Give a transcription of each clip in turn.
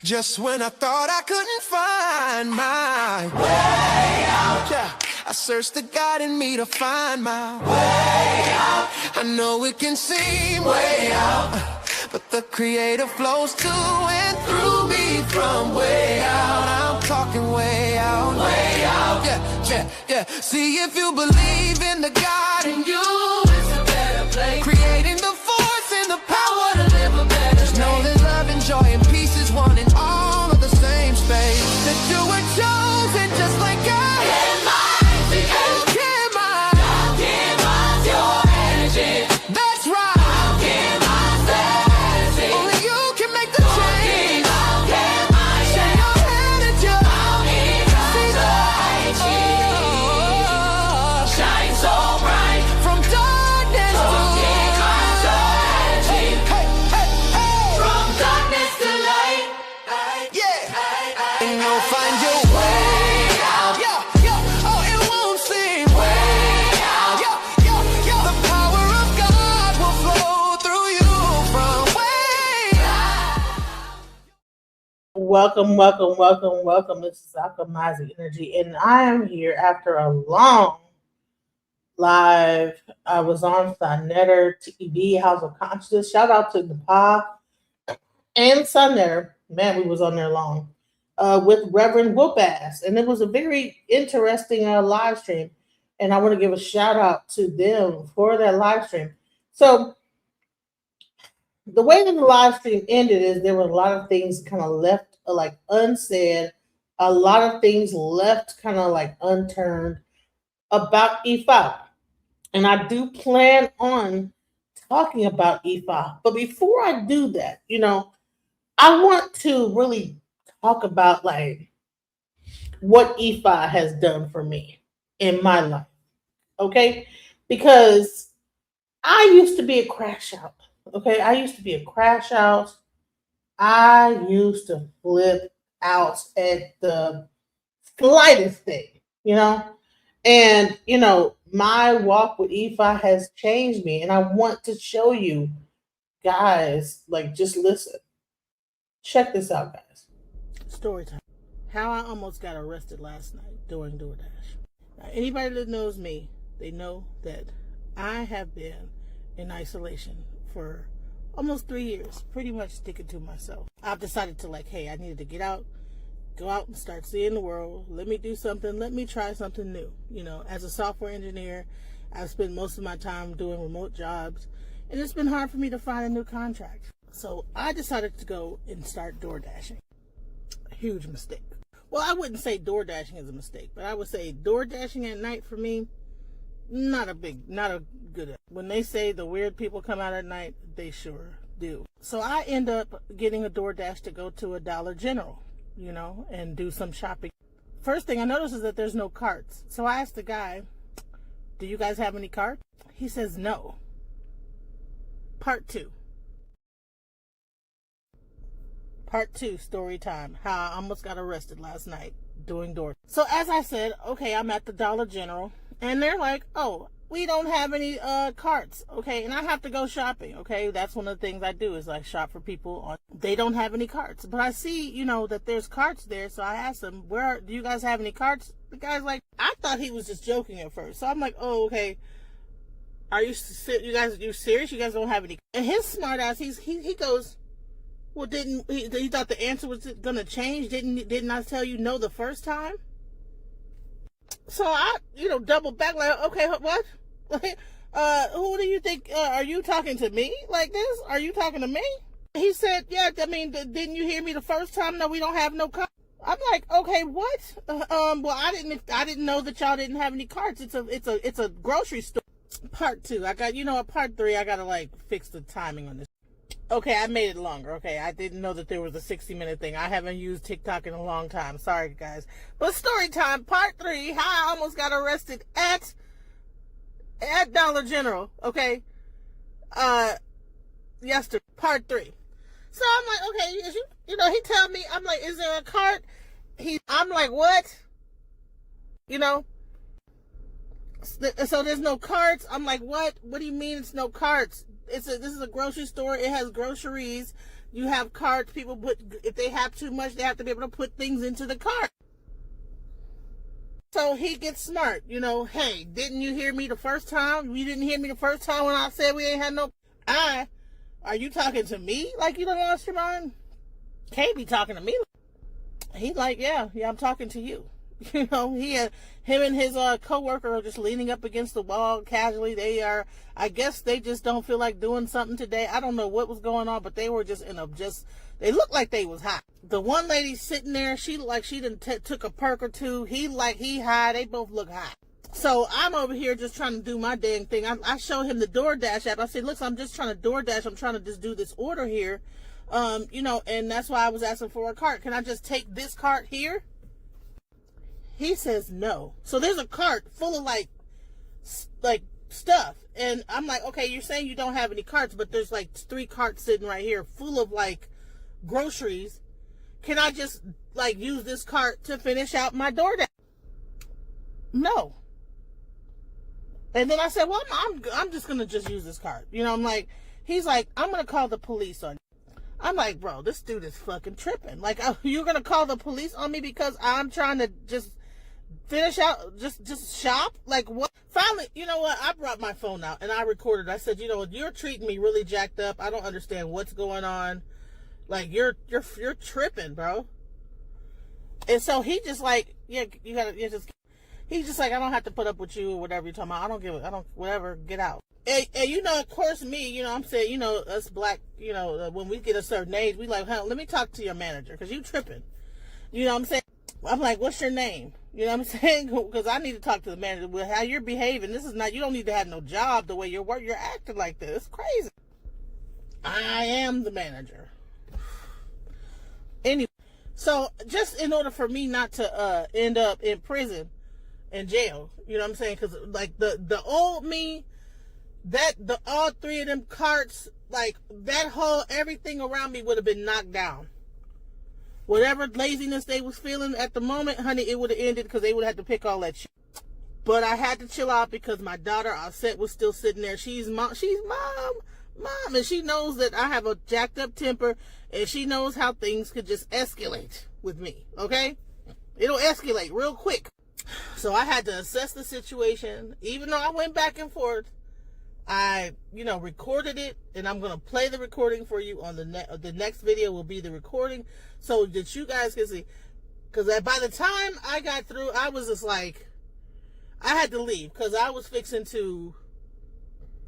Just when I thought I couldn't find my way out, yeah, I searched the God in me to find my way out. I know it can seem way out, but the Creator flows to and through me from way out. I'm talking way out, yeah, yeah, yeah. See, if you believe in the God in you, it's a better place. Creating the force and the power to live a better life. Know that love and joy and peace is one in all of the same space. That you were chosen just like God. Your energy. That's right. Only you can make the change. Shake your head at you. Shine so bright from darkness to light. Hey, hey, hey. From darkness to light. Yeah. And you'll find your way out. Yeah, yeah. Oh, it won't seem way out. Yeah, yeah, yeah. The power of God will flow through you from way out. Welcome, welcome, welcome, welcome. This is Alchemizing Energy, and I am here after a long live. I was on Sunnetter TV, House of Consciousness. Shout out to the Pa and Sunnetter. Man, we was on there long. With Rev Whoopass, and it was a very interesting live stream, and I want to give a shout out to them for that live stream. So the way that the live stream ended is there were a lot of things kind of left like unsaid, a lot of things left kind of like unturned about Ifa. And I do plan on talking about Ifa. But before I do that, I want to really talk about like what Ifa has done for me in my life. Okay? Because I used to be a crash out. Okay, I used to be a crash out. I used to flip out at the slightest thing, And, my walk with Ifa has changed me. And I want to show you guys, like, just listen. Check this out, guys. Story time. How I almost got arrested last night doing DoorDash. Now, anybody that knows me, they know that I have been in isolation for almost 3 years, pretty much sticking to myself. I've decided to hey, I needed to get out, go out and start seeing the world. Let me do something. Let me try something new. As a software engineer, I've spent most of my time doing remote jobs, and it's been hard for me to find a new contract. So I decided to go and start DoorDashing. A huge mistake. Well, I wouldn't say DoorDashing is a mistake, but I would say DoorDashing at night for me, not a good. When they say the weird people come out at night, they sure do. So I end up getting a DoorDash to go to a Dollar General, and do some shopping. First thing I noticed is that there's no carts. So I asked the guy, do you guys have any carts? He says no. Part 2. Part 2, story time. How I almost got arrested last night doing DoorDash. So as I said, okay, I'm at the Dollar General. And they're like, oh, we don't have any carts, okay? And I have to go shopping, okay? That's one of the things I do is shop for people. They don't have any carts. But I see, that there's carts there. So I asked them, do you guys have any carts? The guy's like, I thought he was just joking at first. So I'm like, oh, okay. Are you serious? You guys don't have any? And his smart ass, he goes, well, he thought the answer was going to change? Didn't I tell you no the first time? So I, double back okay, what? Who do you think, are you talking to me like this? Are you talking to me? He said, yeah, didn't you hear me the first time? No, we don't have no carts. I'm like, okay, what? Well, I didn't know that y'all didn't have any carts. It's a grocery store. Part 2. I got, part 3, I gotta fix the timing on this. Okay, I made it longer. Okay, I didn't know that there was a 60-minute thing. I haven't used TikTok in a long time. Sorry, guys. But story time, part 3, how I almost got arrested at Dollar General. Okay, yesterday, part 3. So I'm like, okay, he tell me, I'm like, is there a cart? I'm like, what? So there's no carts. I'm like, what? What do you mean it's no carts? This is a grocery store. It has groceries. You have carts, people put, if they have too much, they have to be able to put things into the cart. So he gets smart, you know, hey, didn't you hear me the first time? You didn't hear me the first time when I said we ain't had no, are you talking to me like you done lost your mind? Can't be talking to me. He's like, yeah, I'm talking to you. You know, him and his co-worker are just leaning up against the wall casually. I guess they just don't feel like doing something today. I don't know what was going on, but they were just they looked like they was high. The one lady sitting there, she looked like she took a perk or two. He high. They both look high. So I'm over here just trying to do my dang thing. I show him the DoorDash app. I said, look, I'm just trying to DoorDash. I'm trying to just do this order here. You know, and that's why I was asking for a cart. Can I just take this cart here? He says no. So there's a cart full of like stuff. And I'm like, okay, you're saying you don't have any carts, but there's like 3 carts sitting right here full of like groceries. Can I just like use this cart to finish out my DoorDash? No. And then I said, well, I'm just going to just use this cart. You know, I'm like, he's like, I'm going to call the police on you. I'm like, bro, this dude is fucking tripping. Like, you're going to call the police on me because I'm trying to just finish out, just shop? Like, what? Finally, you know what? I brought my phone out and I recorded. I said, you know what? You're treating me really jacked up. I don't understand what's going on. Like, you're tripping, bro. And so he just like, yeah, he's just like, I don't have to put up with you or whatever you're talking about. Whatever, get out. And you know, of course, me, you know, I'm saying, you know, us black, you know, when we get a certain age, we like, let me talk to your manager because you tripping. You know what I'm saying? I'm like, what's your name? You know what I'm saying? Because I need to talk to the manager. Well, how you're behaving, this is not, you don't need to have no job the way you're acting like this. It's crazy. I am the manager. Anyway, so just in order for me not to end up in prison and jail, you know what I'm saying? Because like the old me, all 3 of them carts, like that whole everything around me would have been knocked down. Whatever laziness they was feeling at the moment, honey, it would have ended because they would have had to pick all that shit. But I had to chill out because my daughter, Osset, was still sitting there. She's mom, and she knows that I have a jacked up temper, and she knows how things could just escalate with me, okay? It'll escalate real quick. So I had to assess the situation. Even though I went back and forth, I, you know, recorded it, and I'm going to play the recording for you on the next video will be the recording so that you guys can see. Because by the time I got through, I was just like, I had to leave because I was fixing to,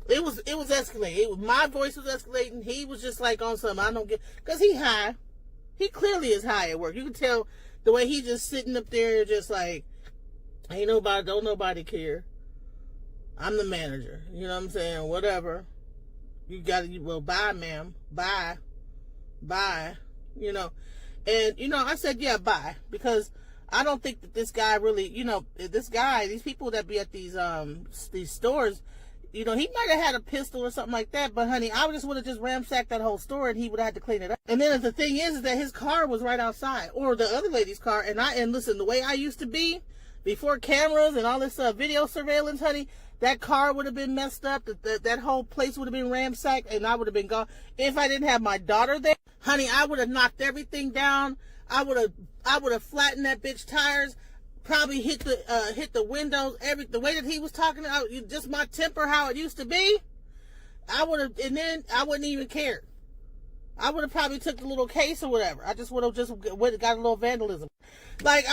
it was escalating. My voice was escalating. He was just like on something. I don't get, because he high. He clearly is high at work. You can tell the way he just sitting up there just like, don't nobody care. I'm the manager. You know what I'm saying? Whatever. You got to, well, bye, ma'am. Bye. You know. And, you know, I said, yeah, bye. Because I don't think that this guy really, you know, these people that be at these stores, you know, he might have had a pistol or something like that. But, honey, I just would have just ransacked that whole store and he would have had to clean it up. And then the thing is that his car was right outside. Or the other lady's car. And listen, the way I used to be, before cameras and all this video surveillance, honey, that car would have been messed up. That whole place would have been ransacked, and I would have been gone. If I didn't have my daughter there, honey, I would have knocked everything down. I would have flattened that bitch tires. Probably hit the windows. The way that he was talking about, just my temper, how it used to be. I would have, and then I wouldn't even care. I would have probably took the little case or whatever. I just would have got a little vandalism. Like,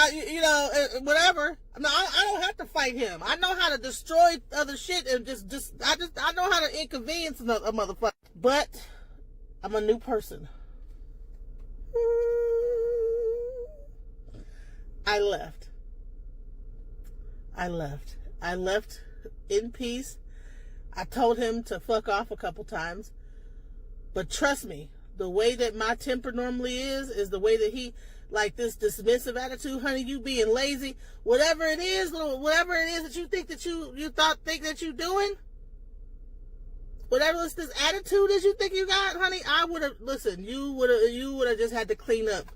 whatever. I don't have to fight him. I know how to destroy other shit and I know how to inconvenience a motherfucker. But I'm a new person. I left in peace. I told him to fuck off a couple times. But trust me, the way that my temper normally is the way that he, like this dismissive attitude, honey, you being lazy, whatever it is that you think that think that you doing, whatever this attitude is you think you got, honey, I would have, listen, you would have just had to clean up.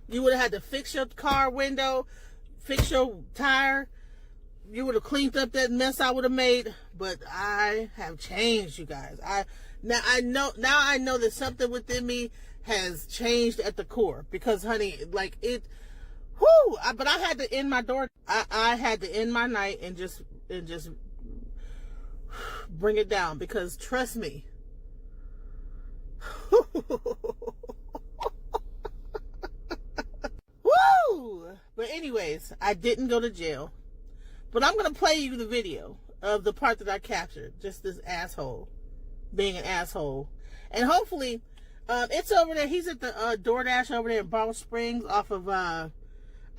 You would have had to fix your car window, fix your tire. You would have cleaned up that mess I would have made. But I have changed, you guys. Now I know that something within me has changed at the core because, honey, like it. Whoo! But I had to end my door. I had to end my night and just bring it down because trust me. Woo! But anyways, I didn't go to jail. But I'm gonna play you the video of the part that I captured. Just this asshole being an asshole, and hopefully, it's over there. He's at the DoorDash over there in Balch Springs, off of I'm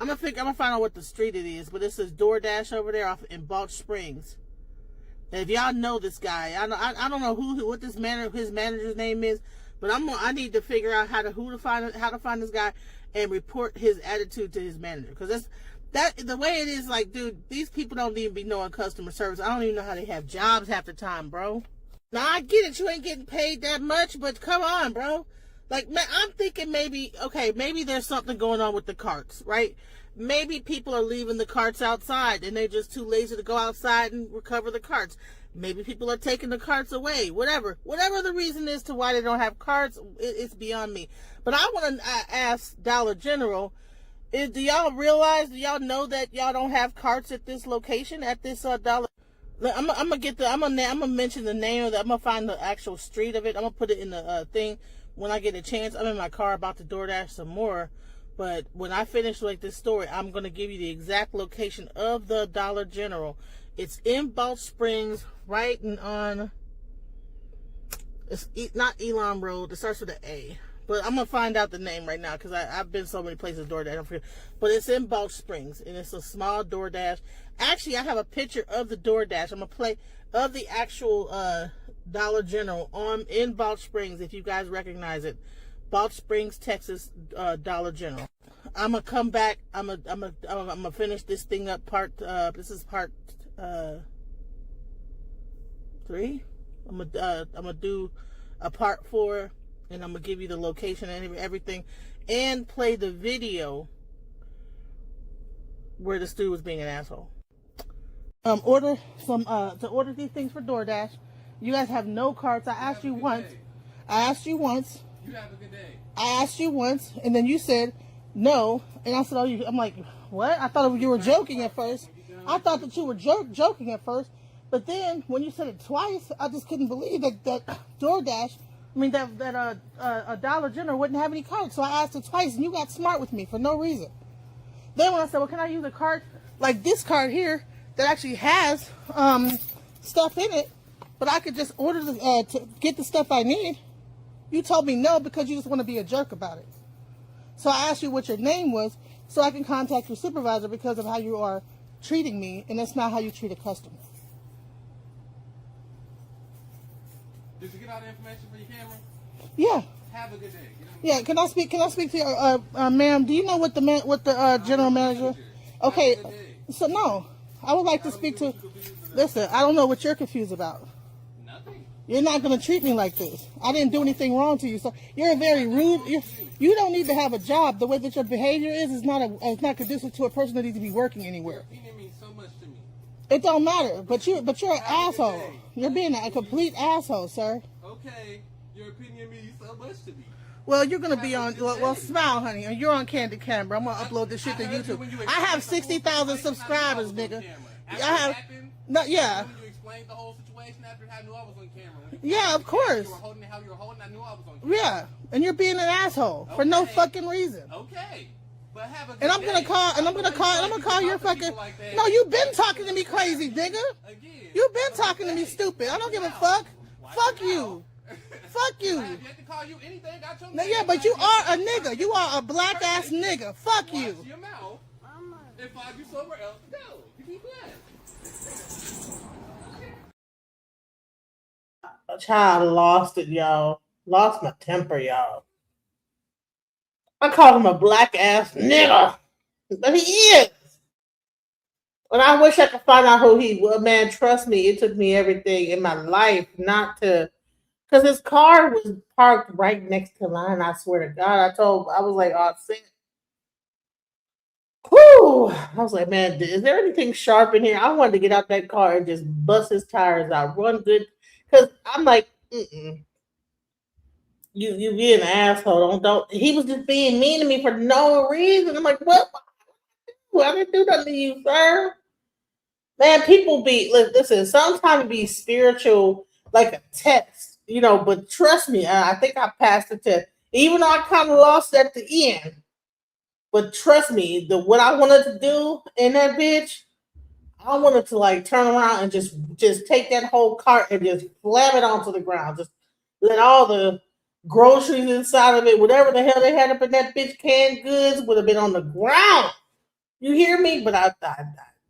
gonna find out what the street it is, but it says DoorDash over there off in Balch Springs. And if y'all know this guy, I don't know what his manager's name is, but I need to figure out how to find this guy and report his attitude to his manager, because that the way it is. Like, dude, these people don't even be knowing customer service. I don't even know how they have jobs half the time, bro. Now I get it, you ain't getting paid that much, but come on, bro. Like, man, I'm thinking maybe there's something going on with the carts, right? Maybe people are leaving the carts outside and they're just too lazy to go outside and recover the carts. Maybe people are taking the carts away. Whatever the reason is to why they don't have carts, it's beyond me. But I want to ask Dollar General, do y'all know that y'all don't have carts at this location, at this Dollar? I'm gonna mention the name of it. I'm gonna find the actual street of it. I'm gonna put it in the thing when I get a chance. I'm in my car about to DoorDash some more, but when I finish like this story, I'm gonna give you the exact location of the Dollar General. It's in Balch Springs, right on. It's not Elon Road. It starts with an A. But I'm gonna find out the name right now because I've been so many places DoorDash. I don't forget. But it's in Balch Springs and it's a small DoorDash. Actually, I have a picture of the DoorDash. I'm gonna play of the actual Dollar General in Balch Springs. If you guys recognize it, Balch Springs, Texas, Dollar General. I'm gonna come back. I'm gonna finish this thing up. This is part 3. I'm gonna do a part 4. And I'm going to give you the location and everything. And play the video where the dude was being an asshole. To order these things for DoorDash. You guys have no carts. I asked you once. You have a good day. I asked you once. And then you said no. And I said, I'm like, what? I thought you were joking at first. I thought that you were joking at first. But then when you said it twice, I just couldn't believe that DoorDash... that Dollar General wouldn't have any carts. So I asked her twice, and you got smart with me for no reason. Then when I said, well, can I use a cart like this cart here that actually has stuff in it, but I could just order to get the stuff I need, you told me no because you just want to be a jerk about it. So I asked you what your name was so I can contact your supervisor because of how you are treating me, and that's not how you treat a customer. Did you get all the information for your camera? Yeah. Have a good day. Yeah. Can I speak to you, ma'am? Do you know what the general manager? Okay. So no, I would like to speak to. Listen, I don't know what you're confused about. Nothing. You're not going to treat me like this. I didn't do anything wrong to you. So you're a very rude. You don't need to have a job. The way that your behavior is not conducive to a person that needs to be working anywhere. Your opinion means so much to me. It don't matter. But you're an asshole. You're being a complete asshole, sir. Okay, your opinion means so much to me. Well, you're going to be on, well, smile, honey. You're on Candid Camera. I'm going to upload this shit to YouTube. I have 60,000 subscribers, nigga. I have, no, yeah. When you explained the whole situation after I knew I was on camera. Yeah, of course. You were holding how you were holding, I knew I was on camera. Yeah, and you're being an asshole for no fucking reason. Okay. But have a good and I'm gonna call your fucking. No, you've been talking to me crazy, nigga. You've been talking to me stupid. I don't give a fuck. Fuck you. Fuck you. No, yeah, but you are a nigga. You are a black ass nigga. Fuck you. Watch your mouth and find you somewhere else to go. You keep A child lost it, y'all. Lost my temper, y'all. I called him a black ass nigga. But he is. And I wish I could find out who he was. Man, trust me, it took me everything in my life not to. Because his car was parked right next to mine. I swear to God. I was like, oh, shit. Whew. I was like, man, is there anything sharp in here? I wanted to get out that car and just bust his tires out. Run good. Because I'm like, you you be an asshole. Don't. He was just being mean to me for no reason. I'm like, what? Well, I didn't do nothing to you, sir. Man, people be listen. Sometimes it be spiritual, like a test, But trust me, I think I passed the test. Even though I kind of lost at the end, but trust me, the what I wanted to do in that bitch, I wanted to like turn around and just take that whole cart and just slam it onto the ground. Just let all the groceries inside of it, whatever the hell they had up in that bitch, canned goods would have been on the ground. You hear me? But I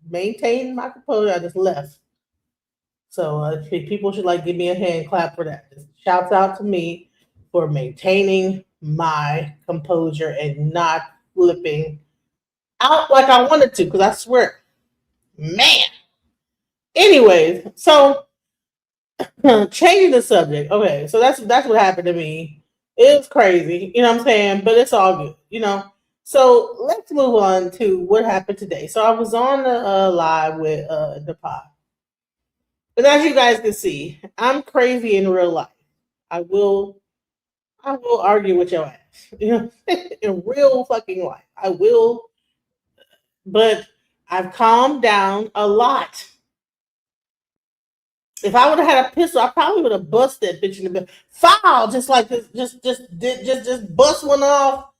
maintained my composure. I just left. So people should like give me a hand clap for that. Just shouts out to me for maintaining my composure and not flipping out like I wanted to. Because I swear, man. Anyways, so changing the subject. Okay, so that's what happened to me. It was crazy, you know what I'm saying? But it's all good. So let's move on to what happened today. So I was on the live with the pod. But as you guys can see, I'm crazy in real life. I will argue with your ass. In real fucking life. I will, but I've calmed down a lot. If I would have had a pistol, I probably would have bust that bitch in the back. Foul, just like this, just bust one off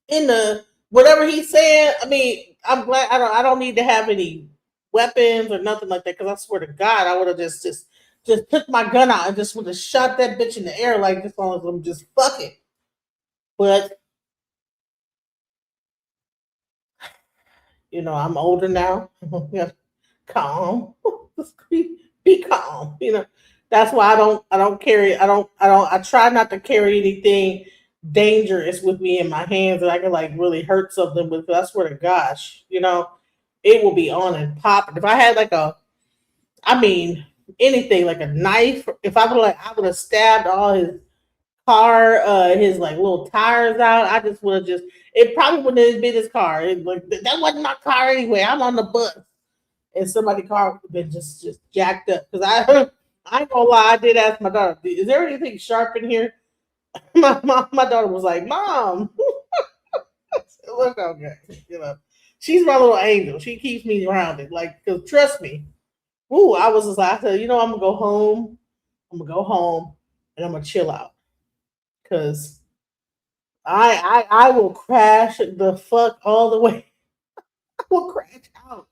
in the whatever he's saying. I mean, I'm glad I don't need to have any weapons or nothing like that because I swear to God, I would have just took my gun out and just would have shot that bitch in the air like this long as I'm just fucking. But I'm older now. Calm. Just be calm. That's why I don't carry I try not to carry anything dangerous with me in my hands that I can like really hurt something with. I swear to gosh, it will be on and popping. If I had like anything like a knife, if I would have stabbed all his car, his like little tires out. I just would have it probably wouldn't have been his car. That wasn't my car anyway. I'm on the bus. And somebody's car would have been just jacked up. Because I ain't gonna lie, I did ask my daughter, is there anything sharp in here? My daughter was like, Mom, look okay. She's my little angel. She keeps me grounded. Like, cause trust me. Ooh, I was just like, I said, I'm gonna go home. I'm gonna go home and I'm gonna chill out. Cause I will crash the fuck all the way. I will crash out.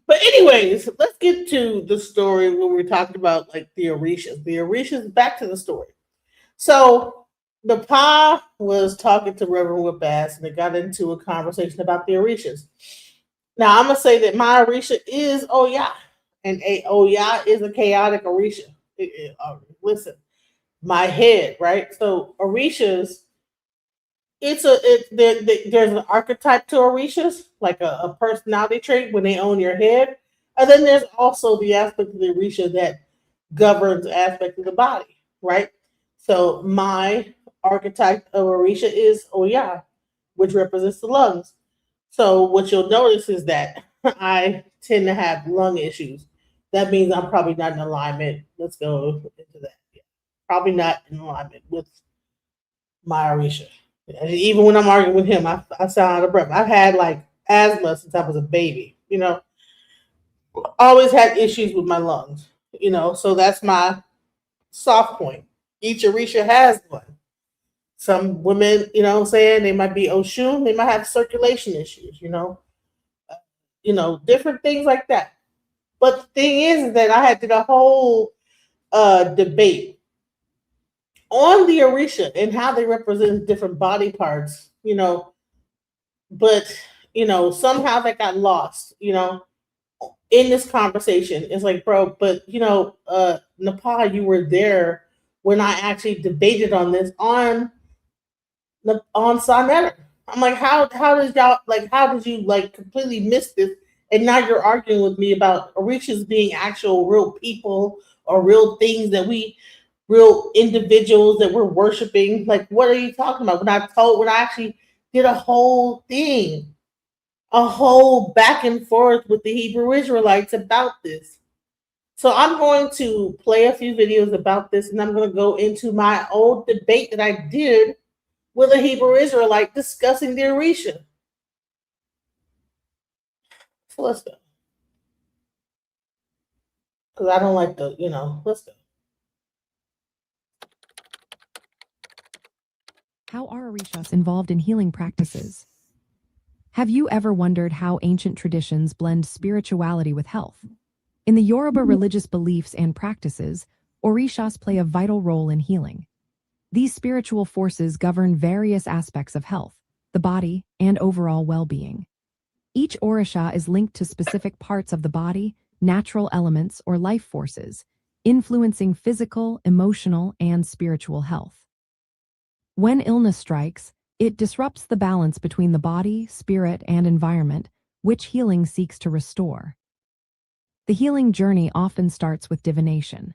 But anyways, let's get to the story where we're talking about like the Orishas. The Orishas, back to the story. So the Pa was talking to Rev Whoopass and they got into a conversation about the Orishas. Now I'm gonna say that my Orisha is Oya, and Oya is a chaotic Orisha. Listen, my head, right? So Orishas, there's an archetype to Orishas, like a personality trait when they own your head, and then there's also the aspect of the Orisha that governs aspect of the body, right? So my archetype of Orisha is Oya, which represents the lungs. So what you'll notice is that I tend to have lung issues. That means I'm probably not in alignment. Let's go into that. Yeah. Probably not in alignment with my Orisha. Even when I'm arguing with him, I sound out of breath. I've had like asthma since I was a baby. Always had issues with my lungs. So that's my soft point. Each Orisha has one. Some women, what I'm saying, they might be Oshun, they might have circulation issues, different things like that. But the thing is that I had did a whole debate on the Orisha and how they represent different body parts, but somehow that got lost, in this conversation. It's like, bro, but Nepal, you were there when I actually debated on this on Sonetta. I'm like, how did y'all like how did you like completely miss this? And now you're arguing with me about Orishas being actual real people or real things that real individuals that we're worshiping. Like, what are you talking about? When I actually did a whole thing, a whole back and forth with the Hebrew Israelites about this. So I'm going to play a few videos about this, and I'm going to go into my old debate that I did with a Hebrew Israelite discussing the Orisha. So let's go. Because I don't like the, let's go. How are Orishas involved in healing practices? Have you ever wondered how ancient traditions blend spirituality with health? In the Yoruba religious beliefs and practices, Orishas play a vital role in healing. These spiritual forces govern various aspects of health, the body, and overall well-being. Each Orisha is linked to specific parts of the body, natural elements, or life forces, influencing physical, emotional, and spiritual health. When illness strikes, it disrupts the balance between the body, spirit, and environment, which healing seeks to restore. The healing journey often starts with divination.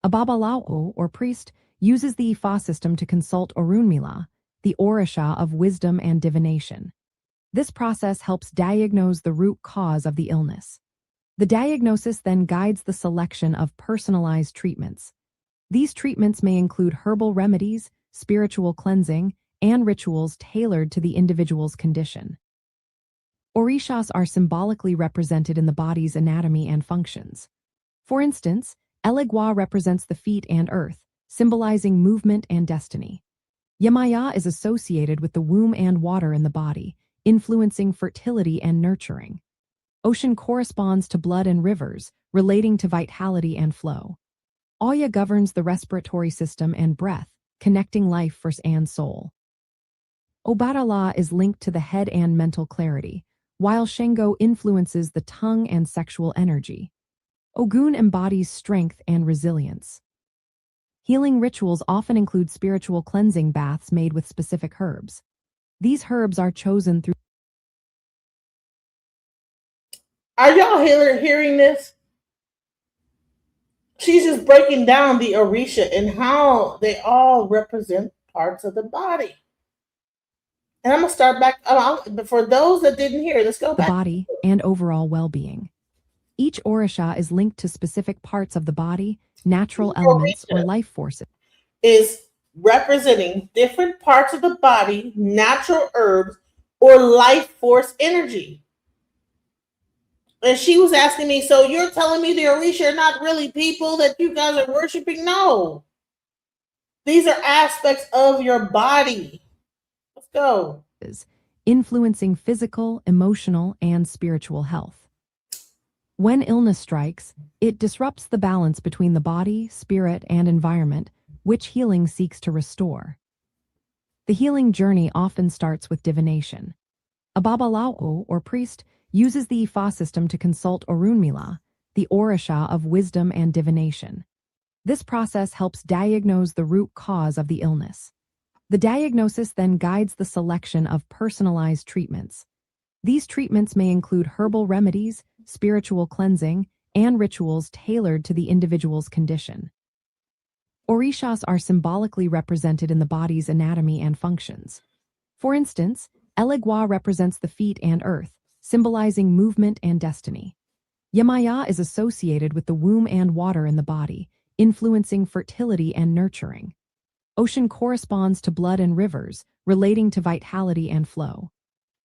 A babalao, or priest, uses the Ifa system to consult Orunmila, the Orisha of wisdom and divination. This process helps diagnose the root cause of the illness. The diagnosis then guides the selection of personalized treatments. These treatments may include herbal remedies, spiritual cleansing, and rituals tailored to the individual's condition. Orishas are symbolically represented in the body's anatomy and functions. For instance, Elegua represents the feet and earth, symbolizing movement and destiny. Yemaya is associated with the womb and water in the body, influencing fertility and nurturing. Ocean corresponds to blood and rivers, relating to vitality and flow. Oya governs the respiratory system and breath, connecting life force and soul. Obatala is linked to the head and mental clarity, while Shango influences the tongue and sexual energy. Ogun embodies strength and resilience. Healing rituals often include spiritual cleansing baths made with specific herbs. These herbs are chosen through. Are y'all hearing this? She's just breaking down the Orisha and how they all represent parts of the body. And I'm going to start back. For those that didn't hear, let's go back. The body and overall well-being. Each Orisha is linked to specific parts of the body, natural elements, or life forces. Is representing different parts of the body, natural herbs, or life force energy. And she was asking me, so you're telling me the Orisha are not really people that you guys are worshiping? No. These are aspects of your body. Let's go. Influencing physical, emotional, and spiritual health. When illness strikes, it disrupts the balance between the body, spirit, and environment, which healing seeks to restore. The healing journey often starts with divination. A babalao, or priest, uses the Ifa system to consult Orunmila, the Orisha of wisdom and divination. This process helps diagnose the root cause of the illness. The diagnosis then guides the selection of personalized treatments. These treatments may include herbal remedies, spiritual cleansing, and rituals tailored to the individual's condition. Orishas are symbolically represented in the body's anatomy and functions. For instance, Elegua represents the feet and earth, symbolizing movement and destiny. Yemaya is associated with the womb and water in the body, influencing fertility and nurturing. Ocean corresponds to blood and rivers, relating to vitality and flow.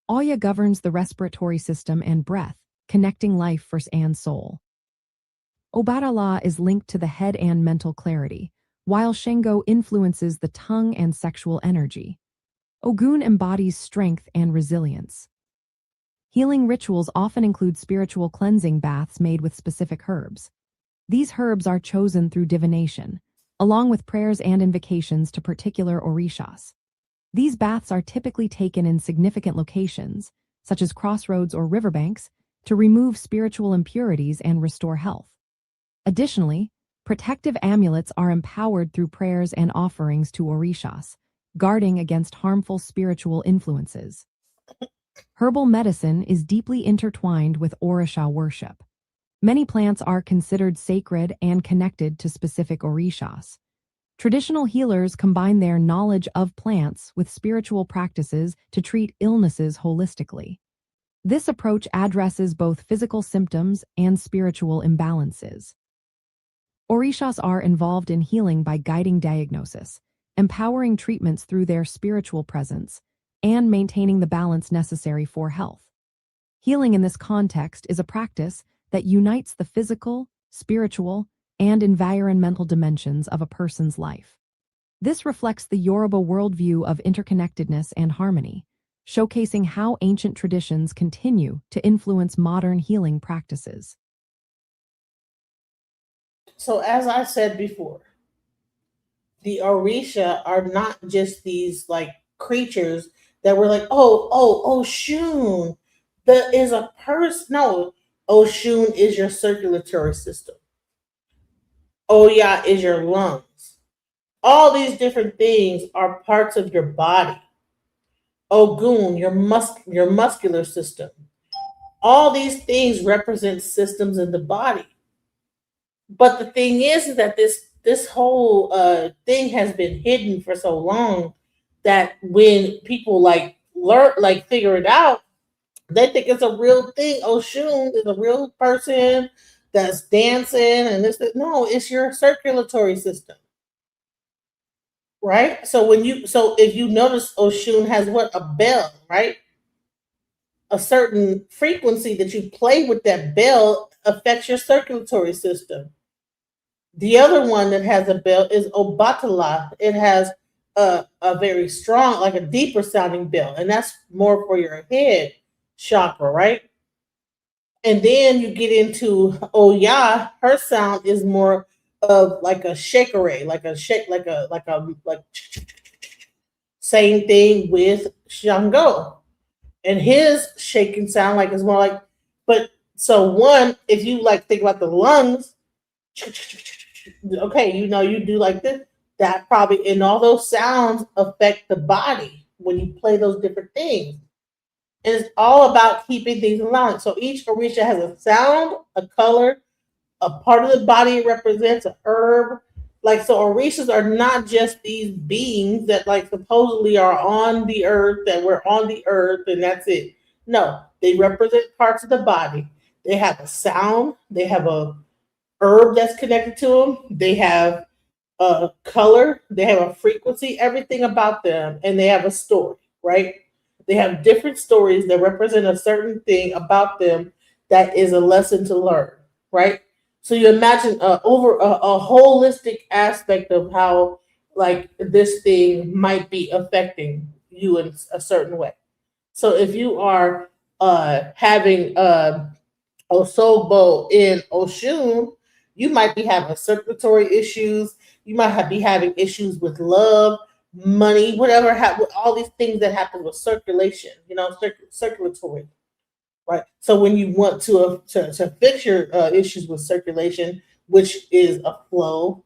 Oya governs the respiratory system and breath, connecting life force and soul. Obatala is linked to the head and mental clarity, while Shango influences the tongue and sexual energy. Ogun embodies strength and resilience. Healing rituals often include spiritual cleansing baths made with specific herbs. These herbs are chosen through divination, along with prayers and invocations to particular Orishas. These baths are typically taken in significant locations, such as crossroads or riverbanks, to remove spiritual impurities and restore health. Additionally, protective amulets are empowered through prayers and offerings to Orishas, guarding against harmful spiritual influences. Herbal medicine is deeply intertwined with Orisha worship. Many plants are considered sacred and connected to specific Orishas. Traditional healers combine their knowledge of plants with spiritual practices to treat illnesses holistically. This approach addresses both physical symptoms and spiritual imbalances. Orishas are involved in healing by guiding diagnosis, empowering treatments through their spiritual presence, and maintaining the balance necessary for health. Healing in this context is a practice that unites the physical, spiritual, and environmental dimensions of a person's life. This reflects the Yoruba worldview of interconnectedness and harmony, showcasing how ancient traditions continue to influence modern healing practices. So, as I said before, the Orisha are not just these like creatures that were like, Oshun, that is a person. No, Oshun is your circulatory system. Oya is your lungs. All these different things are parts of your body. Ogun, your muscular system. All these things represent systems in the body. But the thing is that this whole thing has been hidden for so long that when people like learn, like figure it out, they think it's a real thing. Oshun is a real person that's dancing and this. No, it's your circulatory system, right? So if you notice, Oshun has what, a bell, right? A certain frequency that you play with that bell affects your circulatory system. The other one that has a bell is Obatala. It has a very strong, like a deeper sounding bell, and that's more for your head chakra, right? And then you get into Oya. Her sound is more of like a shakere, like a shake, like same thing with Shango, and his shaking sound like is more like. But so one, if you like think about the lungs, okay, you do like this, that probably, and all those sounds affect the body when you play those different things. And it's all about keeping things in line. So each Orisha has a sound, a color, a part of the body it represents, a herb. Like, so Orishas are not just these beings that like supposedly are on the earth, that we're on the earth and that's it. No, they represent parts of the body. They have a sound, they have a herb that's connected to them. They have a color, they have a frequency, everything about them, and they have a story, right? They have different stories that represent a certain thing about them that is a lesson to learn, right? So you imagine a holistic aspect of how like this thing might be affecting you in a certain way. So if you are having Osobo in Oshun, you might be having circulatory issues. You might be having issues with love, money, whatever. With all these things that happen with circulation, circulatory, right? So when you want to fix your issues with circulation, which is a flow,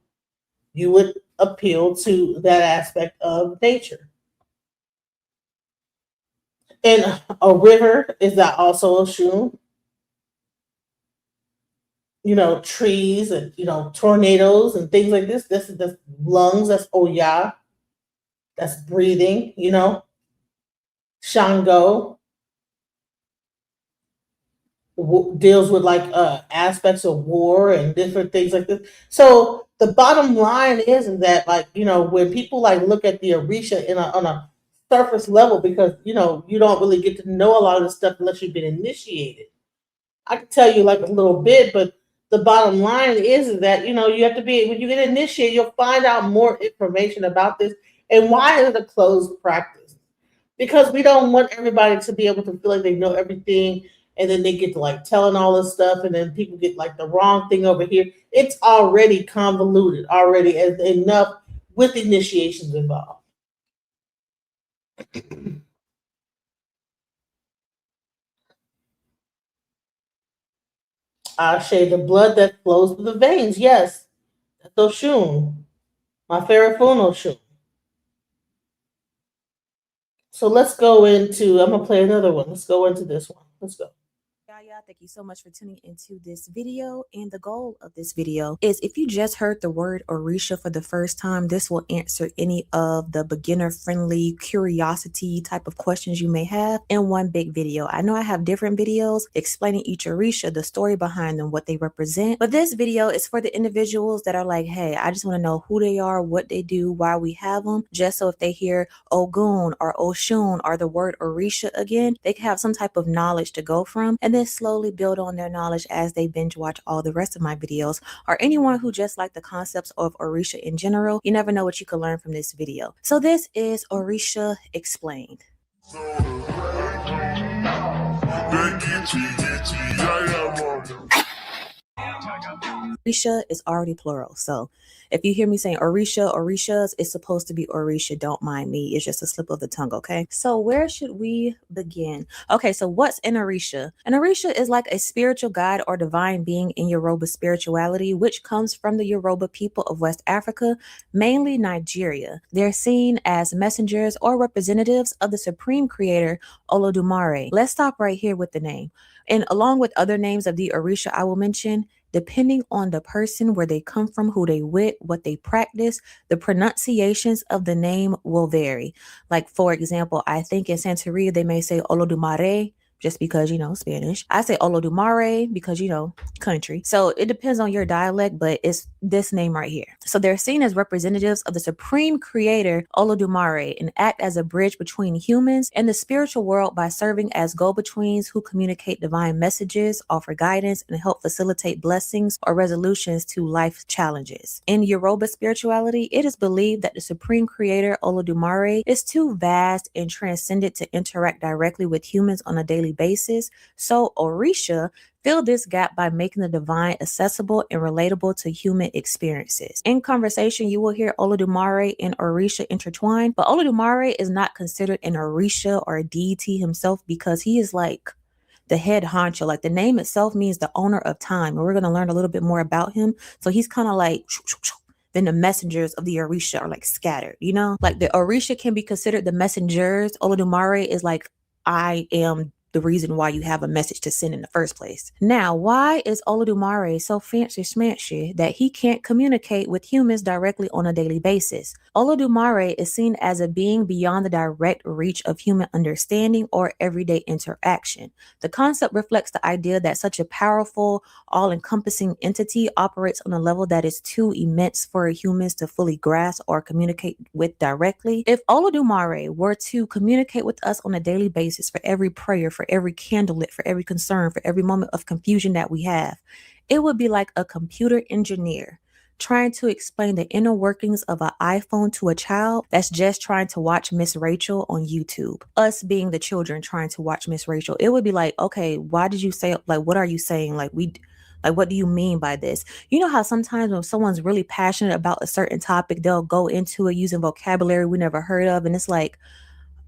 you would appeal to that aspect of nature. And a river is that also Oshun, trees and tornadoes and things like this. This is the lungs. That's Oya. That's breathing. Shango deals with like aspects of war and different things like this. So the bottom line is that like when people like look at the Orisha on a surface level, because you don't really get to know a lot of this stuff unless you've been initiated. I can tell you like a little bit, but the bottom line is that you have to be, when you get initiated, you'll find out more information about this. And why is it a closed practice? Because we don't want everybody to be able to feel like they know everything, and then they get to like telling all this stuff, and then people get like the wrong thing over here. It's already convoluted, already as enough with initiations involved. Ashe, the blood that flows through the veins. Yes, that's Oshun. My favorite phone Oshun. So let's go into, I'm going to play another one. Let's go into this one. Let's go. Maya. Thank you so much for tuning into this video. And the goal of this video is, if you just heard the word Orisha for the first time, this will answer any of the beginner-friendly curiosity type of questions you may have in one big video. I know I have different videos explaining each Orisha, the story behind them, what they represent, but this video is for the individuals that are like, hey, I just want to know who they are, what they do, why we have them, just so if they hear Ogun or Oshun or the word Orisha again, they can have some type of knowledge to go from, and then slowly build on their knowledge as they binge watch all the rest of my videos. Or anyone who just like the concepts of Orisha in general, you never know what you can learn from this video. So this is Orisha Explained. Orisha is already plural, so if you hear me saying Orisha, Orishas, it's supposed to be Orisha. Don't mind me. It's just a slip of the tongue, okay? So where should we begin? Okay, so what's an Orisha? An Orisha is like a spiritual guide or divine being in Yoruba spirituality, which comes from the Yoruba people of West Africa, mainly Nigeria. They're seen as messengers or representatives of the supreme creator, Olodumare. Let's stop right here with the name. And along with other names of the Orisha I will mention, depending on the person, where they come from, who they with, what they practice, the pronunciations of the name will vary. Like, for example, I think in Santeria, they may say Olodumare, just because, you know, Spanish. I say Olodumare because, you know, country. So it depends on your dialect, but it's this name right here. So they're seen as representatives of the supreme creator, Olodumare, and act as a bridge between humans and the spiritual world by serving as go-betweens who communicate divine messages, offer guidance, and help facilitate blessings or resolutions to life challenges. In Yoruba spirituality, it is believed that the supreme creator, Olodumare, is too vast and transcendent to interact directly with humans on a daily basis. So Orisha fill this gap by making the divine accessible and relatable to human experiences. In conversation, you will hear Olodumare and Orisha intertwined, but Olodumare is not considered an Orisha or a deity himself because he is like the head honcho. Like, the name itself means the owner of time, and we're going to learn a little bit more about him. So he's kind of like then the messengers of the Orisha are like scattered, you know? Like, the Orisha can be considered the messengers. Olodumare is like, I am the reason why you have a message to send in the first place. Now, why is Olodumare so fancy smanchy that he can't communicate with humans directly on a daily basis? Olodumare is seen as a being beyond the direct reach of human understanding or everyday interaction. The concept reflects the idea that such a powerful, all-encompassing entity operates on a level that is too immense for humans to fully grasp or communicate with directly. If Olodumare were to communicate with us on a daily basis for every prayer, for every candlelit, for every concern, for every moment of confusion that we have, it would be like a computer engineer trying to explain the inner workings of an iPhone to a child that's just trying to watch Miss Rachel on YouTube. Us being the children trying to watch Miss Rachel, it would be like, okay, why did you say, like, what are you saying? Like, what do you mean by this? You know how sometimes when someone's really passionate about a certain topic, they'll go into it using vocabulary we never heard of, and it's like,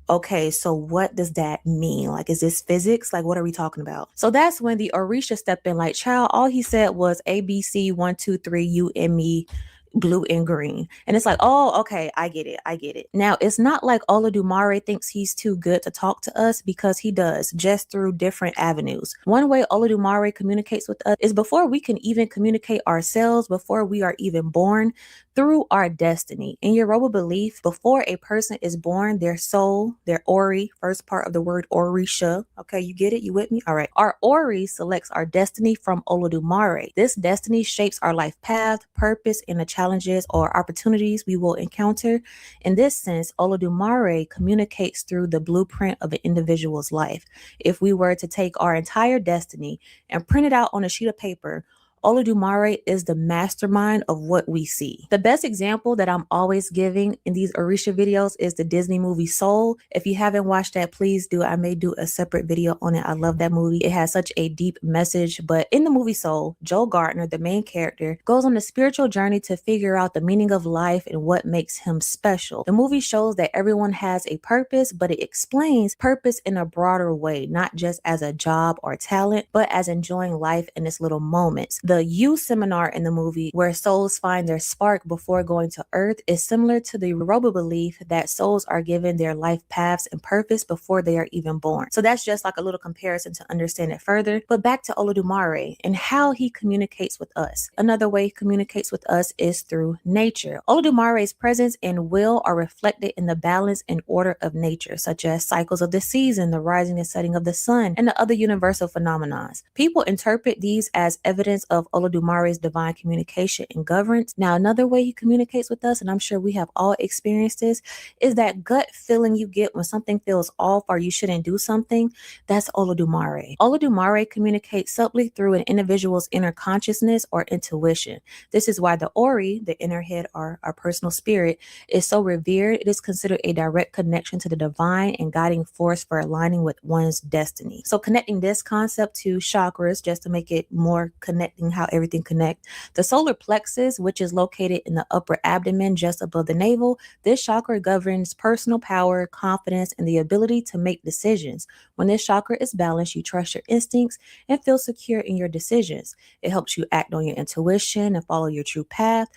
okay, so what does that mean? Like, is this physics? Like, what are we talking about? So that's when the Orisha stepped in, like, child, all he said was ABC 1, 2, 3, you and me, blue and green. And it's like, oh, okay, I get it. Now, it's not like Olodumare thinks he's too good to talk to us, because he does, just through different avenues. One way Olodumare communicates with us is before we can even communicate ourselves, before we are even born, through our destiny. In Yoruba belief, before a person is born, their soul, their Ori, first part of the word Orisha, okay, you get it? You with me? All right. Our Ori selects our destiny from Olodumare. This destiny shapes our life path, purpose, and the challenges or opportunities we will encounter. In this sense, Olodumare communicates through the blueprint of an individual's life. If we were to take our entire destiny and print it out on a sheet of paper, Olodumare is the mastermind of what we see. The best example that I'm always giving in these Orisha videos is the Disney movie Soul. If you haven't watched that, please do. I may do a separate video on it. I love that movie. It has such a deep message. But in the movie Soul, Joe Gardner, the main character, goes on a spiritual journey to figure out the meaning of life and what makes him special. The movie shows that everyone has a purpose, but it explains purpose in a broader way, not just as a job or talent, but as enjoying life in its little moments. The You seminar in the movie, where souls find their spark before going to Earth, is similar to the Yoruba belief that souls are given their life paths and purpose before they are even born. So that's just like a little comparison to understand it further. But back to Olodumare and how he communicates with us. Another way he communicates with us is through nature. Olodumare's presence and will are reflected in the balance and order of nature, such as cycles of the season, the rising and setting of the sun, and the other universal phenomena. People interpret these as evidence of Olodumare's divine communication and governance. Now, another way he communicates with us, and I'm sure we have all experienced this, is that gut feeling you get when something feels off or you shouldn't do something. That's Olodumare. Olodumare communicates subtly through an individual's inner consciousness or intuition. This is why the Ori, the inner head or our personal spirit, is so revered. It is considered a direct connection to the divine and guiding force for aligning with one's destiny. So connecting this concept to chakras, just to make it more connecting how everything connects. The solar plexus, which is located in the upper abdomen just above the navel, this chakra governs personal power, confidence, and the ability to make decisions. When this chakra is balanced, you trust your instincts and feel secure in your decisions. It helps you act on your intuition and follow your true path.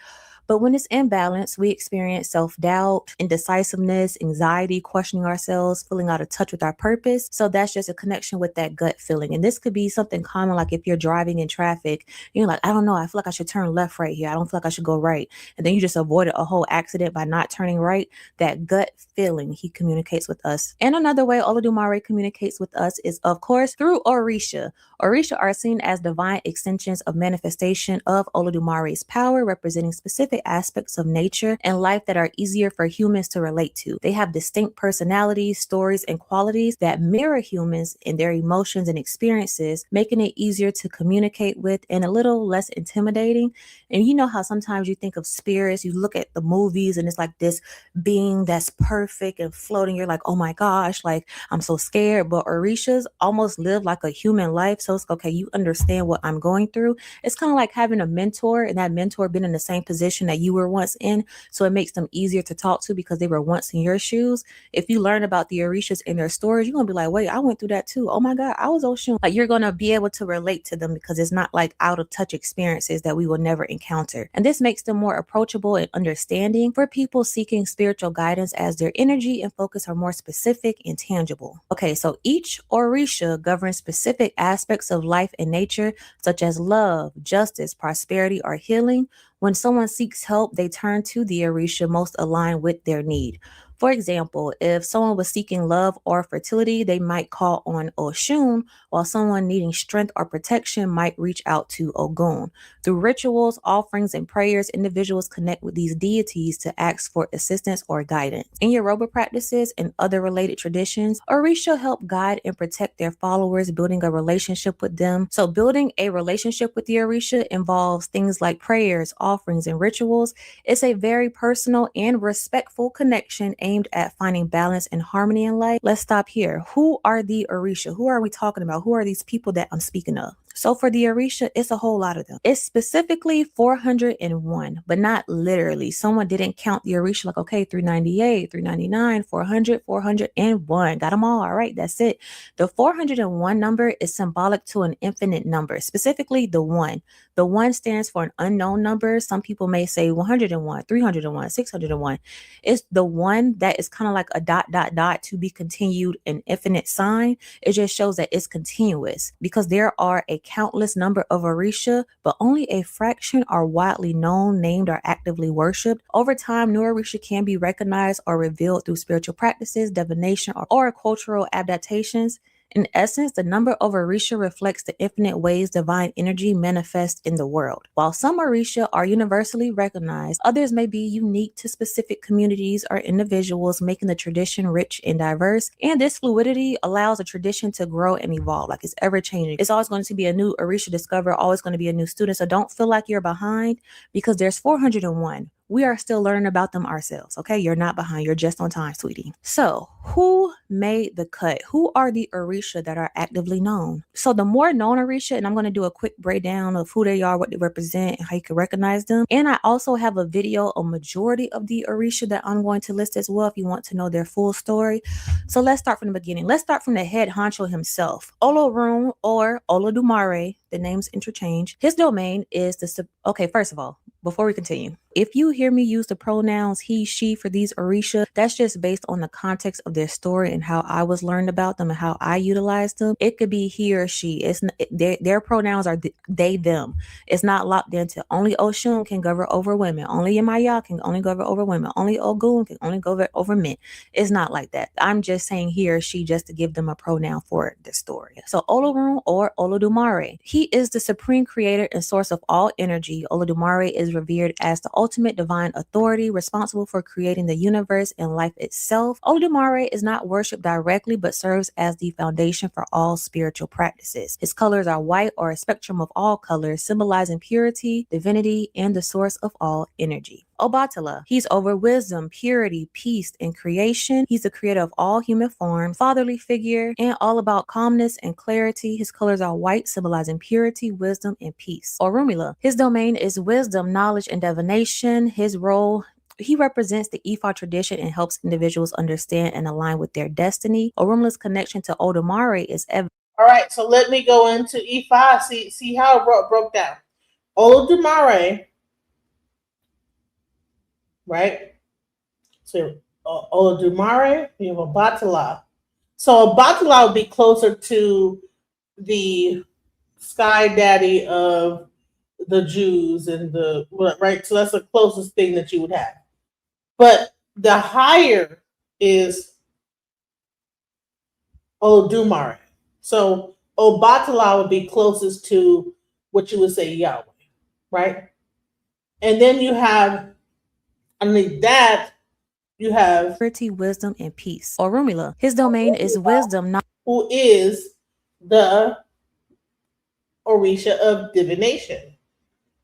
But when it's imbalanced, we experience self-doubt, indecisiveness, anxiety, questioning ourselves, feeling out of touch with our purpose. So that's just a connection with that gut feeling. And this could be something common, like if you're driving in traffic, you're like, I don't know, I feel like I should turn left right here. I don't feel like I should go right. And then you just avoided a whole accident by not turning right. That gut feeling, he communicates with us. And another way Olodumare communicates with us is, of course, through Orisha. Orisha are seen as divine extensions of manifestation of Olodumare's power, representing specific aspects of nature and life that are easier for humans to relate to. They have distinct personalities, stories, and qualities that mirror humans in their emotions and experiences, making it easier to communicate with and a little less intimidating. And you know how sometimes you think of spirits, you look at the movies and it's like this being that's perfect and floating. You're like, oh my gosh, like I'm so scared. But Orishas almost live like a human life. So it's okay, you understand what I'm going through. It's kind of like having a mentor, and that mentor been in the same position that you were once in. So it makes them easier to talk to because they were once in your shoes. If you learn about the Orishas in their stories, you're going to be like, wait, I went through that too. Oh my God, I was Oshun. Like, you're going to be able to relate to them because it's not like out of touch experiences that we will never encounter. And this makes them more approachable and understanding for people seeking spiritual guidance, as their energy and focus are more specific and tangible. Okay, so each Orisha governs specific aspects of life and nature, such as love, justice, prosperity, or healing. When someone seeks help, they turn to the Orisha most aligned with their need. For example, if someone was seeking love or fertility, they might call on Oshun, while someone needing strength or protection might reach out to Ogun. Through rituals, offerings, and prayers, individuals connect with these deities to ask for assistance or guidance. In Yoruba practices and other related traditions, Orisha help guide and protect their followers, building a relationship with them. So building a relationship with the Orisha involves things like prayers, offerings, and rituals. It's a very personal and respectful connection aimed at finding balance and harmony in life. Let's stop here. Who are the Orisha? Who are we talking about? Who are these people that I'm speaking of? So for the Orisha, it's a whole lot of them. It's specifically 401, but not literally. Someone didn't count the Orisha like, okay, 398, 399, 400, 401. Got them all. All right, that's it. The 401 number is symbolic to an infinite number, specifically the one. The one stands for an unknown number. Some people may say 101, 301, 601. It's the one that is kind of like a ... to be continued, an infinite sign. It just shows that it's continuous, because there are a countless number of Orisha, but only a fraction are widely known, named, or actively worshipped. Over time, new Orisha can be recognized or revealed through spiritual practices, divination, or cultural adaptations. In essence, the number of Orisha reflects the infinite ways divine energy manifests in the world. While some Orisha are universally recognized, others may be unique to specific communities or individuals, making the tradition rich and diverse. And this fluidity allows a tradition to grow and evolve, like it's ever changing. It's always going to be a new Orisha discoverer, always going to be a new student. So don't feel like you're behind, because there's 401. We are still learning about them ourselves. Okay, you're not behind. You're just on time, sweetie. So who made the cut? Who are the Orisha that are actively known? So the more known Orisha, and I'm going to do a quick breakdown of who they are, what they represent, and how you can recognize them. And I also have a video, a majority of the Orisha that I'm going to list as well if you want to know their full story. So let's start from the beginning. Let's start from the head honcho himself, Olorun or Olodumare. The names interchange. His domain is okay, first of all, before we continue, if you hear me use the pronouns he, she for these Orisha, that's just based on the context of their story and how I was learned about them and how I utilized them. It could be he or she. It's their pronouns are they, them. It's not locked into only Oshun can govern over women. Only Yemaya can only govern over women. Only Ogun can only govern over men. It's not like that. I'm just saying he or she just to give them a pronoun for the story. So Olorun or Olodumare. He is the supreme creator and source of all energy. Olodumare is revered as the ultimate divine authority responsible for creating the universe and life itself. Olodumare is not worshipped directly but serves as the foundation for all spiritual practices. His colors are white or a spectrum of all colors, symbolizing purity, divinity, and the source of all energy. Obatala. He's over wisdom, purity, peace, and creation. He's the creator of all human forms, fatherly figure, and all about calmness and clarity. His colors are white, symbolizing purity, wisdom, and peace. Orunmila. His domain is wisdom, knowledge, and divination. His role, he represents the Ifa tradition and helps individuals understand and align with their destiny. Orunmila's connection to Olodumare is evident. All right, so let me go into E5. See how it broke down. Olodumare, right? So Olodumare, you have Obatala. So Obatala would be closer to the sky daddy of the Jews and the right. So that's the closest thing that you would have. But the higher is Olodumare. So Obatala would be closest to what you would say Yahweh, right? And then you have underneath that, you have purity, wisdom, and peace. Orunmila. His domain is wisdom, who is the Orisha of divination.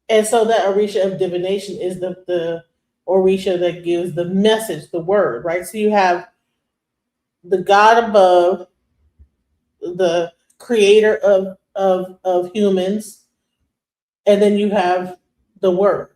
And so that Orisha of divination is the Orisha that gives the message, the word, right? So you have the God above, the creator of humans, and then you have the word.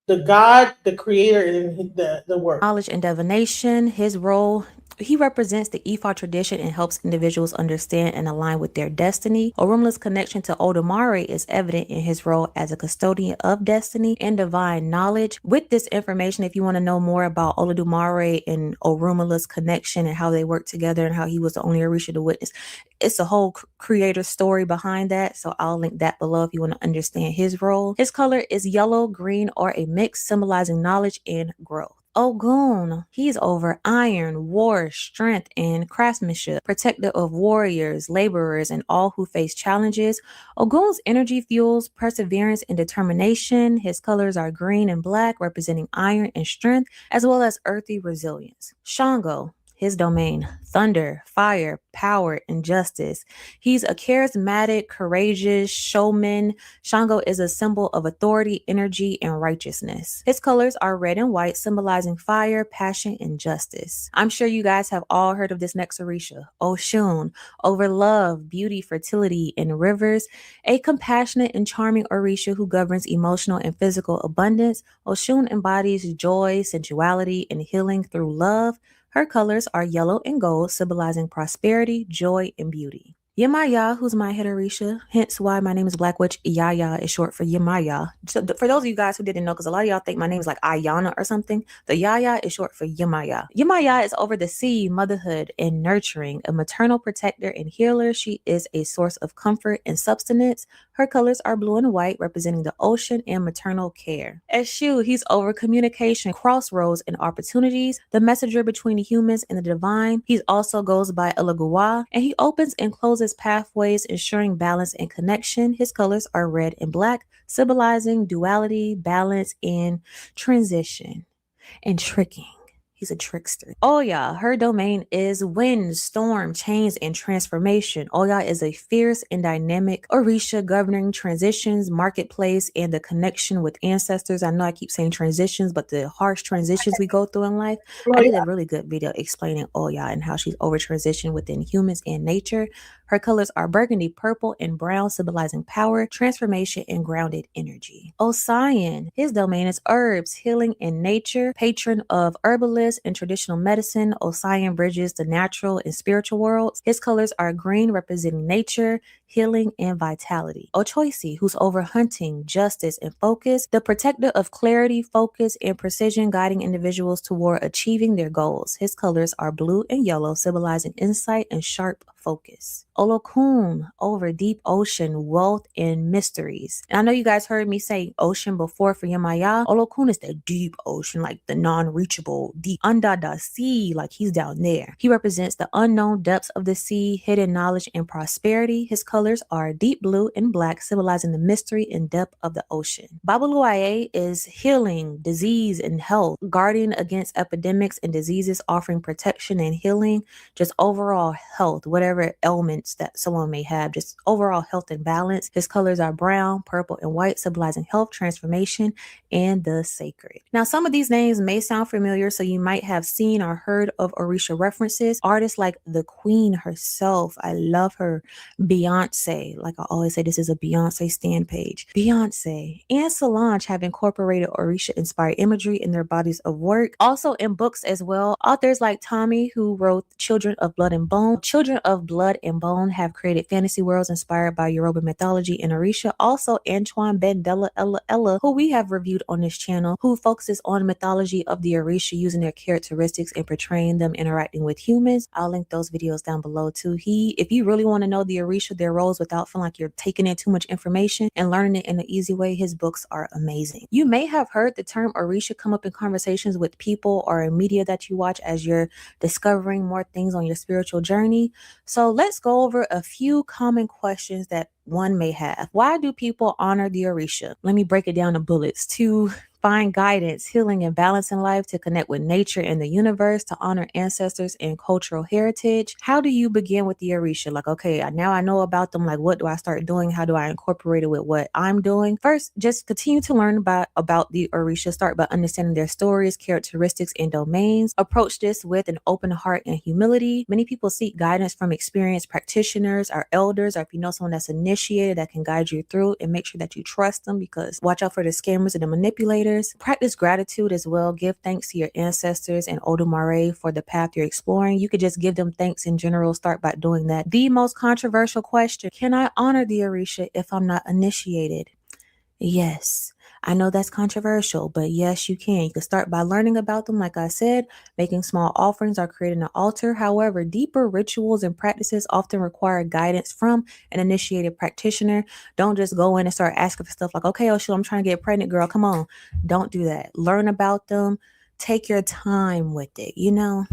The God, the creator, and the word. Knowledge and divination. His role, he represents the Ifa tradition and helps individuals understand and align with their destiny. Orunmila's connection to Olodumare is evident in his role as a custodian of destiny and divine knowledge. With this information, if you want to know more about Olodumare and Orunmila's connection and how they work together and how he was the only Orisha to witness, it's a whole creator story behind that. So I'll link that below if you want to understand his role. His color is yellow, green, or a mix, symbolizing knowledge and growth. Ogun, he's over iron, war, strength, and craftsmanship, protector of warriors, laborers, and all who face challenges. Ogun's energy fuels perseverance and determination. His colors are green and black, representing iron and strength, as well as earthy resilience. Shango, his domain, thunder, fire, power, and justice. He's a charismatic, courageous showman. Shango is a symbol of authority, energy, and righteousness. His colors are red and white, symbolizing fire, passion, and justice. I'm sure you guys have all heard of this next Orisha, Oshun, over love, beauty, fertility, and rivers. A compassionate and charming Orisha who governs emotional and physical abundance. Oshun embodies joy, sensuality, and healing through love. Her colors are yellow and gold, symbolizing prosperity, joy, and beauty. Yemaya, who's my head Orisha, hence why my name is Black Witch. Yaya is short for Yemaya. So for those of you guys who didn't know, because a lot of y'all think my name is like Ayana or something, the Yaya is short for Yemaya. Yemaya is over the sea, motherhood, and nurturing, a maternal protector and healer. She is a source of comfort and sustenance. Her colors are blue and white, representing the ocean and maternal care. Eshu, he's over communication, crossroads, and opportunities, the messenger between the humans and the divine. He also goes by Elagua, and he opens and closes pathways, ensuring balance and connection. His colors are red and black, symbolizing duality, balance, and transition and tricking. He's a trickster. Oya, her domain is wind, storm, change, and transformation. Oya is a fierce and dynamic Orisha governing transitions, marketplace, and the connection with ancestors. I know I keep saying transitions, but the harsh transitions we go through in life. I did a really good video explaining Oya and how she's over transition within humans and nature. Her colors are burgundy, purple, and brown, symbolizing power, transformation, and grounded energy. Osian, his domain is herbs, healing, and nature. Patron of herbalists and traditional medicine, Osian bridges the natural and spiritual worlds. His colors are green, representing nature, healing, and vitality. Ochoisi, who's over hunting, justice, and focus, the protector of clarity, focus, and precision, guiding individuals toward achieving their goals. His colors are blue and yellow, symbolizing insight and sharp focus. Olokun, over deep ocean, wealth, and mysteries. And I know you guys heard me say ocean before for Yamaya. Olokun is the deep ocean, like the non-reachable, deep under the sea, like he's down there. He represents the unknown depths of the sea, hidden knowledge, and prosperity. His colors are deep blue and black, symbolizing the mystery and depth of the ocean. Babaluaye is healing, disease, and health, guarding against epidemics and diseases, offering protection and healing, just overall health, whatever ailments that someone may have, just overall health and balance. His colors are brown, purple, and white, symbolizing health, transformation, and the sacred. Now, some of these names may sound familiar, so you might have seen or heard of Orisha references. Artists like the Queen herself, I love her, Beyonce, like I always say, this is a Beyonce stand page. Beyonce and Solange have incorporated Orisha-inspired imagery in their bodies of work. Also in books as well, authors like Tommy, who wrote Children of Blood and Bone. Children of Blood and Bone have created fantasy worlds inspired by Yoruba mythology and Orisha. Also, Antoine Bandela Ella, who we have reviewed on this channel, who focuses on mythology of the Orisha, using their characteristics and portraying them interacting with humans. I'll link those videos down below too. If you really want to know the Orisha, their roles without feeling like you're taking in too much information and learning it in an easy way, his books are amazing. You may have heard the term Orisha come up in conversations with people or in media that you watch as you're discovering more things on your spiritual journey. So let's go over a few common questions that one may have. Why do people honor the Orisha? Let me break it down to bullets. To find guidance, healing, and balance in life, to connect with nature and the universe, to honor ancestors and cultural heritage. How do you begin with the Orisha? Like, okay, now I know about them. Like, what do I start doing? How do I incorporate it with what I'm doing? First, just continue to learn about the Orisha. Start by understanding their stories, characteristics, and domains. Approach this with an open heart and humility. Many people seek guidance from experienced practitioners or elders, or if you know someone that's initiated that can guide you through, and make sure that you trust them, because watch out for the scammers and the manipulators. Practice gratitude as well. Give thanks to your ancestors and Odumare for the path you're exploring. You could just give them thanks in general. Start by doing that. The most controversial question: can I honor the Orisha if I'm not initiated? Yes. I know that's controversial, but yes, you can. You can start by learning about them, like I said, making small offerings or creating an altar. However, deeper rituals and practices often require guidance from an initiated practitioner. Don't just go in and start asking for stuff like, okay, Oshul, I'm trying to get pregnant, girl. Come on. Don't do that. Learn about them. Take your time with it.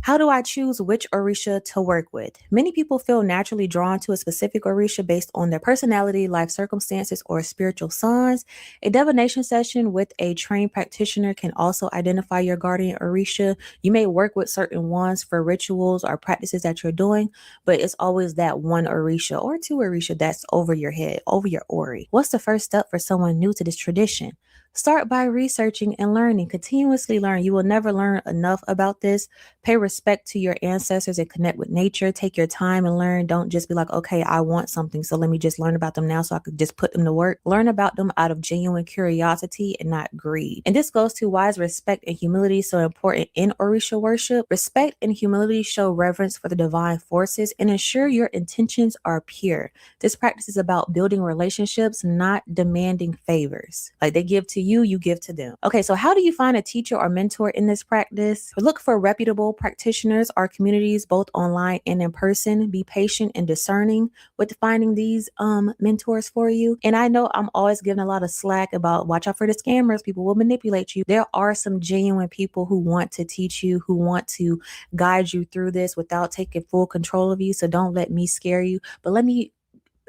How do I choose which Orisha to work with? Many people feel naturally drawn to a specific Orisha based on their personality, life circumstances, or spiritual signs. A divination session with a trained practitioner can also identify your guardian Orisha. You may work with certain ones for rituals or practices that you're doing, but it's always that one Orisha or two Orisha that's over your head, over your Ori. What's the first step for someone new to this tradition? Start by researching and learning. Continuously learn. You will never learn enough about this. Pay respect to your ancestors and connect with nature. Take your time and learn. Don't just be like, okay, I want something, so let me just learn about them now so I could just put them to work. Learn about them out of genuine curiosity and not greed. And this goes to why is respect and humility so important in Orisha worship. Respect and humility show reverence for the divine forces and ensure your intentions are pure. This practice is about building relationships, not demanding favors. Like they give to you, you give to them. Okay, so how do you find a teacher or mentor in this practice? Look for reputable practitioners or communities, both online and in person. Be patient and discerning with finding these mentors for you. And I know I'm always giving a lot of slack about watch out for the scammers. People will manipulate you. There are some genuine people who want to teach you, who want to guide you through this without taking full control of you. So don't let me scare you, but let me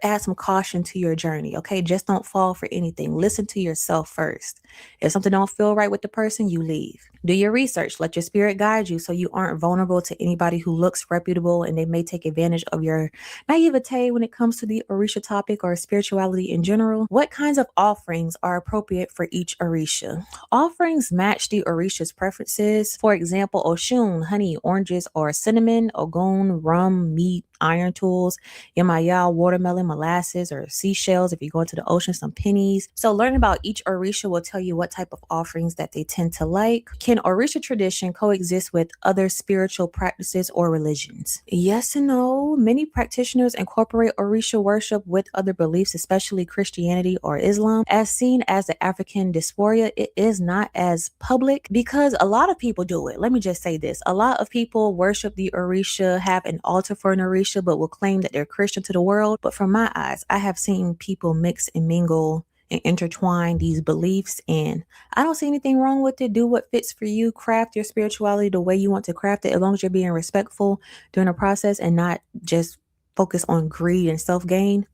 add some caution to your journey. Okay, just don't fall for anything. Listen to yourself first. If something don't feel right with the person, you leave. Do your research. Let your spirit guide you so you aren't vulnerable to anybody who looks reputable and they may take advantage of your naivete when it comes to the Orisha topic or spirituality in general. What kinds of offerings are appropriate for each Orisha? Offerings match the Orisha's preferences. For example, Oshun, honey, oranges, or cinnamon; Ogun, rum, meat, iron tools; Yamayal, watermelon, molasses, or seashells. If you go into the ocean, some pennies. So learning about each Orisha will tell you what type of offerings that they tend to like. Can Orisha tradition coexist with other spiritual practices or religions? Yes and no. Many practitioners incorporate Orisha worship with other beliefs, especially Christianity or Islam. As seen as the African diaspora, it is not as public because a lot of people do it. Let me just say this. A lot of people worship the Orisha, have an altar for an Orisha, but will claim that they're Christian to the world. But from my eyes, I have seen people mix and mingle and intertwine these beliefs, and I don't see anything wrong with it. Do what fits for you. Craft your spirituality the way you want to craft it, as long as you're being respectful during the process and not just focus on greed and self-gain.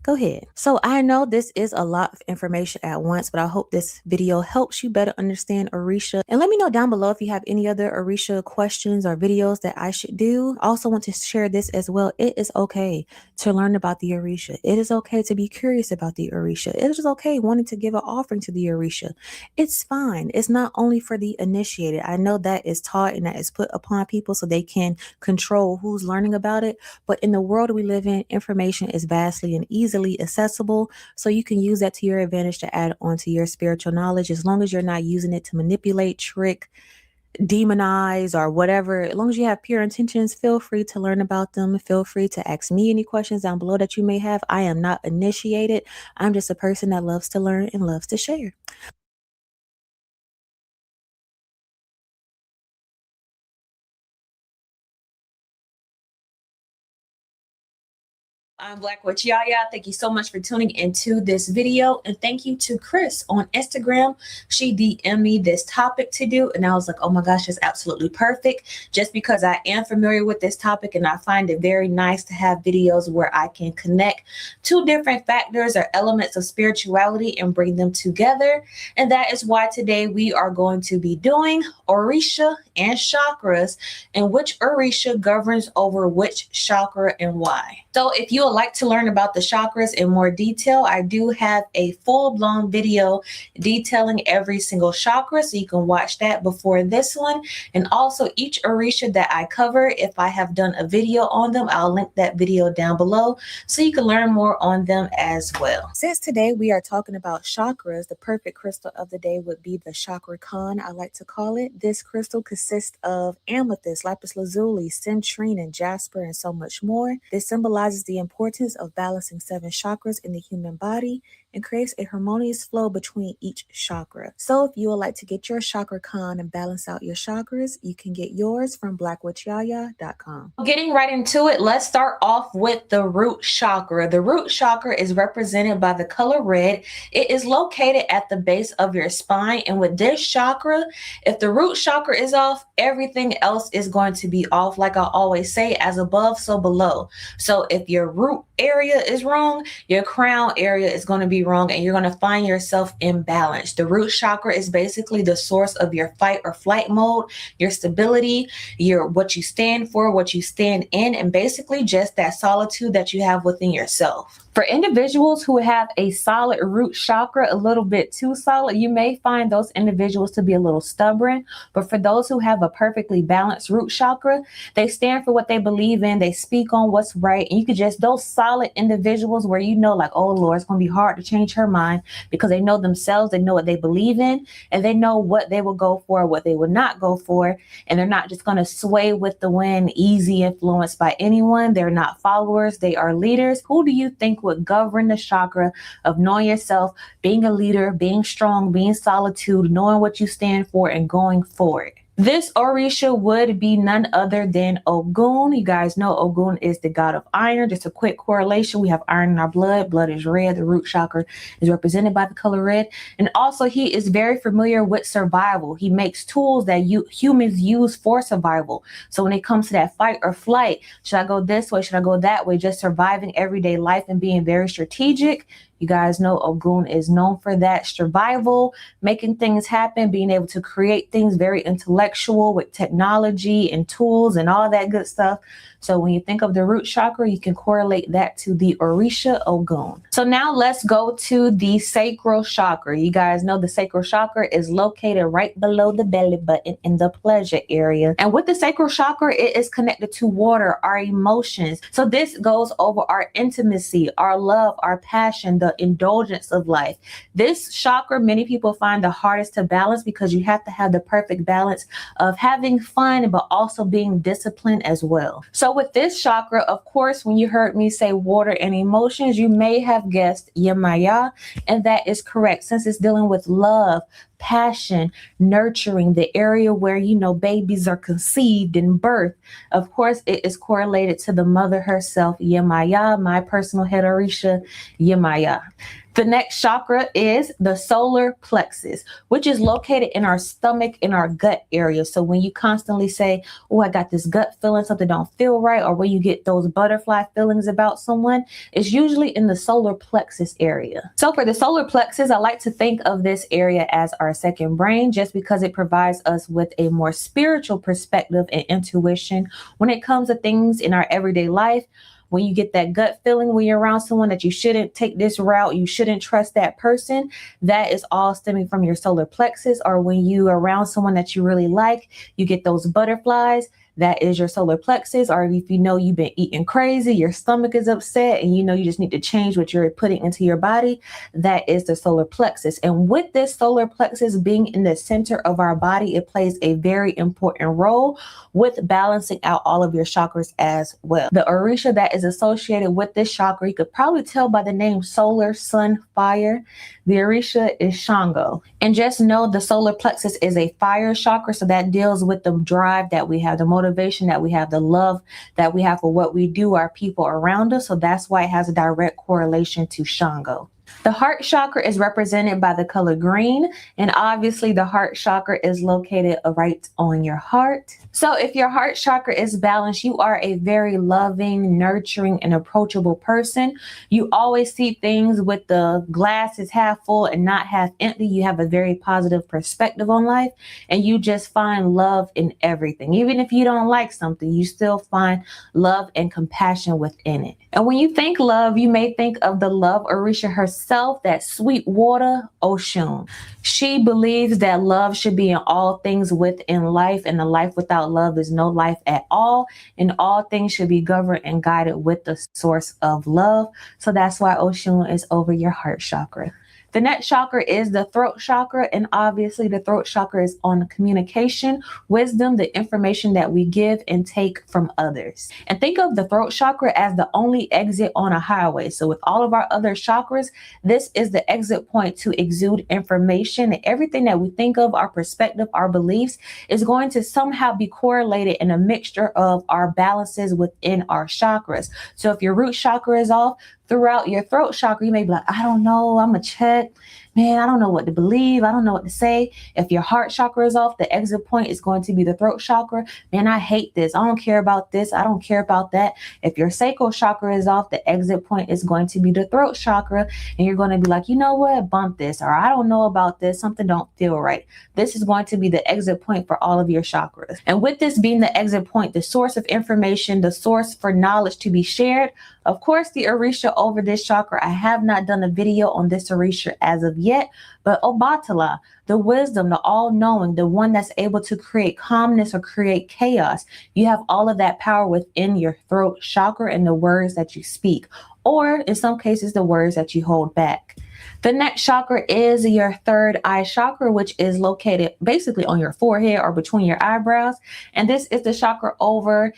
Go ahead. So I know this is a lot of information at once, but I hope this video helps you better understand Orisha. And let me know down below if you have any other Orisha questions or videos that I should do. I also want to share this as well. It is okay to learn about the Orisha. It is okay to be curious about the Orisha. It is okay wanting to give an offering to the Orisha. It's fine. It's not only for the initiated. I know that is taught and that is put upon people so they can control who's learning about it. But in the world we live in, information is vastly and easily accessible, so you can use that to your advantage to add on to your spiritual knowledge, as long as you're not using it to manipulate, trick, demonize, or whatever. As long as you have pure intentions, feel free to learn about them. Feel free to ask me any questions down below that you may have. I am not initiated. I'm just a person that loves to learn and loves to share. I'm Black Witch Yaya. Thank you so much for tuning into this video. And thank you to Chris on Instagram. She DM'd me this topic to do. And I was like, oh my gosh, it's absolutely perfect. Just because I am familiar with this topic and I find it very nice to have videos where I can connect two different factors or elements of spirituality and bring them together. And that is why today we are going to be doing Orisha and chakras, and which Orisha governs over which chakra and why. So if you would like to learn about the chakras in more detail, I do have a full-blown video detailing every single chakra, so you can watch that before this one. And also each Orisha that I cover, if I have done a video on them, I'll link that video down below so you can learn more on them as well. Since today we are talking about chakras, the perfect crystal of the day would be the chakra Khan, I like to call it. This crystal consists of amethyst, lapis lazuli, citrine, and jasper, and so much more. This symbolizes the importance of balancing 7 chakras in the human body and creates a harmonious flow between each chakra. So if you would like to get your chakra Khan and balance out your chakras, you can get yours from blackwitchyaya.com. Getting right into it, let's start off with the root chakra. The root chakra is represented by the color red. It is located at the base of your spine, and with this chakra, if the root chakra is off, everything else is going to be off. Like I always say, as above, so below. So if your root area is wrong, your crown area is going to be wrong, and you're going to find yourself imbalanced. The root chakra is basically the source of your fight or flight mode, your stability, your what you stand for, what you stand in, and basically just that solitude that you have within yourself. For individuals who have a solid root chakra, a little bit too solid, you may find those individuals to be a little stubborn. But for those who have a perfectly balanced root chakra, they stand for what they believe in. They speak on what's right. And you could just, those solid individuals where you know, like, oh Lord, it's going to be hard to change her mind, because they know themselves, they know what they believe in, and they know what they will go for, what they will not go for. And they're not just going to sway with the wind, easy influenced by anyone. They're not followers. They are leaders. Who do you think would govern the chakra of knowing yourself, being a leader, being strong, being solitude, knowing what you stand for, and going for it? This Orisha would be none other than Ogun. You guys know Ogun is the god of iron. Just a quick correlation. We have iron in our blood. Blood is red. The root chakra is represented by the color red. And also he is very familiar with survival. He makes tools that humans use for survival. So when it comes to that fight or flight, should I go this way? Should I go that way? Just surviving everyday life and being very strategic. You guys know Ogun is known for that survival, making things happen, being able to create things, very intellectual with technology and tools and all that good stuff. So when you think of the root chakra, you can correlate that to the Orisha Ogun. So now let's go to the sacral chakra. You guys know the sacral chakra is located right below the belly button in the pleasure area. And with the sacral chakra, it is connected to water, our emotions. So this goes over our intimacy, our love, our passion, the indulgence of life. This chakra, many people find the hardest to balance because you have to have the perfect balance of having fun, but also being disciplined as well. So with this chakra, of course, when you heard me say water and emotions, you may have guessed Yemaya, and that is correct since it's dealing with love, passion, nurturing, the area where, you know, babies are conceived and birthed. Of course, it is correlated to the mother herself, Yemaya, my personal head Orisha, Yemaya. The next chakra is the solar plexus, which is located in our stomach, in our gut area. So when you constantly say, oh, I got this gut feeling, something don't feel right, or when you get those butterfly feelings about someone, it's usually in the solar plexus area. So for the solar plexus, I like to think of this area as our second brain, just because it provides us with a more spiritual perspective and intuition when it comes to things in our everyday life. When you get that gut feeling when you're around someone that you shouldn't take this route, you shouldn't trust that person, that is all stemming from your solar plexus. Or when you are around someone that you really like, you get those butterflies, that is your solar plexus. Or if you know you've been eating crazy, your stomach is upset, and you know you just need to change what you're putting into your body, that is the solar plexus. And with this solar plexus being in the center of our body, it plays a very important role with balancing out all of your chakras as well. The Orisha that is associated with this chakra, you could probably tell by the name solar, sun, fire. The Orisha is Shango. And just know the solar plexus is a fire chakra, so that deals with the drive that we have, the motivation that we have, the love that we have for what we do, our people around us. So that's why it has a direct correlation to Shango. The heart chakra is represented by the color green, and obviously the heart chakra is located right on your heart. So if your heart chakra is balanced, you are a very loving, nurturing, and approachable person. You always see things with the glass is half full and not half empty. You have a very positive perspective on life, and you just find love in everything. Even if you don't like something, you still find love and compassion within it. And when you think love, you may think of the love Orisha herself, that sweet water, Oshun. She believes that love should be in all things within life, and a life without love is no life at all. And all things should be governed and guided with the source of love. So that's why Oshun is over your heart chakra. The next chakra is the throat chakra, and obviously the throat chakra is on communication, wisdom, the information that we give and take from others. And think of the throat chakra as the only exit on a highway. So with all of our other chakras, this is the exit point to exude information, and everything that we think of, our perspective, our beliefs, is going to somehow be correlated in a mixture of our balances within our chakras. So if your root chakra is off, throughout your throat chakra, you may be like, I don't know, I'm a check. Man, I don't know what to believe. I don't know what to say. If your heart chakra is off, the exit point is going to be the throat chakra. Man, I hate this. I don't care about this. I don't care about that. If your sacral chakra is off, the exit point is going to be the throat chakra. And you're going to be like, you know what? Bump this. Or I don't know about this. Something don't feel right. This is going to be the exit point for all of your chakras. And with this being the exit point, the source of information, the source for knowledge to be shared, of course, the Orisha over this chakra. I have not done a video on this Orisha as of yet, but Obatala, the wisdom, the all-knowing, the one that's able to create calmness or create chaos. You have all of that power within your throat chakra and the words that you speak, or in some cases, the words that you hold back. The next chakra is your third eye chakra, which is located basically on your forehead or between your eyebrows. And this is the chakra over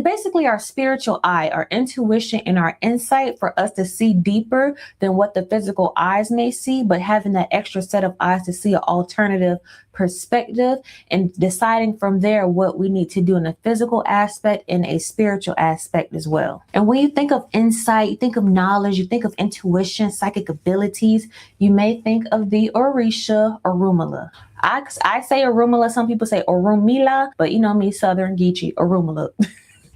basically our spiritual eye, our intuition and our insight, for us to see deeper than what the physical eyes may see, but having that extra set of eyes to see an alternative perspective and deciding from there what we need to do in a physical aspect and a spiritual aspect as well. And when you think of insight, you think of knowledge, you think of intuition, psychic abilities, you may think of the Orisha Orunmila. I say Orunmila, some people say Orunmila, but you know me, Southern Geechee, Orunmila.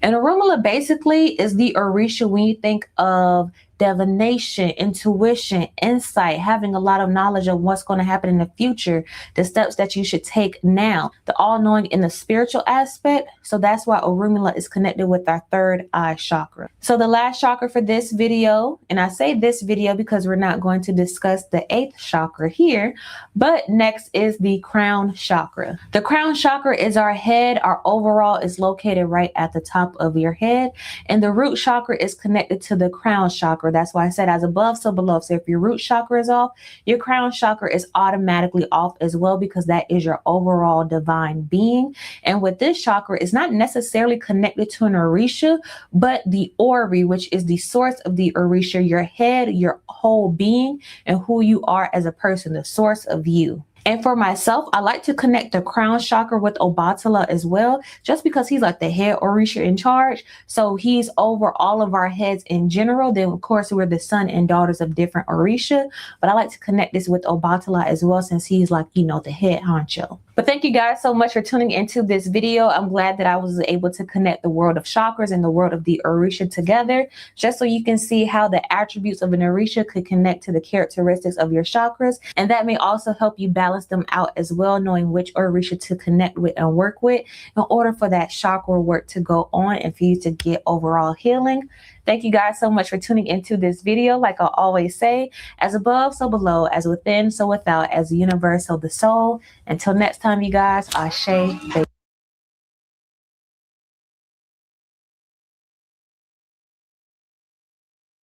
And Orunmila basically is the Orisha when you think of divination, intuition, insight, having a lot of knowledge of what's going to happen in the future, the steps that you should take now, the all-knowing in the spiritual aspect. So that's why Orunmila is connected with our third eye chakra. So the last chakra for this video, and I say this video because we're not going to discuss the 8th chakra here, but next is the crown chakra. The crown chakra is our head. Our overall is located right at the top of your head, and the root chakra is connected to the crown chakra. That's why I said as above, so below. So if your root chakra is off, your crown chakra is automatically off as well, because that is your overall divine being. And with this chakra, it's not necessarily connected to an Orisha, but the Ori, which is the source of the Orisha, your head, your whole being, and who you are as a person, the source of you. And for myself, I like to connect the crown chakra with Obatala as well, just because he's like the head Orisha in charge. So he's over all of our heads in general. Then, of course, we're the son and daughters of different Orisha. But I like to connect this with Obatala as well, since he's like, you know, the head honcho. But thank you guys so much for tuning into this video. I'm glad that I was able to connect the world of chakras and the world of the Orisha together, just so you can see how the attributes of an Orisha could connect to the characteristics of your chakras. And that may also help you balance them out as well, knowing which Orisha to connect with and work with in order for that chakra work to go on and for you to get overall healing. Thank you guys so much for tuning into this video. Like I always say, as above, so below, as within, so without, as the universe, so the soul. Until next time, you guys, Ashe.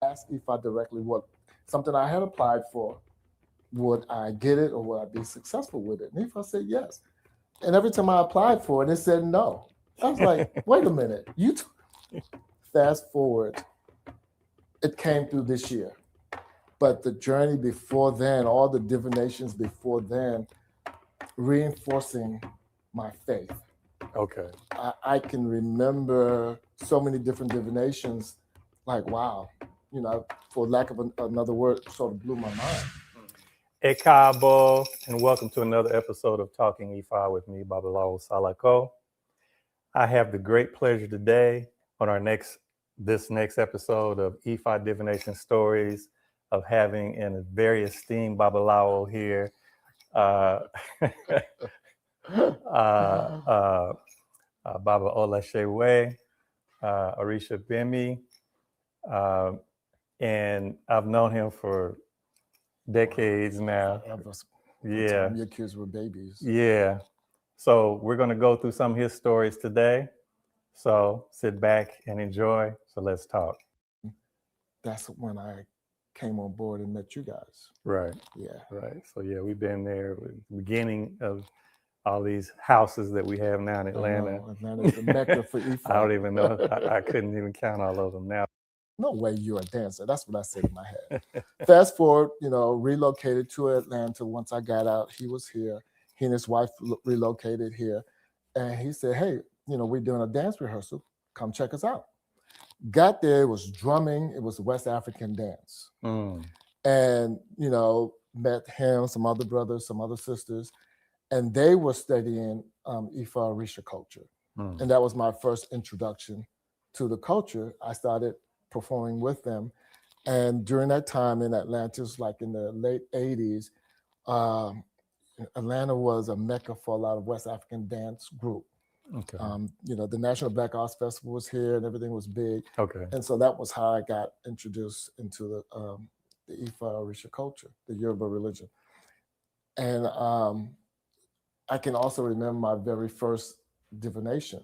Ask Ifa directly what something I had applied for, would I get it or would I be successful with it? And Ifa said yes. And every time I applied for it, it said no. I was like, wait a minute. Fast forward, it came through this year. But the journey before then, all the divinations before then, reinforcing my faith. Okay. I can remember so many different divinations, like, wow, you know, for lack of another word, sort of blew my mind. Ekabo, and welcome to another episode of Talking Ifa with me, Babalawo Salako. I have the great pleasure today on this next episode of Ifa Divination Stories of having a very esteemed Babalawo here, Baba Olashewe, Orisha Bemi, and I've known him for decades now. Yeah. Your kids were babies. Yeah. So we're going to go through some of his stories today. So sit back and enjoy. So let's talk. That's when I came on board and met you guys. Right. Yeah. Right. So yeah, we've been there with the beginning of all these houses that we have now in Atlanta. Atlanta's the mecca for Ifa. I don't even know. I couldn't even count all of them now. No way you're a dancer. That's what I said in my head. Fast forward, you know, relocated to Atlanta. Once I got out, he was here. He and his wife relocated here. And he said, hey, you know, we're doing a dance rehearsal. Come check us out. Got there, it was drumming. It was West African dance. And, you know, met him, some other brothers, some other sisters. And they were studying Ifa Orisha culture. And that was my first introduction to the culture. I started performing with them. And during that time in Atlanta, like in the late 80s, Atlanta was a mecca for a lot of West African dance group. Okay. You know, the National Black Arts Festival was here and everything was big. Okay. And so that was how I got introduced into the Ifa Orisha culture, the Yoruba religion. And I can also remember my very first divination,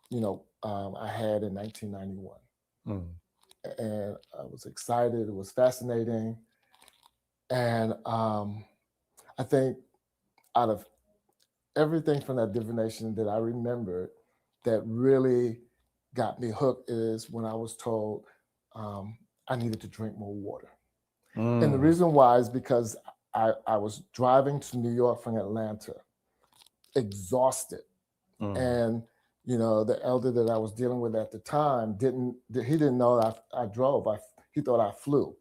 you know, I had in 1991. And I was excited. It was fascinating. And I think out of everything from that divination that I remembered that really got me hooked is when I was told I needed to drink more water. And the reason why is because I was driving to New York from Atlanta. exhausted. And, you know, the elder that I was dealing with at the time he didn't know I drove. He thought I flew.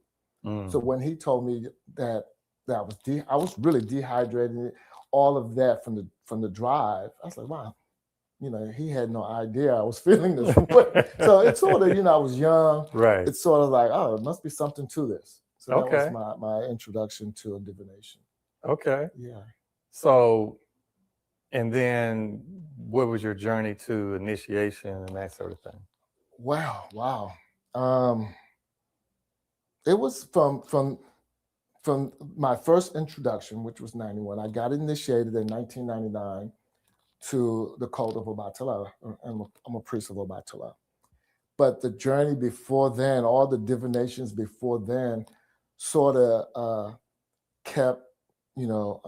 So when he told me that I was really dehydrated, all of that from the drive, I was like, wow, you know, he had no idea I was feeling this way. So it's sort of, you know, I was young. Right. It's sort of like, oh, it must be something to this. So that Okay. was my introduction to divination. Okay. Yeah. So, and then what was your journey to initiation and that sort of thing? Wow. It was from my first introduction, which was 91. I got initiated in 1999 to the cult of Obatala. I'm a priest of Obatala. But the journey before then, all the divinations before then, sort of kept, you know,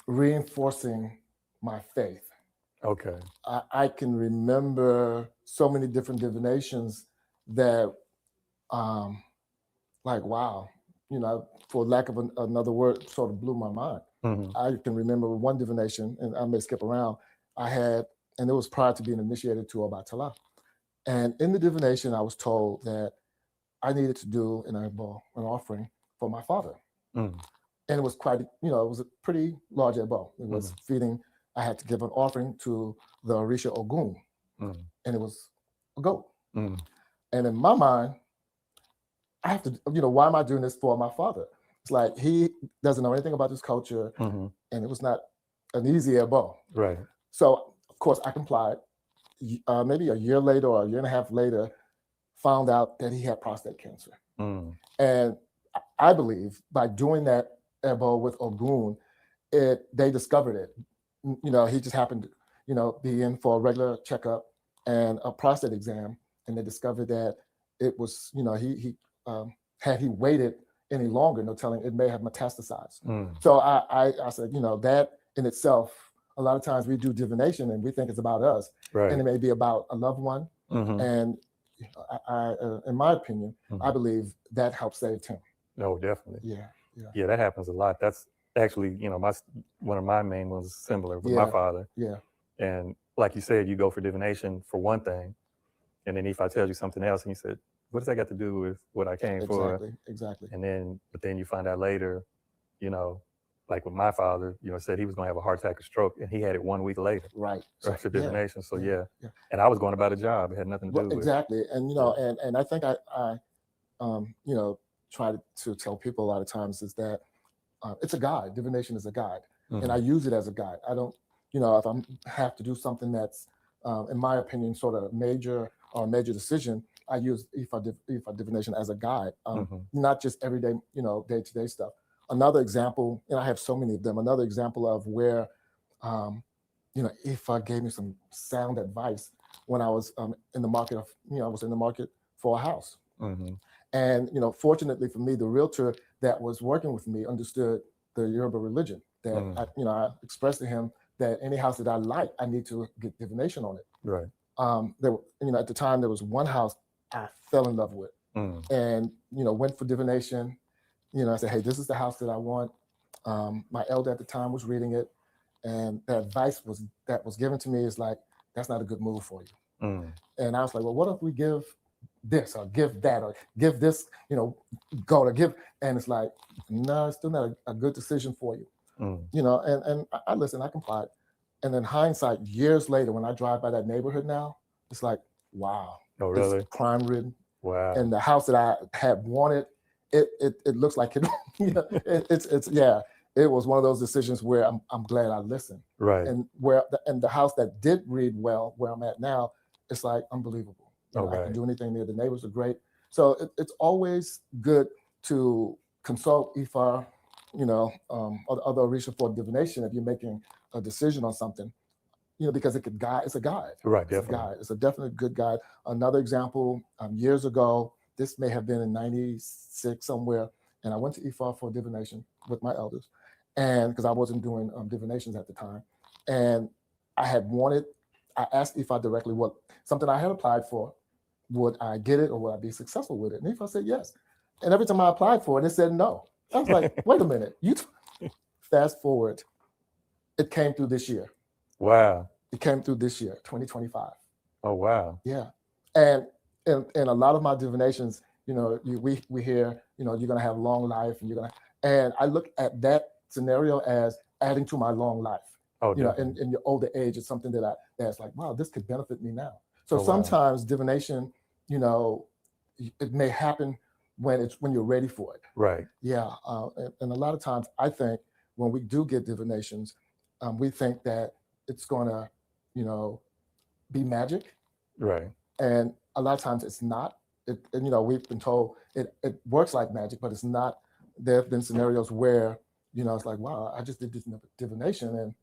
reinforcing my faith. Okay. I can remember so many different divinations that, like, wow, you know, for lack of another word, sort of blew my mind. I can remember one divination, and I may skip around, I had, and it was prior to being initiated to Obatala. And in the divination, I was told that I needed to do an offering for my father. And it was quite, you know, it was a pretty large ebo. It was feeding, I had to give an offering to the Orisha Ogun, and it was a goat. And in my mind, I have to, you know, why am I doing this for my father? It's like, he doesn't know anything about this culture, and it was not an easy ebo. Right. So, of course, I complied. Maybe a year later or a year and a half later, found out that he had prostate cancer. And I believe by doing that ebo with Ogun, they discovered it. You know, he just happened to, you know, be in for a regular checkup and a prostate exam, and they discovered that it was, you know, he had he waited any longer, no telling, it may have metastasized. So I said, you know, that in itself, a lot of times we do divination and we think it's about us, Right. and it may be about a loved one. And I in my opinion, I believe that helped save him. No, definitely. Yeah, that happens a lot. That's actually, you know, one of my main ones is similar with my father. Yeah. And like you said, you go for divination for one thing, and then if I tell you something else, and you said, what does that got to do with what I came for? Exactly. And but then you find out later, you know, like with my father, you know, said he was going to have a heart attack or stroke, and he had it 1 week later. Right. For divination. So yeah. And I was going about a job. It had nothing to do with it. Exactly. And, you know, and I think I you know, try to tell people a lot of times is that it's a guide. Divination is a guide. And I use it as a guide. I don't, you know, if I have to do something that's, in my opinion, sort of major decision, I use Ifa divination as a guide, not just everyday, you know, day-to-day stuff. Another example, and I have so many of them, another example of where, you know, Ifa gave me some sound advice when I was in the market of, you know, I was in the market for a house. And, you know, fortunately for me, the realtor that was working with me understood the Yoruba religion, that, I expressed to him that any house that I like, I need to get divination on it. Right. There, you know, at the time, there was one house I fell in love with, and, you know, went for divination. You know, I said, hey, this is the house that I want. My elder at the time was reading it, and the advice that was given to me is like, that's not a good move for you. And I was like, well, what if we give this or give that or give this, you know, go to give? And it's like, no, it's still not a good decision for you. You know, and I listened, I complied. And then hindsight, years later, when I drive by that neighborhood now, it's like, wow. Oh, really? It's crime ridden. Wow. And the house that I had wanted, it looks like it, you know, it was one of those decisions where I'm glad I listened. Right. And the house that did read well, where I'm at now, it's like unbelievable. You know, I can do anything there. The neighbors are great. So it's always good to consult Ifa, you know, other Orisha for divination if you're making a decision on something, you know, because it could guide. It's a guide. Right. It's Definitely. a guide. It's a definite good guide. Another example, years ago, this may have been in 96 somewhere, and I went to Ifa for divination with my elders, and because I wasn't doing divinations at the time, and I asked Ifa directly what something I had applied for, would I get it or would I be successful with it? And Ifa said yes. And every time I applied for it, it said no. I was like, wait a minute. Fast forward It came through this year. Wow. It came through this year, 2025. Oh, wow. Yeah. And in a lot of my divinations, we hear, you're going to have long life and I look at that scenario as adding to my long life. Oh, In your older age, it's something that's like, wow, this could benefit me now. So wow. sometimes divination, it may happen when you're ready for it. Right. Yeah. And a lot of times I think when we do get divinations, we think that it's going to, be magic. Right. And a lot of times it's not. We've been told it works like magic, but it's not. There have been scenarios where, it's like, wow, I just did this divination and,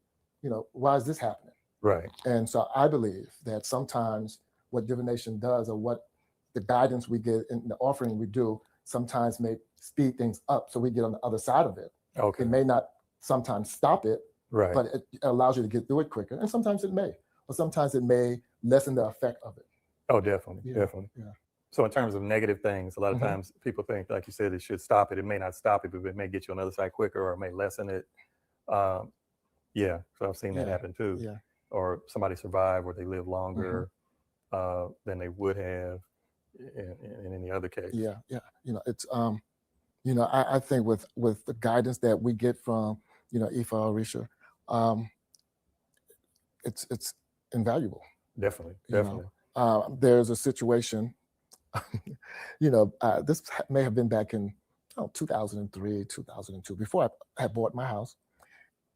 why is this happening? Right. And so I believe that sometimes what divination does, or what the guidance we get in the offering we do, sometimes may speed things up so we get on the other side of it. Okay. It may not sometimes stop it, right, but it allows you to get through it quicker. And sometimes it may, or sometimes it may lessen the effect of it. Oh, definitely. Yeah. Definitely. Yeah. So in terms of negative things, a lot of Mhm. times people think, like you said, it should stop it. It may not stop it, but it may get you on the other side quicker, or it may lessen it. Yeah. So I've seen that Yeah. happen too. Yeah. Or somebody survive, or they live longer than they would have in any other case. Yeah. Yeah. It's I think with the guidance that we get from Ifa Orisha, it's invaluable. Definitely. You Definitely. There's a situation, this may have been back in 2003, 2002, before I had bought my house.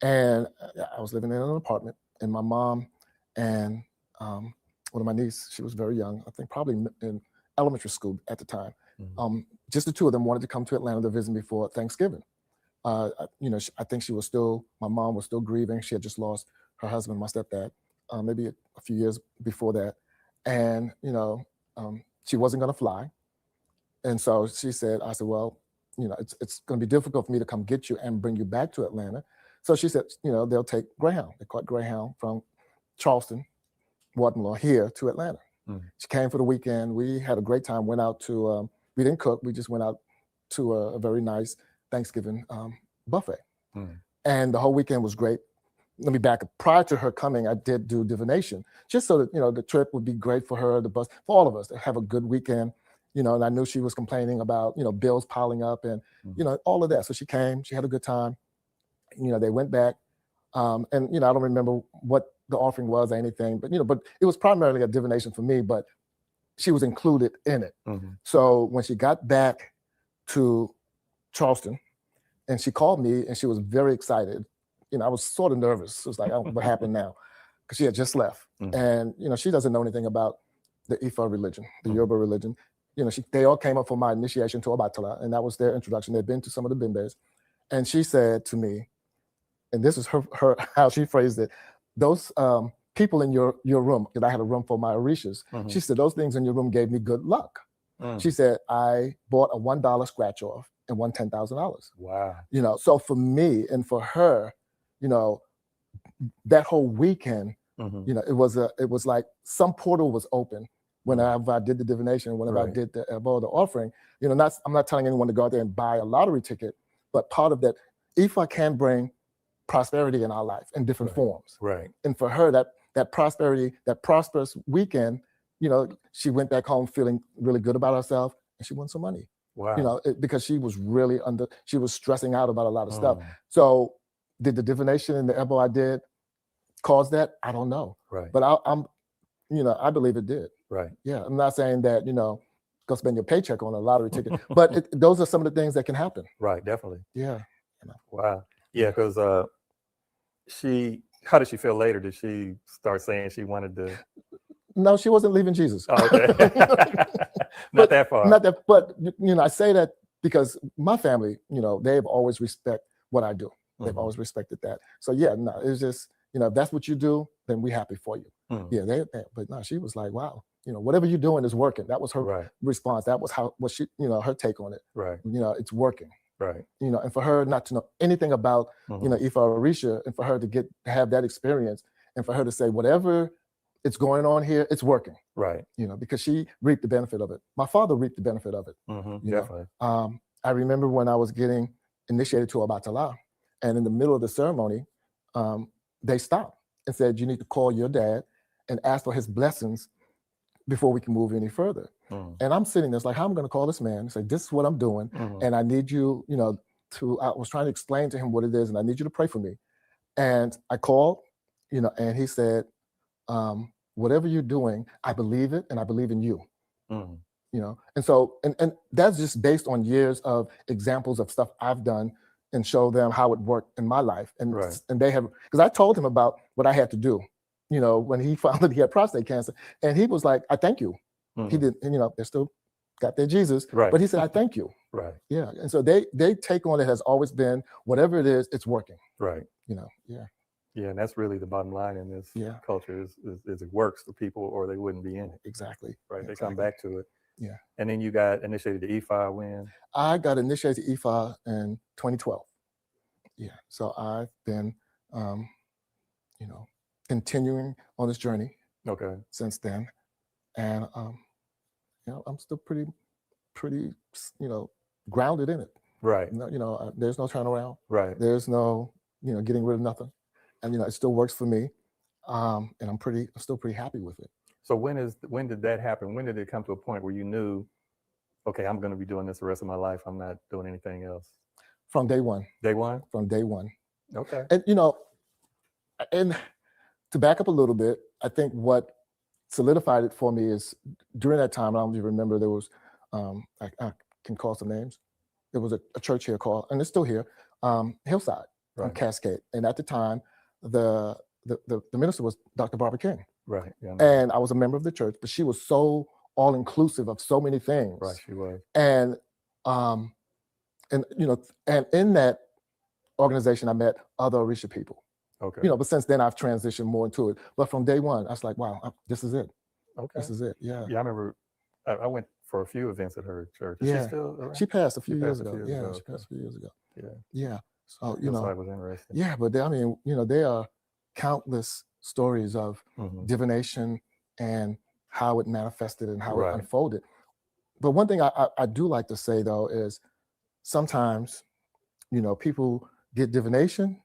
And I was living in an apartment, and my mom and one of my nieces, she was very young, I think probably in elementary school at the time. Mhm. Just the two of them wanted to come to Atlanta to visit me for Thanksgiving. I think my mom was still grieving. She had just lost her husband, my stepdad, maybe a few years before that. And, she wasn't going to fly. And so I said, well, it's going to be difficult for me to come get you and bring you back to Atlanta. So she said, they'll take Greyhound. They caught Greyhound from Charleston, Waterloo, here to Atlanta. Mm. She came for the weekend. We had a great time, went out to, we didn't cook. We just went out to a very nice Thanksgiving buffet. Mm. And the whole weekend was great. Let me back up. Prior to her coming, I did do divination, just so that, the trip would be great for her, the bus, for all of us to have a good weekend. And I knew she was complaining about, bills piling up and, all of that. So she came, she had a good time. They went back. And, I don't remember what the offering was or anything, but it was primarily a divination for me, but she was included in it. Mm-hmm. So when she got back to Charleston, and she called me and she was very excited. I was sort of nervous. It was like, oh, what happened now? Because she had just left. Mm-hmm. And, she doesn't know anything about the Ifa religion, the Mm-hmm. Yoruba religion. They all came up for my initiation to Obatala, and that was their introduction. They'd been to some of the bimbes. And she said to me, and this is her how she phrased it, those people in your room, because I had a room for my Orishas, Mm-hmm. she said, those things in your room gave me good luck. Mm. She said, I bought a $1 scratch off and won $10,000. Wow. So for me and for her, that whole weekend, Mm-hmm. it was like some portal was open whenever I did the divination, whenever Right. I did the offering. I'm not telling anyone to go out there and buy a lottery ticket, but part of that, Ifa can bring prosperity in our life in different Right. forms. Right. And for her, that prosperity, that prosperous weekend, she went back home feeling really good about herself, and she won some money. Wow. Because she was really she was stressing out about a lot of stuff. Mm. So did the divination and the Ebo I did cause that? I don't know. Right. But I believe it did. Right. Yeah. I'm not saying that, go spend your paycheck on a lottery ticket, but those are some of the things that can happen. Right. Definitely. Yeah. Wow. Yeah. Because how did she feel later? Did she start saying she wanted to? No, she wasn't leaving Jesus. Oh, okay. Not that far. Not that, but I say that because my family, they've always respect what I do. They've Mm-hmm. always respected that. So yeah, no, it's just, if that's what you do, then we're happy for you. Mm-hmm. Yeah, but no, she was like, wow, whatever you're doing is working. That was her Right. response. That was what she, her take on it. Right. It's working. Right. And for her not to know anything about, Mm-hmm. Ifa Orisha, and for her to have that experience, and for her to say, whatever it's going on here, it's working. Right. Because she reaped the benefit of it. My father reaped the benefit of it. Mm-hmm. Definitely. I remember when I was getting initiated to Obatala, and in the middle of the ceremony, they stopped and said, you need to call your dad and ask for his blessings before we can move any further. And I'm sitting there, it's like, how am I going to call this man and say, this is what I'm doing. And I need you, you know, I was trying to explain to him what it is, and I need you to pray for me. And I called, you know, and he said, whatever you're doing, I believe it, and I believe in you. You know, and so, and that's just based on years of examples of stuff I've done and show them how it worked in my life. And and they have, because I told him about what I had to do, you know, when he found that he had prostate cancer, and he was like, I thank you. He didn't, and, you know, they still got their Jesus, but he said, I thank you. Yeah. And so they take on it has always been, whatever it is, it's working. You know, Yeah, and that's really the bottom line in this culture is it works for people, or they wouldn't be in it. Exactly. They come back to it. Yeah. And then you got initiated to EFI when? I got initiated to EFI in 2012. Yeah. So I've been, you know, continuing on this journey. Since then, and you know, I'm still pretty, you know, grounded in it. You know, there's no turnaround. There's no, you know, getting rid of nothing, and you know, it still works for me, and I'm still pretty happy with it. So when did that happen? When did it come to a point where you knew, okay, I'm going to be doing this the rest of my life. I'm not doing anything else? From day one. Day one? From day one. Okay. And you know, and to back up a little bit, I think what solidified it for me is during that time, I don't even remember, there was, I can call some names. There was a church here called, and it's still here, Hillside on Cascade. And at the time, the minister was Dr. Barbara King. And I was a member of the church, but she was so all-inclusive of so many things. She was. And you know, and in that organization, I met other Orisha people. You know, but since then I've transitioned more into it. But from day one, I was like, wow, this is it. This is it. Yeah. Yeah, I remember I went for a few events at her church. Is she still around? She passed a few years ago. She passed a few years ago. Yeah. So, you know, that was interesting. Yeah, but I mean, you know, there are countless stories of divination and how it manifested and how it unfolded. But one thing I do like to say though is sometimes, you know, people get divination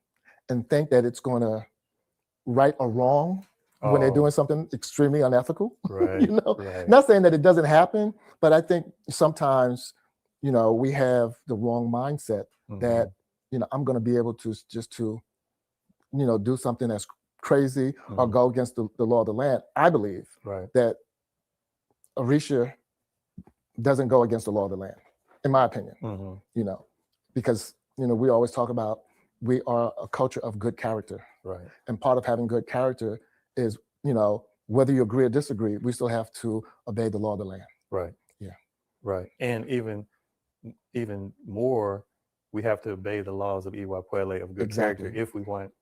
and think that it's going to right or wrong when they're doing something extremely unethical. You know, not saying that it doesn't happen, but I think sometimes, you know, we have the wrong mindset that, you know, I'm going to be able to just to, you know, do something that's crazy or go against the law of the land. I believe that Orisha doesn't go against the law of the land, in my opinion, you know, because, you know, we always talk about we are a culture of good character. And part of having good character is, you know, whether you agree or disagree, we still have to obey the law of the land. And even more, we have to obey the laws of Iwa Puele of good character if we want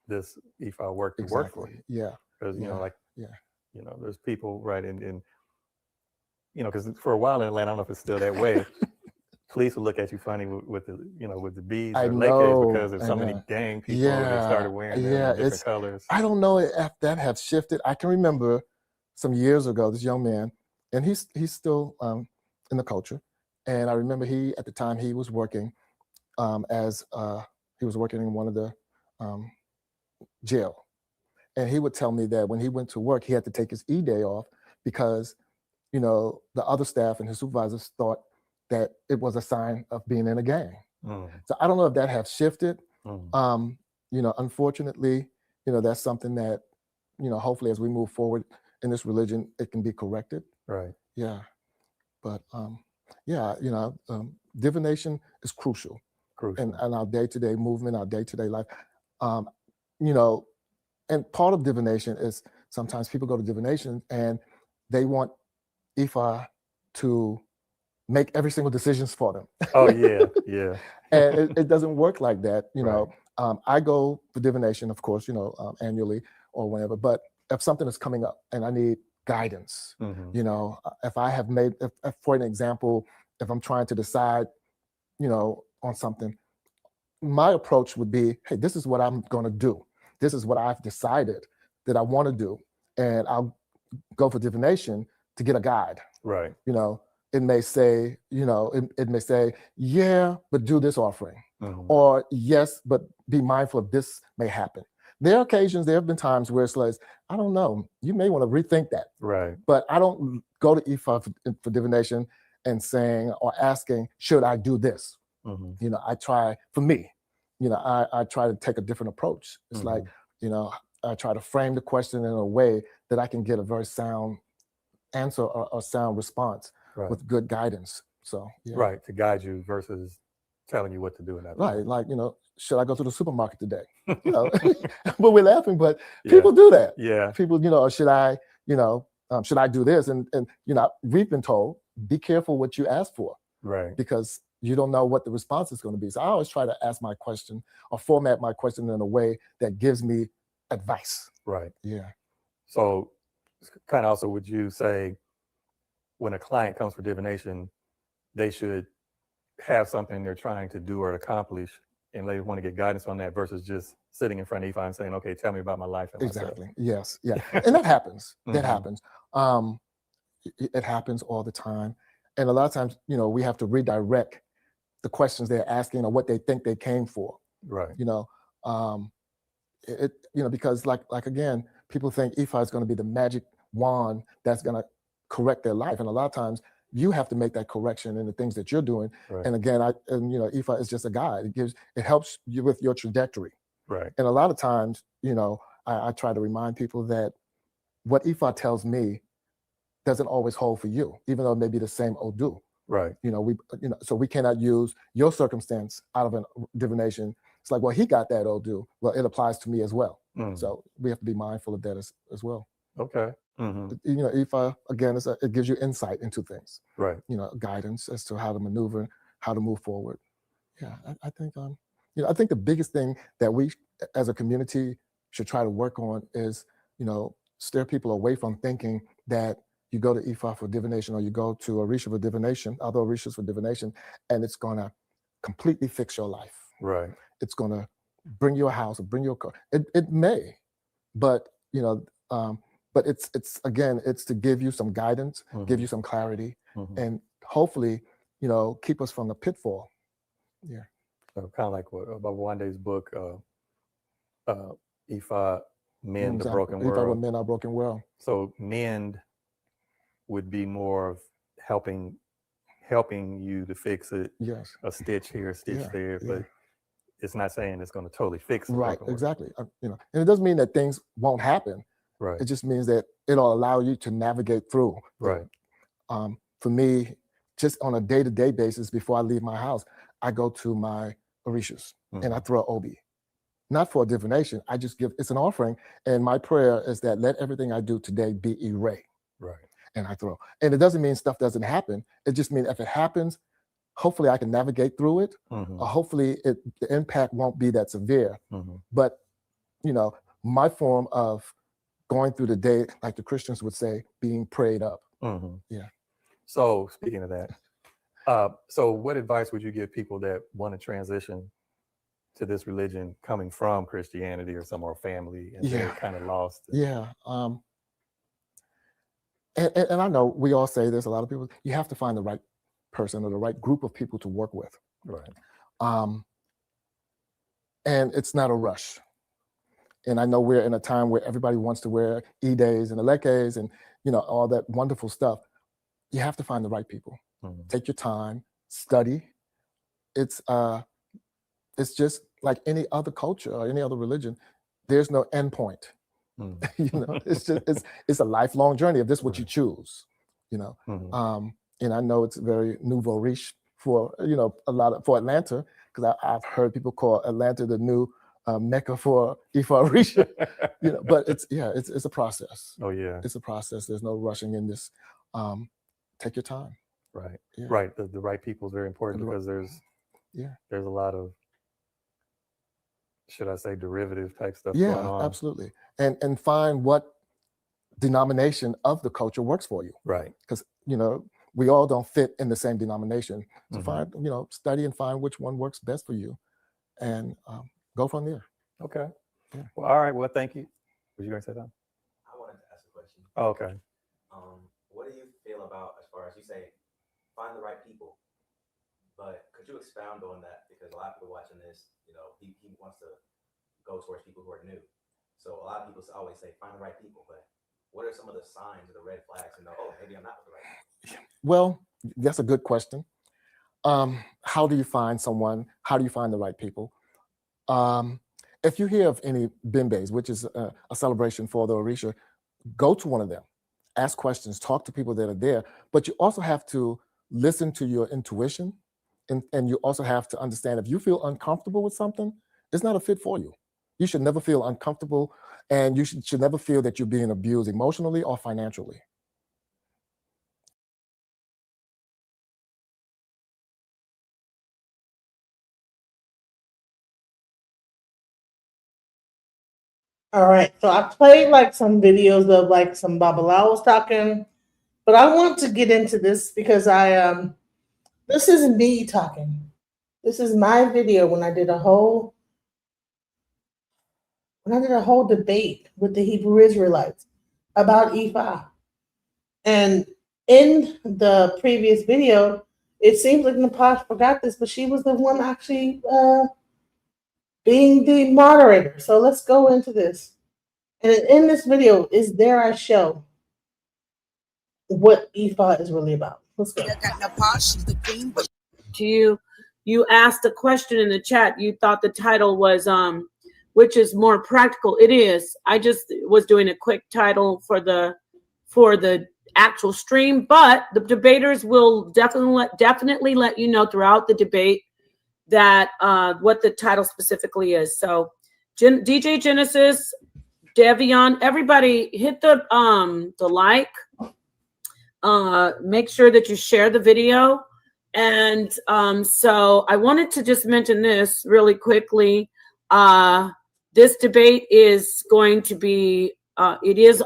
this IFA work to work for you. Because, you know, like, you know, there's people, and you know, because for a while in Atlanta, I don't know if it's still that way, police would look at you funny with the, you know, with the beads or laces because of so many gang people that started wearing them in different colors. I don't know if that has shifted. I can remember some years ago, this young man, and he's still in the culture. And I remember at the time he was working he was working in one of the jail. And he would tell me that when he went to work, he had to take his E-day off because, you know, the other staff and his supervisors thought that it was a sign of being in a gang. So I don't know if that has shifted. You know, unfortunately, you know, that's something that, you know, hopefully as we move forward in this religion, it can be corrected. Yeah. But yeah, you know, divination is crucial. In our day-to-day movement, our day-to-day life. You know, and part of divination is sometimes people go to divination and they want Ifa to make every single decisions for them. And it doesn't work like that. You know, I go for divination, of course, you know, annually or whenever, but if something is coming up and I need guidance, you know, if I have made, if, for an example, if I'm trying to decide, you know, on something, my approach would be, hey, this is what I'm going to do. This is what I've decided that I want to do. And I'll go for divination to get a guide. You know, it may say, you know, it may say, yeah, but do this offering. Or yes, but be mindful of this may happen. There are occasions, there have been times where it's like, I don't know, you may want to rethink that. Right. But I don't go to Ifa for divination and saying or asking, should I do this? Mm-hmm. I try, for me, I try to take a different approach. It's like, I try to frame the question in a way that I can get a very sound answer or a sound response with good guidance. So, right, to guide you versus telling you what to do in that. Right, like, should I go to the supermarket today? But we're laughing, but people do that. Yeah. People, or should I do this? And we've been told, be careful what you ask for. Right. Because you don't know what the response is going to be. So I always try to ask my question or format my question in a way that gives me advice. Right. Yeah. So kind of also, would you say when a client comes for divination, they should have something they're trying to do or accomplish, and they want to get guidance on that versus just sitting in front of Ifa and saying, okay, tell me about my life and exactly. myself. Yes. Yeah. And that happens. That happens. It happens all the time. And a lot of times, we have to redirect the questions they're asking or what they think they came for. Right. Because like again, people think Ifa is going to be the magic wand that's going to correct their life. And a lot of times you have to make that correction in the things that you're doing. Right. And again, Ifa is just a guide. It helps you with your trajectory. Right. And a lot of times, I try to remind people that what Ifa tells me doesn't always hold for you, even though it may be the same Odu. Right. So we cannot use your circumstance out of a divination. It's like, well, he got that Odu. Well, it applies to me as well. So we have to be mindful of that as well. Okay. Ifa, again, it gives you insight into things. Right. Guidance as to how to maneuver, how to move forward. Yeah, I think I think the biggest thing that we as a community should try to work on is, steer people away from thinking that you go to Ifa for divination or you go to Orisha for divination, other Orishas for divination, and it's going to completely fix your life. Right. It's going to bring you a house or bring you a car. It may, but, but it's again, it's to give you some guidance, give you some clarity, and hopefully, keep us from the pitfall. Yeah. So kind of like what about Wande's book, Ifa, Mend the Broken World. Ifa, Mend Our Broken World. So mend would be more of helping you to fix it. Yes. A stitch here, a stitch there, but it's not saying it's going to totally fix it. Right. Exactly. And it doesn't mean that things won't happen. Right. It just means that it'll allow you to navigate through. Right. For me, just on a day-to-day basis, before I leave my house, I go to my Orishas and I throw an obi. Not for a divination. I just it's an offering. And my prayer is that let everything I do today be Ire. Right. And I throw. And it doesn't mean stuff doesn't happen. It just means if it happens, hopefully I can navigate through it. Or hopefully the impact won't be that severe. But, my form of going through the day, like the Christians would say, being prayed up. Yeah. So speaking of that, so what advice would you give people that want to transition to this religion coming from Christianity or some more family and they're kind of lost? Yeah. And I know we all say this, a lot of people, you have to find the right person or the right group of people to work with. Right. And it's not a rush. And I know we're in a time where everybody wants to wear E-days and Elekes and, all that wonderful stuff. You have to find the right people. Take your time, study. It's just like any other culture or any other religion. There's no end point. It's a lifelong journey if this is what you choose. And I know it's very nouveau riche for for Atlanta, because I've heard people call Atlanta the new Mecca for Ifa Orisha. But it's a process. Oh yeah, it's a process. There's no rushing in this. Take your time. Right. Yeah. Right. The right people is very important because there's a lot of, should I say, derivative type stuff going on. Absolutely. And find what denomination of the culture works for you. Right. Because, we all don't fit in the same denomination. So find, study and find which one works best for you and go from there. Okay. Yeah. Well, all right. Well, thank you. Was you going to say something? I wanted to ask a question. Oh, okay. What do you feel about, as far as you say, find the right people? But could you expound on that? Because a lot of people watching this, he wants to go towards people who are new. So a lot of people always say, find the right people. But what are some of the signs or the red flags to know, oh, maybe I'm not with the right people? Well, that's a good question. How do you find someone? How do you find the right people? If you hear of any bimbes, which is a celebration for the Orisha, go to one of them, ask questions, talk to people that are there. But you also have to listen to your intuition, and you also have to understand if you feel uncomfortable with something, it's not a fit for you. You should never feel uncomfortable, and you should never feel that you're being abused emotionally or financially. All right, so I played like some videos of like some Babalaos talking, but I want to get into this because this is me talking. This is my video when I did a whole debate with the Hebrew Israelites about Ifa. And in the previous video, it seems like Napash forgot this, but she was the one actually being the moderator. So let's go into this. And in this video is there I show what Ifa is really about. Let's go. You asked a question in the chat. You thought the title was which is more practical. It is. I just was doing a quick title for the actual stream, but the debaters will definitely let you know throughout the debate that what the title specifically is. So DJ Genesis, Devion, everybody hit the like. Make sure that you share the video. And so I wanted to just mention this really quickly. This debate is going to be, it's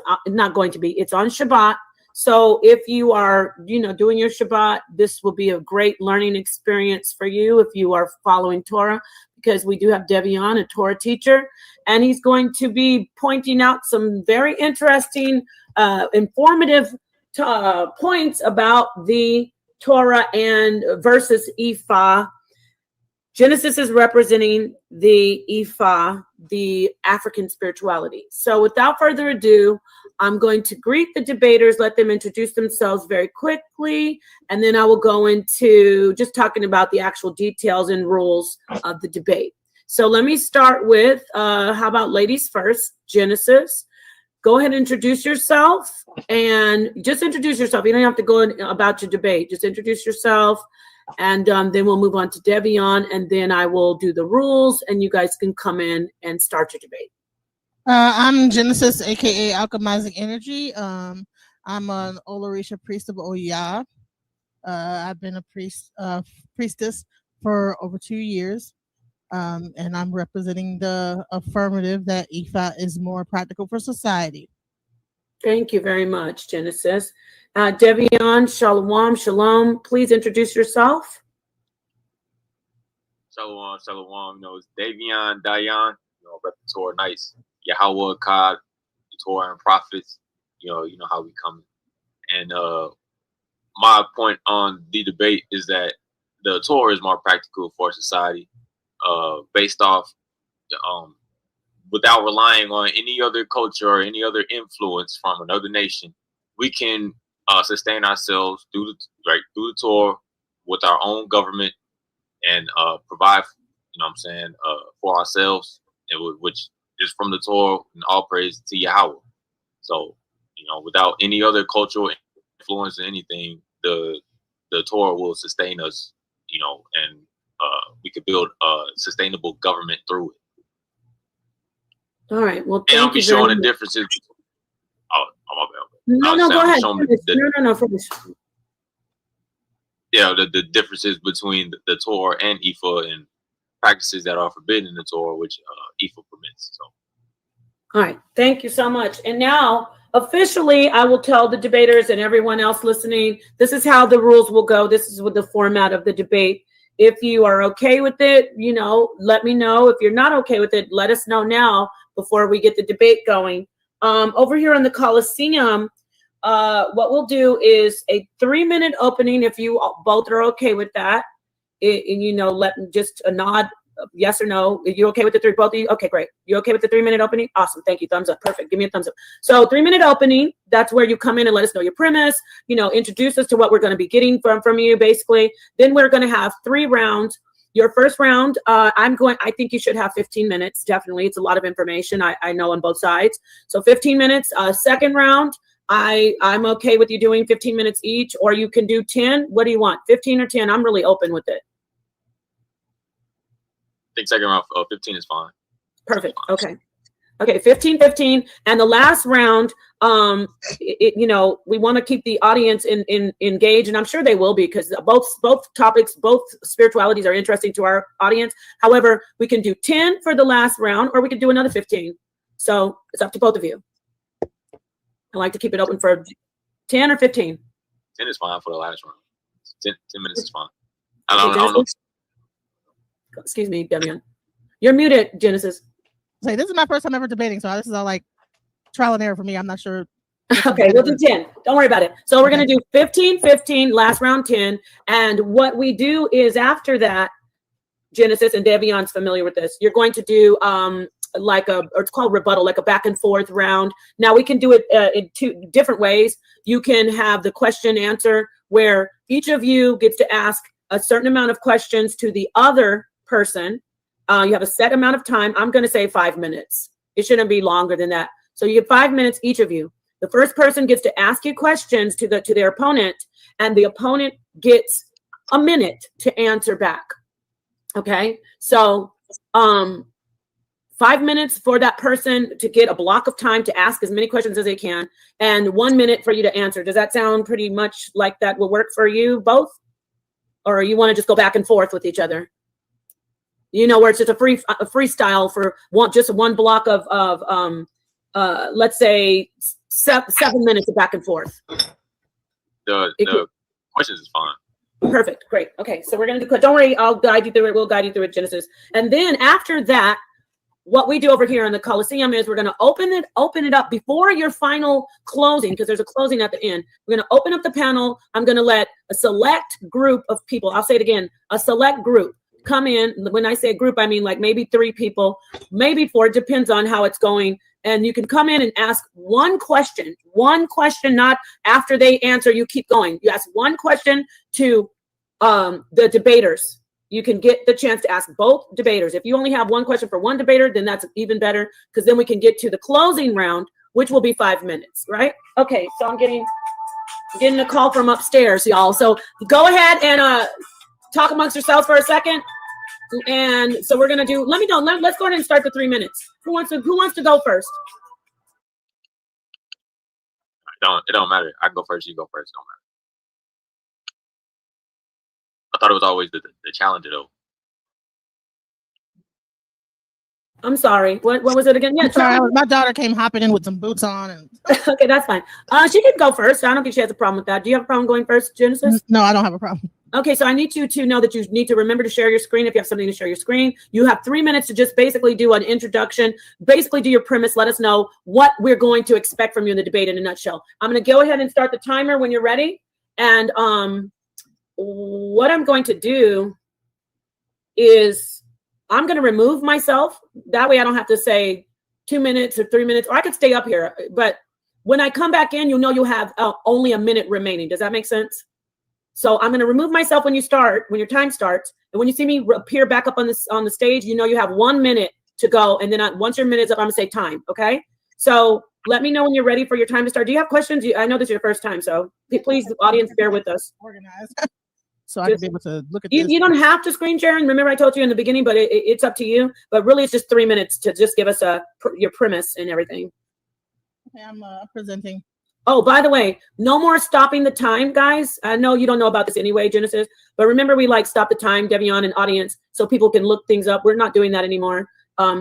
on Shabbat. So if you are, doing your Shabbat, this will be a great learning experience for you if you are following Torah, because we do have Devion, a Torah teacher, and he's going to be pointing out some very interesting, informative points about the Torah and versus Ifa. Genesis is representing the Ifa, the African spirituality. So without further ado, I'm going to greet the debaters, let them introduce themselves very quickly, and then I will go into just talking about the actual details and rules of the debate. So let me start with, how about ladies first? Genesis, go ahead and introduce yourself, and just introduce yourself. You don't have to go about your debate. Just introduce yourself, and then we'll move on to Devion, and then I will do the rules, and you guys can come in and start your debate. I'm Genesis, aka Alchemizing Energy. I'm an Orisha priest of Oya. I've been a priestess for over 2 years. And I'm representing the affirmative that Ifa is more practical for society. Thank you very much, Genesis. Devion, shalom. Please introduce yourself. Shalom. It's Devion, Dayan, rep the Torah Knights, Yahweh, Kad, the Torah and Prophets, you know how we come. And my point on the debate is that the Torah is more practical for society, based off, without relying on any other culture or any other influence from another nation. We can sustain ourselves through the Torah with our own government and provide, for ourselves, which is from the Torah, and all praise to Yahweh. So, without any other cultural influence or anything, the Torah will sustain us, and we could build a sustainable government through it. All right. Well, and I'll be showing the differences. No, go ahead. Finish. Yeah, the differences between the Torah and Ifa, and practices that are forbidden in the Torah, which Ifa permits. So. All right. Thank you so much. And now, officially, I will tell the debaters and everyone else listening, this is how the rules will go. This is what the format of the debate. If you are okay with it, let me know. If you're not okay with it, let us know now before we get the debate going. Over here in the Coliseum, what we'll do is a 3-minute opening if you both are okay with that. Let just a nod yes or no? Are you okay with the three? Both of you? Okay, great. You okay with the 3-minute opening? Awesome. Thank you. Thumbs up. Perfect. Give me a thumbs up. So 3-minute opening, that's where you come in and let us know your premise, introduce us to what we're going to be getting from you, basically. Then we're going to have 3 rounds. Your first round, I think you should have 15 minutes. Definitely. It's a lot of information. I know on both sides. So 15 minutes. Second round, I'm okay with you doing 15 minutes each, or you can do 10. What do you want? 15 or 10? I'm really open with it. I think second round 15 is fine. Perfect. Okay. Okay. 15. And the last round, we want to keep the audience engaged, and I'm sure they will be, because both topics, both spiritualities are interesting to our audience. However, we can do 10 for the last round, or we could do another 15. So it's up to both of you. I like to keep it open for 10 or 15. 10 is fine for the last round. 10 minutes is fine. I don't know. Excuse me, Devian. You're muted, Genesis. Say, this is my first time ever debating, so this is all like trial and error for me. I'm not sure. Okay, we'll do 10. Don't worry about it. So we're going to do 15, last round 10. And what we do is after that, Genesis, and Devion's familiar with this, you're going to do it's called rebuttal, like a back and forth round. Now we can do it in 2 different ways. You can have the question answer, where each of you gets to ask a certain amount of questions to the other person. You have a set amount of time. I'm going to say 5 minutes. It shouldn't be longer than that. So you get 5 minutes, each of you. The first person gets to ask you questions to their opponent, and the opponent gets a minute to answer back. Okay. So, 5 minutes for that person to get a block of time to ask as many questions as they can, and 1 minute for you to answer. Does that sound pretty much like that will work for you both? Or you want to just go back and forth with each other? Where it's just a freestyle for one block of let's say 7 minutes of back and forth. The questions is fine. Perfect. Great. Okay. So we're going to do, don't worry, I'll guide you through it. We'll guide you through it, Genesis. And then after that, what we do over here in the Coliseum is we're going to open it up before your final closing, because there's a closing at the end. We're going to open up the panel. I'm going to let a select group of people, I'll say it again, a select group come in. When I say group, I mean like maybe 3 people, maybe 4, depends on how it's going. And you can come in and ask one question, not after they answer, you keep going. You ask one question to the debaters. You can get the chance to ask both debaters. If you only have one question for one debater, then that's even better, because then we can get to the closing round, which will be 5 minutes, right? Okay, so I'm getting a call from upstairs, y'all. So go ahead and talk amongst yourselves for a second. And so we're gonna do. Let me know. Let's go ahead and start the 3 minutes. Who wants to go first? It don't matter. I can go first. You go first. It don't matter. I thought it was always the challenger though. I'm sorry. What was it again? Yeah, sorry, my daughter came hopping in with some boots on. And okay, that's fine. She can go first. I don't think she has a problem with that. Do you have a problem going first, Genesis? No, I don't have a problem. Okay, so I need you to know that you need to remember to share your screen if you have something to share your screen. You have 3 minutes to just basically do an introduction, basically do your premise. Let us know what we're going to expect from you in the debate in a nutshell. I'm going to go ahead and start the timer when you're ready. And what I'm going to do is I'm going to remove myself. That way I don't have to say 2 minutes or 3 minutes, or I could stay up here. But when I come back in, you'll have only a minute remaining. Does that make sense? So I'm going to remove myself when your time starts. And when you see me appear back up on the stage, you have 1 minute to go. And then once your minute's up, I'm going to say time. Okay. So let me know when you're ready for your time to start. Do you have questions? I know this is your first time, so please, audience, bear with us. Organized. So I can be able to look at this. You don't have to screen share. And remember, I told you in the beginning, but it's up to you. But really, it's just 3 minutes to just give us your premise and everything. Okay, I'm presenting. Oh, by the way, no more stopping the time, guys. I know you don't know about this anyway, Genesis, but remember we stop the time, Devion and audience, so people can look things up. We're not doing that anymore.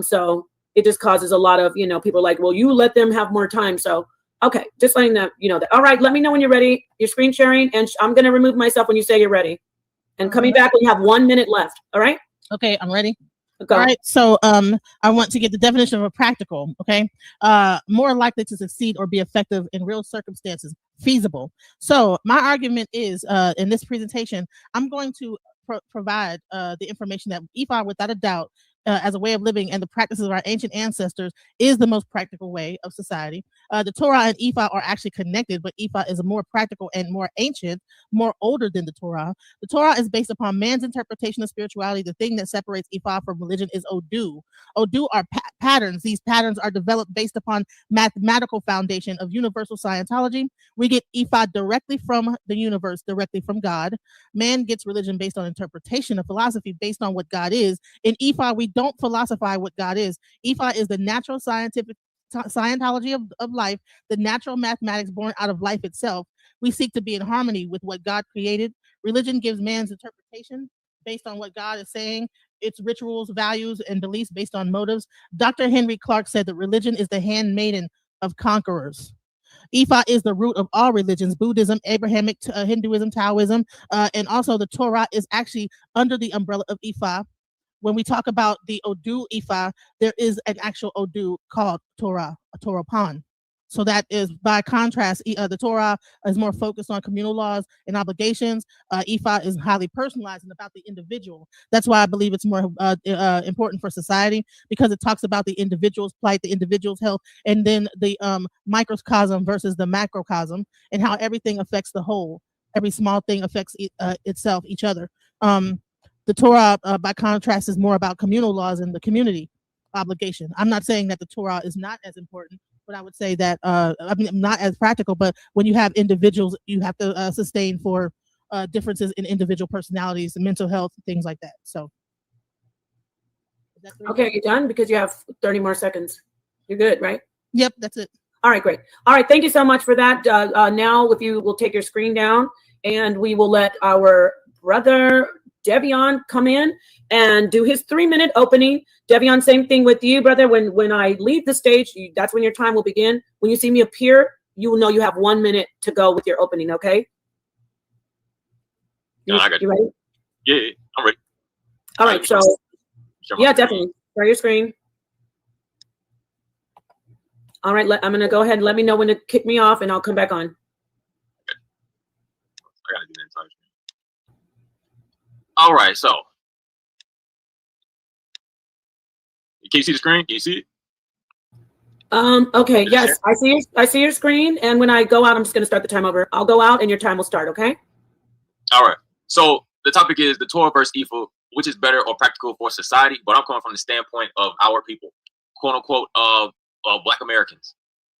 So it just causes a lot of, people are like, well, you let them have more time. So, okay, just letting them, that. All right, let me know when you're ready. You're screen sharing, and I'm going to remove myself when you say you're ready. And coming back when you have 1 minute left. All right? Okay, I'm ready. Go. All right, so I want to get the definition of a practical, okay? More likely to succeed or be effective in real circumstances, feasible. So my argument is, in this presentation, I'm going to provide the information that Ifa, without a doubt, as a way of living and the practices of our ancient ancestors, is the most practical way of society. The Torah and Ifa are actually connected, but Ifa is a more practical and more ancient, more older than the Torah. The Torah is based upon man's interpretation of spirituality. The thing that separates Ifa from religion is Odu. Odu are patterns. These patterns are developed based upon mathematical foundation of universal Scientology. We get Ifa directly from the universe, directly from God. Man gets religion based on interpretation of philosophy based on what God is. In Ifa, we don't philosophize what God is. Ifa is the natural scientific Scientology of life, the natural mathematics born out of life itself. We seek to be in harmony with what God created. Religion gives man's interpretation based on what God is saying, its rituals, values, and beliefs based on motives. Dr. Henry Clark said that religion is the handmaiden of conquerors. Ifa is the root of all religions: Buddhism, Abrahamic, Hinduism, Taoism, and also the Torah is actually under the umbrella of Ifa. When we talk about the Odu Ifa, there is an actual Odu called Torah, a Torah Pan. So that is, by contrast, the Torah is more focused on communal laws and obligations. Ifa is highly personalized and about the individual. That's why I believe it's more important for society, because it talks about the individual's plight, the individual's health, and then the microcosm versus the macrocosm, and how everything affects the whole. Every small thing affects itself, each other. The Torah, by contrast, is more about communal laws and the community obligation. I'm not saying that the Torah is not as important, but I would say that, not as practical, but when you have individuals, you have to sustain for differences in individual personalities and mental health, things like that. So. Okay, you're done because you have 30 more seconds. You're good, right? Yep, that's it. All right, great. All right, thank you so much for that. Now, if you will take your screen down, and we will let our brother Devion come in and do his 3-minute opening. Devion, same thing with you, brother. When I leave the stage, that's when your time will begin. When you see me appear, you will know you have 1 minute to go with your opening, okay? No, I got you ready? Yeah, I'm ready. All right, so yeah, definitely. Share your screen. All right, I'm gonna go ahead and let me know when to kick me off, and I'll come back on. I gotta get inside. All right, so can you see the screen? Can you see it? Okay, yes, I see your screen, and when I go out, I'm just gonna start the time over. I'll go out, and your time will start. Okay. All right. So the topic is the Torah versus Ifa, which is better or practical for society. But I'm coming from the standpoint of our people, quote unquote, of Black Americans.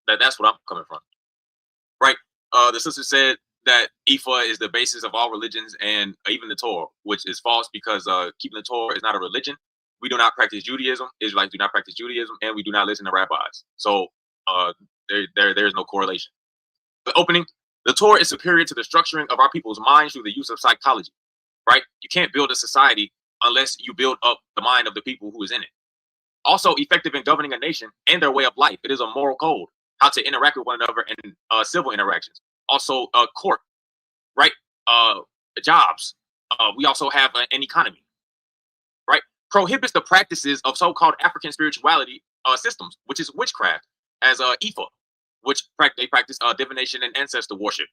That's what I'm coming from. Right. The sister said that Ifa is the basis of all religions and even the Torah, which is false, because keeping the Torah is not a religion. We do not practice Judaism. Israelites do not practice Judaism, and we do not listen to rabbis. So there is no correlation. The opening, the Torah is superior to the structuring of our people's minds through the use of psychology, right? You can't build a society unless you build up the mind of the people who is in it. Also effective in governing a nation and their way of life. It is a moral code, how to interact with one another in civil interactions. Also court, right? Jobs. We also have an economy, right? Prohibits the practices of so-called African spirituality systems, which is witchcraft, as Ifa, which they practice divination and ancestor worship.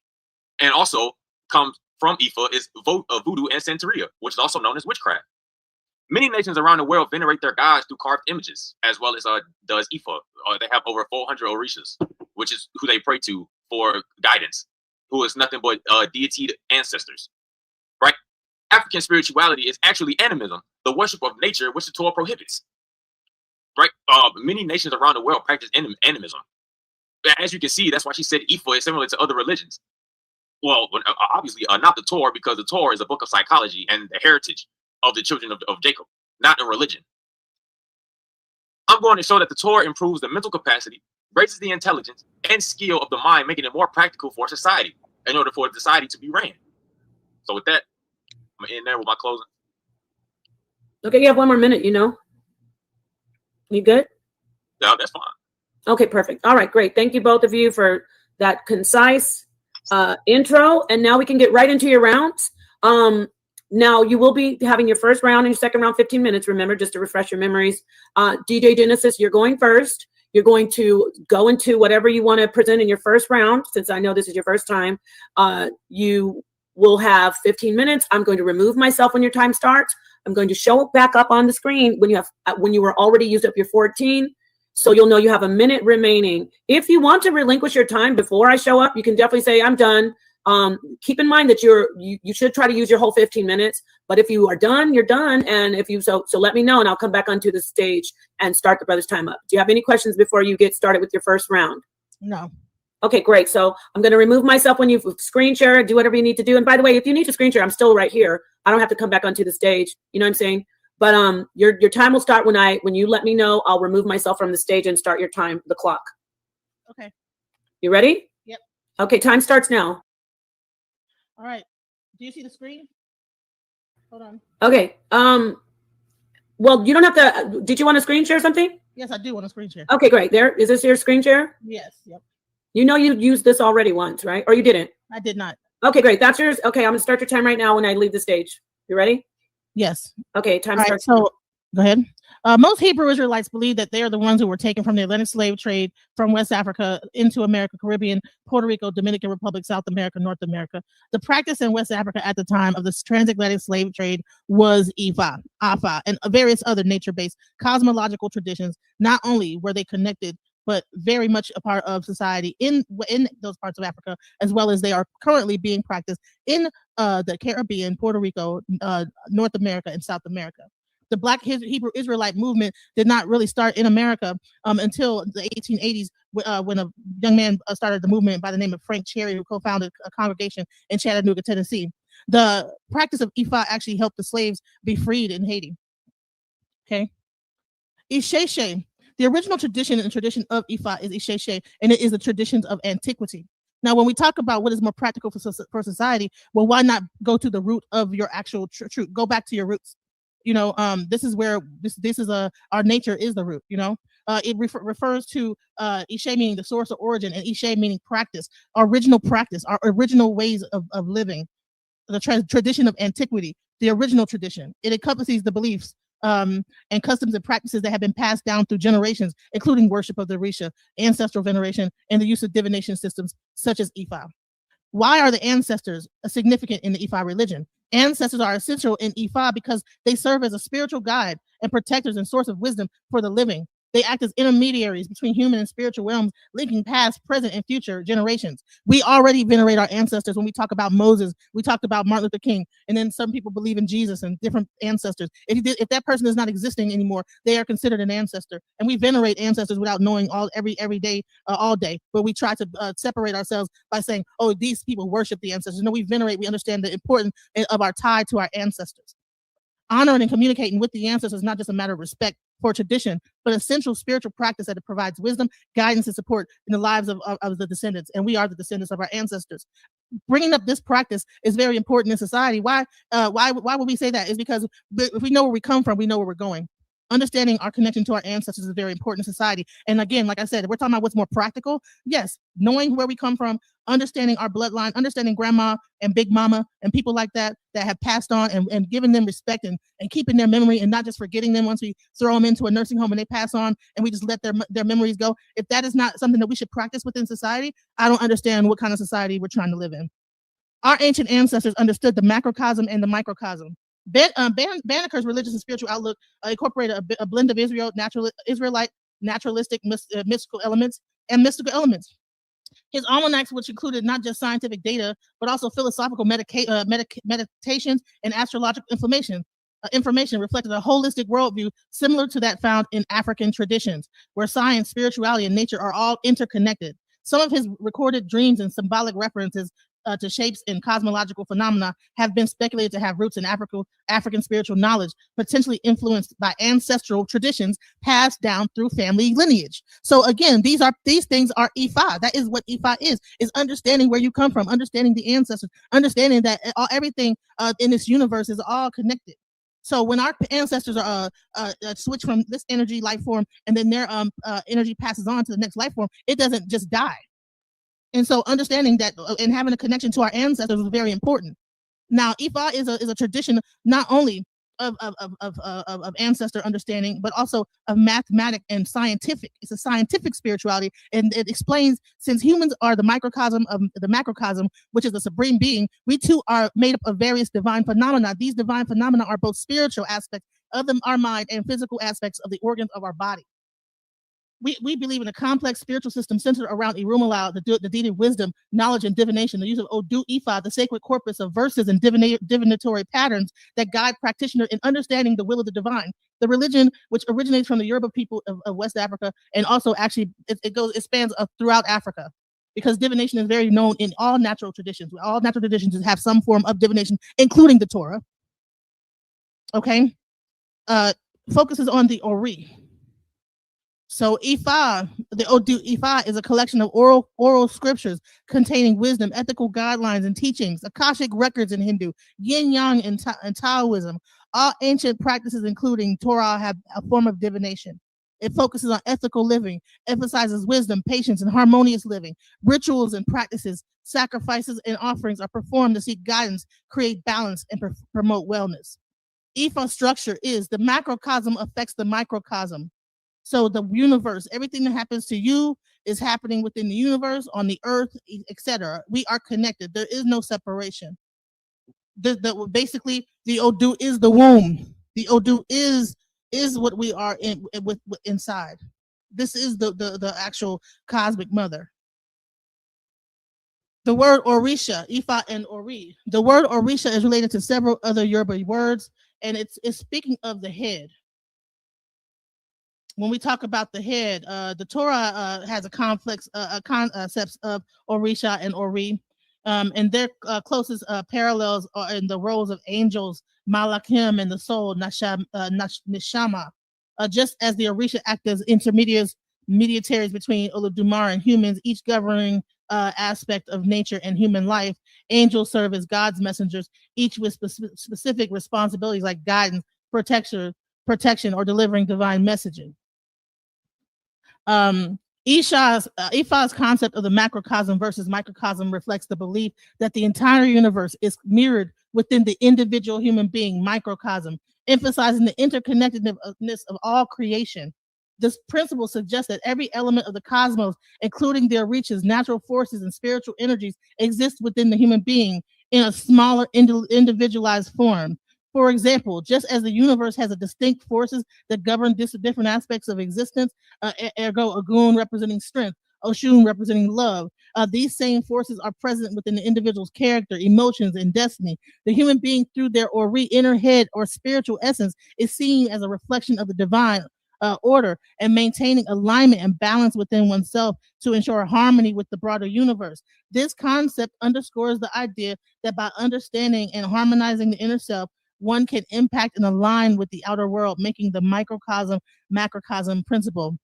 And also comes from Ifa is voodoo and Santeria, which is also known as witchcraft. Many nations around the world venerate their gods through carved images, as well as does Ifa. They have over 400 Orishas, which is who they pray to for guidance, who is nothing but deity ancestors, right? African spirituality is actually animism, the worship of nature, which the Torah prohibits, right? Many nations around the world practice animism. As you can see, that's why she said Ifa is similar to other religions. Well, obviously not the Torah, because the Torah is a book of psychology and the heritage of the children of Jacob, not a religion. I'm going to show that the Torah improves the mental capacity, raises the intelligence and skill of the mind, making it more practical for society in order for society to be ran. So with that, I'm gonna end there with my closing. Okay, you have 1 more minute, you know. You good? Yeah, that's fine. Okay, perfect. All right, great. Thank you both of you for that concise intro. And now we can get right into your rounds. Now you will be having your first round and your second round, 15 minutes. Remember, just to refresh your memories. DJ Genesis, you're going first. You're going to go into whatever you want to present in your first round. Since I know this is your first time, you we'll have 15 minutes. I'm going to remove myself when your time starts. I'm going to show it back up on the screen when you were already used up your 14. So you'll know you have a minute remaining. If you want to relinquish your time before I show up, you can definitely say, I'm done. Keep in mind that you should try to use your whole 15 minutes. But if you are done, you're done. And if you so let me know, and I'll come back onto the stage and start the brother's time up. Do you have any questions before you get started with your first round? No. Okay, great. So I'm going to remove myself when you screen share, do whatever you need to do. And by the way, if you need to screen share, I'm still right here. I don't have to come back onto the stage. You know what I'm saying? But your time will start when you let me know. I'll remove myself from the stage and start your time, the clock. Okay. You ready? Yep. Okay, time starts now. All right. Do you see the screen? Hold on. Okay. Well, you don't have to. Did you want to screen share something? Yes, I do want to screen share. Okay, great. Is this your screen share? Yes. Yep. You know you used this already once, right? Or you didn't? I did not. Okay, great. That's yours. Okay, I'm gonna start your time right now when I leave the stage. You ready? Yes. Okay, time starts. Right, so go ahead. Most Hebrew Israelites believe that they are the ones who were taken from the Atlantic slave trade from West Africa into America, Caribbean, Puerto Rico, Dominican Republic, South America, North America. The practice in West Africa at the time of this transatlantic slave trade was Ifa, Afa, and various other nature-based cosmological traditions. Not only were they connected, but very much a part of society in those parts of Africa, as well as they are currently being practiced in the Caribbean, Puerto Rico, North America, and South America. The Black Hebrew Israelite movement did not really start in America until the 1880s, when a young man started the movement by the name of Frank Cherry, who co-founded a congregation in Chattanooga, Tennessee. The practice of Ifa actually helped the slaves be freed in Haiti. Okay. Isheshe. The original tradition and tradition of Ifa is Isheshe, and it is the traditions of antiquity. Now, when we talk about what is more practical for society, well, why not go to the root of your actual truth? Go back to your roots. You know, this is where this is our nature is the root. You know, it refers to Ishe meaning the source of origin, and Ishe meaning practice, our original practice, our original ways of living, the tradition of antiquity, the original tradition. It encompasses the beliefs and customs and practices that have been passed down through generations, including worship of the Orisha, ancestral veneration, and the use of divination systems such as Ifa. Why are the ancestors significant in the Ifa religion? Ancestors are essential in Ifa because they serve as a spiritual guide and protectors and source of wisdom for the living. They act as intermediaries between human and spiritual realms, linking past, present, and future generations. We already venerate our ancestors when we talk about Moses. We talked about Martin Luther King, and then some people believe in Jesus and different ancestors. If that person is not existing anymore, they are considered an ancestor, and we venerate ancestors without knowing every day, all day. But we try to separate ourselves by saying, "Oh, these people worship the ancestors." No, we venerate. We understand the importance of our tie to our ancestors. Honoring and communicating with the ancestors is not just a matter of respect for tradition, but essential spiritual practice that it provides wisdom, guidance, and support in the lives of the descendants. And we are the descendants of our ancestors. Bringing up this practice is very important in society. Why would we say that? Is because if we know where we come from, we know where we're going. Understanding our connection to our ancestors is very important in society. And again, like I said, we're talking about what's more practical. Yes, knowing where we come from, understanding our bloodline, understanding grandma and big mama and people like that have passed on, and giving them respect and keeping their memory, and not just forgetting them once we throw them into a nursing home and they pass on and we just let their memories go. If that is not something that we should practice within society, I don't understand what kind of society we're trying to live in. Our ancient ancestors understood the macrocosm and the microcosm. Banneker's religious and spiritual outlook incorporated a blend of Israelite naturalistic mystical elements and mystical elements. His almanacs, which included not just scientific data, but also philosophical meditations and astrological information, reflected a holistic worldview similar to that found in African traditions, where science, spirituality, and nature are all interconnected. Some of his recorded dreams and symbolic references to shapes and cosmological phenomena have been speculated to have roots in African spiritual knowledge, potentially influenced by ancestral traditions passed down through family lineage. So again, these things are Ifa. That is what Ifa is understanding where you come from, understanding the ancestors, understanding that everything in this universe is all connected. So when our ancestors are switch from this energy life form, and then their energy passes on to the next life form, it doesn't just die. And so understanding that and having a connection to our ancestors is very important. Now, Ifa is a tradition not only of ancestor understanding, but also of mathematic and scientific. It's a scientific spirituality, and it explains, since humans are the microcosm of the macrocosm, which is the supreme being, we too are made up of various divine phenomena. These divine phenomena are both spiritual aspects of our mind and physical aspects of the organs of our body. We believe in a complex spiritual system centered around Irumala, the deity of wisdom, knowledge, and divination, the use of Odu Ifa, the sacred corpus of verses and divinatory patterns that guide practitioner in understanding the will of the divine. The religion, which originates from the Yoruba people of West Africa, and also actually it spans throughout Africa, because divination is very known in all natural traditions. All natural traditions have some form of divination, including the Torah. Okay, focuses on the Ori. So Ifa, the Odu Ifa, is a collection of oral scriptures containing wisdom, ethical guidelines, and teachings, Akashic records in Hindu, Yin Yang in Taoism. All ancient practices, including Torah, have a form of divination. It focuses on ethical living, emphasizes wisdom, patience, and harmonious living. Rituals and practices, sacrifices, and offerings are performed to seek guidance, create balance, and promote wellness. Ifa structure is the macrocosm affects the microcosm. So the universe, everything that happens to you is happening within the universe, on the earth, etc. We are connected. There is no separation. Basically, the Odu is the womb. The Odu is what we are inside. This is the actual cosmic mother. The word Orisha, Ifa and Ori. The word Orisha is related to several other Yoruba words, and it's speaking of the head. When we talk about the head, the Torah has a complex concepts of Orisha and Ori, and their closest parallels are in the roles of angels, Malachim, and the soul, Nishama. Just as the Orisha act as mediators between Olodumare and humans, each governing aspect of nature and human life, angels serve as God's messengers, each with specific responsibilities like guidance, protection, or delivering divine messaging. Ifa's concept of the macrocosm versus microcosm reflects the belief that the entire universe is mirrored within the individual human being, microcosm, emphasizing the interconnectedness of all creation. This principle suggests that every element of the cosmos, including their reaches, natural forces, and spiritual energies, exists within the human being in a smaller, individualized form. For example, just as the universe has a distinct forces that govern different aspects of existence, ergo Ogun representing strength, Oshun representing love, these same forces are present within the individual's character, emotions, and destiny. The human being, through their inner head or spiritual essence, is seen as a reflection of the divine order, and maintaining alignment and balance within oneself to ensure harmony with the broader universe. This concept underscores the idea that by understanding and harmonizing the inner self, one can impact and align with the outer world, making the macrocosm principle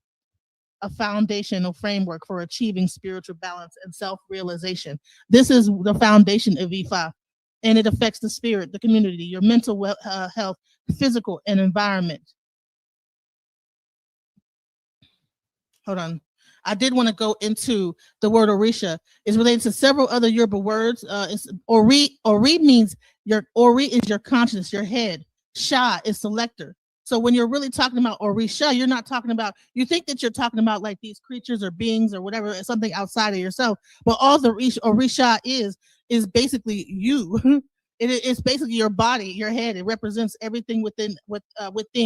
a foundational framework for achieving spiritual balance and self-realization. This is the foundation of Ifa, and it affects the spirit, the community, your mental health, physical, and environment. Hold on. I did want to go into the word Orisha. It's related to several other Yoruba words. Ori means Ori is your consciousness, your head. Sha is selector. So when you're really talking about Orisha, you're not talking about, you think that you're talking about like these creatures or beings or whatever, something outside of yourself. But all the Orisha is basically you. It's basically your body, your head. It represents everything within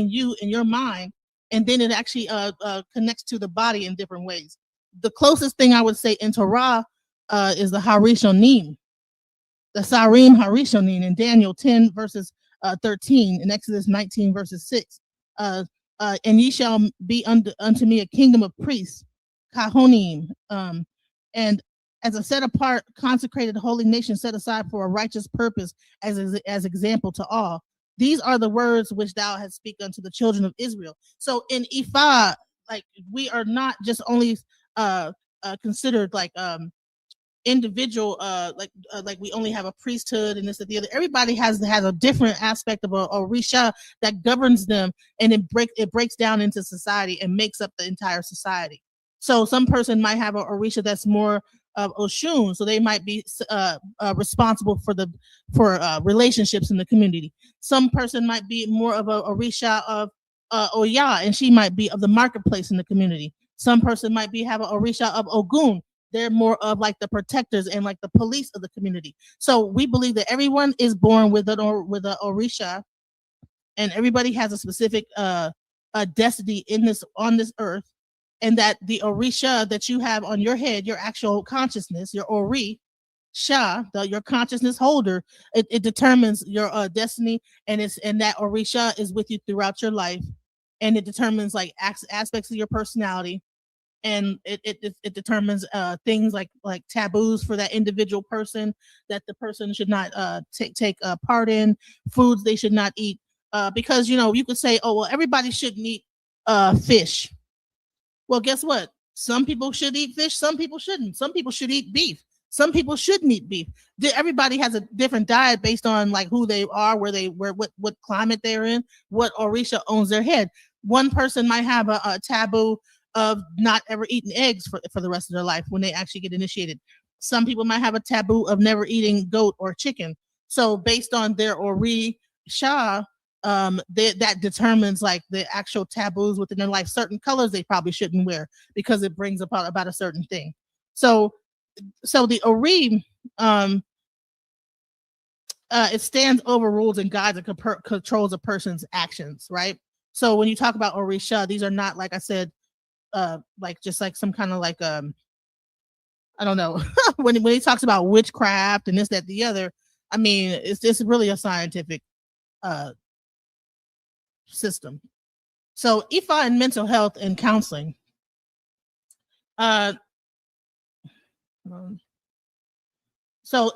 you and your mind. And then it actually connects to the body in different ways. The closest thing I would say in Torah is the Harishonim, the Sarim Harishonim in Daniel 10 verses 13, in Exodus 19 verses 6. And ye shall be unto me a kingdom of priests, Kahonim, and as a set apart, consecrated, holy nation set aside for a righteous purpose, as example to all. These are the words which thou hast speak unto the children of Israel. So in Ifa, like we are not just only considered like individual, like we only have a priesthood and this and the other. Everybody has a different aspect of a Orisha that governs them, and it breaks down into society and makes up the entire society. So some person might have a Orisha that's more of Oshun, so they might be responsible for relationships in the community. Some person might be more of a Orisha of Oya, and she might be of the marketplace in the community. Some person might have an Orisha of Ogun. They're more of like the protectors and like the police of the community. So we believe that everyone is born with an Orisha, and everybody has a specific destiny on this earth, and that the Orisha that you have on your head, your actual consciousness, your Ori Sha, your consciousness holder, it determines your destiny, and that Orisha is with you throughout your life, and it determines like aspects of your personality, and it determines things like taboos for that individual person, that the person should not take part in, foods they should not eat, because you could say, oh well, everybody shouldn't eat fish. Well, guess what? Some people should eat fish, some people shouldn't. Some people should eat beef, some people shouldn't eat beef. Everybody has a different diet based on like who they are, what climate they're in, what Orisha owns their head. One person might have a taboo of not ever eating eggs for the rest of their life when they actually get initiated. Some people might have a taboo of never eating goat or chicken. So based on their Orisha, that determines like the actual taboos within their life. Certain colors they probably shouldn't wear because it brings about a certain thing. So the Ori, it stands over rules and guides and controls a person's actions, right? So when you talk about Orisha, these are not, like I said, like just like some kind of like I don't know when he talks about witchcraft and this, that, the other. I mean, it's really a scientific system. So Ifa and mental health and counseling. So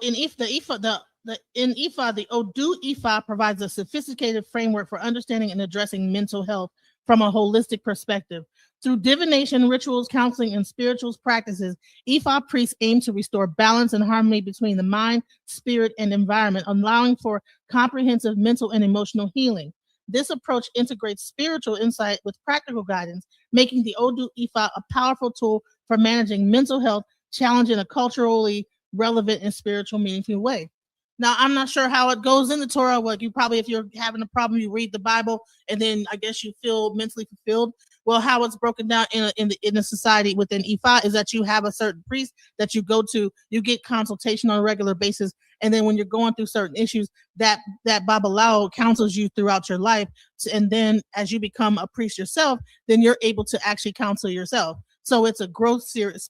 in Ifa, the Odu Ifa provides a sophisticated framework for understanding and addressing mental health from a holistic perspective. Through divination, rituals, counseling, and spiritual practices, Ifa priests aim to restore balance and harmony between the mind, spirit, and environment, allowing for comprehensive mental and emotional healing. This approach integrates spiritual insight with practical guidance, making the Odu Ifa a powerful tool for managing mental health challenge in a culturally relevant and spiritual, meaningful way. Now, I'm not sure how it goes in the Torah. Like if you're having a problem, you read the Bible, and then I guess you feel mentally fulfilled. Well, how it's broken down in the society within Ifa is that you have a certain priest that you go to, you get consultation on a regular basis, and then when you're going through certain issues, that Babalao counsels you throughout your life, and then as you become a priest yourself, then you're able to actually counsel yourself. So it's a growth series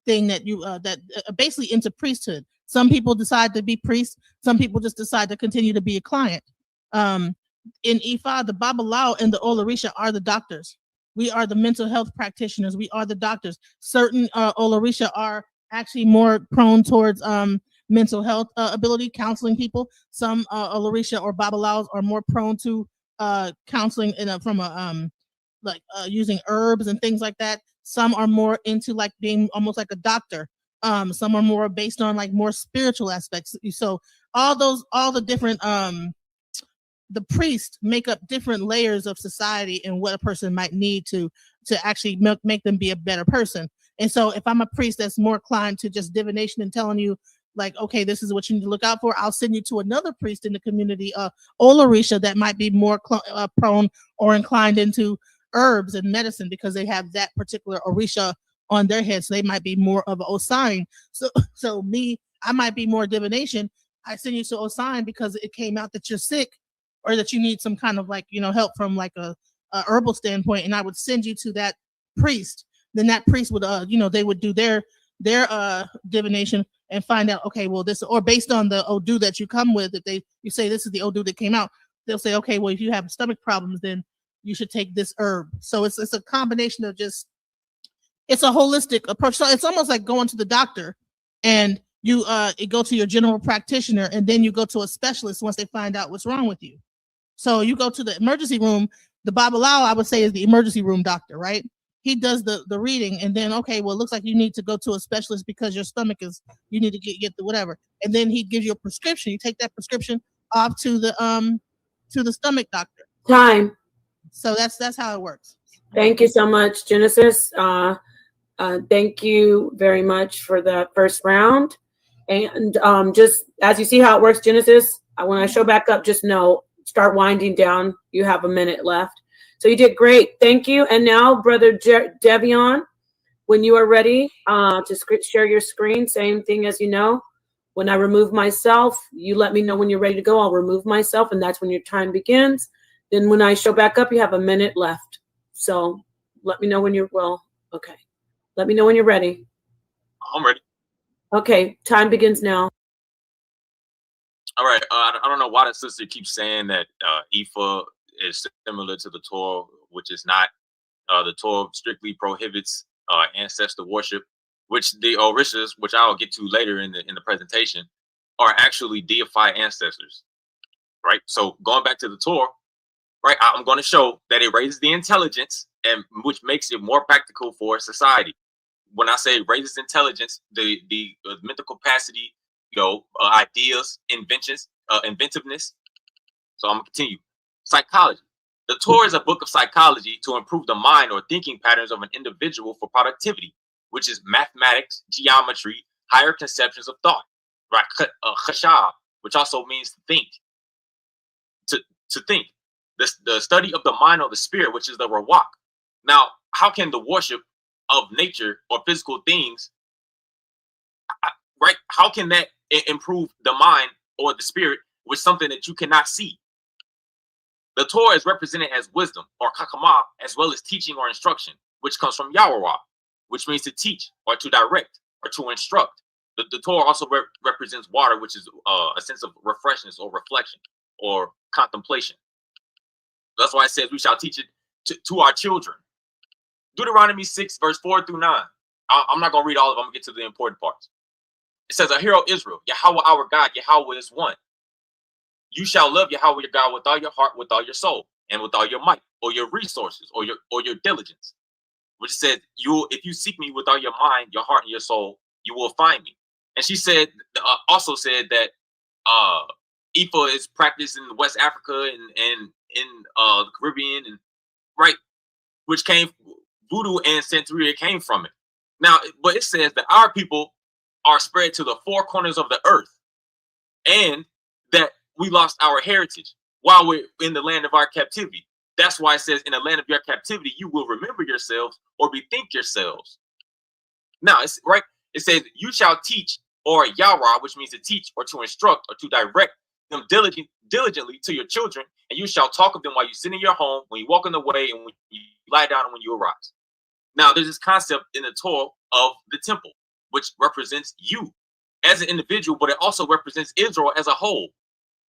thing that you basically into priesthood. Some people decide to be priests. Some people just decide to continue to be a client. In Ifa, the Babalao and the Orisha are the doctors. We are the mental health practitioners. We are the doctors. Certain Orisha are actually more prone towards mental health ability, counseling people. Some Orisha or Babalaos are more prone to counseling from using herbs and things like that. Some are more into like being almost like a doctor. Some are more based on like more spiritual aspects. So all the different the priests make up different layers of society and what a person might need to actually make them be a better person. And so if I'm a priest that's more inclined to just divination and telling you like, okay, this is what you need to look out for, I'll send you to another priest in the community, Orisha, that might be more prone or inclined into herbs and medicine because they have that particular Orisha on their head. So they might be more of an Osign. So me, I might be more divination. I send you to Osign because it came out that you're sick or that you need some kind of like, help from like a herbal standpoint. And I would send you to that priest. Then that priest would, they would do their divination and find out, okay, well, this, or based on the Odu that you come with, if you say this is the Odu that came out, they'll say, okay, well, if you have stomach problems, then you should take this herb. So it's a combination of just, it's a holistic approach. So it's almost like going to the doctor and you go to your general practitioner and then you go to a specialist once they find out what's wrong with you. So you go to the emergency room. The Babalao, I would say, is the emergency room doctor, right? He does the reading and then, okay, well, it looks like you need to go to a specialist because your stomach you need to get the whatever. And then he gives you a prescription. You take that prescription off to the stomach doctor. Time. So that's how it works. Thank you so much, Genesis. Thank you very much for the first round. And just as you see how it works, Genesis, when I show back up, just know, start winding down. You have a minute left. So you did great. Thank you. And now, Brother Devion, when you are ready to share your screen, same thing as you know. When I remove myself, you let me know when you're ready to go. I'll remove myself, and that's when your time begins. Then when I show back up, you have a minute left. So let me know when you're, okay. Let me know when you're ready. I'm ready. Okay, time begins now. All right. I don't know why the sister keeps saying that Ifa is similar to the Torah, which is not. The Torah strictly prohibits ancestor worship, which the Orishas, which I'll get to later in the presentation, are actually deified ancestors. Right. So going back to the Torah, right, I'm going to show that it raises the intelligence, and which makes it more practical for society. When I say raises intelligence, the mental capacity, ideas, inventions, inventiveness. So I'm gonna continue. Psychology. The Torah is a book of psychology to improve the mind or thinking patterns of an individual for productivity, which is mathematics, geometry, higher conceptions of thought. Right, chashab, which also means to think. To think. The study of the mind or the spirit, which is the rawak. Now, how can the worship of nature or physical things, right? How can that improve the mind or the spirit with something that you cannot see? The Torah is represented as wisdom or kakama, as well as teaching or instruction, which comes from Yahweh, which means to teach or to direct or to instruct. The Torah also represents water, which is a sense of refreshness or reflection or contemplation. That's why it says we shall teach it to our children. Deuteronomy 6, verse 4 through 9. I'm not going to read all of them. I'm going to get to the important parts. It says, "A hero Israel, Yahweh our God, Yahweh is one. You shall love Yahweh your God with all your heart, with all your soul, and with all your might, or your resources, or your diligence." Which says, if you seek me with all your mind, your heart, and your soul, you will find me. And she said, also said that Ifa is practiced in West Africa and in the Caribbean, and right, which came voodoo and Santeria came from it. Now, but it says that our people are spread to the four corners of the earth, and that we lost our heritage while we're in the land of our captivity. That's why it says, in the land of your captivity, you will remember yourselves or bethink yourselves. Now, it's right. It says, you shall teach, or Yahweh, which means to teach or to instruct or to direct them diligently to your children, and you shall talk of them while you sit in your home, when you walk on the way, and when you lie down, and when you arise. Now, there's this concept in the Torah of the temple, which represents you as an individual, but it also represents Israel as a whole.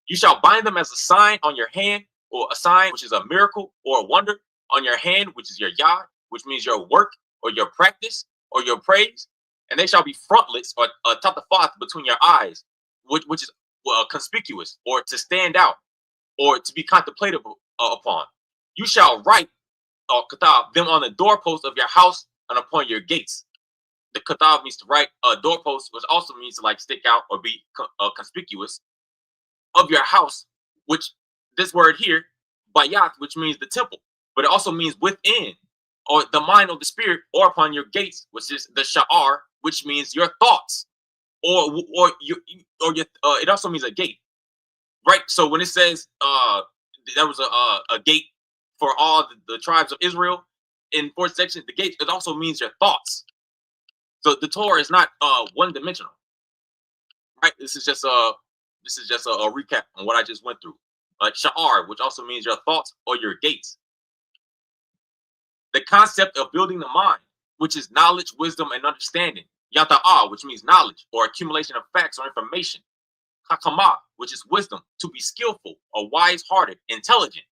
You shall bind them as a sign on your hand, or a sign, which is a miracle or a wonder on your hand, which is your yah, which means your work or your practice or your praise. And they shall be frontlets or tatafat between your eyes, which is conspicuous or to stand out or to be contemplated upon. You shall write katab them on the doorpost of your house and upon your gates. The katab means to write a doorpost, which also means to like stick out or be conspicuous of your house, which this word here, bayat, which means the temple, but it also means within, or the mind or the spirit, or upon your gates, which is the sha'ar, which means your thoughts, or your it also means a gate, right? So when it says there was a gate for all the tribes of Israel in fourth section, the gate, it also means your thoughts. So the Torah is not one dimensional, right? This is just a recap on what I just went through. Like sha'ar, which also means your thoughts or your gates. The concept of building the mind, which is knowledge, wisdom, and understanding. Yata'ah, which means knowledge or accumulation of facts or information. Hakama, which is wisdom, to be skillful or wise-hearted, intelligent,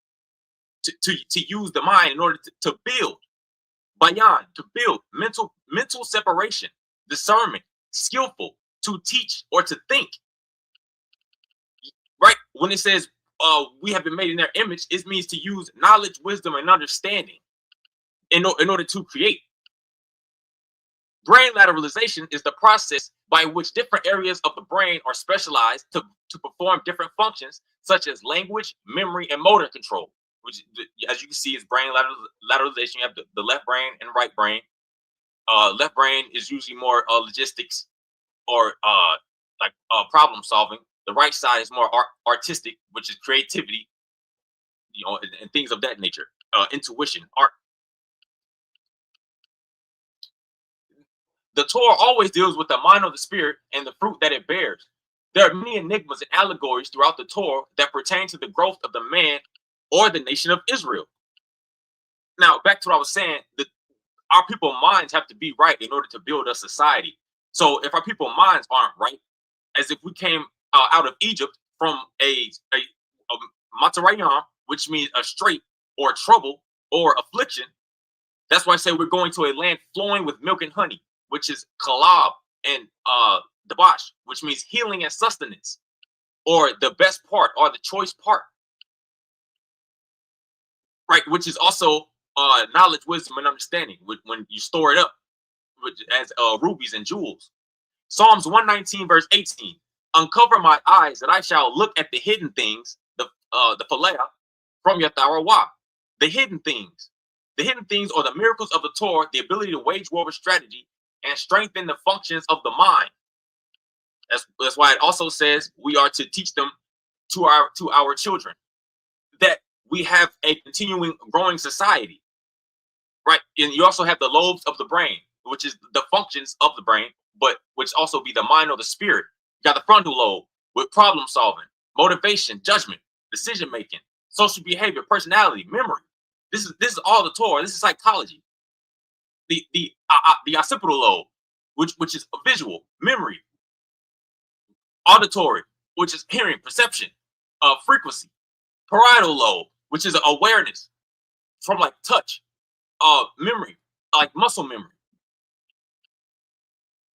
to use the mind in order to build. Bayan, to build, mental separation, discernment, skillful, to teach or to think. Right? When it says we have been made in their image, it means to use knowledge, wisdom, and understanding in order to create. Brain lateralization is the process by which different areas of the brain are specialized to perform different functions, such as language, memory, and motor control, which, as you can see, is brain lateralization. You have the left brain and right brain. Left brain is usually more logistics or problem solving. The right side is more artistic, which is creativity, and things of that nature. Intuition, art. The Torah always deals with the mind of the spirit and the fruit that it bears. There are many enigmas and allegories throughout the Torah that pertain to the growth of the man or the nation of Israel. Now, back to what I was saying, our people's minds have to be right in order to build a society. So if our people's minds aren't right, as if we came out of Egypt from a Matarayam, which means a strait or trouble or affliction, that's why I say we're going to a land flowing with milk and honey, which is kalab and dabash, which means healing and sustenance, or the best part or the choice part, right? Which is also knowledge, wisdom, and understanding when you store it up as rubies and jewels. Psalms 119 verse 18: uncover my eyes that I shall look at the hidden things, the phaleah from your Tarawah, the hidden things. The hidden things are the miracles of the Torah, the ability to wage war with strategy and strengthen the functions of the mind. That's why it also says we are to teach them to our children, that we have a continuing growing society, right? And you also have the lobes of the brain, which is the functions of the brain, but which also be the mind or the spirit. You got the frontal lobe with problem solving, motivation, judgment, decision making, social behavior, personality, memory. This is all the Torah. This is psychology. The occipital lobe, which is visual, memory, auditory, which is hearing, perception, frequency, parietal lobe, which is awareness from like touch, memory, like muscle memory.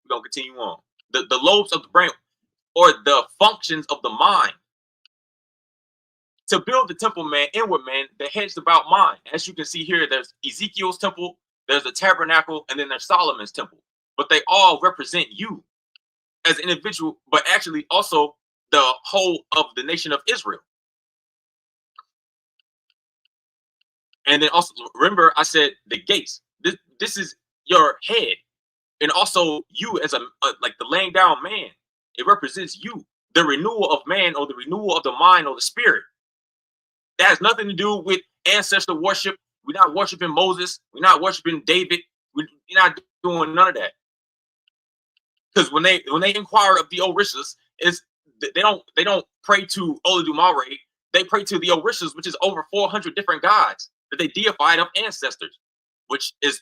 We're gonna continue on. The lobes of the brain, or the functions of the mind. To build the temple man, inward man, the head's about mind. As you can see here, there's Ezekiel's temple, there's the tabernacle, and then there's Solomon's temple. But they all represent you as an individual, but actually also the whole of the nation of Israel. And then also, remember I said the gates. This is your head. And also you as like the laying down man. It represents you, the renewal of man, or the renewal of the mind or the spirit. That has nothing to do with ancestor worship. We're not worshiping Moses. We're not worshiping David. We're not doing none of that. Because when they inquire of the Orishas, they don't pray to Olodumare. They pray to the Orishas, which is over 400 different gods that they deified of ancestors, which is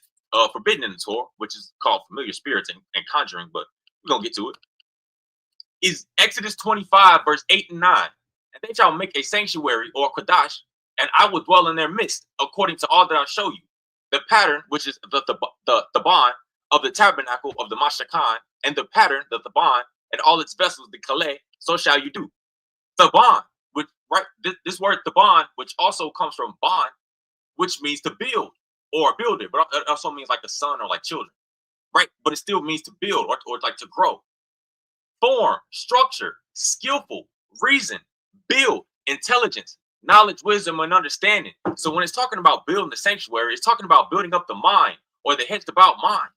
forbidden in the Torah, which is called familiar spirits and conjuring. But we're gonna get to it. Is Exodus 25 verse 8 and 9. And they shall make a sanctuary or a Kodash, and I will dwell in their midst, according to all that I'll show you. The pattern, which is the bond of the tabernacle of the Mashakan, and the pattern, the bond, and all its vessels, the Kaleh, so shall you do. The bond, which this word the bond, which also comes from bond, which means to build or a builder, but it also means like a son or like children, right? But it still means to build or like to grow. Form, structure, skillful, reason, build, intelligence, knowledge, wisdom, and understanding. So when it's talking about building the sanctuary, it's talking about building up the mind, or the head's about mind.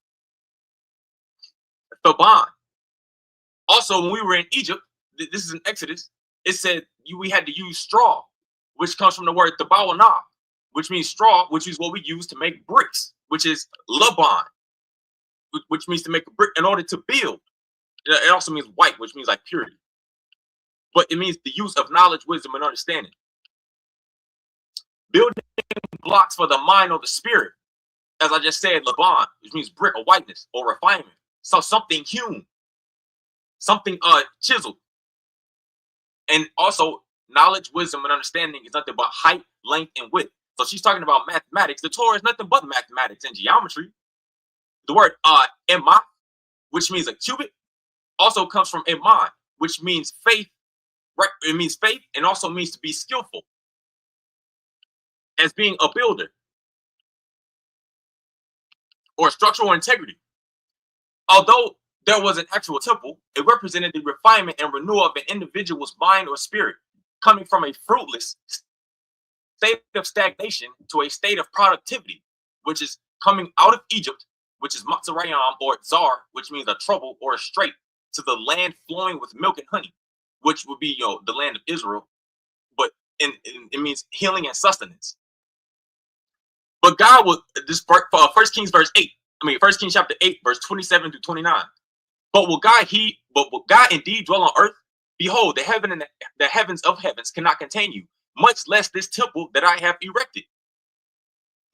The bond. Also, when we were in Egypt, this is in Exodus, it said we had to use straw, which comes from the word tabawana, which means straw, which is what we use to make bricks, which is laban, which means to make a brick in order to build. It also means white, which means like purity. But it means the use of knowledge, wisdom, and understanding. Building blocks for the mind or the spirit. As I just said, laban, which means brick or whiteness or refinement. So something hewn, something chiseled. And also knowledge, wisdom, and understanding is nothing but height, length, and width. So she's talking about mathematics. The Torah is nothing but mathematics and geometry. The word emma, which means a cubit, also comes from iman, which means faith. Right? It means faith, and also means to be skillful as being a builder or structural integrity. Although there was an actual temple, it represented the refinement and renewal of an individual's mind or spirit, coming from a fruitless state of stagnation to a state of productivity, which is coming out of Egypt which is Matzarayam or Tsar, which means a trouble or a strait, to the land flowing with milk and honey, which would be the land of Israel, but it means healing and sustenance. But God will this First Kings verse 8. First Kings chapter 8, verse 27 to 29. But will God indeed dwell on earth? Behold, the heavens of heavens cannot contain you, much less this temple that I have erected.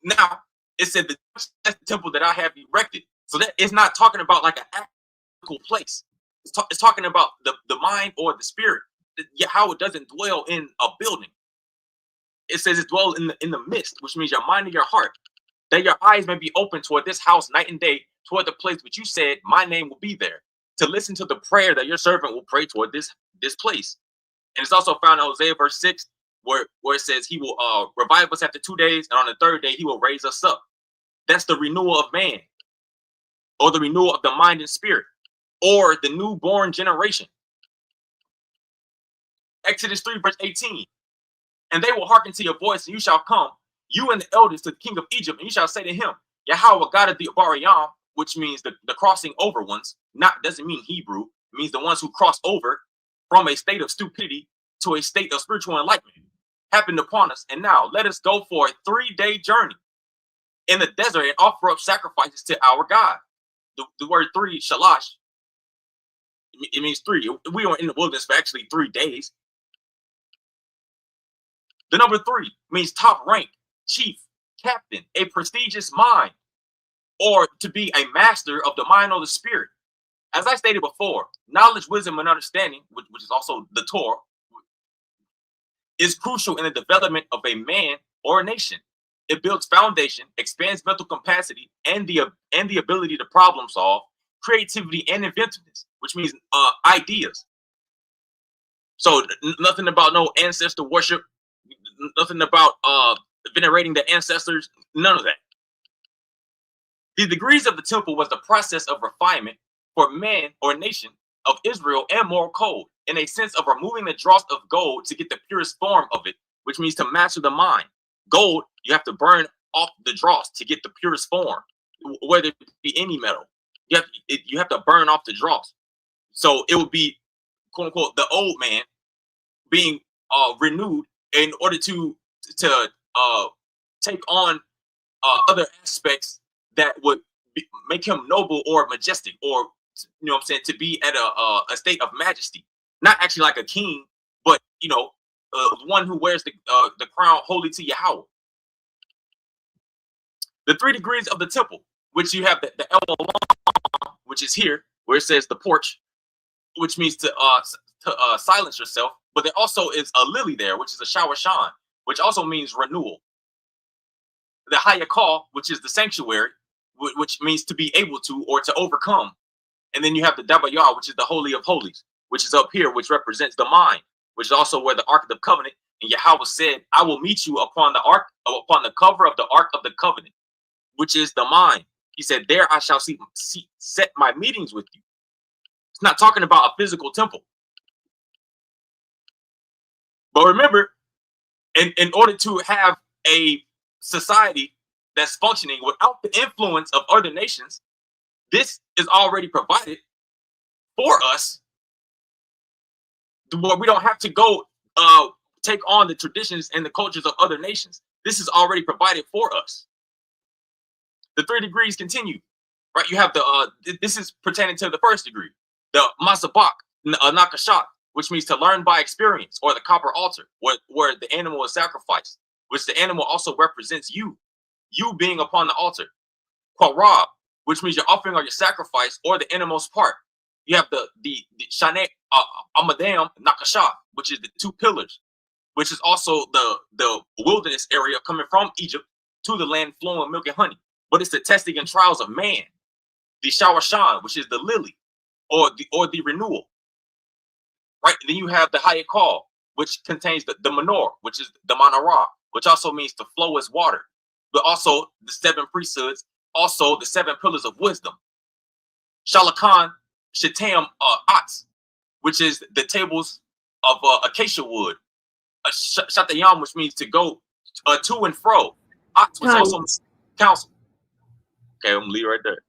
Now, it said the temple that I have erected. So that it's not talking about like an actual place. It's talking about the mind or the spirit. How it doesn't dwell in a building. It says it dwells in the midst, which means your mind and your heart. That your eyes may be open toward this house night and day, toward the place which you said, my name will be there. To listen to the prayer that your servant will pray toward this place. And it's also found in Hosea verse 6, where it says he will revive us after 2 days, and on the third day he will raise us up. That's the renewal of man, or the renewal of the mind and spirit, or the newborn generation. Exodus 3 verse 18. And they will hearken to your voice, and you shall come, you and the elders, to the king of Egypt, and you shall say to him, Yahweh God of the Barayam, which means the crossing over ones, doesn't mean Hebrew, it means the ones who cross over from a state of stupidity to a state of spiritual enlightenment, happened upon us. And now let us go for a 3-day journey in the desert and offer up sacrifices to our God. The word 3, shalash, it means 3. We were in the wilderness for actually 3 days. The number 3 means top rank, chief, captain, a prestigious mind, or to be a master of the mind or the spirit. As I stated before, knowledge, wisdom, and understanding, which is also the Torah, is crucial in the development of a man or a nation. It builds foundation, expands mental capacity, and the ability to problem solve, creativity, and inventiveness, which means ideas. So nothing about no ancestor worship, nothing about venerating the ancestors, none of that. The degrees of the temple was the process of refinement for man or nation of Israel and moral code, in a sense of removing the dross of gold to get the purest form of it, which means to master the mind. Gold, you have to burn off the dross to get the purest form, whether it be any metal. You have to burn off the dross. So it would be, quote unquote, the old man being renewed in order to take on other aspects that would make him noble or majestic, or to be at a state of majesty, not actually like a king, but one who wears the crown holy to Yahweh. The 3 degrees of the temple, which you have the El, which is here where it says the porch, which means to silence yourself, but there also is a lily there, which is a shower shan, which also means renewal. The Hayakal, which is the sanctuary, which means to be able to or to overcome. And then you have the Dabayah, which is the Holy of Holies, which is up here, which represents the mind, which is also where the Ark of the Covenant, and Yahweh said, I will meet you upon the cover of the Ark of the Covenant, which is the mind. He said, there I shall set my meetings with you. It's not talking about a physical temple. But remember, in order to have a society that's functioning without the influence of other nations, this is already provided for us. We don't have to go take on the traditions and the cultures of other nations. This is already provided for us. The 3 degrees continue, right? You have this is pertaining to the 1st degree, the Masabak, Nakashat, which means to learn by experience, or the copper altar, where the animal is sacrificed, which the animal also represents you being upon the altar. Qarab, which means you're offering or your sacrifice, or the innermost part. You have the Shane Amadam Nakashat, which is the 2 pillars, which is also the wilderness area coming from Egypt to the land flowing with milk and honey. But it's the testing and trials of man. The shower shan, which is the lily, or the renewal. Right? Then you have the Hayakal, which contains the menorah, which is the manara, which also means to flow as water. But also the 7 priesthoods, also the 7 pillars of wisdom. Shalakan Shatam Ats, which is the tables of acacia wood. Shatayam, which means to go to and fro. Ats, which also means counsel. Okay, I'm gonna leave right there.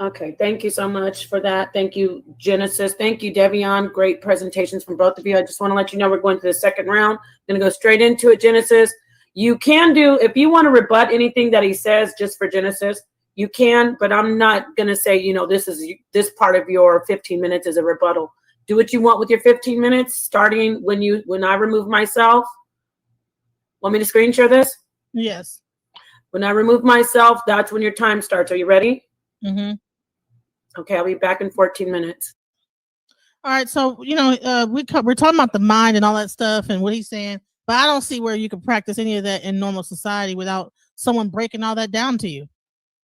Okay, thank you so much for that. Thank you, Genesis. Thank you, Devion. Great presentations from both of you. I just want to let you know we're going to the second round. I'm going to go straight into it, Genesis. You can do, if you want to rebut anything that he says just for Genesis, you can, but I'm not going to say, you know, this part of your 15 minutes is a rebuttal. Do what you want with your 15 minutes, starting when I remove myself. Want me to screen share this? Yes. When I remove myself, that's when your time starts. Are you ready? Mm-hmm. Okay, I'll be back in 14 minutes. All right, so you know, we're talking about the mind and all that stuff and what he's saying, but I don't see where you can practice any of that in normal society without someone breaking all that down to you.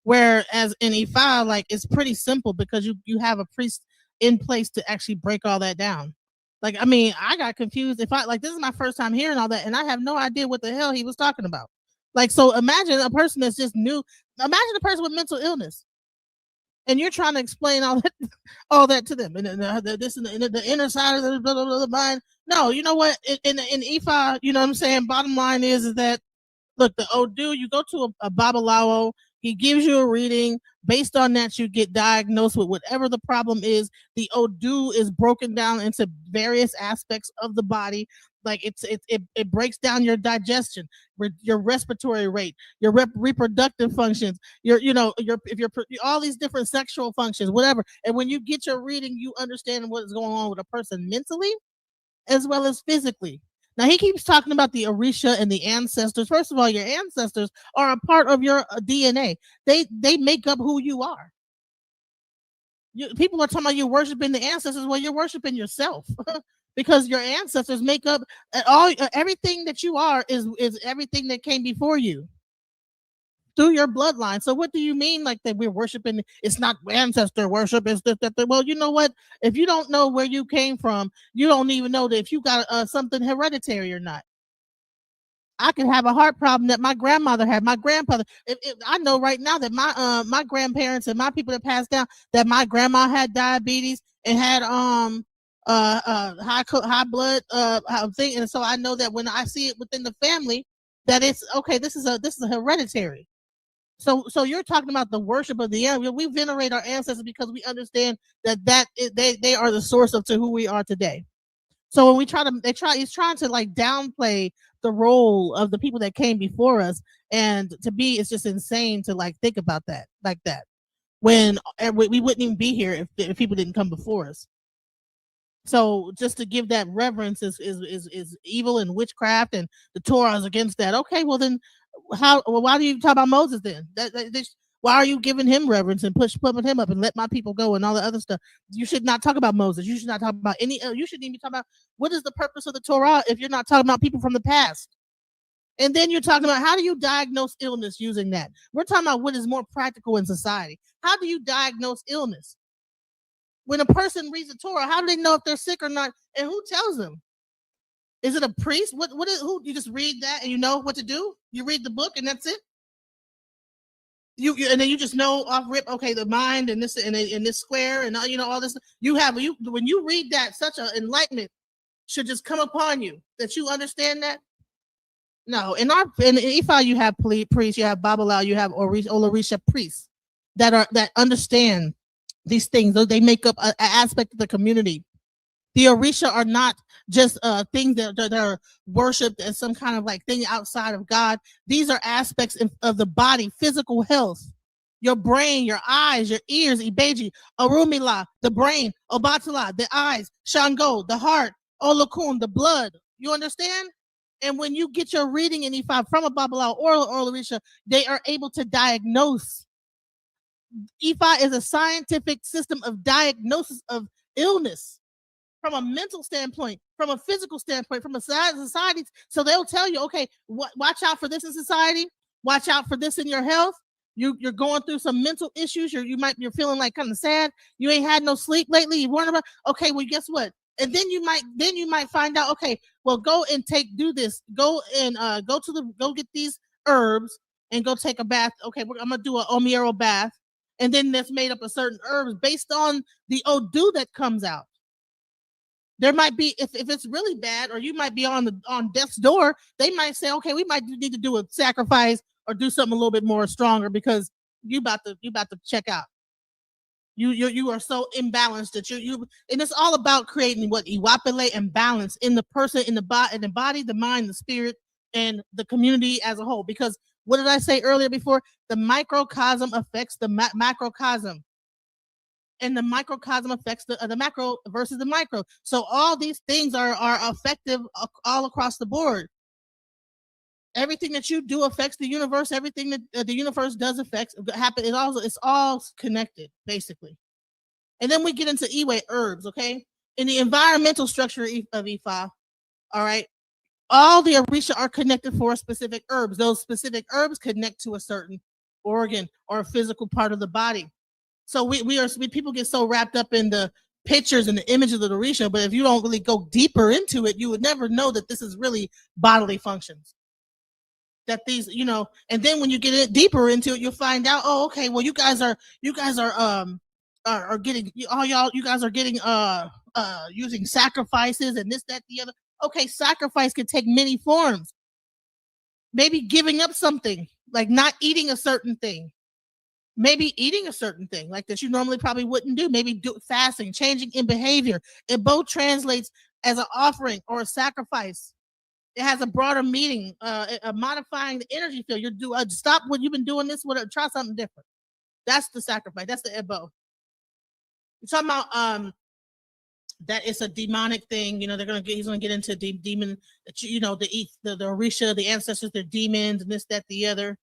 Whereas in Ifa, like it's pretty simple because you have a priest in place to actually break all that down. Like, I mean, I got confused if this is my first time hearing all that, and I have no idea what the hell he was talking about. Like, so imagine a person that's just new. Imagine a person with mental illness. And you're trying to explain all that to them, and this and the inner side of the blah, blah, blah, the mind. No, you know what? In Ifa, you know what I'm saying. Bottom line is that look, the Odu, you go to a Babalawo, he gives you a reading. Based on that, you get diagnosed with whatever the problem is. The Odu is broken down into various aspects of the body. Like it breaks down your digestion, your respiratory rate, your reproductive functions, your all these different sexual functions, whatever. And when you get your reading, you understand what is going on with a person mentally as well as physically. Now he keeps talking about the Orisha and the ancestors. First of all, your ancestors are a part of your DNA. They make up who you are. People are talking about you worshiping the ancestors. Well, you're worshiping yourself because your ancestors make up everything that you are is everything that came before you through your bloodline. So what do you mean like that we're worshiping? It's not ancestor worship. It's that. Well, you know what? If you don't know where you came from, you don't even know that if you got something hereditary or not. I can have a heart problem that my grandmother had, my grandfather. If I know right now that my grandparents and my people that passed down, that my grandma had diabetes and had high blood thing, and so I know that when I see it within the family, that it's okay. This is a hereditary. So you're talking about the worship of the animal. We venerate our ancestors because we understand that they are the source of to who we are today. So when he's trying to like downplay the role of the people that came before us, and to me, it's just insane to like think about that like that when we wouldn't even be here if people didn't come before us. So just to give that reverence is evil and witchcraft, and the Torah is against that. Okay, well then, why do you talk about Moses then? Why are you giving him reverence and pumping him up and let my people go and all the other stuff? You should not talk about Moses. You should not talk about any. You shouldn't even be talking about what is the purpose of the Torah if you're not talking about people from the past. And then you're talking about how do you diagnose illness using that? We're talking about what is more practical in society. How do you diagnose illness? When a person reads the Torah, how do they know if they're sick or not? And who tells them? Is it a priest? Who you just read that and you know what to do? You read the book and that's it? You and then you just know off rip, okay, the mind and this and this square and all this. When you read that, such an enlightenment should just come upon you that you understand that. No, in Ifa you have priests, you have Babalawo, you have Orisha priests that understand these things. They make up an aspect of the community. The Orisha are not just things that are worshipped as some kind of like thing outside of God. These are aspects of the body, physical health, your brain, your eyes, your ears, Ibeji, Orumila, the brain, Obatala, the eyes, Shango, the heart, Olokun, the blood. You understand? And when you get your reading in Ifa from a Babalawo or Orisha, they are able to diagnose. Ifa is a scientific system of diagnosis of illness from a mental standpoint, from a physical standpoint, from a society. So they'll tell you, okay, watch out for this in society. Watch out for this in your health. You're going through some mental issues. You're feeling like kind of sad. You ain't had no sleep lately. You wondering about, okay, well, guess what? And then you might find out, okay, well, go and do this. Go and go get these herbs and go take a bath. Okay, I'm gonna do an Omiero bath. And then that's made up of certain herbs based on the Odu that comes out. There might be, if it's really bad, or you might be on death's door, they might say, okay, we might need to do a sacrifice or do something a little bit more stronger because you about to check out. You are so imbalanced that and it's all about creating what iwapele and balance in the person, in the body, the mind, the spirit, and the community as a whole. Because what did I say earlier before? The microcosm affects the macrocosm, and the microcosm affects the macro versus the micro. So all these things are effective all across the board. Everything that you do affects the universe. Everything that the universe does happen. It's all connected, basically. And then we get into Iwe herbs, okay? In the environmental structure of Ifa, all right, all the Orisha are connected for specific herbs. Those specific herbs connect to a certain organ or a physical part of the body. So people get so wrapped up in the pictures and the images of the Orisha, but if you don't really go deeper into it, you would never know that this is really bodily functions. That these, and then when you get deeper into it, you'll find out, oh, okay, well, you guys are getting you guys are getting using sacrifices and this, that, the other. Okay, sacrifice can take many forms. Maybe giving up something, like not eating a certain thing. Maybe eating a certain thing like that you normally probably wouldn't do. Maybe fasting, changing in behavior. It both translates as an offering or a sacrifice. It has a broader meaning, modifying the energy field. You do stop what you've been doing this with, try something different. That's the sacrifice. That's the ebo. You're talking about that it's a demonic thing. He's gonna get into demon. The Orisha, the ancestors, they're demons and this, that, the other.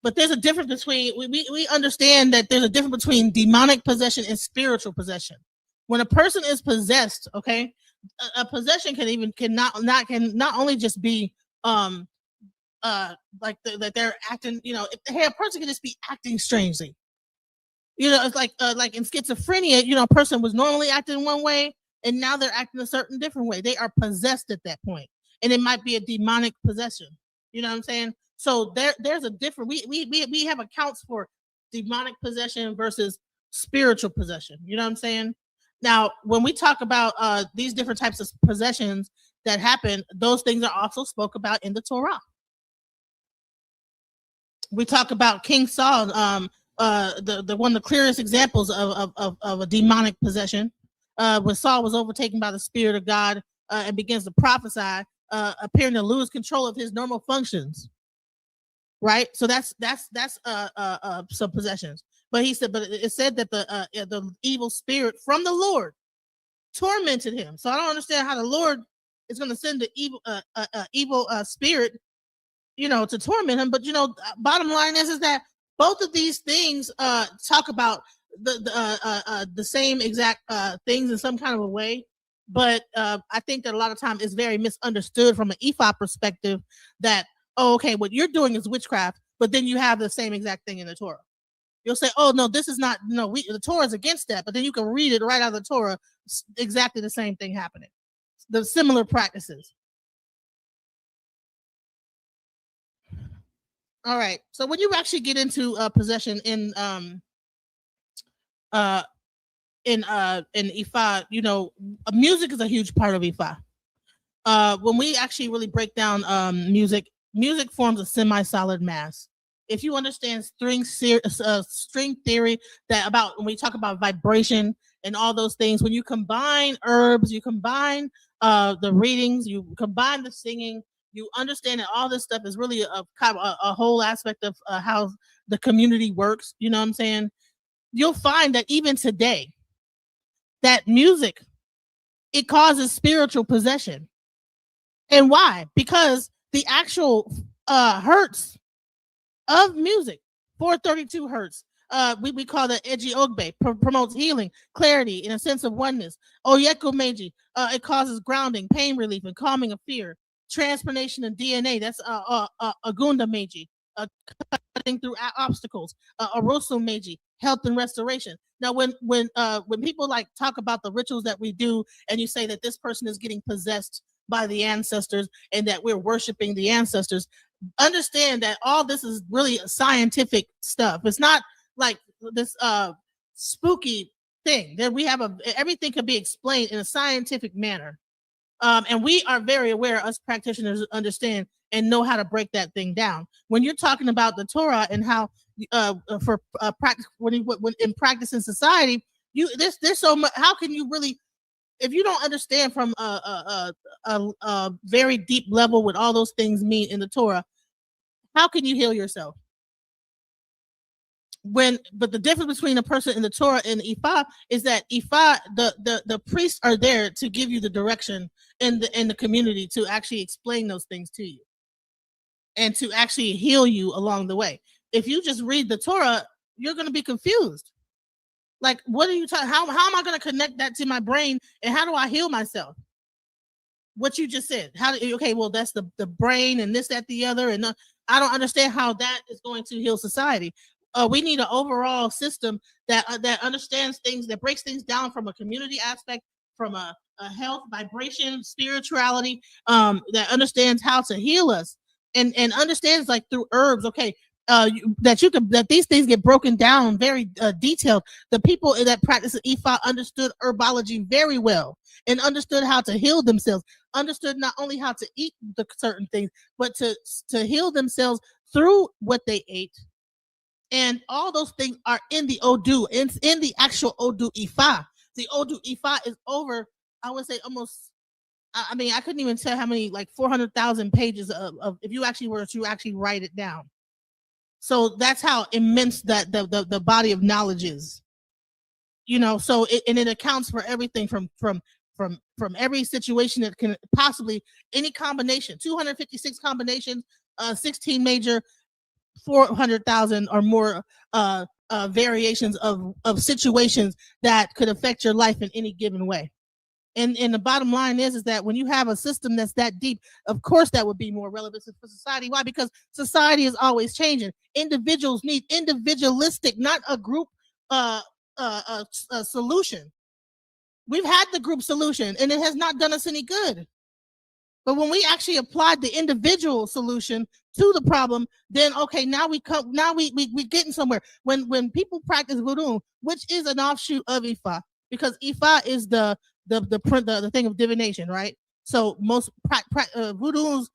But there's a difference between we understand that there's a difference between demonic possession and spiritual possession. When a person is possessed, okay, a possession can not only just be like that they're acting, a person can just be acting strangely. It's like in schizophrenia, a person was normally acting one way and now they're acting a certain different way. They are possessed at that point, and it might be a demonic possession. You know what I'm saying? So there's a different. We have accounts for demonic possession versus spiritual possession. You know what I'm saying? Now, when we talk about these different types of possessions that happen, those things are also spoke about in the Torah. We talk about King Saul, the one of the clearest examples of a demonic possession, when Saul was overtaken by the Spirit of God and begins to prophesy, appearing to lose control of his normal functions. Right, so that's some possessions. But it said that the evil spirit from the Lord tormented him. So I don't understand how the Lord is going to send the evil spirit, to torment him. But bottom line is that both of these things talk about the same exact things in some kind of a way. But I think that a lot of times it's very misunderstood from an Ifa perspective that, oh, okay, what you're doing is witchcraft, but then you have the same exact thing in the Torah. You'll say, oh, no, this is not, the Torah is against that, but then you can read it right out of the Torah, exactly the same thing happening. The similar practices. All right, so when you actually get into possession in Ifa, music is a huge part of Ifa. When we actually really break down music forms a semi-solid mass. If you understand string theory, that about when we talk about vibration and all those things, when you combine herbs, you combine the readings, you combine the singing, you understand that all this stuff is really a whole aspect of how the community works. You know what I'm saying? You'll find that even today, that music, it causes spiritual possession. And why? Because the actual hertz of music, 432 hertz, we call that Eji Ogbe, promotes healing, clarity, and a sense of oneness. Oyeko Meiji, it causes grounding, pain relief, and calming of fear. Transformation in DNA, that's Agunda Meiji, cutting through obstacles. Oroso Meiji, health and restoration. Now, when people like talk about the rituals that we do, and you say that this person is getting possessed by the ancestors and that we're worshiping the ancestors, understand that all this is really scientific stuff. It's not like this spooky thing that we have. Everything can be explained in a scientific manner, and we are very aware, us practitioners understand and know how to break that thing down. When you're talking about the Torah and how for practice, when in practice in society, there's so much. How can you really, if you don't understand from a very deep level what all those things mean in the Torah, how can you heal yourself? But the difference between a person in the Torah and Ifa is that Ifa, the priests are there to give you the direction in the community to actually explain those things to you and to actually heal you along the way. If you just read the Torah, you're going to be confused. Like, what are you talking? How am I going to connect that to my brain, and how do I heal myself? What you just said. Okay, well, that's the brain and this, that, the other, and I don't understand how that is going to heal society. We need an overall system that understands things, that breaks things down from a community aspect, from a health, vibration, spirituality, that understands how to heal us and understands, like, through herbs. Okay, that these things get broken down very detailed. The people that practice Ifa understood herbology very well and understood how to heal themselves. Understood not only how to eat the certain things, but to heal themselves through what they ate. And all those things are in the Odu, in the actual Odu Ifa. The Odu Ifa is over, I would say, almost, I mean, I couldn't even tell how many, like 400,000 pages of if you actually were to actually write it down. So that's how immense that the body of knowledge is. So it accounts for everything from every situation that can possibly, any combination, 256 combinations, 16 major, 400,000 or more variations of situations that could affect your life in any given way. And the bottom line is that when you have a system that's that deep, of course that would be more relevant for society. Why? Because society is always changing. Individuals need individualistic, not a group solution. We've had the group solution and it has not done us any good. But when we actually applied the individual solution to the problem, then okay, now we getting somewhere. When people practice voodoo, which is an offshoot of Ifa, because Ifa is the thing of divination, right? So most voodoos,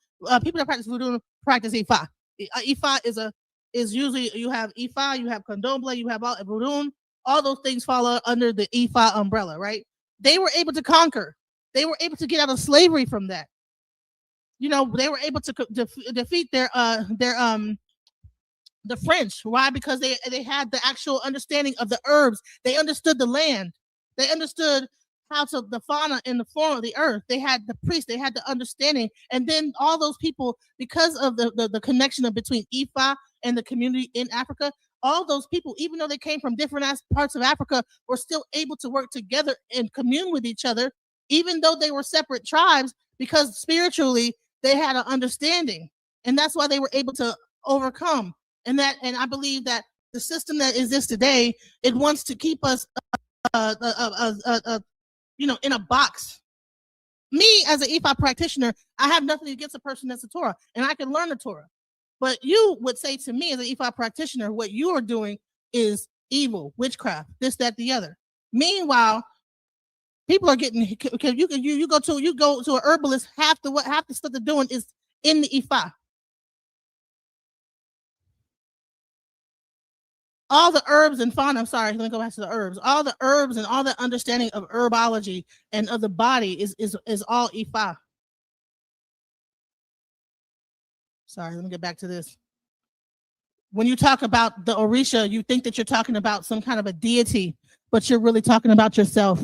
people that practice voodoo practice Ifa. Ifa is usually, you have Ifa, you have Candomblé, you have all voodoo. All those things fall under the Ifa umbrella, right? They were able to conquer. They were able to get out of slavery from that. They were able to defeat the French. Why? Because they had the actual understanding of the herbs. They understood the land. They understood the fauna and the flora of the earth. They had the priests. They had the understanding. And then all those people, because of the connection between Ifa and the community in Africa, all those people, even though they came from different parts of Africa, were still able to work together and commune with each other, even though they were separate tribes, because spiritually they had an understanding, and that's why they were able to overcome. And I believe that the system that exists today, it wants to keep us, in a box. Me as an Ifa practitioner, I have nothing against a person that's a Torah, and I can learn the Torah. But you would say to me as an Ifa practitioner, what you are doing is evil, witchcraft, this, that, the other. Meanwhile, people are getting, you go to a herbalist, half the stuff they're doing is in the Ifa. All the herbs and fauna, I'm sorry, let me go back to the herbs. All the herbs and all the understanding of herbology and of the body is all Ifa. Sorry, let me get back to this. When you talk about the Orisha, you think that you're talking about some kind of a deity, but you're really talking about yourself.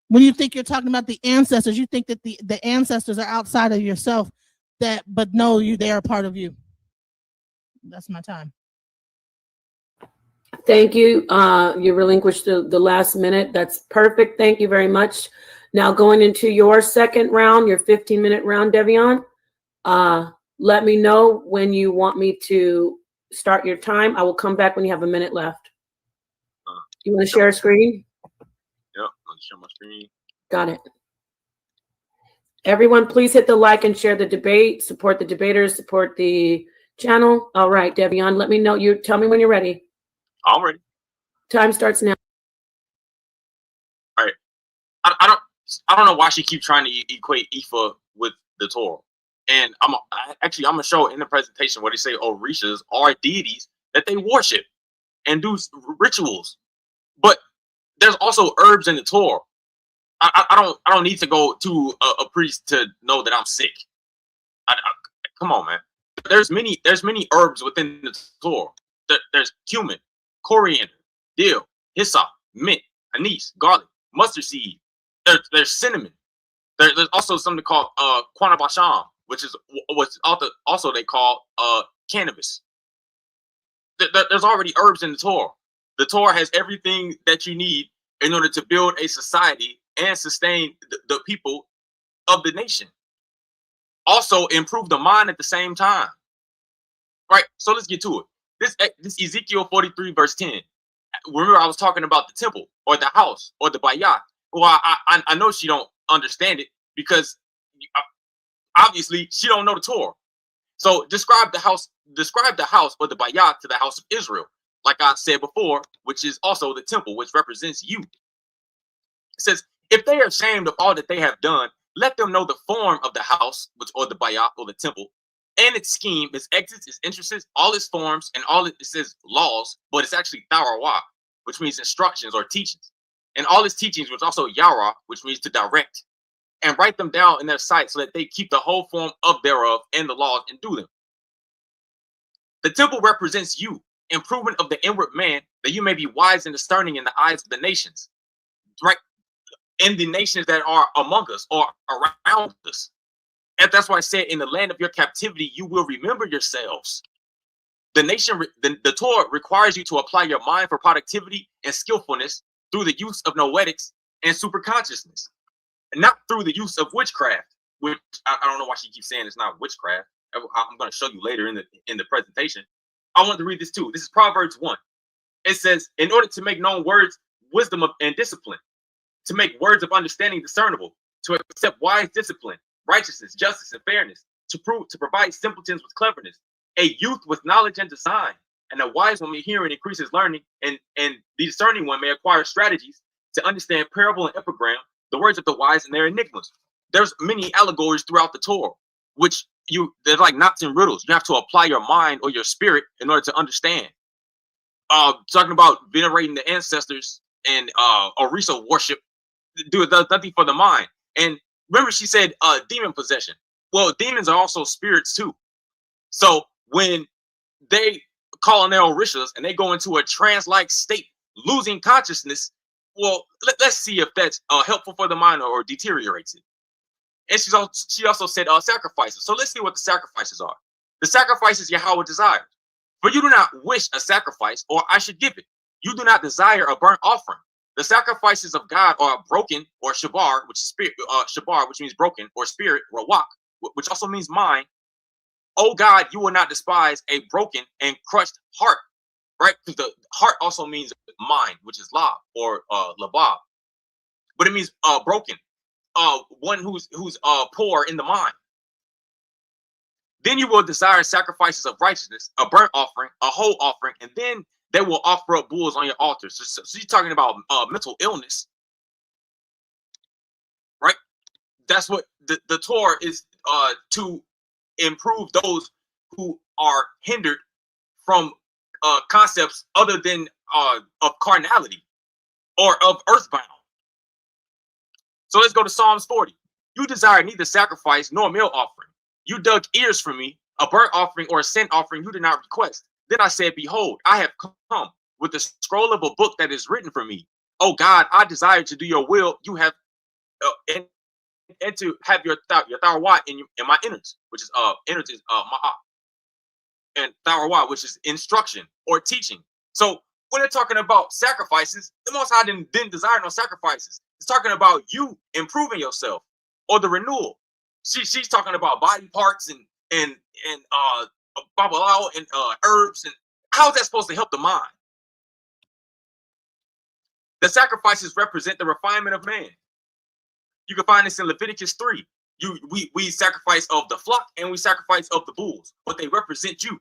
When you think you're talking about the ancestors, you think that the ancestors are outside of yourself, but no, they are part of you. That's my time. Thank you. You relinquished the last minute. That's perfect. Thank you very much. Now going into your second round, your 15-minute round, Devion. Let me know when you want me to start your time. I will come back when you have a minute left. You want to share a screen? Yep, I'll share my screen. Got it. Everyone, please hit the like and share the debate. Support the debaters. Support the channel. All right, Devion, let me know. You tell me when you're ready. I'm ready. Time starts now. All right. I don't know why she keeps trying to equate Ifa with the Torah. And I'm gonna show in the presentation where they say Orishas are deities that they worship and do rituals. But there's also herbs in the Torah. I don't need to go to a priest to know that I'm sick. Come on, man. There's many herbs within the Torah. There's cumin, coriander, dill, hyssop, mint, anise, garlic, mustard seed. There's cinnamon. There's also something called quanabasham, which is what's also they call cannabis. There's already herbs in the Torah. The Torah has everything that you need in order to build a society and sustain the people of the nation. Also improve the mind at the same time. Right? So let's get to it. This Ezekiel 43 verse 10. Remember, I was talking about the temple or the house or the bayat. Well, I know she don't understand it because obviously she don't know the Torah. So describe the house or the bayat to the house of Israel, like I said before, which is also the temple, which represents you. It says, if they are ashamed of all that they have done, let them know the form of the house, or the bayat or the temple, and its scheme, its exits, its entrances, all its forms, and all it says laws, but it's actually tarawah, which means instructions or teachings, and all its teachings, which also yara, which means to direct, and write them down in their sight so that they keep the whole form of thereof and the laws and do them. The temple represents you, improvement of the inward man, that you may be wise and discerning in the eyes of the nations, right? In the nations that are among us or around us. And that's why I said, in the land of your captivity, you will remember yourselves. The Torah requires you to apply your mind for productivity and skillfulness through the use of noetics and superconsciousness, and not through the use of witchcraft, which I don't know why she keeps saying it's not witchcraft. I'm going to show you later in the presentation. I want to read this too. This is Proverbs 1. It says, in order to make known words, wisdom and discipline, to make words of understanding discernible, to accept wise discipline, righteousness, justice, and fairness, to provide simpletons with cleverness, a youth with knowledge and design, and a wise one may hear and increase his learning, and the discerning one may acquire strategies to understand parable and epigram, the words of the wise and their enigmas. There's many allegories throughout the Torah, which they're like knots and riddles. You have to apply your mind or your spirit in order to understand. Talking about venerating the ancestors and Orisha worship, does nothing for the mind. And remember, she said demon possession. Well, demons are also spirits too. So when they call on their Orishas and they go into a trance-like state, losing consciousness, well, let's see if that's helpful for the mind or deteriorates it. And she also said sacrifices. So let's see what the sacrifices are. The sacrifices Yahweh desires. For you do not wish a sacrifice, or I should give it. You do not desire a burnt offering. The sacrifices of God are broken, or shabar, which is spirit, shabar, which means broken, or spirit, rawak, which also means mind. Oh God, you will not despise a broken and crushed heart, right? Because the heart also means mind, which is lab or labab, but it means broken. One who's poor in the mind. Then you will desire sacrifices of righteousness, a burnt offering, a whole offering, and then they will offer up bulls on your altar. So you're talking about mental illness, right? That's what the Torah is to improve those who are hindered from concepts other than of carnality or of earthbound. So let's go to Psalms 40. You desire neither sacrifice nor meal offering. You dug ears for me, a burnt offering or a sin offering you did not request. Then I said, behold, I have come with the scroll of a book that is written for me. Oh God, I desire to do your will. You have and to have your tharawat in my innards, which is innards is ma'ah, and tharawat, which is instruction or teaching. So when they're talking about sacrifices, the Most High didn't desire no sacrifices. It's talking about you improving yourself or the renewal. She's talking about body parts and babalao and herbs, and how is that supposed to help the mind? The sacrifices represent the refinement of man. You can find this in Leviticus 3. We sacrifice of the flock and we sacrifice of the bulls, but they represent you.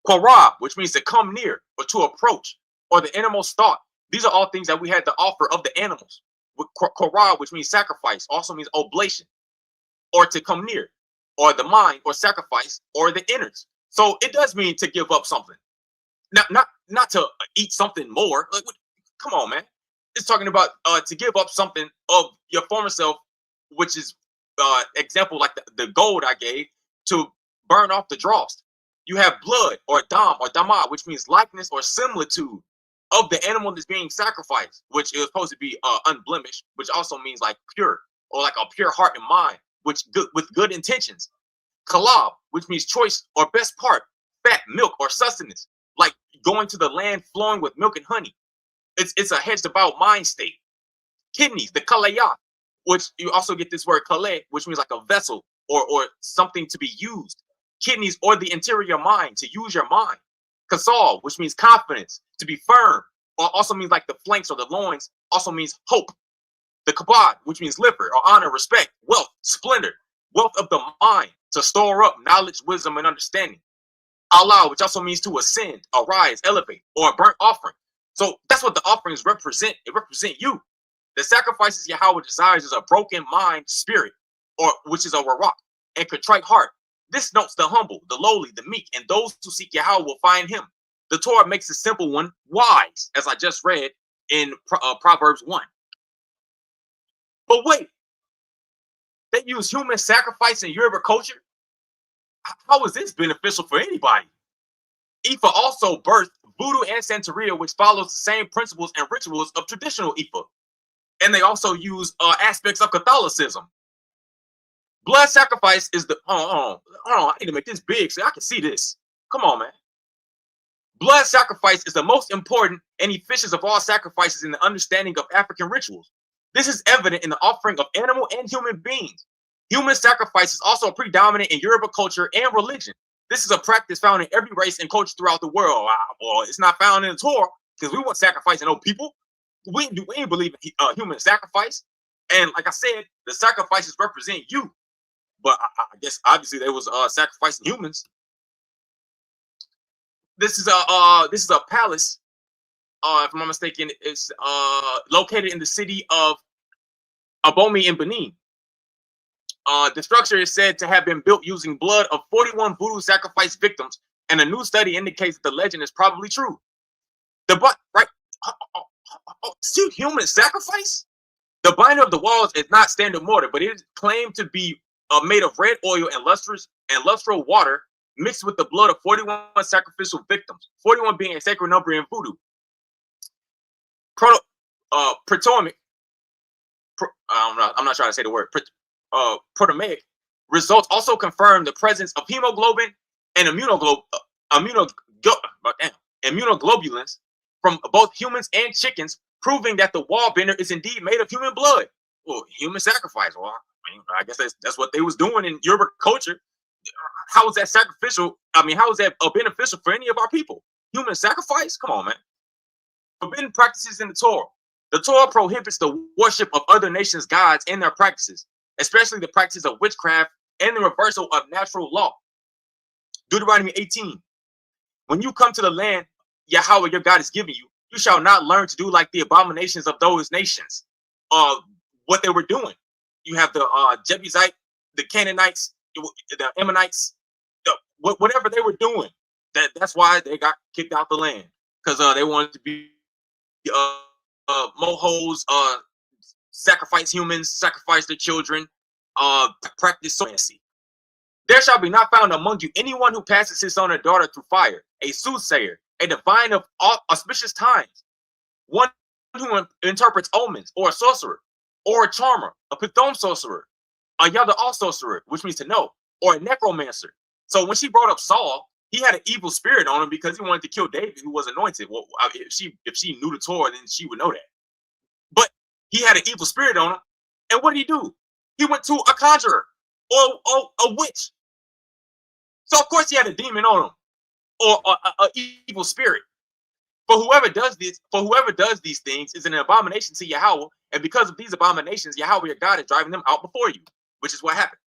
Korah, which means to come near or to approach, or the innermost thought. These are all things that we had to offer of the animals. Korah, which means sacrifice, also means oblation, or to come near. or the mind, or sacrifice, or the innards. So it does mean to give up something. Not to eat something more. Like, come on, man. It's talking about to give up something of your former self, which is example like the gold I gave, to burn off the dross. You have blood or dam or dama, which means likeness or similitude of the animal that's being sacrificed, which is supposed to be unblemished, which also means like pure, or like a pure heart and mind, which with good intentions. Kalab, which means choice or best part, fat, milk, or sustenance, like going to the land flowing with milk and honey. It's a hedged about mind state. Kidneys, the kalaya, which you also get this word kale, which means like a vessel or something to be used. Kidneys or the interior mind, to use your mind. Kasal, which means confidence, to be firm, or also means like the flanks or the loins, also means hope. The kabad, which means liver or honor, respect, wealth, splendor, wealth of the mind, to store up knowledge, wisdom, and understanding. Allah, which also means to ascend, arise, elevate, or a burnt offering. So that's what the offerings represent. It represents you. The sacrifices Yahweh desires is a broken mind, spirit, or which is a warak, and contrite heart. This notes the humble, the lowly, the meek, and those who seek Yahweh will find him. The Torah makes the simple one wise, as I just read in Proverbs 1. But wait, they use human sacrifice in Yoruba culture? How is this beneficial for anybody? Ifa also birthed voodoo and Santeria, which follows the same principles and rituals of traditional Ifa. And they also use aspects of Catholicism. Blood sacrifice is the... Hold on, I need to make this big so I can see this. Come on, man. Blood sacrifice is the most important and efficient of all sacrifices in the understanding of African rituals. This is evident in the offering of animal and human beings. Human sacrifice is also predominant in Yoruba culture and religion. This is a practice found in every race and culture throughout the world. Well, it's not found in the Torah because we want sacrificing no people. We ain't believe in human sacrifice. And like I said, the sacrifices represent you. But I guess obviously they was sacrificing humans. This is a palace. If I'm not mistaken, it's located in the city of Abomi in Benin. The structure is said to have been built using blood of 41 voodoo sacrifice victims, and a new study indicates that the legend is probably true. See, human sacrifice? The binder of the walls is not standard mortar, but it is claimed to be made of red oil and lustral water mixed with the blood of 41 sacrificial victims, 41 being a sacred number in voodoo. I'm not trying to say the word. Protomaic results also confirm the presence of hemoglobin and immunoglobulins from both humans and chickens, proving that the wall bender is indeed made of human blood. Well, human sacrifice. Well, I guess that's what they was doing in Yoruba culture. How is that sacrificial? How is that beneficial for any of our people? Human sacrifice? Come on, man. Forbidden practices in the Torah. The Torah prohibits the worship of other nations' gods and their practices, especially the practice of witchcraft and the reversal of natural law. Deuteronomy 18. When you come to the land Yahweh your God is giving you, you shall not learn to do like the abominations of those nations. What they were doing. You have the Jebusite, the Canaanites, the Ammonites, whatever they were doing. That's why they got kicked out the land, because they wanted to be mohos, sacrifice humans, sacrifice their children, practice supremacy. There shall be not found among you anyone who passes his son or daughter through fire, a soothsayer, a divine of auspicious times, one who interprets omens, or a sorcerer, or a charmer, a Pithom sorcerer, a Yada all sorcerer, which means to know, or a necromancer. So when she brought up Saul, he had an evil spirit on him because he wanted to kill David, who was anointed. Well, if she knew the Torah, then she would know that. But he had an evil spirit on him, and what did he do? He went to a conjurer or a witch. So of course he had a demon on him, or an evil spirit. For whoever does these things is an abomination to Yahweh, and because of these abominations, Yahweh your God is driving them out before you, which is what happened.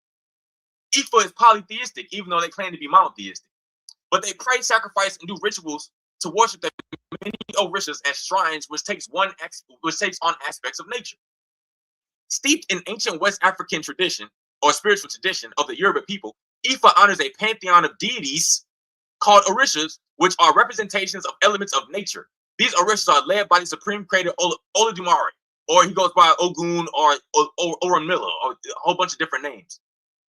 Ifa is polytheistic, even though they claim to be monotheistic. But they pray, sacrifice, and do rituals to worship the many Orishas at shrines, which takes on aspects of nature. Steeped in ancient West African tradition, or spiritual tradition of the Yoruba people, Ifa honors a pantheon of deities called Orishas, which are representations of elements of nature. These Orishas are led by the supreme creator Olodumare, or he goes by Ogun or Orunmila, or a whole bunch of different names,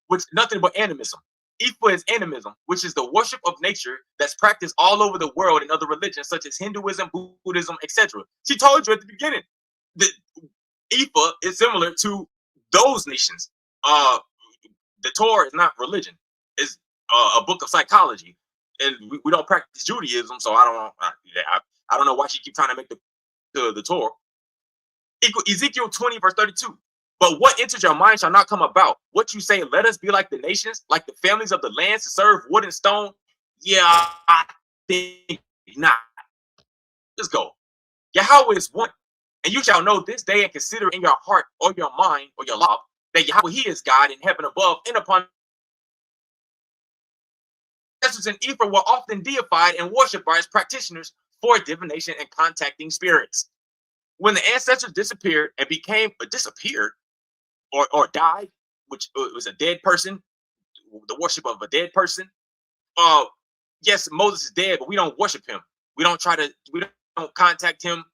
which nothing but animism. Ifa is animism, which is the worship of nature that's practiced all over the world in other religions such as Hinduism, Buddhism, etc. She told you at the beginning that Ifa is similar to those nations. The Torah is not religion; it's a book of psychology, and we don't practice Judaism. So I don't know why she keep trying to make the Torah. Ezekiel 20 verse 32. But what enters your mind shall not come about. What you say, let us be like the nations, like the families of the lands to serve wood and stone. Yeah, I think not. Let's go. Yahweh is one, and you shall know this day and consider in your heart or your mind or your law that Yahweh, he is God in heaven above and upon. Ancestors in Ephraim were often deified and worshipped by its practitioners for divination and contacting spirits. When the ancestors disappeared and disappeared or died, which was a dead person, the worship of a dead person. Yes, Moses is dead, but we don't worship him. We don't contact him.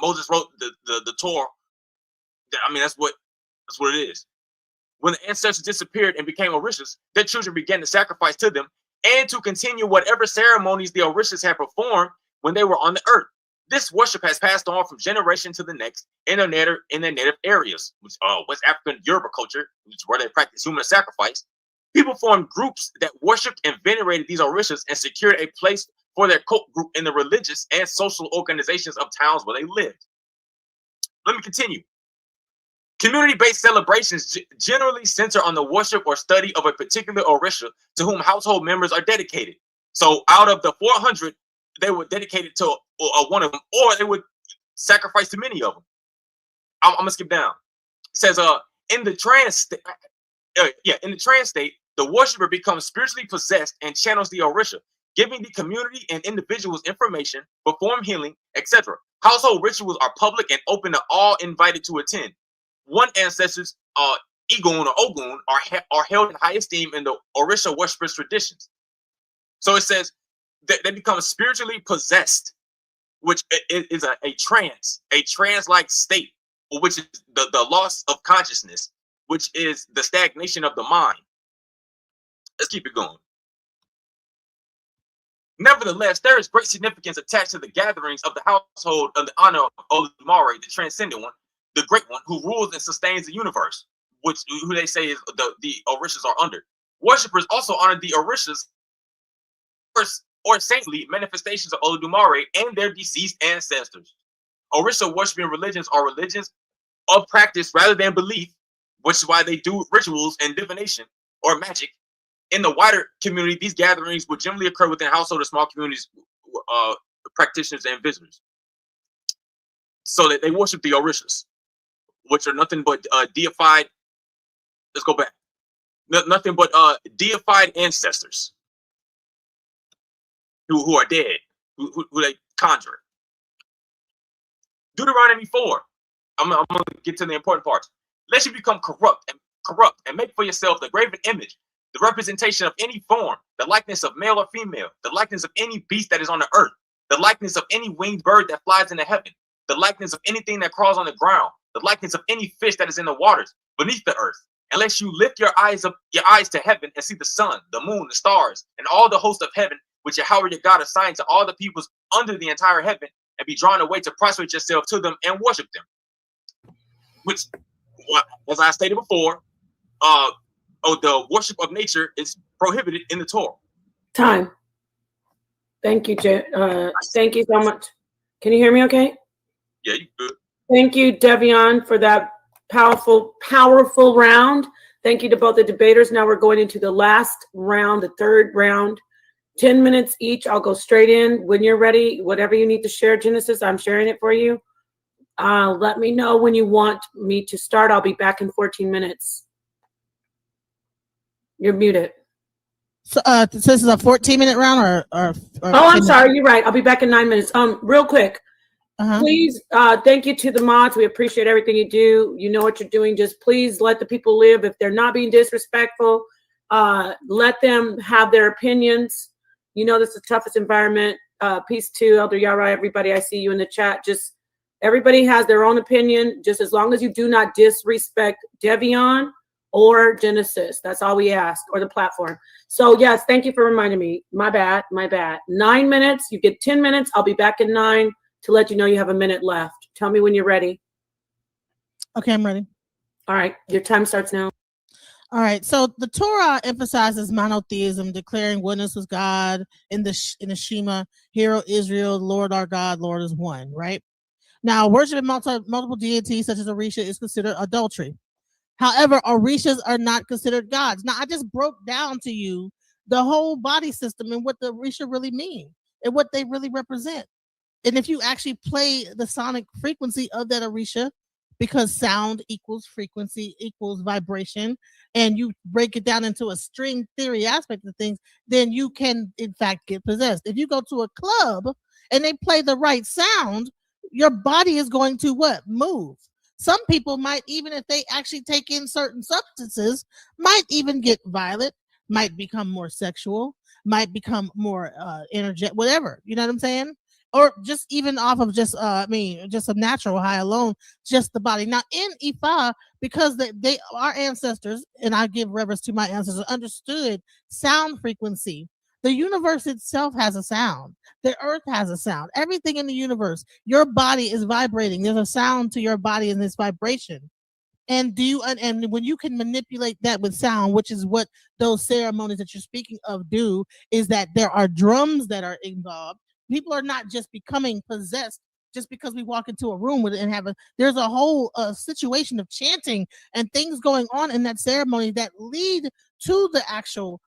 Moses wrote the Torah. I mean, that's what it is. When the ancestors disappeared and became Orishas, their children began to sacrifice to them and to continue whatever ceremonies the Orishas had performed when they were on the earth. This worship has passed on from generation to the next in their native areas, which West African Yoruba culture, which is where they practice human sacrifice. People formed groups that worshipped and venerated these Orishas and secured a place for their cult group in the religious and social organizations of towns where they lived. Let me continue. Community-based celebrations generally center on the worship or study of a particular Orisha to whom household members are dedicated. So out of the 400, they were dedicated to one of them, or they would sacrifice to many of them. I'm gonna skip down. It says, in the trance state, the worshiper becomes spiritually possessed and channels the Orisha, giving the community and individuals information, perform healing, etc. Household rituals are public and open to all invited to attend. One ancestors, Igun or Ogun, are held in high esteem in the Orisha worshippers' traditions. So it says that they become spiritually possessed, which is a trance-like state, which is the loss of consciousness, which is the stagnation of the mind. Let's keep it going. Nevertheless, there is great significance attached to the gatherings of the household of the honor of Olodumare, the transcendent one, the great one, who rules and sustains the universe, who they say is the Orishas are under. Worshippers also honor the Orishas or saintly manifestations of Olodumare and their deceased ancestors. Orisha worshiping religions are religions of practice rather than belief, which is why they do rituals and divination or magic. In the wider community, these gatherings would generally occur within household or small communities, practitioners and visitors. So that they worship the Orishas, which are nothing but deified. Let's go back. Nothing but deified ancestors who are dead, who they conjure. Deuteronomy 4. I'm gonna get to the important parts. Lest you become corrupt and make for yourself the graven image, the representation of any form, the likeness of male or female, the likeness of any beast that is on the earth, the likeness of any winged bird that flies into heaven, the likeness of anything that crawls on the ground, the likeness of any fish that is in the waters beneath the earth. Unless you lift your eyes to heaven and see the sun, the moon, the stars, and all the hosts of heaven, which Yahweh your God assigned to all the peoples under the entire heaven, and be drawn away to prostrate yourself to them and worship them. Which, as I stated before, the worship of nature is prohibited in the Torah. Time. Thank you, thank you so much. Can you hear me okay? Yeah, you good. Thank you, Devion, for that powerful round. Thank you to both the debaters. Now we're going into the last round, the third round. 10 minutes each. I'll go straight in. When you're ready, whatever you need to share, Genesis, I'm sharing it for you. Let me know when you want me to start. I'll be back in 14 minutes. You're muted. So this is a 14-minute round or oh, I'm sorry. You're right. I'll be back in 9 minutes. Real quick. Please, thank you to the mods. We appreciate everything you do. You know what you're doing. Just please let the people live. If they're not being disrespectful, let them have their opinions. You know, this is the toughest environment. Peace to Elder Yara, everybody. I see you in the chat. Just everybody has their own opinion. Just as long as you do not disrespect Devion or Genesis. That's all we ask, or the platform. So yes, thank you for reminding me. My bad. 9 minutes. You get 10 minutes. I'll be back in 9 to let you know you have a minute left. Tell me when you're ready. Okay, I'm ready. All right, your time starts now. All right, so the Torah emphasizes monotheism, declaring oneness with God in the Shema, Hear, O Israel, Lord our God, Lord is one, right? Now, worshiping multiple deities such as Orisha is considered adultery. However, Orishas are not considered gods. Now, I just broke down to you the whole body system and what the Orisha really mean and what they really represent. And if you actually play the sonic frequency of that Orisha, because sound equals frequency equals vibration, and you break it down into a string theory aspect of things, then you can, in fact, get possessed. If you go to a club and they play the right sound, your body is going to what? Move. Some people might, even if they actually take in certain substances, might even get violent, might become more sexual, might become more energetic, whatever. You know what I'm saying? Or just even off of just just a natural high alone, just the body. Now in Ifa, because they our ancestors, and I give reverence to my ancestors, understood sound frequency. The universe itself has a sound. The earth has a sound. Everything in the universe, your body is vibrating. There's a sound to your body in this vibration. And and when you can manipulate that with sound, which is what those ceremonies that you're speaking of do, is that there are drums that are involved. People are not just becoming possessed just because we walk into a room with it and there's a whole situation of chanting and things going on in that ceremony that lead to the actual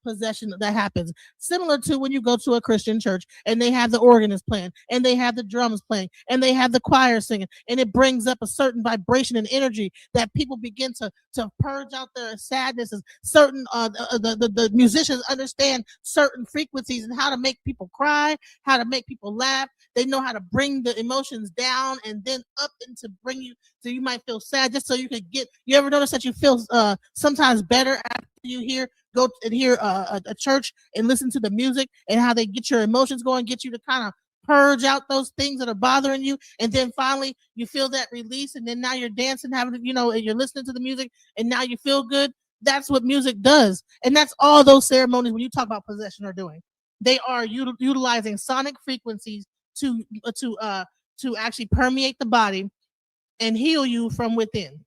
possession that happens, similar to when you go to a Christian church and they have the organist playing and they have the drums playing and they have the choir singing, and it brings up a certain vibration and energy that people begin to purge out their sadnesses. Certain the musicians understand certain frequencies and how to make people cry, how to make people laugh. They know how to bring the emotions down and then up and to bring you so you might feel sad, just so you could get. You ever notice that you feel sometimes better after you go and hear a church and listen to the music and how they get your emotions going, get you to kind of purge out those things that are bothering you, and then finally you feel that release, and then now you're dancing, having and you're listening to the music, and now you feel good. That's what music does, and that's all those ceremonies when you talk about possession are doing. They are utilizing sonic frequencies to actually permeate the body and heal you from within.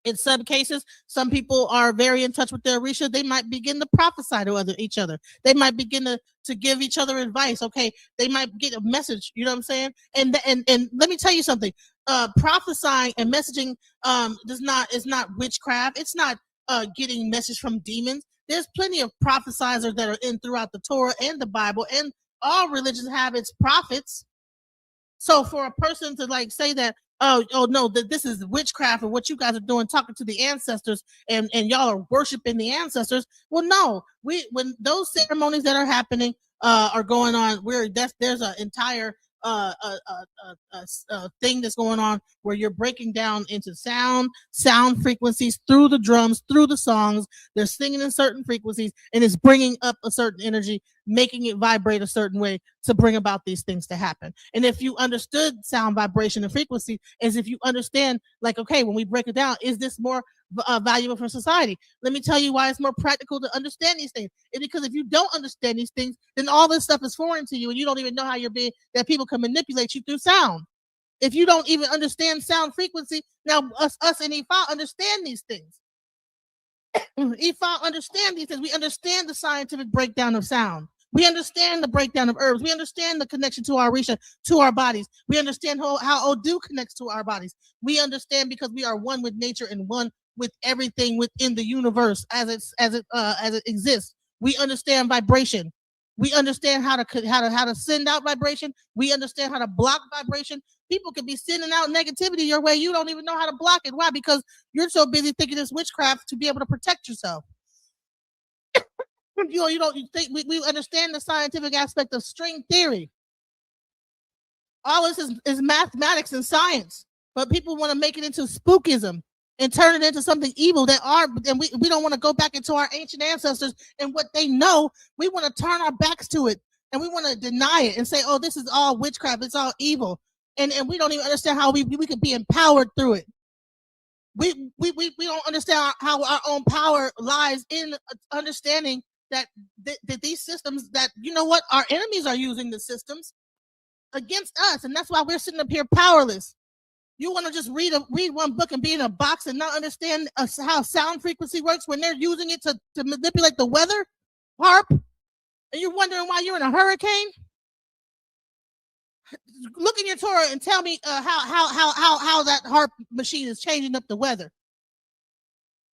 In some cases, some people are very in touch with their Orisha. They might begin to prophesy to each other. They might begin to give each other advice. Okay, they might get a message. You know what I'm saying? And let me tell you something. Prophesying and messaging is not witchcraft. It's not getting message from demons. There's plenty of prophesizers that are in throughout the Torah and the Bible, and all religions have its prophets. So for a person to say that, oh no, that this is witchcraft or what you guys are doing, talking to the ancestors and y'all are worshiping the ancestors. Well, no, when those ceremonies that are happening are going on, there's an entire thing that's going on where you're breaking down into sound frequencies through the drums, through the songs. They're singing in certain frequencies, and it's bringing up a certain energy, making it vibrate a certain way to bring about these things to happen. And if you understood sound, vibration, and frequency, as if you understand, okay, when we break it down, is this more valuable for society? Let me tell you why it's more practical to understand these things. It's because if you don't understand these things, then all this stuff is foreign to you, and you don't even know how that people can manipulate you through sound. If you don't even understand sound frequency, now us in Ifa understand these things. Ifa understand these things. We understand the scientific breakdown of sound. We understand the breakdown of herbs. We understand the connection to our Orisha, to our bodies. We understand how Odu connects to our bodies. We understand because we are one with nature and one with everything within the universe as it exists. We understand vibration. We understand how to send out vibration. We understand how to block vibration. People could be sending out negativity your way. You don't even know how to block it. Why? Because you're so busy thinking it's witchcraft to be able to protect yourself. You think we understand the scientific aspect of string theory. All this is mathematics and science, but people want to make it into spookism and turn it into something evil and we don't want to go back into our ancient ancestors and what they know. We want to turn our backs to it and we want to deny it and say, oh, this is all witchcraft, it's all evil. And we don't even understand how we could be empowered through it. We don't understand how our own power lies in understanding that these systems, that, you know what, our enemies are using the systems against us, and that's why we're sitting up here powerless. You want to just read one book and be in a box and not understand how sound frequency works when they're using it to manipulate the weather, harp, and you're wondering why you're in a hurricane? Look in your Torah and tell me how that harp machine is changing up the weather.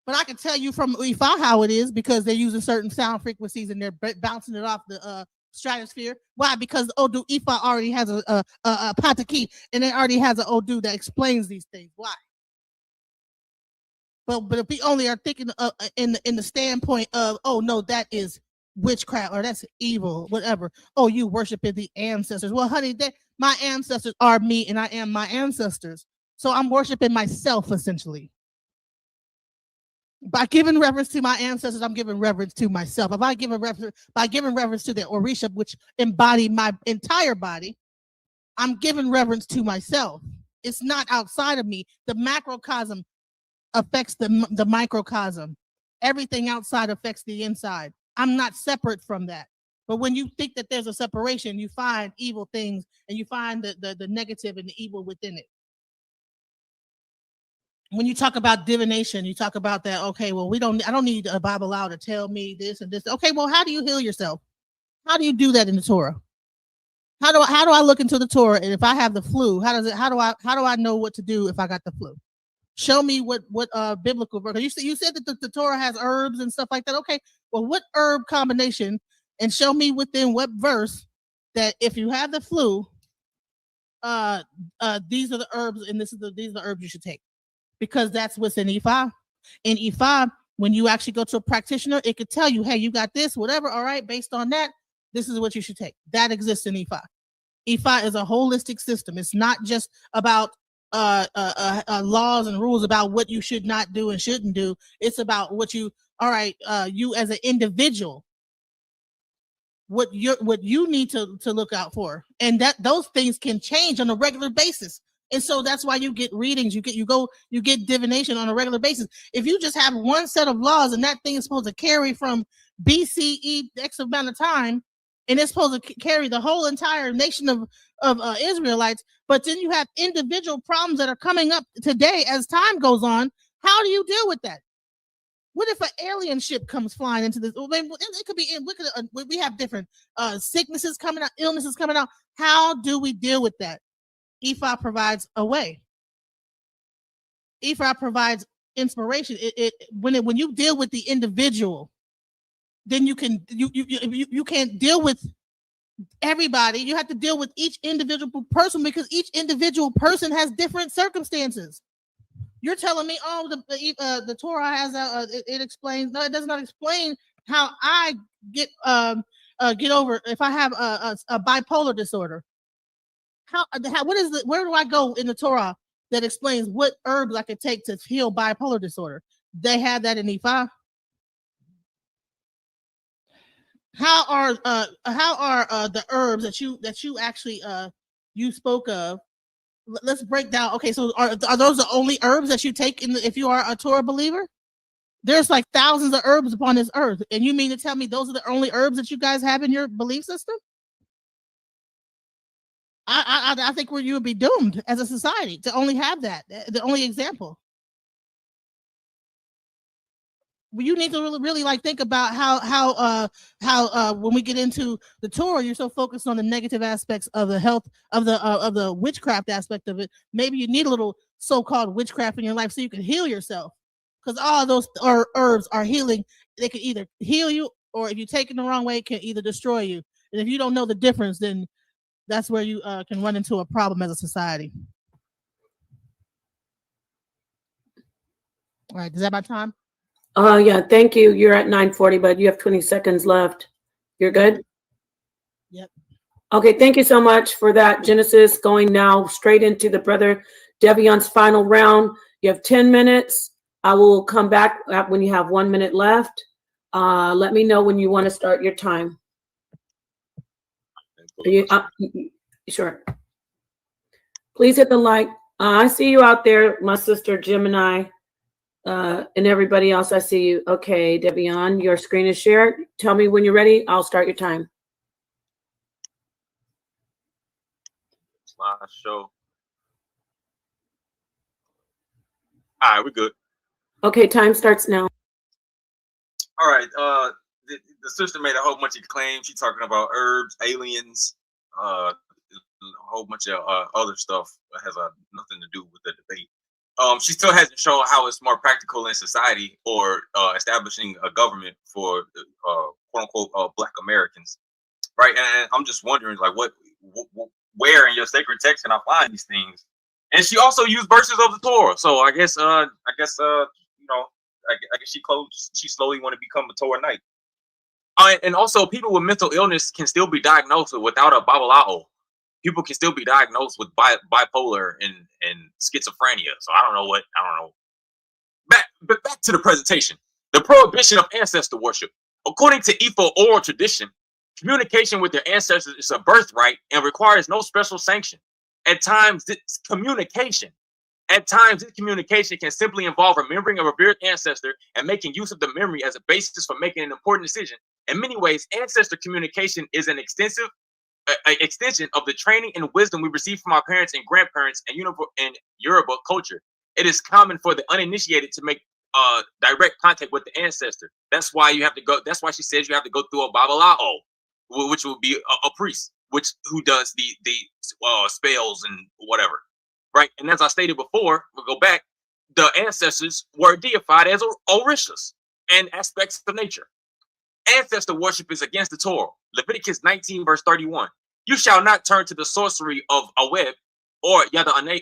But I can tell you from Ifa how it is, because they're using certain sound frequencies and they're bouncing it off the stratosphere. Why? Because Odu Ifa already has a pataki, and it already has an Odu that explains these things. Why? But if we only are thinking in the standpoint of, oh no, that is witchcraft or that's evil, whatever. Oh, you worshiping the ancestors. Well, honey, my ancestors are me, and I am my ancestors. So I'm worshiping myself essentially. By giving reverence to my ancestors, I'm giving reverence to myself. If I give by giving reverence to the Orisha, which embody my entire body, I'm giving reverence to myself. It's not outside of me. The macrocosm affects the microcosm. Everything outside affects the inside. I'm not separate from that. But when you think that there's a separation, you find evil things and you find the negative and the evil within it. When you talk about divination, you talk about that, okay, well, I don't need a Bible out to tell me this and this. Okay, well, how do you heal yourself? How do you do that in the Torah? How do I look into the Torah, and if I have the flu, how do I know what to do if I got the flu? Show me what biblical verse. You said that the Torah has herbs and stuff like that. Okay, well, what herb combination, and show me within what verse that if you have the flu, these are the herbs, and these are the herbs you should take. Because that's what's in Ifa. In Ifa, when you actually go to a practitioner, it could tell you, hey, you got this, whatever. All right, based on that, this is what you should take. That exists in Ifa. Ifa is a holistic system. It's not just about laws and rules about what you should not do and shouldn't do. It's about what you as an individual, what you need to look out for, and that those things can change on a regular basis. And so that's why you get readings, you get divination on a regular basis. If you just have one set of laws and that thing is supposed to carry from BCE X amount of time, and it's supposed to carry the whole entire nation of Israelites, but then you have individual problems that are coming up today as time goes on, how do you deal with that? What if an alien ship comes flying into this? It could be, we have different sicknesses coming out, illnesses coming out. How do we deal with that? Ifa provides a way. Ifa provides inspiration. When you deal with the individual, then you can't deal with everybody. You have to deal with each individual person, because each individual person has different circumstances. You're telling me, oh, the Torah has it explains. No, it does not explain how I get over if I have a bipolar disorder. Where do I go in the Torah that explains what herbs I could take to heal bipolar disorder? They have that in Ifa. How are the herbs that you actually you spoke of? Let's break down. Okay, so are those the only herbs that you take if you are a Torah believer? There's like thousands of herbs upon this earth, and you mean to tell me those are the only herbs that you guys have in your belief system? I think you would be doomed as a society to only have that, the only example. You need to really like think about how when we get into the Torah, you're so focused on the negative aspects of the health of the witchcraft aspect of it. Maybe you need a little so-called witchcraft in your life so you can heal yourself, because all those herbs are healing. They can either heal you, or if you take it the wrong way, it can either destroy you. And if you don't know the difference, then that's where you can run into a problem as a society. All right, is that my time? Yeah, thank you. You're at 9:40, but you have 20 seconds left. You're good? Yep. Okay, thank you so much for that, Genesis. Going now straight into the brother Devion's final round. You have 10 minutes. I will come back when you have 1 minute left. Let me know when you want to start your time. Are you sure? Please hit the like. I see you out there, my sister Gemini, and everybody else. I see you. Okay, Devion, your screen is shared. Tell me when you're ready. I'll start your time. Show. All right, we're good. Okay, time starts now. All right. The sister made a whole bunch of claims. She's talking about herbs, aliens, a whole bunch of other stuff that has nothing to do with the debate. She still hasn't shown how it's more practical in society or establishing a government for quote unquote Black Americans, right? And I'm just wondering, like, where in your sacred text can I find these things? And she also used verses of the Torah. So I guess you know, I guess she slowly want to become a Torah Knight. And also, people with mental illness can still be diagnosed without a babalao. People can still be diagnosed with bipolar and schizophrenia. So I don't know. Back to the presentation. The prohibition of ancestor worship. According to Ifo oral tradition, communication with their ancestors is a birthright and requires no special sanction. At times, this communication can simply involve remembering a revered ancestor and making use of the memory as a basis for making an important decision. In many ways, ancestor communication is an extension of the training and wisdom we receive from our parents and grandparents and Yoruba culture. It is common for the uninitiated to make direct contact with the ancestor. That's why you have to go. That's why she says you have to go through a babalao, which will be a priest, who does the spells and whatever, right? And as I stated before, we'll go back. The ancestors were deified as Orishas and aspects of nature. Ancestor worship is against the Torah. Leviticus 19 verse 31. You shall not turn to the sorcery of Aweb or Yada Anayam,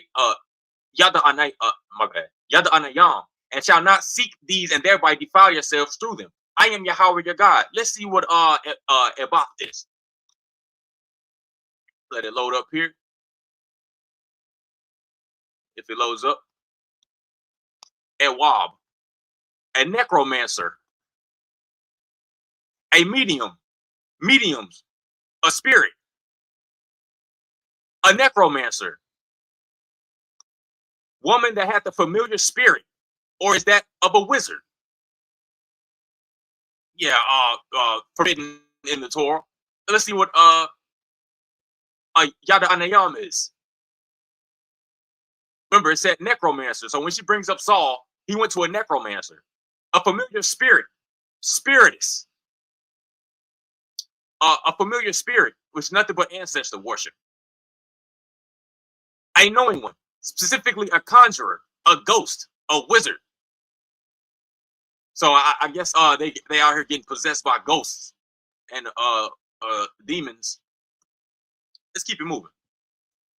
and shall not seek these and thereby defile yourselves through them. I am Yahweh your God. Let's see what Ebath is. Let it load up here. If it loads up. Ewab, a necromancer, a mediums, a spirit, a necromancer, woman that had the familiar spirit, or is that of a wizard? Yeah, forbidden in the Torah. Let's see what Yada Anayam is. Remember, it said necromancer. So when she brings up Saul, he went to a necromancer, a familiar spirit, spiritus, a familiar spirit, which is nothing but ancestor worship. A knowing one, specifically a conjurer, a ghost, a wizard. So I guess they out here getting possessed by ghosts and demons. Let's keep it moving.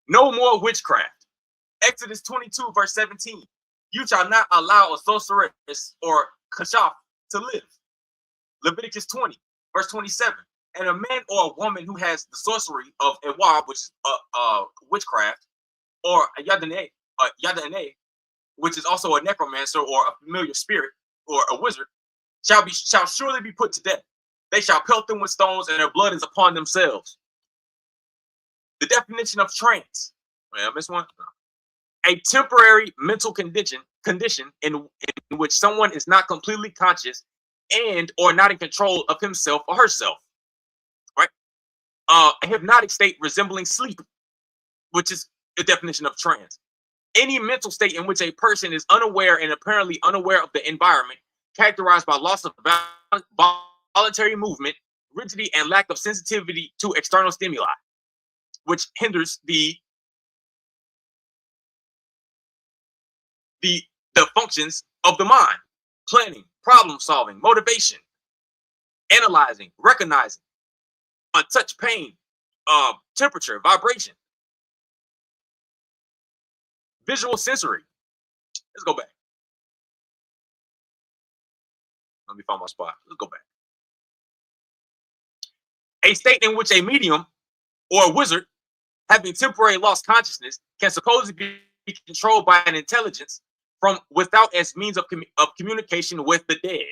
No more witchcraft. Exodus 22 verse 17. You shall not allow a sorceress or kashaf to live. Leviticus 20 verse 27. And a man or a woman who has the sorcery of Ewab, which is witchcraft, or a Yadane, which is also a necromancer or a familiar spirit or a wizard, shall surely be put to death. They shall pelt them with stones, and their blood is upon themselves. The definition of trance. Wait, I missed one. A temporary mental condition in which someone is not completely conscious and or not in control of himself or herself. Right? A hypnotic state resembling sleep, which is the definition of trance. Any mental state in which a person is unaware and apparently unaware of the environment, characterized by loss of voluntary movement, rigidity, and lack of sensitivity to external stimuli, which hinders the functions of the mind: planning, problem solving, motivation, analyzing, recognizing, touch, pain, temperature, vibration, visual sensory. Let's go back. Let me find my spot. Let's go back. A state in which a medium or a wizard, having temporary lost consciousness, can supposedly be controlled by an intelligence from without as means of communication with the dead.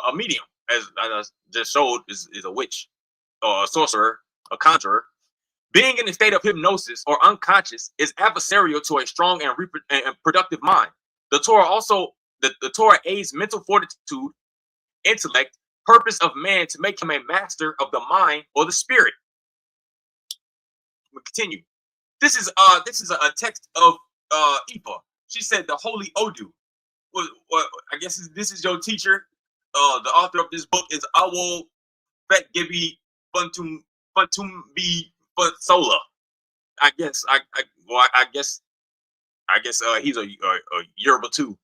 A medium, as I just showed, is a witch or a sorcerer, a conjurer. Being in a state of hypnosis or unconscious is adversarial to a strong and productive mind. The Torah aids mental fortitude, intellect, purpose of man to make him a master of the mind or the spirit. We'll continue. This is a text of Ifa. She said the holy Odu. Well, I guess this is your teacher. The author of this book is Awo Fetgibi Funtumbi Sola. I guess he's a Yoruba too.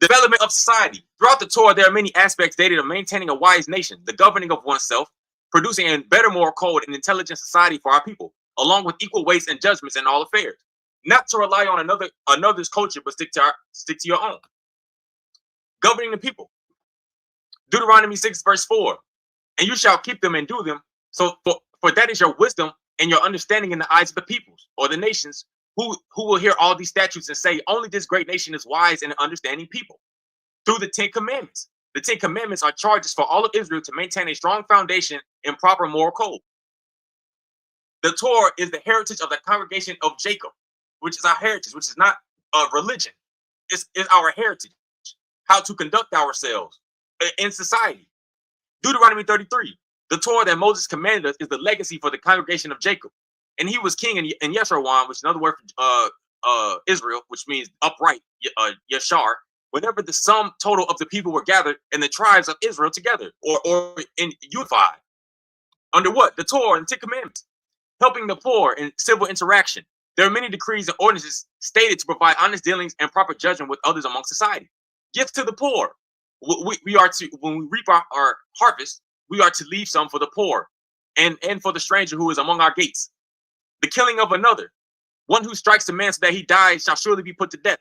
Development of society. Throughout the Torah, there are many aspects dated of maintaining a wise nation, the governing of oneself, producing a better moral code and intelligent society for our people, along with equal weights and judgments in all affairs. Not to rely on another's culture, but stick to your own. Governing the people. Deuteronomy 6 verse 4. And you shall keep them and do them. So for that is your wisdom and your understanding in the eyes of the peoples or the nations who will hear all these statutes and say, only this great nation is wise and understanding people. Through the 10 Commandments. The 10 Commandments are charges for all of Israel to maintain a strong foundation in proper moral code. The Torah is the heritage of the congregation of Jacob, which is our heritage, which is not a religion. It's our heritage, how to conduct ourselves in society. Deuteronomy 33. The Torah that Moses commanded us is the legacy for the congregation of Jacob. And he was king in Yeshurun, which is another word for Israel, which means upright, Yashar, whenever the sum total of the people were gathered and the tribes of Israel together or unified. Under what? The Torah and the 10 Commandments. Helping the poor in civil interaction. There are many decrees and ordinances stated to provide honest dealings and proper judgment with others among society. Gifts to the poor. We are to, when we reap our harvest, we are to leave some for the poor and for the stranger who is among our gates. The killing of another. One who strikes a man so that he dies shall surely be put to death.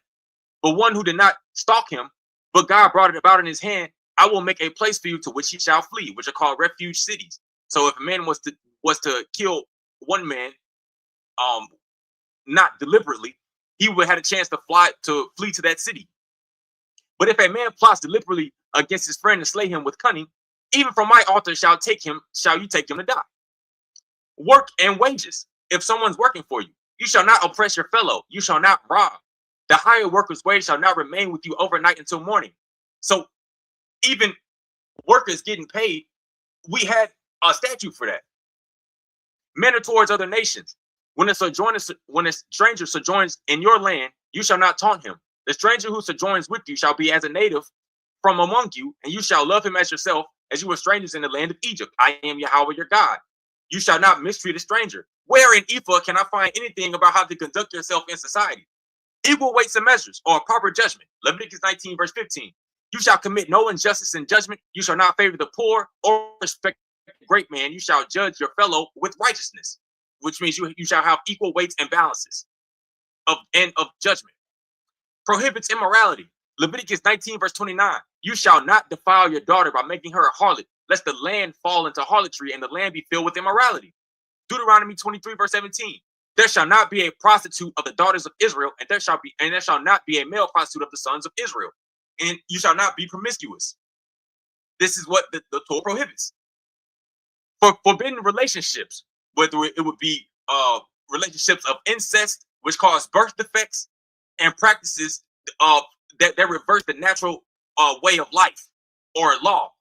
But one who did not stalk him, but God brought it about in his hand, I will make a place for you to which he shall flee, which are called refuge cities. So if a man was to kill one man, not deliberately, he would have a chance to flee to that city. But if a man plots deliberately against his friend to slay him with cunning, even from my altar shall you take him to die. Work and wages. If someone's working for you, you shall not oppress your fellow. You shall not rob. The hired worker's wage shall not remain with you overnight until morning. So even workers getting paid, we had a statute for that. Manner towards other nations. When a stranger sojourns in your land, you shall not taunt him. The stranger who sojourns with you shall be as a native from among you, and you shall love him as yourself, as you were strangers in the land of Egypt. I am Yahweh your God. You shall not mistreat a stranger. Where in Ephah can I find anything about how to conduct yourself in society? Equal weights and measures, or proper judgment. Leviticus 19 verse 15. You shall commit no injustice in judgment. You shall not favor the poor or respect a great man. You shall judge your fellow with righteousness, which means you shall have equal weights and balances of judgment. Prohibits immorality. Leviticus 19 verse 29. You shall not defile your daughter by making her a harlot, lest the land fall into harlotry and the land be filled with immorality. Deuteronomy 23 verse 17. There shall not be a prostitute of the daughters of Israel, and there shall not be a male prostitute of the sons of Israel. And you shall not be promiscuous. This is what the Torah prohibits. For forbidden relationships, whether it would be relationships of incest, which cause birth defects, and practices that reverse the natural way of life or law,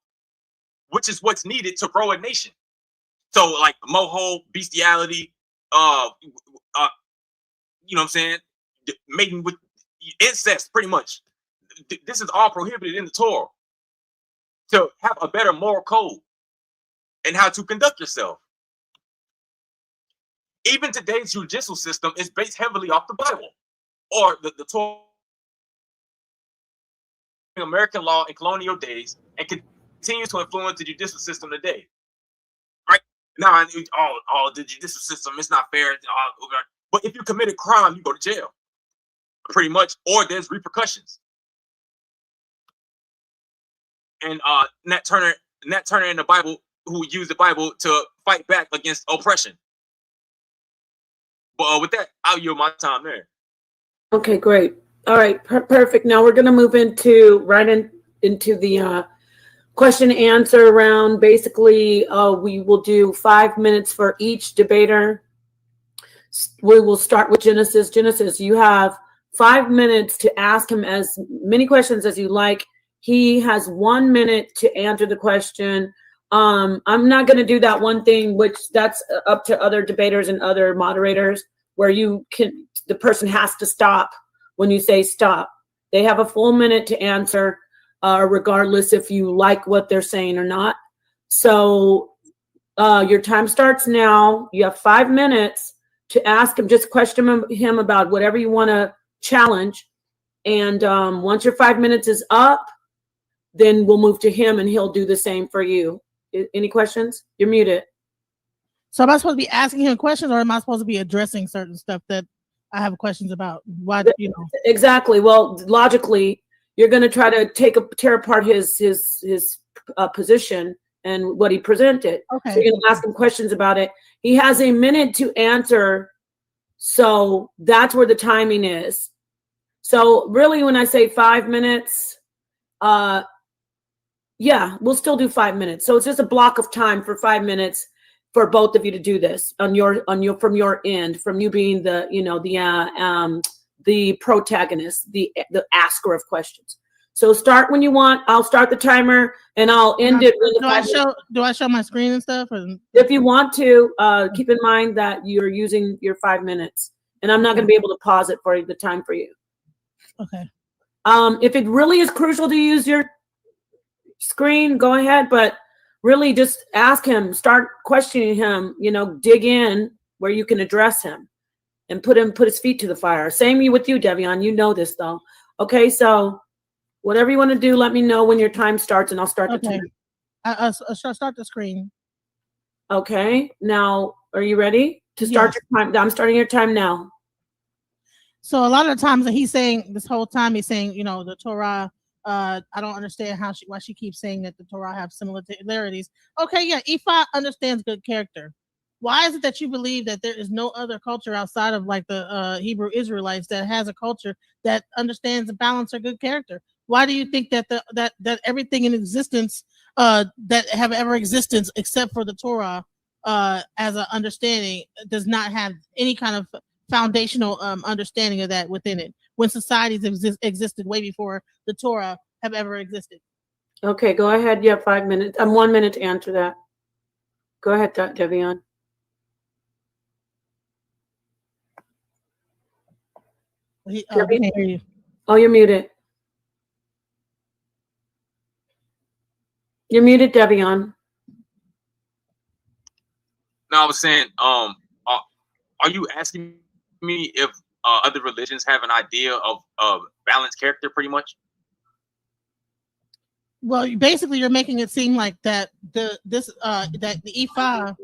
which is what's needed to grow a nation. So like moho, bestiality, you know what I'm saying? Mating with incest, pretty much. This is all prohibited in the Torah to have a better moral code and how to conduct yourself. Even today's judicial system is based heavily off the Bible or the Torah, American law in colonial days, and continues to influence the judicial system today. Right now, the judicial system is not fair. But if you commit a crime, you go to jail, pretty much, or there's repercussions. And Nat Turner in the Bible, who use the Bible to fight back against oppression. But with that, I'll yield my time there. Okay, great. All right, perfect. Now we're going to move into into the question and answer round. Basically, we will do 5 minutes for each debater. We will start with Genesis. Genesis, you have 5 minutes to ask him as many questions as you like. He has 1 minute to answer the question. I'm not going to do that one thing, which that's up to other debaters and other moderators, where the person has to stop when you say stop. They have a full minute to answer, regardless if you like what they're saying or not. So your time starts now. You have 5 minutes to ask him, just question him about whatever you want to challenge. And once your 5 minutes is up, then we'll move to him and he'll do the same for you. Any questions? You're muted. So am I supposed to be asking him questions, or am I supposed to be addressing certain stuff that I have questions about? Why, Exactly. Well, logically, you're going to try to tear apart his position and what he presented. Okay. So you're going to ask him questions about it. He has a minute to answer. So that's where the timing is. So really, when I say 5 minutes, yeah, we'll still do 5 minutes. So it's just a block of time for 5 minutes for both of you to do this from your end, from you being the protagonist, the asker of questions. So start when you want. I'll start the timer and I'll end it. Do I show my screen and stuff? If you want to, keep in mind that you're using your 5 minutes, and I'm not going to be able to pause it for the time for you. Okay. If it really is crucial to use your screen, go ahead, but really just ask him, start questioning him, dig in where you can address him and put his feet to the fire. Same with you, Devion. You know this though. Okay, so whatever you want to do, let me know when your time starts and I'll start the timer. I'll start the screen. Okay, now are you ready to start your time? I'm starting your time now. So a lot of the times that he's saying this whole time, he's saying, the Torah, I don't understand why she keeps saying that the Torah have similarities. Okay, yeah, Ifa understands good character. Why is it that you believe that there is no other culture outside of like the Hebrew Israelites that has a culture that understands the balance or good character? Why do you think that that everything in existence that have ever existence except for the Torah as an understanding does not have any kind of foundational understanding of that within it, when societies existed way before the Torah have ever existed? Okay, go ahead. You have 5 minutes. 1 minute to answer that. Go ahead, Devion. We can't hear you. Oh, you're muted. You're muted, Devion. No, I was saying, are you asking me if other religions have an idea of balanced character, pretty much? Well, basically, you're making it seem like that the Ifa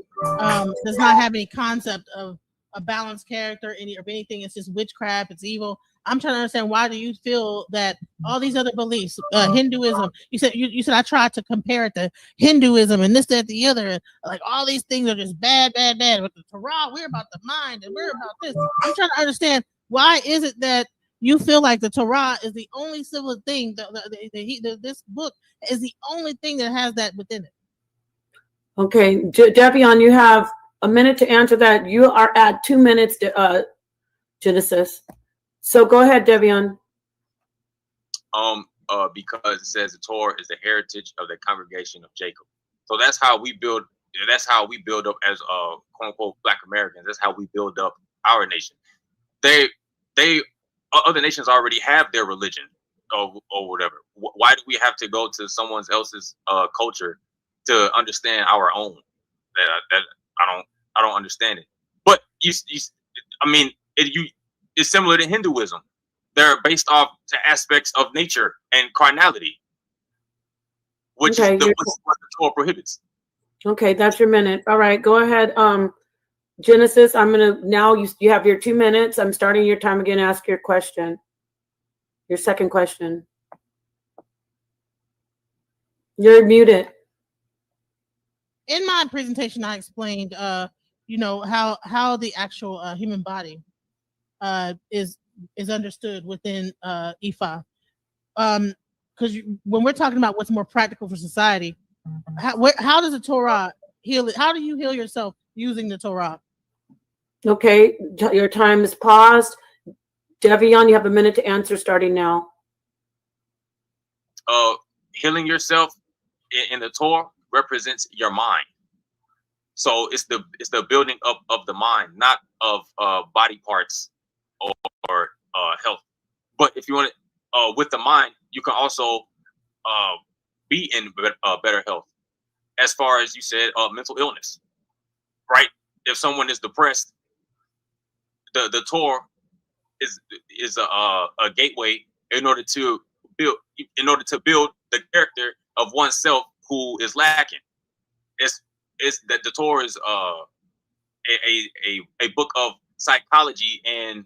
does not have any concept of a balanced character, of anything. It's just witchcraft. It's evil. I'm trying to understand, why do you feel that all these other beliefs, Hinduism, you said I tried to compare it to Hinduism and this, that, the other, like all these things are just bad. With the Torah, we're about the mind and we're about this. I'm trying to understand, why is it that you feel like the Torah is the only civil thing, this book is the only thing that has that within it? Okay, Devion, you have a minute to answer that. You are at 2 minutes, Genesis. So go ahead, Devion. Because it says the Torah is the heritage of the congregation of Jacob. So that's how we build. That's how we build up as quote unquote Black Americans. That's how we build up our nation. Other nations already have their religion or whatever. Why do we have to go to someone else's culture to understand our own? That I don't understand it. But it's similar to Hinduism. They're based off the aspects of nature and carnality, which is what the Torah prohibits. Okay, that's your minute. All right, go ahead. Genesis, I'm gonna now you have your 2 minutes. I'm starting your time again. Ask your question. Your second question. You're muted. in my presentation, I explained, you know, how the actual human body is understood within Ifa. Because when we're talking about what's more practical for society, how does the Torah heal it? How do you heal yourself using the Torah? Okay, your time is paused. Devion, you have a minute to answer starting now. Healing yourself in the Torah represents your mind. So it's the building up of the mind, not of body parts or health. But if you want to, with the mind, you can also be in better health. As far as you said, mental illness, right? If someone is depressed, the Torah is a gateway in order to build the character of oneself who is lacking. It's that the Torah is a book of psychology and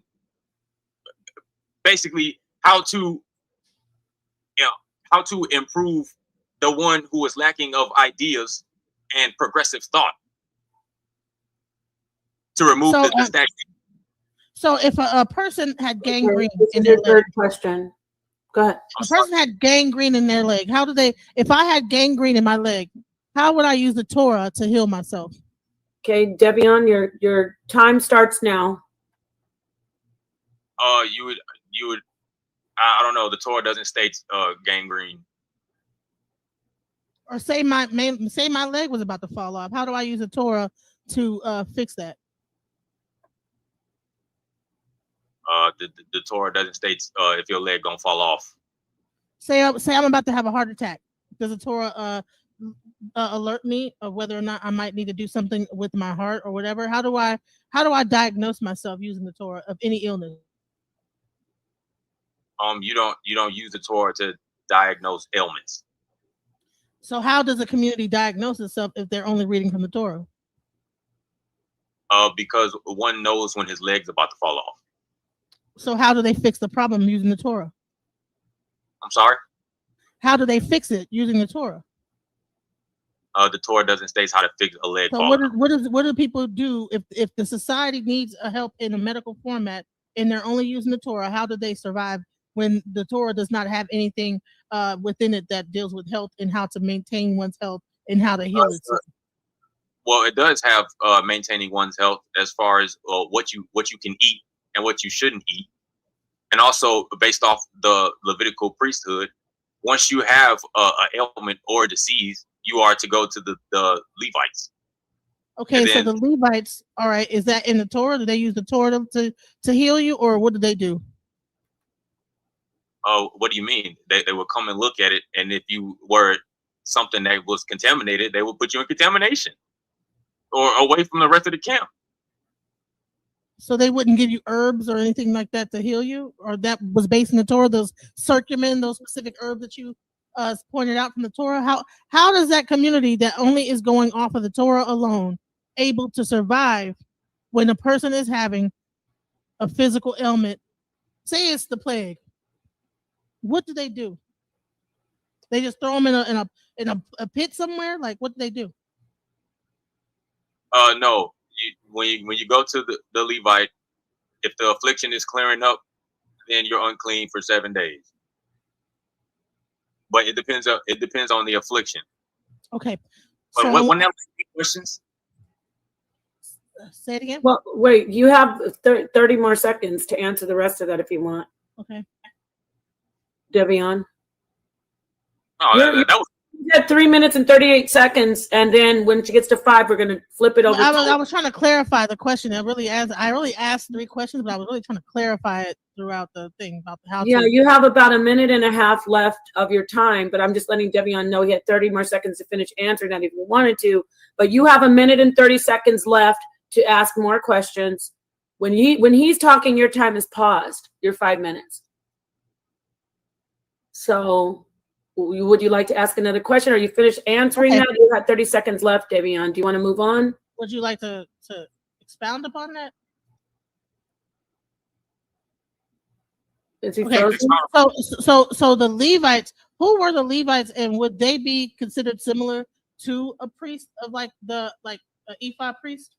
basically how to improve the one who is lacking of ideas and progressive thought to remove the stagnation. So if a person had gangrene in their their third leg, question. Go ahead. a person had gangrene in their leg. How do they? If I had gangrene in my leg, how would I use the Torah to heal myself? Okay, Devion, your time starts now. You would I don't know. The Torah doesn't state gangrene. Or say my leg was about to fall off. How do I use the Torah to fix that? The Torah doesn't state if your leg gonna fall off. Say I'm about to have a heart attack. Does the Torah alert me of whether or not I might need to do something with my heart or whatever? How do I diagnose myself using the Torah of any illness? You don't use the Torah to diagnose ailments. So how does a community diagnose itself if they're only reading from the Torah? Because one knows when his leg's about to fall off. So how do they fix the problem using the Torah? I'm sorry? How do they fix it using the Torah? The Torah doesn't state how to fix a leg So falling off. what do people do if the society needs a help in a medical format and they're only using the Torah? How do they survive when the Torah does not have anything within it that deals with health and how to maintain one's health and how to heal itself? Well, it does have maintaining one's health as far as what you can eat and what you shouldn't eat, and also based off the Levitical priesthood. Once you have an ailment or a disease, you are to go to the Levites. Okay, so the Levites, all right, is that in the Torah? Do they use the Torah to heal you, or what do they do? What do you mean? They will come and look at it, and if you were something that was contaminated, they will put you in contamination or away from the rest of the camp. So they wouldn't give you herbs or anything like that to heal you, or that was based in the Torah, those curcumin, those specific herbs that you pointed out from the Torah. How does that community that only is going off of the Torah alone able to survive when a person is having a physical ailment? Say it's the plague. What do? They just throw them in a pit somewhere? Like, what do they do? No. When you go to the Levite, if the affliction is clearing up, then you're unclean for 7 days. But it depends on the affliction. Okay. But so, what else? Questions? Say it again. Well, wait. You have 30 more seconds to answer the rest of that if you want. Okay. Devion. Oh, that was. You had 3 minutes and 38 seconds, and then when she gets to 5, we're gonna flip it over. I was trying to clarify the question. I really asked 3 questions, but I was really trying to clarify it throughout the thing about how. Yeah, you have about a minute and a half left of your time, but I'm just letting Devion know he had 30 more seconds to finish answering that if you wanted to. But you have a minute and 30 seconds left to ask more questions. When he's talking, your time is paused. Your 5 minutes. So. Would you like to ask another question? Are you finished answering that? You have 30 seconds left, Devion. Do you want to move on? Would you like to expound upon that? Is he okay. frozen? So the Levites, who were the Levites, and would they be considered similar to a priest of like an Ifa priest?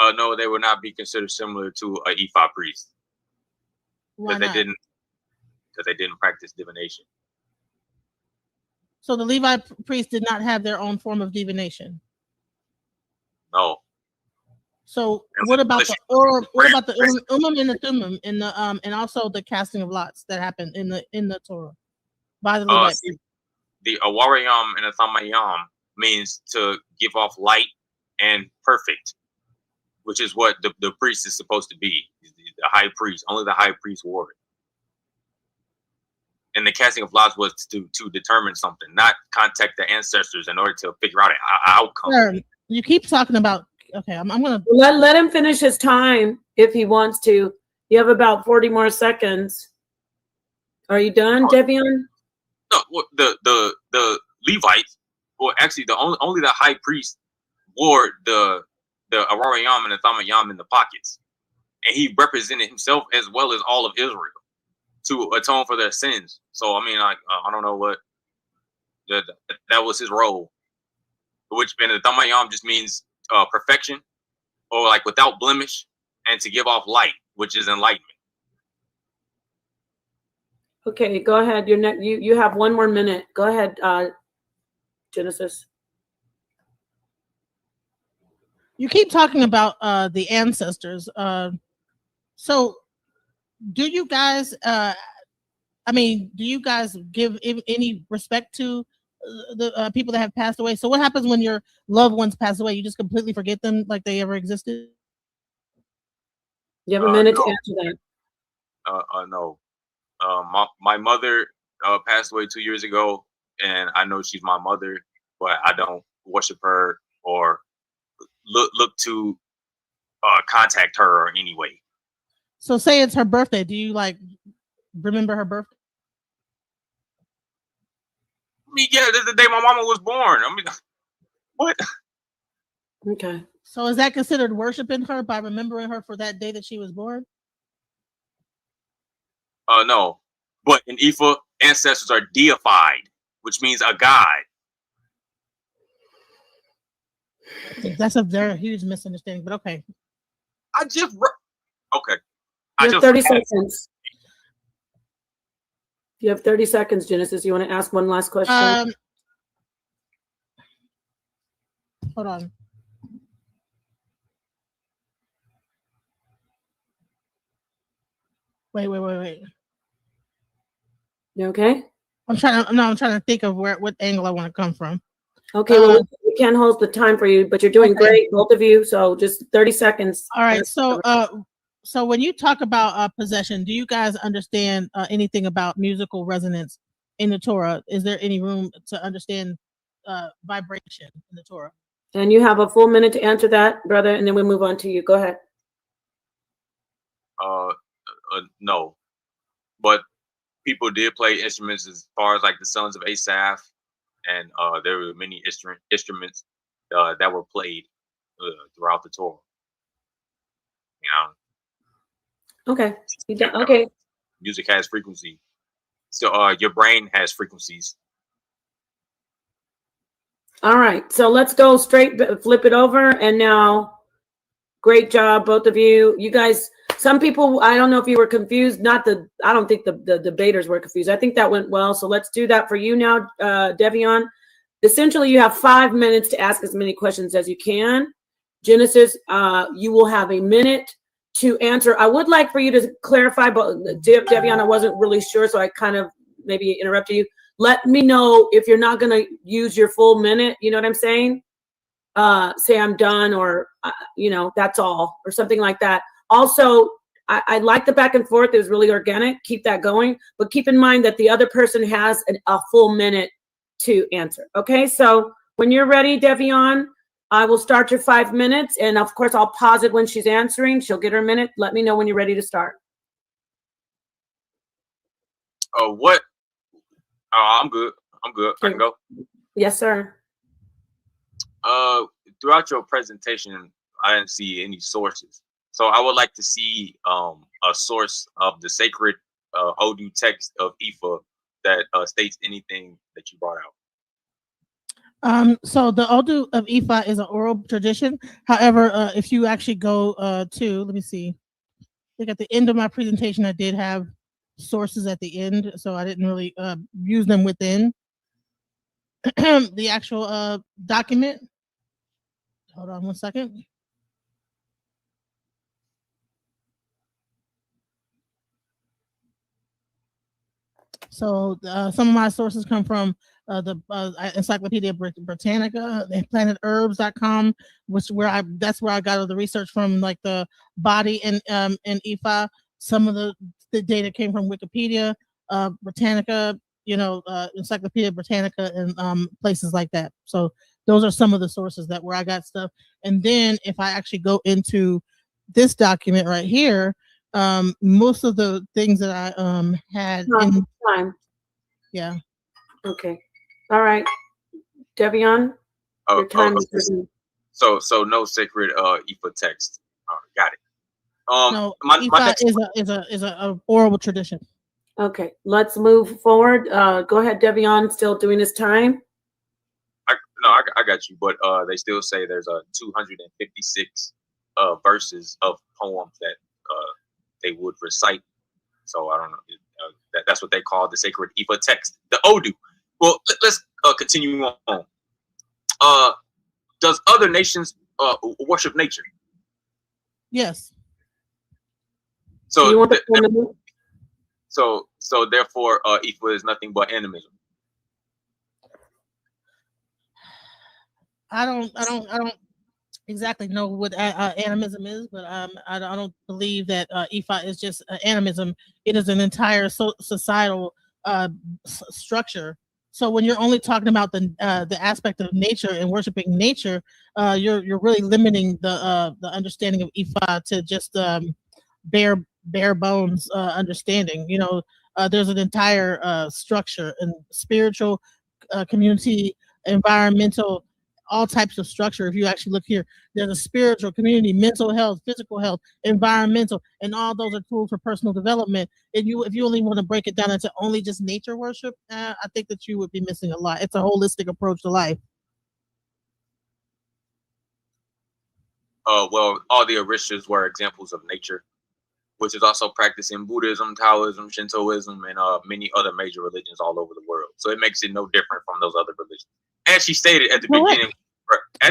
No, they would not be considered similar to a Ifa priest Why because not? they didn't practice divination. So the Levi priests did not have their own form of divination. No. So what about the Ummah and the Thummim and also the casting of lots that happened in the Torah by the Levite See, the Awarayam and the Thamayam means to give off light and perfect, which is what the priest is supposed to be. The high priest, only the high priest wore it. And the casting of lots was to determine something, not contact the ancestors in order to figure out an outcome. Sure. You keep talking about. Okay, I'm gonna let him finish his time if he wants to. You have about 40 more seconds. Are you done, Devion? No, the Levites, well, actually, only the high priest wore the Awarayam and the Thamayam in the pockets, and he represented himself as well as all of Israel to atone for their sins. So I mean, I don't know what that was his role. Which and the Thamayam just means perfection, or like without blemish, and to give off light, which is enlightenment. Okay, go ahead. You have 1 more minute. Go ahead, Genesis. You keep talking about the ancestors. So do you guys do you guys give any respect to the people that have passed away? So what happens when your loved ones pass away? You just completely forget them like they ever existed? You have a minute to answer that. No. My mother passed away 2 years ago, and I know she's my mother, but I don't worship her or look to contact her in any way. So say it's her birthday. Do you like remember her birthday? I mean, yeah, this is the day my mama was born. I mean, what? Okay. So is that considered worshiping her by remembering her for that day that she was born? No. But in Ifa, ancestors are deified, which means a god. That's a very huge misunderstanding, but okay. Okay. You have 30 seconds. You have 30 seconds, Genesis. You want to ask one last question? Hold on. Wait. You okay? I'm trying to think of what angle I want to come from. Okay, well, we can't hold the time for you, but you're doing great, both of you. So just 30 seconds. All right. So when you talk about possession, do you guys understand anything about musical resonance in the Torah? Is there any room to understand vibration in the Torah? And you have a full minute to answer that, brother, and then we move on to you. Go ahead. No, but people did play instruments as far as like the sons of Asaph, and there were many instruments that were played throughout the Torah. You know. Okay. Okay. Music has frequency. So your brain has frequencies. All right. So let's go straight, flip it over. And now, great job, both of you. You guys, some people, I don't know if you were confused. I don't think the debaters were confused. I think that went well. So let's do that for you now, Devion. Essentially, you have 5 minutes to ask as many questions as you can. Genesis, you will have a minute to answer. I would like for you to clarify, but Devion, I wasn't really sure, so I kind of maybe interrupted you. Let me know if you're not going to use your full minute. You know what I'm saying? Say I'm done, or that's all, or something like that. Also, I like the back and forth. It was really organic. Keep that going, but keep in mind that the other person has a full minute to answer. Okay, so when you're ready, Devion, I will start your 5 minutes, and of course, I'll pause it when she's answering. She'll get her minute. Let me know when you're ready to start. What? I'm good. I can go. Yes, sir. Throughout your presentation, I didn't see any sources, so I would like to see a source of the sacred Odu text of Ifa that states anything that you brought out. So the Odu of Ifa is an oral tradition. However, if you actually go to, let me see, I think at the end of my presentation, I did have sources at the end, so I didn't really use them within the actual document. Hold on one second. So some of my sources come from the Encyclopedia Britannica, planetherbs.com, that's where I got all the research from, like the body and Ifa. Some of the data came from Wikipedia, Britannica, Encyclopedia Britannica, and places like that. So those are some of the sources that where I got stuff. And then if I actually go into this document right here, most of the things that I had in time. Yeah. Okay. All right. Devion, your time is written. So no sacred Ifa text. Got it. No, my Ifa next is a oral tradition. Okay, let's move forward. Go ahead, Devion, still doing his time. I got you, but they still say there's 256 verses of poems that they would recite. So I don't know. That's what they call the sacred Ifa text, the Odu. Well, let's continue on. Does other nations worship nature? Yes. So so therefore, Ifa is nothing but animism. I don't exactly know what animism is, but I don't believe that Ifa is just animism. It is an entire societal structure. So when you're only talking about the aspect of nature and worshiping nature, you're really limiting the understanding of Ifa to just bare bones understanding. There's an entire structure and spiritual, community, environmental, all types of structure. If you actually look here, there's a spiritual, community, mental health, physical health, environmental, and all those are tools for personal development. And if you only want to break it down into only just nature worship, I think that you would be missing a lot. It's a holistic approach to life. Well, all the Orishas were examples of nature, which is also practiced in Buddhism, Taoism, Shintoism, and many other major religions all over the world. So it makes it no different from those other religions. As she stated at the beginning,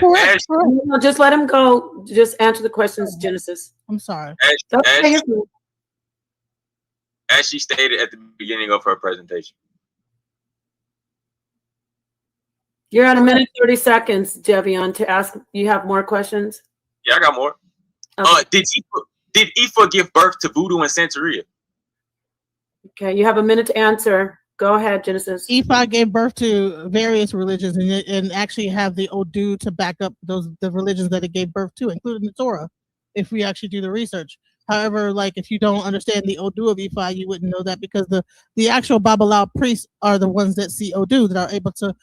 no, just let him go. Just answer the questions, Genesis. I'm sorry. As she stated at the beginning of her presentation. You're at 1:30, Devion, to ask. You have more questions? Yeah, I got more. Okay. Did Ifa give birth to voodoo and Santeria? Okay, you have a minute to answer. Go ahead, Genesis. Ifa gave birth to various religions and actually have the Odu to back up the religions that it gave birth to, including the Torah, if we actually do the research. However, like if you don't understand the Odu of Ifa, you wouldn't know that because the actual Babalawo priests are the ones that see Odu, that are able to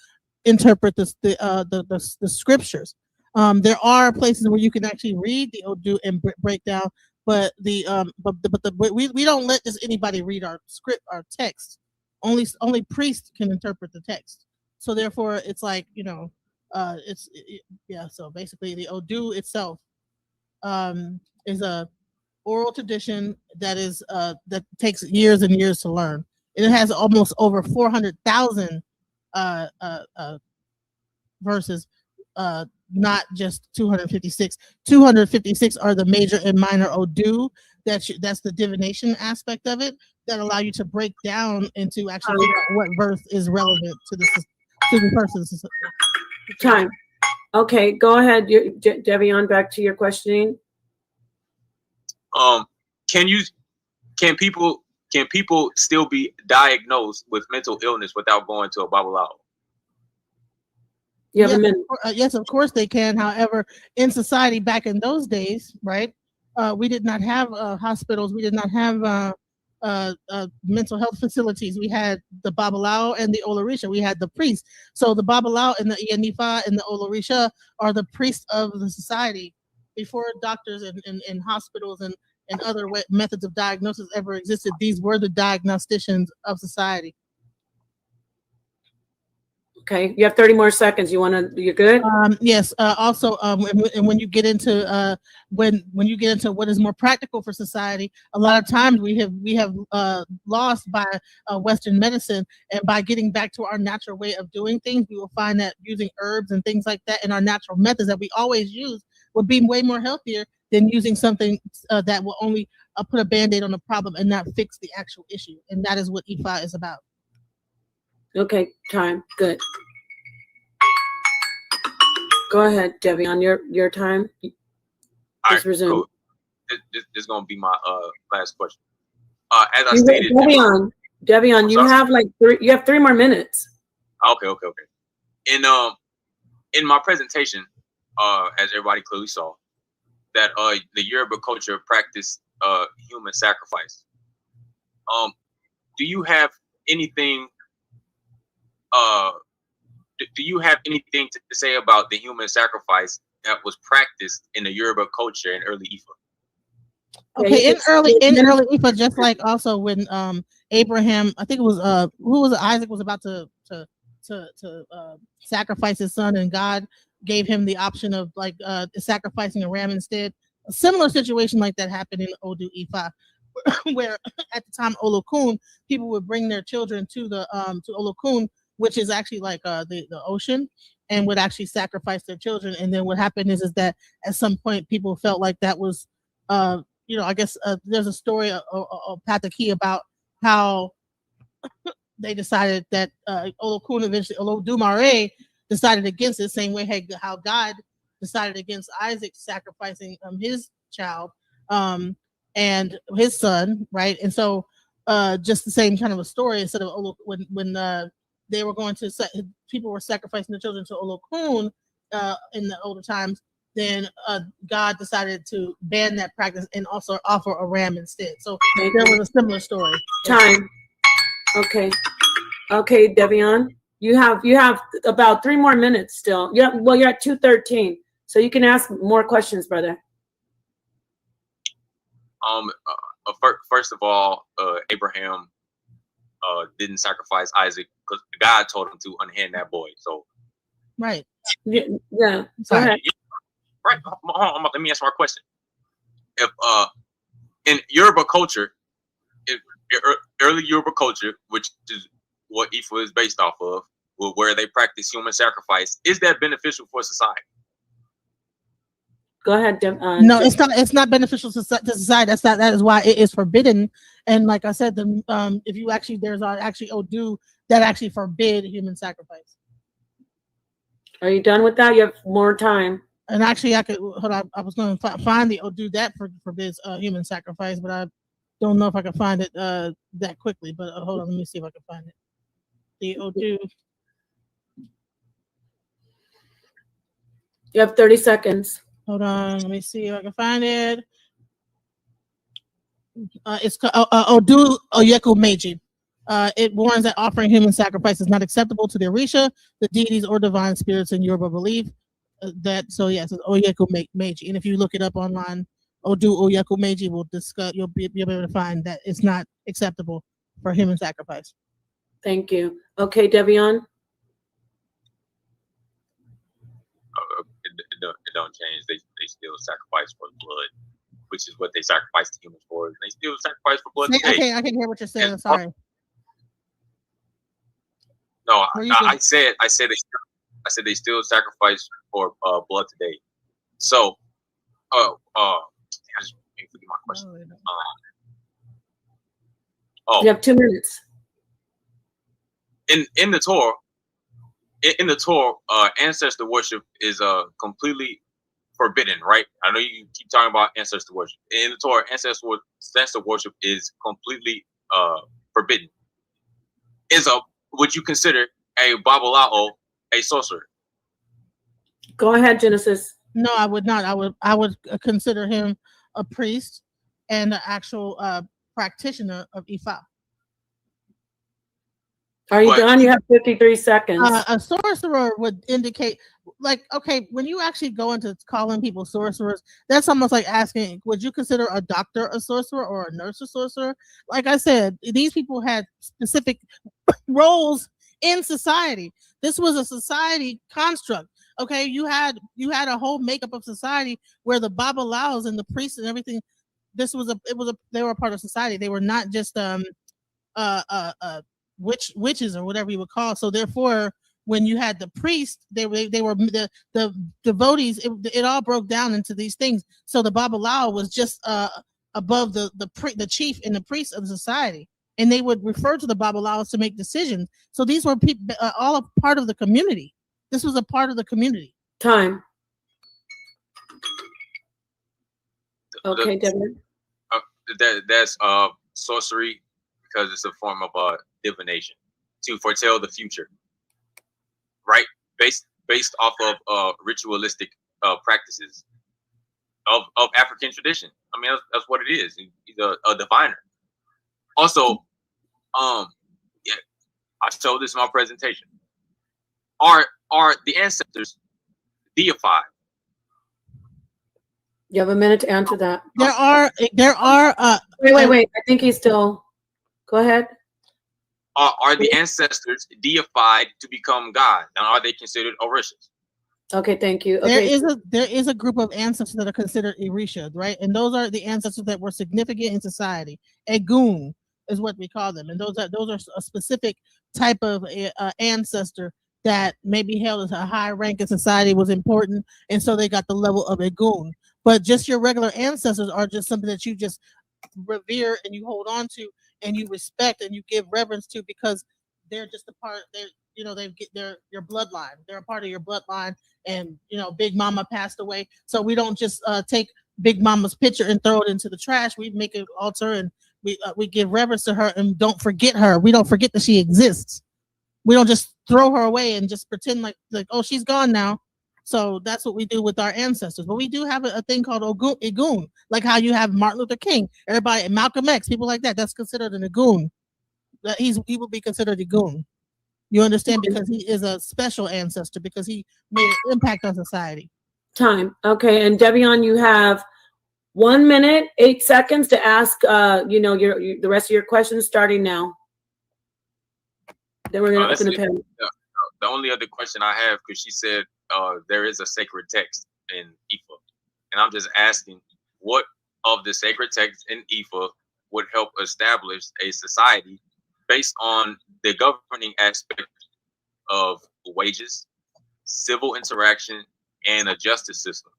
interpret the scriptures. There are places where you can actually read the Odu and break down, but we don't let just anybody read our script, our text. Only priests can interpret the text. So therefore, it's like So basically, the Odu itself is a oral tradition that takes years and years to learn. And it has almost over 400,000 verses. Not just 256. 256 are the major and minor Odu. That's the divination aspect of it that allow you to break down into actually figure out what verse is relevant to the person's time. Okay, go ahead, Devion. Back to your questioning. Can people still be diagnosed with mental illness without going to a Babalawo? You have a minute. Yes, of course they can. However, in society back in those days, right, we did not have hospitals. We did not have mental health facilities. We had the Babalawo and the Orisha. We had the priests. So the Babalawo and the Ifa and the Orisha are the priests of the society. Before doctors and hospitals and other methods of diagnosis ever existed, these were the diagnosticians of society. Okay, you have 30 more seconds. You're good? Yes. Also, and when you get into when you get into what is more practical for society, a lot of times we have lost by Western medicine, and by getting back to our natural way of doing things, we will find that using herbs and things like that and our natural methods that we always use would be way more healthier than using something that will only put a band-aid on the problem and not fix the actual issue. And that is what Ifa is about. Okay, time. Good. Go ahead, Debbie, on your time. Just resume. Cool. This is going to be my last question. As I stated, Devion, you have like you have 3 more minutes. Okay. In my presentation, as everybody clearly saw, that the Yoruba culture practiced human sacrifice. Do you have anything? Do you have anything to say about the human sacrifice that was practiced in the Yoruba culture in early Ifa? Okay, in early Ifa, just like also when Abraham, I think it was Isaac was about to sacrifice his son, and God gave him the option of like sacrificing a ram instead. A similar situation like that happened in Odu Ifa, where at the time Olokun, people would bring their children to the to Olokun, which is actually like the ocean, and would actually sacrifice their children. And then what happened is that at some point people felt like that was I guess there's a story of Pataki about how they decided that Olokun eventually, Olodumare decided against it, same way how God decided against Isaac sacrificing his child and his son, right? And so just the same kind of a story. Instead of when they were going to people were sacrificing their children to Olokun in the older times, then God decided to ban that practice and also offer a ram instead. So there was a similar story. Time. Okay, Devion, you have about 3 more minutes still. Yeah, well, you're at 2:13, so you can ask more questions, brother. First of all, Abraham didn't sacrifice Isaac because God told him to unhand that boy. So, right. Yeah. Sorry. Right. Hold on, let me ask my question. If in Yoruba culture, early Yoruba culture, which is what Ifa is based off of, where they practice human sacrifice, is that beneficial for society? Go ahead, no, it's not. It's not beneficial to society. That is why it is forbidden. And like I said, if you actually, there's actually Odu that actually forbid human sacrifice. Are you done with that? You have more time. And actually, I was going to find the Odu that forbids human sacrifice, but I don't know if I can find it that quickly. But hold on, let me see if I can find it. The Odu. You have 30 seconds. Hold on, let me see if I can find it. It's Odu Oyeku Meiji. It warns that offering human sacrifice is not acceptable to the Orisha, the deities, or divine spirits in Yoruba belief. Yes, it's Oyeku Meiji. And if you look it up online, Odu Oyeku Meiji will discuss. You'll be able to find that it's not acceptable for human sacrifice. Thank you. Okay, Devion. It don't change. They still sacrifice for blood, which is what they sacrifice to humans for. They still sacrifice for blood today. I can hear what you're saying. I'm sorry. No, I said they still sacrifice for blood today. So, I just forget my question. You have 2 minutes. In the Torah. In the Torah, ancestor worship is completely forbidden, right? I know you keep talking about ancestor worship. In the Torah, ancestor worship is completely forbidden. Would you consider a Babalao a sorcerer? Go ahead, Genesis. No, I would not. I would consider him a priest and an actual practitioner of Ifa. Are you done? You have 53 seconds. A sorcerer would indicate, like, okay, when you actually go into calling people sorcerers, that's almost like asking, would you consider a doctor a sorcerer or a nurse a sorcerer? Like I said, these people had specific roles in society. This was a society construct. Okay, you had a whole makeup of society where the babalaos and the priests and everything. They were a part of society. They were not just witches or whatever you would call. So therefore, when you had the priest, they were the devotees. It all broke down into these things. So the babalao was just above the chief and the priest of the society, and they would refer to the babalaos to make decisions. So these were people, all a part of the community. This was a part of the community. Time. Okay, Devin. That's sorcery, because it's a form of divination to foretell the future, right? Based off of ritualistic practices of African tradition. I mean, that's what it is. He's a diviner. Also, yeah, I showed this in my presentation. Are the ancestors deified? You have a minute to answer that. There are Wait. I think he's still. Go ahead. Are the ancestors deified to become God? And are they considered Orishas? Okay, thank you. Okay. There is a group of ancestors that are considered Orisha, right? And those are the ancestors that were significant in society. Egun is what we call them, and those are a specific type of ancestor that maybe held as a high rank in society, was important, and so they got the level of Egun. But just your regular ancestors are just something that you just revere and you hold on to and you respect and you give reverence to, because they're just a part. They're your bloodline. They're a part of your bloodline. And Big Mama passed away, so we don't just take Big Mama's picture and throw it into the trash. We make an altar and we give reverence to her and don't forget her. We don't forget that she exists. We don't just throw her away and just pretend like oh, she's gone now. So that's what we do with our ancestors. But we do have a thing called Egun, like how you have Martin Luther King, everybody, Malcolm X, people like that. That's considered an Egun. He will be considered Egun. You understand? Because he is a special ancestor, because he made an impact on society. Time. Okay, and Devion, you have 1 minute, 8 seconds to ask. The rest of your questions starting now. Then we're going to open the panel. The only other question I have, because she said there is a sacred text in Ifa, and I'm just asking, what of the sacred text in Ifa would help establish a society based on the governing aspect of wages, civil interaction, and a justice system?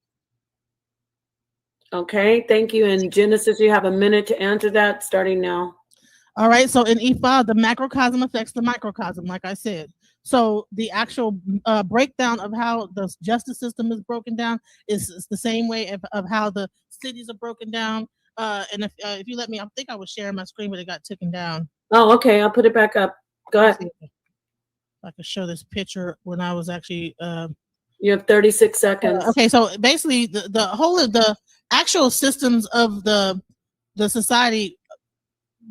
Okay, thank you. And Genesis, you have a minute to answer that starting now. All right, so in Ifa, the macrocosm affects the microcosm, like I said. So the actual breakdown of how the justice system is broken down is the same way of how the cities are broken down. And if you let me, I think I was sharing my screen, but it got taken down. Oh, okay, I'll put it back up. Go ahead. I could show this picture when I was actually. You have 36 seconds. Okay, so basically, the whole of the actual systems of the society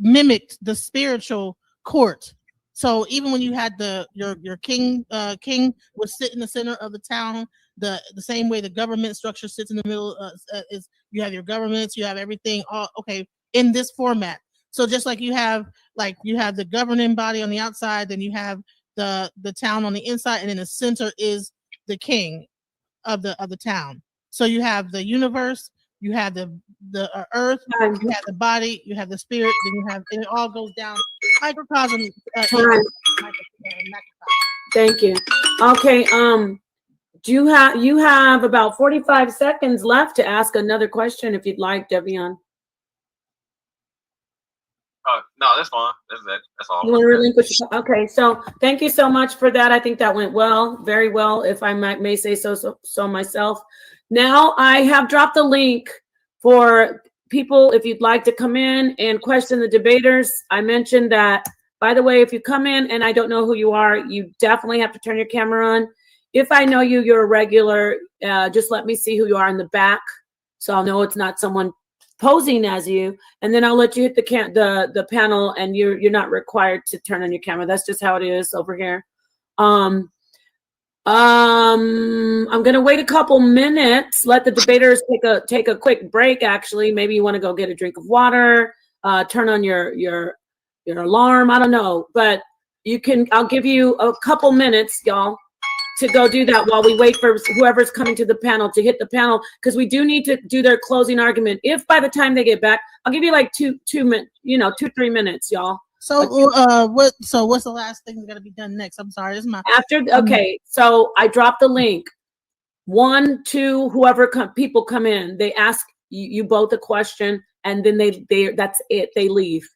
mimicked the spiritual court. So even when you had your king would sit in the center of the town, the same way the government structure sits in the middle is you have your governments, you have everything all in this format. So just like you have the governing body on the outside, then you have the town on the inside, and in the center is the king of the town. So you have the universe, you have the earth, you have the body, you have the spirit, then you have, and it all goes down microcosm. Thank you. Okay, you have about 45 seconds left to ask another question if you'd like, Devion. No, that's fine. That's all. You want to relinquish? Okay, so thank you so much for that. I think that went well, very well, if I may say so myself. Now I have dropped the link for people if you'd like to come in and question the debaters. I mentioned that, by the way, if you come in and I don't know who you are, you definitely have to turn your camera on. If I know you, you're a regular, just let me see who you are in the back, so I'll know it's not someone posing as you, and then I'll let you hit the panel, and you're not required to turn on your camera. That's just how it is over here. I'm gonna wait a couple minutes, let the debaters take a quick break. Actually, maybe you want to go get a drink of water, turn on your alarm. I don't know, but I'll give you a couple minutes, y'all, to go do that while we wait for whoever's coming to the panel to hit the panel, because we do need to do their closing argument. If by the time they get back, I'll give you like 2 minutes, 2-3 minutes, y'all. So what's the last thing that's gonna be done next? I'm sorry, this is my okay. So I dropped the link. 1, 2, whoever people come in, they ask you both a question, and then they that's it. They leave.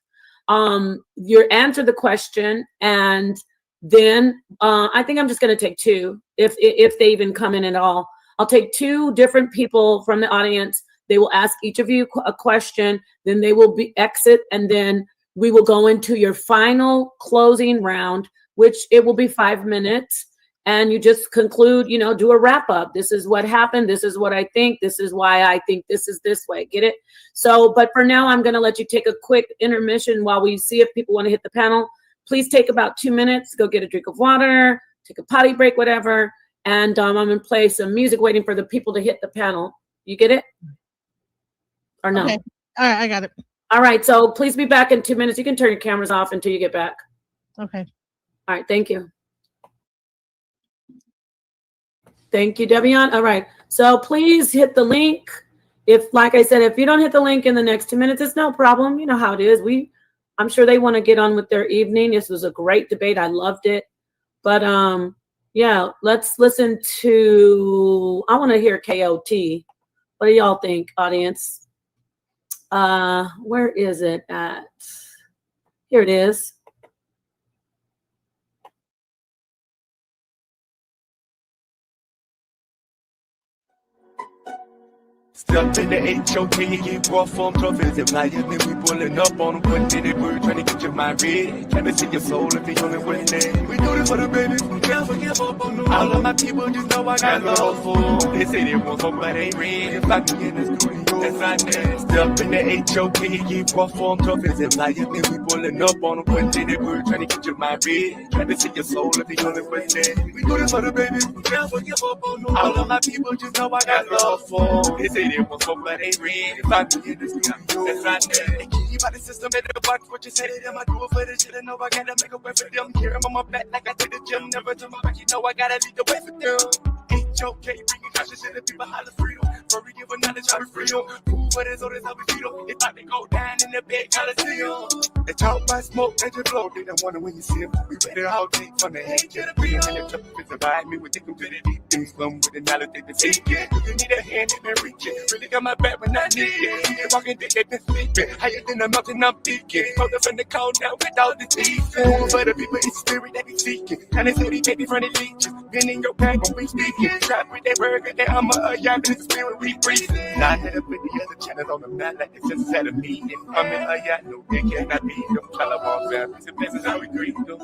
You answer the question, and then I think I'm just going to take 2 if they even come in at all. I'll take 2 different people from the audience. They will ask each of you a question, then they will exit, and then we will go into your final closing round, which it will be 5 minutes. And you just conclude, do a wrap up. This is what happened. This is what I think. This is why I think this is this way. Get it? So, but for now, I'm going to let you take a quick intermission while we see if people want to hit the panel. Please take about 2 minutes, go get a drink of water, take a potty break, whatever. And I'm going to play some music waiting for the people to hit the panel. You get it? Or no? Okay. All right, I got it. All right. So please be back in 2 minutes. You can turn your cameras off until you get back. Okay. All right. Thank you. Thank you, Devion. All right. So please hit the link. Like I said, if you don't hit the link in the next 2 minutes, it's no problem. You know how it is. I'm sure they want to get on with their evening. This was a great debate. I loved it. But yeah, let's listen to, I want to hear KOT. What do y'all think, audience? Where is it at? Here it is. Step in the HOK and get raw form trophies and flyers, then we pulling up on them, putting in the word, trying to get your mind ready, trying to see your soul if the only way there. We do this for the babies, never give up on them. All of my people just know I got love for them. They say they want some, but ain't ready. If I be in the studio, that's not there. Step in the HOK and get raw form trophies and flyers, then we pulling up on them, putting in the word, trying to get your mind ready, trying to see your soul if the only way there. We do this for the babies, never give up on them. All of my people just know I got love for them. They say they want some, but ain't ready. If I be in the studio, that's not there. They keep you by the system, better watch what you say to them. I do it for the shit, I know I gotta make a way for them. Carry them on my back like I did the gym. Never turn my back, you know I gotta lead the way for them. HOK, bringing conscious shit to people holler freedom. Furry give a knowledge how to free them. Prove what is all this how we feed them. They thought they go down in the bed, Coliseum. They talk by smoke, they just blow. They don't wonder when you see them. We ready all deep from the head to the beat. And the tough is divide me with the competitive things. Come with the knowledge they been seeking. You need a hand, they been reaching. Really got my back when I need it. They walking thick, they been sleeping. Higher than the mountain, I'm peaking. Hold up in the cold now with all the teeth. For the people, it's spirit that be seeking. And they say they take me from the leeches. Been in your pack, when we speaking. Trap with that burger, that I'm a young in the spirit, we breathing. Now I hit up with the other channels on the map like it's just had a meeting. I'm in a yacht, no dick, and I beat them. Taliban families, and this is how we greet them.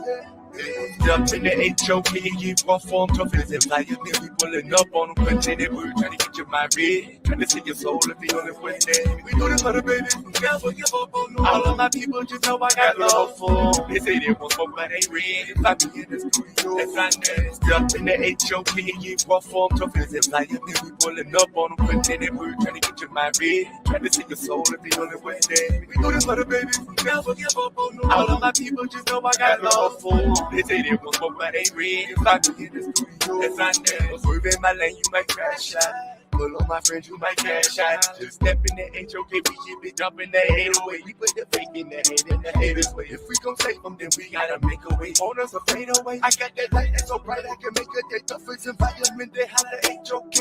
Step in the HOK and get raw form trophies and flyers, then we pulling up on them, putting in word, trying to get your mind ready, trying to see your soul if the only way there. We do this for the babies, never give up on them. All of my people just know I got love for them. They say they want smoke, but ain't ready. If I be in the studio, that's not there. Step in the HOK and get raw form trophies and flyers, then we pulling up on them, putting in word, trying to get your mind ready, trying to see your soul if the only way there. We do this for the babies, never give up on them. All of my people just know I got love for them. They say they want smoke, but ain't ready. If I be in the studio, that's not there. Swerve in my lane, you might crash out. Pull on my friends, you might cash out. Just step in the HOK, we keep it jumping the 808. We put the fake in the hate in the haters' way. If we gon' save them, then we gotta make a way. On us a fade away. I got that light that's so bright, I can make a day. Toughest environment, they holler HOK.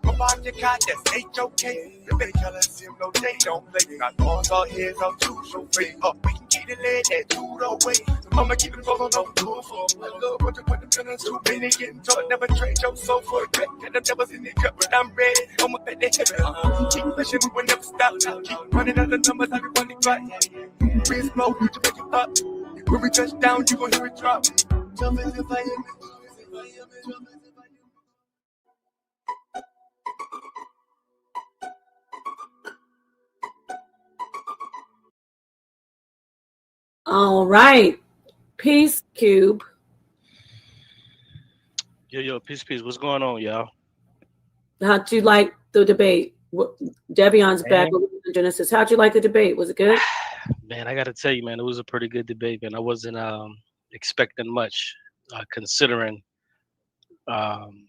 Come on, your car, that's HOK. The big colors, him, no, they don't play. Got thorns on heads on two, so free up. We can keep the lead that two away. I'ma keep it focused on do it for my love. But you put them feelings too many, getting taught, never trade your soul for a crack. Got them devils in the cup, but I'm ready. I'm up at the heaven. Keep pushing, we will never stop. Keep running out the numbers, I be running back. Free slow, you make it pop. When we touch down, you gon' hear it drop. Jump in the fire. All right. Peace Cube. Yo, peace. What's going on, y'all? How'd you like the debate? Devion's back with Genesis. How'd you like the debate? Was it good? Man, I got to tell you, man, it was a pretty good debate, man. I wasn't expecting much, considering um,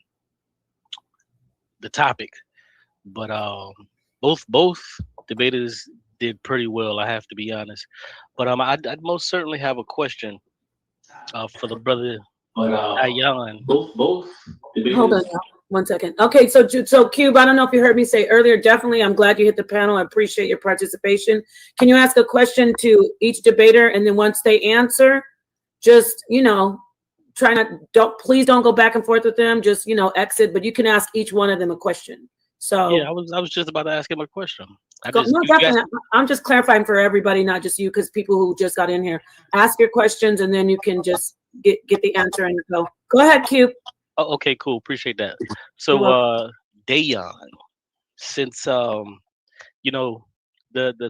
the topic. But both debaters did pretty well. I have to be honest. But I'd most certainly have a question for the brother Ayan. Both Hold on now, 1 second. Okay, so Cube, I don't know if you heard me say earlier. Definitely, I'm glad you hit the panel. I appreciate your participation. Can you ask a question to each debater, and then once they answer, just try not please don't go back and forth with them. Just exit, but you can ask each one of them a question. So Yeah, I was just about to ask him a question. Definitely. I'm just clarifying for everybody, not just you, because people who just got in here. Ask your questions, and then you can just get the answer and go. Go ahead, Cube. Oh, okay, cool. Appreciate that. So, Dayan, since the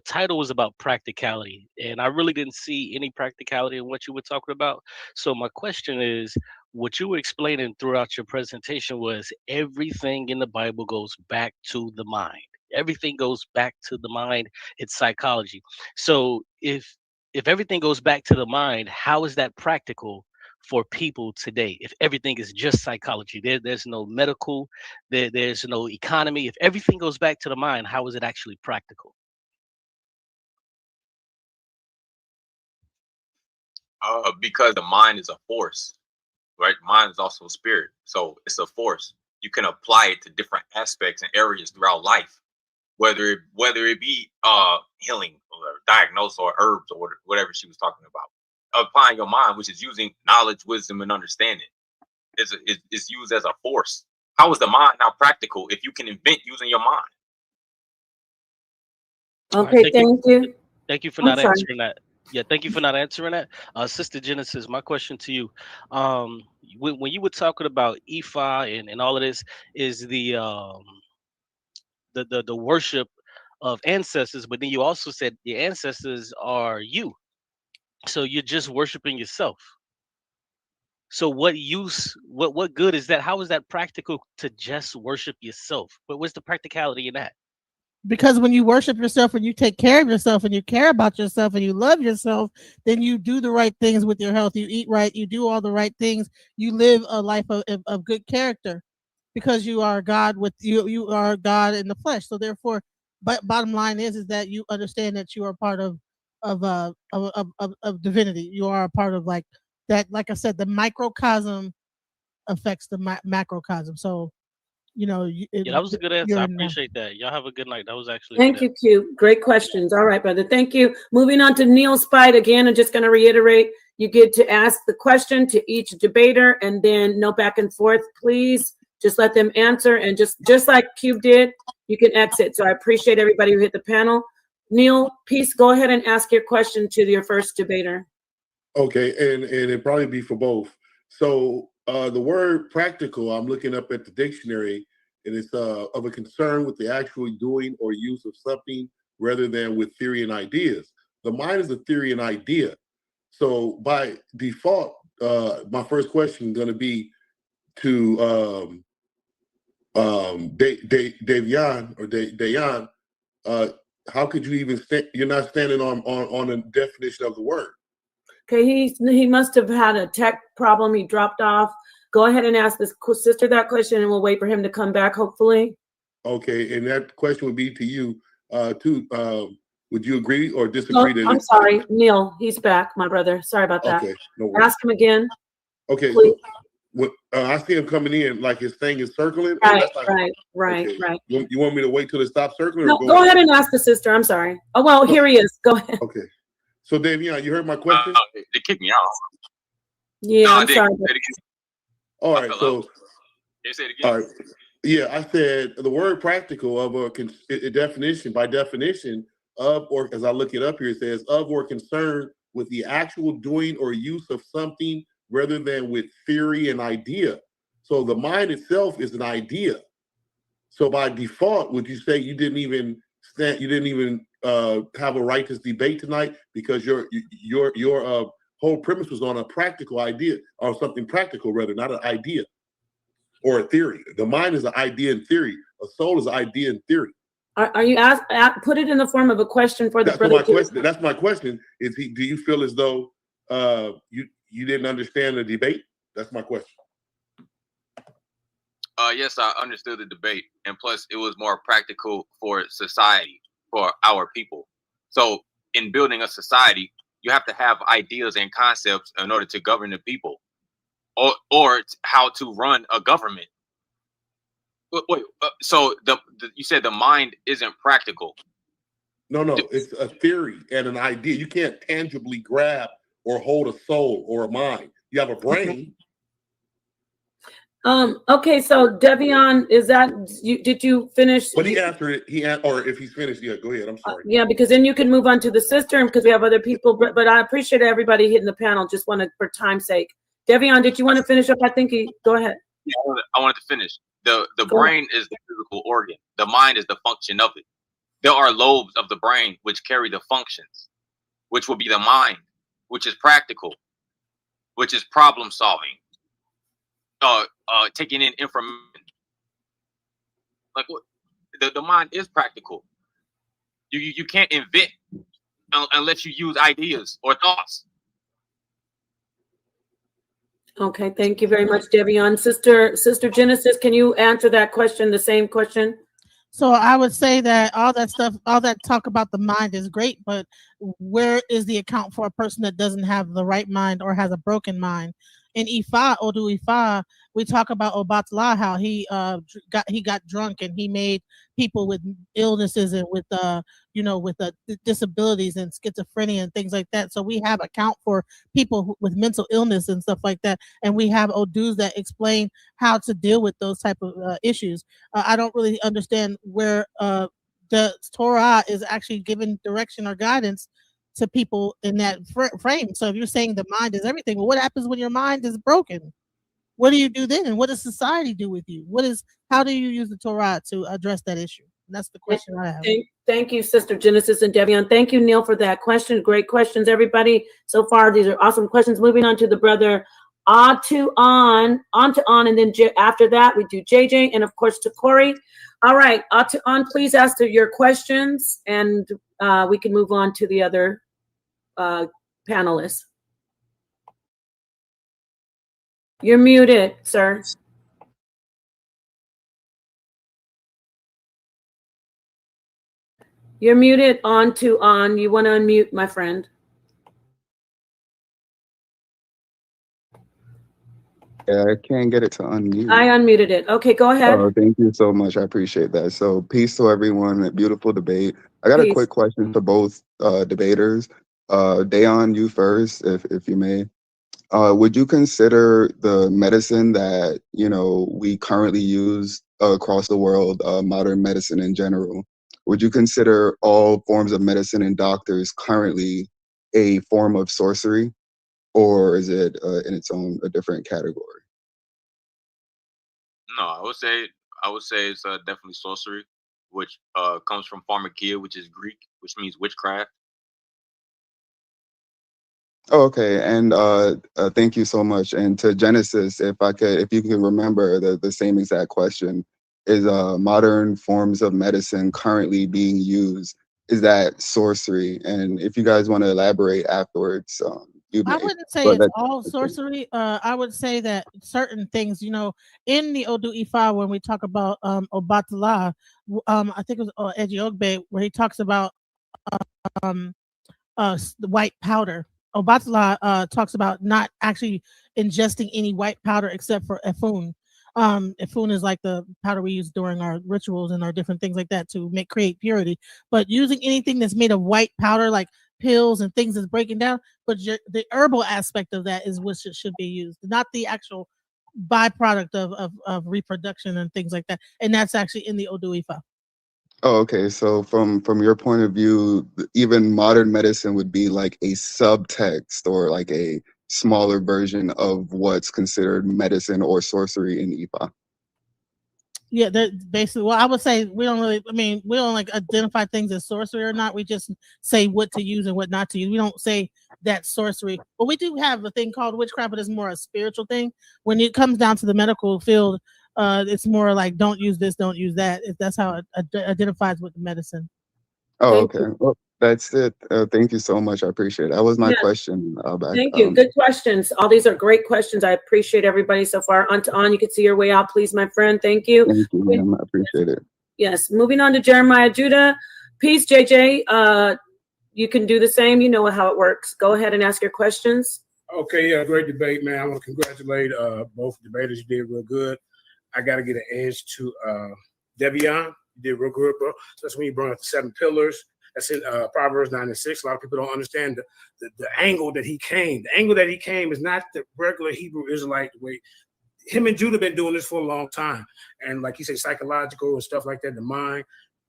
title was about practicality, and I really didn't see any practicality in what you were talking about. So my question is, what you were explaining throughout your presentation was everything in the Bible goes back to the mind. Everything goes back to the mind. It's psychology. So if everything goes back to the mind, how is that practical for people today? If everything is just psychology, there's no medical, there's no economy. If everything goes back to the mind, how is it actually practical? Because the mind is a force, right? Mind is also a spirit, so it's a force. You can apply it to different aspects and areas throughout life, whether it be healing or diagnosis or herbs or whatever she was talking about. Applying your mind, which is using knowledge, wisdom, and understanding, is used as a force. How is the mind now practical if you can invent using your mind? Okay, thank you. Thank you for not answering that. Yeah, thank you for not answering that. Sister Genesis, my question to you. When you were talking about Ifa and all of this, is the worship of ancestors, but then you also said the ancestors are you. So you're just worshiping yourself. So what use, what good is that? How is that practical to just worship yourself? But what's the practicality in that? Because when you worship yourself and you take care of yourself and you care about yourself and you love yourself, then you do the right things with your health. You eat right. You do all the right things. You live a life of good character because you are God with you. You are God in the flesh. So therefore, but bottom line is that you understand that you are part of divinity. You are a part of like that. Like I said, the microcosm affects the macrocosm. So Yeah, that was a good answer. I appreciate that. Y'all have a good night. That was actually Thank you, Q. Great questions. All right, brother. Thank you. Moving on to Neil Spite again. I'm just going to reiterate, you get to ask the question to each debater and then no back and forth, please. Just let them answer, and just like Cube did, you can exit. So I appreciate everybody who hit the panel. Neil, please go ahead and ask your question to your first debater. Okay, and it'd probably be for both. So the word practical, I'm looking up at the dictionary, and it's of a concern with the actual doing or use of something rather than with theory and ideas. The mind is a theory and idea. So by default, my first question is going to be to Dayan. How could you even stand? You're not standing on a definition of the word. Okay, he must have had a tech problem. He dropped off. Go ahead and ask this sister that question, and we'll wait for him to come back, hopefully. Okay, and that question would be to you, too. Would you agree or disagree? No, I'm sorry, Neil. He's back, my brother. Sorry about that. Okay, no worries. Ask him again. Okay, please. So I see him coming in, like his thing is circling. Right, okay. right. You want me to wait till it stops circling? No, go ahead and ask the sister. I'm sorry. Oh, well, here he is. Go ahead. Okay. So, Davion, you heard my question? They kicked me out. Yeah, I'm sorry. All right, so. Say it again. All right. Yeah, I said the word practical of a definition, by definition of, or as I look it up here, it says of or concerned with the actual doing or use of something rather than with theory and idea. So the mind itself is an idea. So by default, would you say you didn't even have a right to debate tonight because your whole premise was on a practical idea, or something practical rather, not an idea or a theory? The mind is an idea and theory. A soul is an idea and theory. Are you put it in the form of a question for the That's brother? my question. That's my question. Do you feel as though you didn't understand the debate? That's my question. Yes, I understood the debate, and plus, it was more practical for society, for our people. So, in building a society, you have to have ideas and concepts in order to govern the people, or how to run a government. Wait, so you said the mind isn't practical? No, it's a theory and an idea. You can't tangibly grab or hold a soul or a mind. You have a brain. Okay, so Devion, is that you? Did you finish? But he answered it. Or if he's finished, yeah, go ahead. I'm sorry. Yeah, because then you can move on to the sister, because we have other people. But I appreciate everybody hitting the panel. Just wanted, for time's sake, Devion, did you want to finish up? I think go ahead. Yeah, I wanted to finish. The brain is the physical organ. The mind is the function of it. There are lobes of the brain which carry the functions, which will be the mind, which is practical, which is problem solving, taking in information. Like what? The mind is practical. You can't invent unless you use ideas or thoughts. Okay, thank you very much, Devion. Sister Genesis, can you answer that question, the same question? So I would say that all that stuff, all that talk about the mind is great, but where is the account for a person that doesn't have the right mind or has a broken mind? In Ifa, Odu Ifa, we talk about Obatala, how he got drunk and he made people with illnesses and with disabilities and schizophrenia and things like that. So we have account for people with mental illness and stuff like that, and we have Odus that explain how to deal with those type of issues. I don't really understand where the Torah is actually giving direction or guidance to people in that frame. So if you're saying the mind is everything, well, what happens when your mind is broken? What do you do then? And what does society do with you? How do you use the Torah to address that issue? And that's the question I have. Thank you, Sister Genesis and Devion. Thank you, Neil, for that question. Great questions, everybody. So far, these are awesome questions. Moving on to the brother on to on, and then after that, we do JJ, and of course to Corey. All right, on, please ask your questions, and we can move on to the other panelists. You're muted, sir. You're muted on. You want to unmute, my friend? Yeah, I can't get it to unmute. I unmuted it. Okay, go ahead. Oh, thank you so much. I appreciate that. So peace to everyone. A beautiful debate. I got a quick question for both debaters. Dayon, you first, if you may. Would you consider the medicine that we currently use across the world, modern medicine in general? Would you consider all forms of medicine and doctors currently a form of sorcery, or is it in its own a different category? No, I would say it's definitely sorcery, which comes from pharmakia, which is Greek, which means witchcraft. Oh, okay, and thank you so much. And to Genesis, if you can remember the same exact question, is modern forms of medicine currently being used? Is that sorcery? And if you guys want to elaborate afterwards, you may. I wouldn't say it's all sorcery. I would say that certain things, in the Odu Ifa, when we talk about Obatala, I think it was Eji Ogbe, where he talks about the white powder. Obatala talks about not actually ingesting any white powder except for efun. Efun is like the powder we use during our rituals and our different things like that to create purity. But using anything that's made of white powder, like pills and things that's breaking down, but the herbal aspect of that is what should be used, not the actual byproduct of reproduction and things like that. And that's actually in the Odu Ifa. Oh, okay. So from your point of view, even modern medicine would be like a subtext or like a smaller version of what's considered medicine or sorcery in Ifa. Yeah, that basically. Well, I would say we don't identify things as sorcery or not. We just say what to use and what not to use. We don't say that's sorcery, but we do have a thing called witchcraft, but it's more a spiritual thing. When it comes down to the medical field, it's more like don't use this, don't use that. If that's how it identifies with the medicine. Oh, okay. Well, That's it. Thank you so much. I appreciate it. That was my Yeah. question. Thank you. Good questions. All these are great questions. I appreciate everybody so far. On, you can see your way out, please, my friend. Thank you. Thank you, ma'am. I appreciate it. Yes. Moving on to Jeremiah Judah. Peace, JJ. You can do the same. You know how it works. Go ahead and ask your questions. Okay, yeah, great debate, man. I want to congratulate both debaters. You did real good. I got to get an edge to Devion. You did real good, bro. So that's when you brought up the 7 pillars. That's in Proverbs 9 and 6. A lot of people don't understand the angle that he came. The angle that he came is not the regular Hebrew Israelite way. Him and Judah been doing this for a long time. And like you say, psychological and stuff like that, the mind.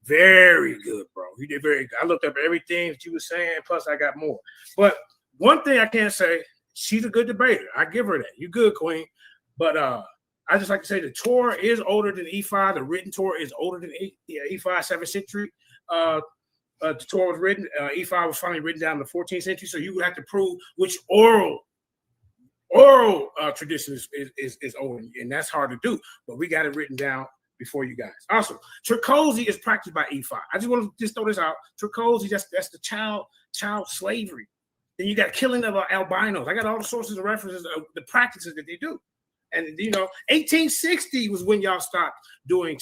Very good, bro. You did very good. I looked up everything that you were saying, plus I got more. But one thing I can't say, she's a good debater. I give her that. You good, Queen. But I just like to say the Torah is older than E5. The written Torah is older than E5, 7th century. The Torah was written. E5 was finally written down in the 14th century. So you would have to prove which oral tradition is older, and that's hard to do. But we got it written down before you guys. Also, trichozy is practiced by E5. I just want to just throw this out. Trichozy, that's the child slavery. Then you got killing of albinos. I got all the sources and references of the practices that they do. And 1860 was when y'all stopped doing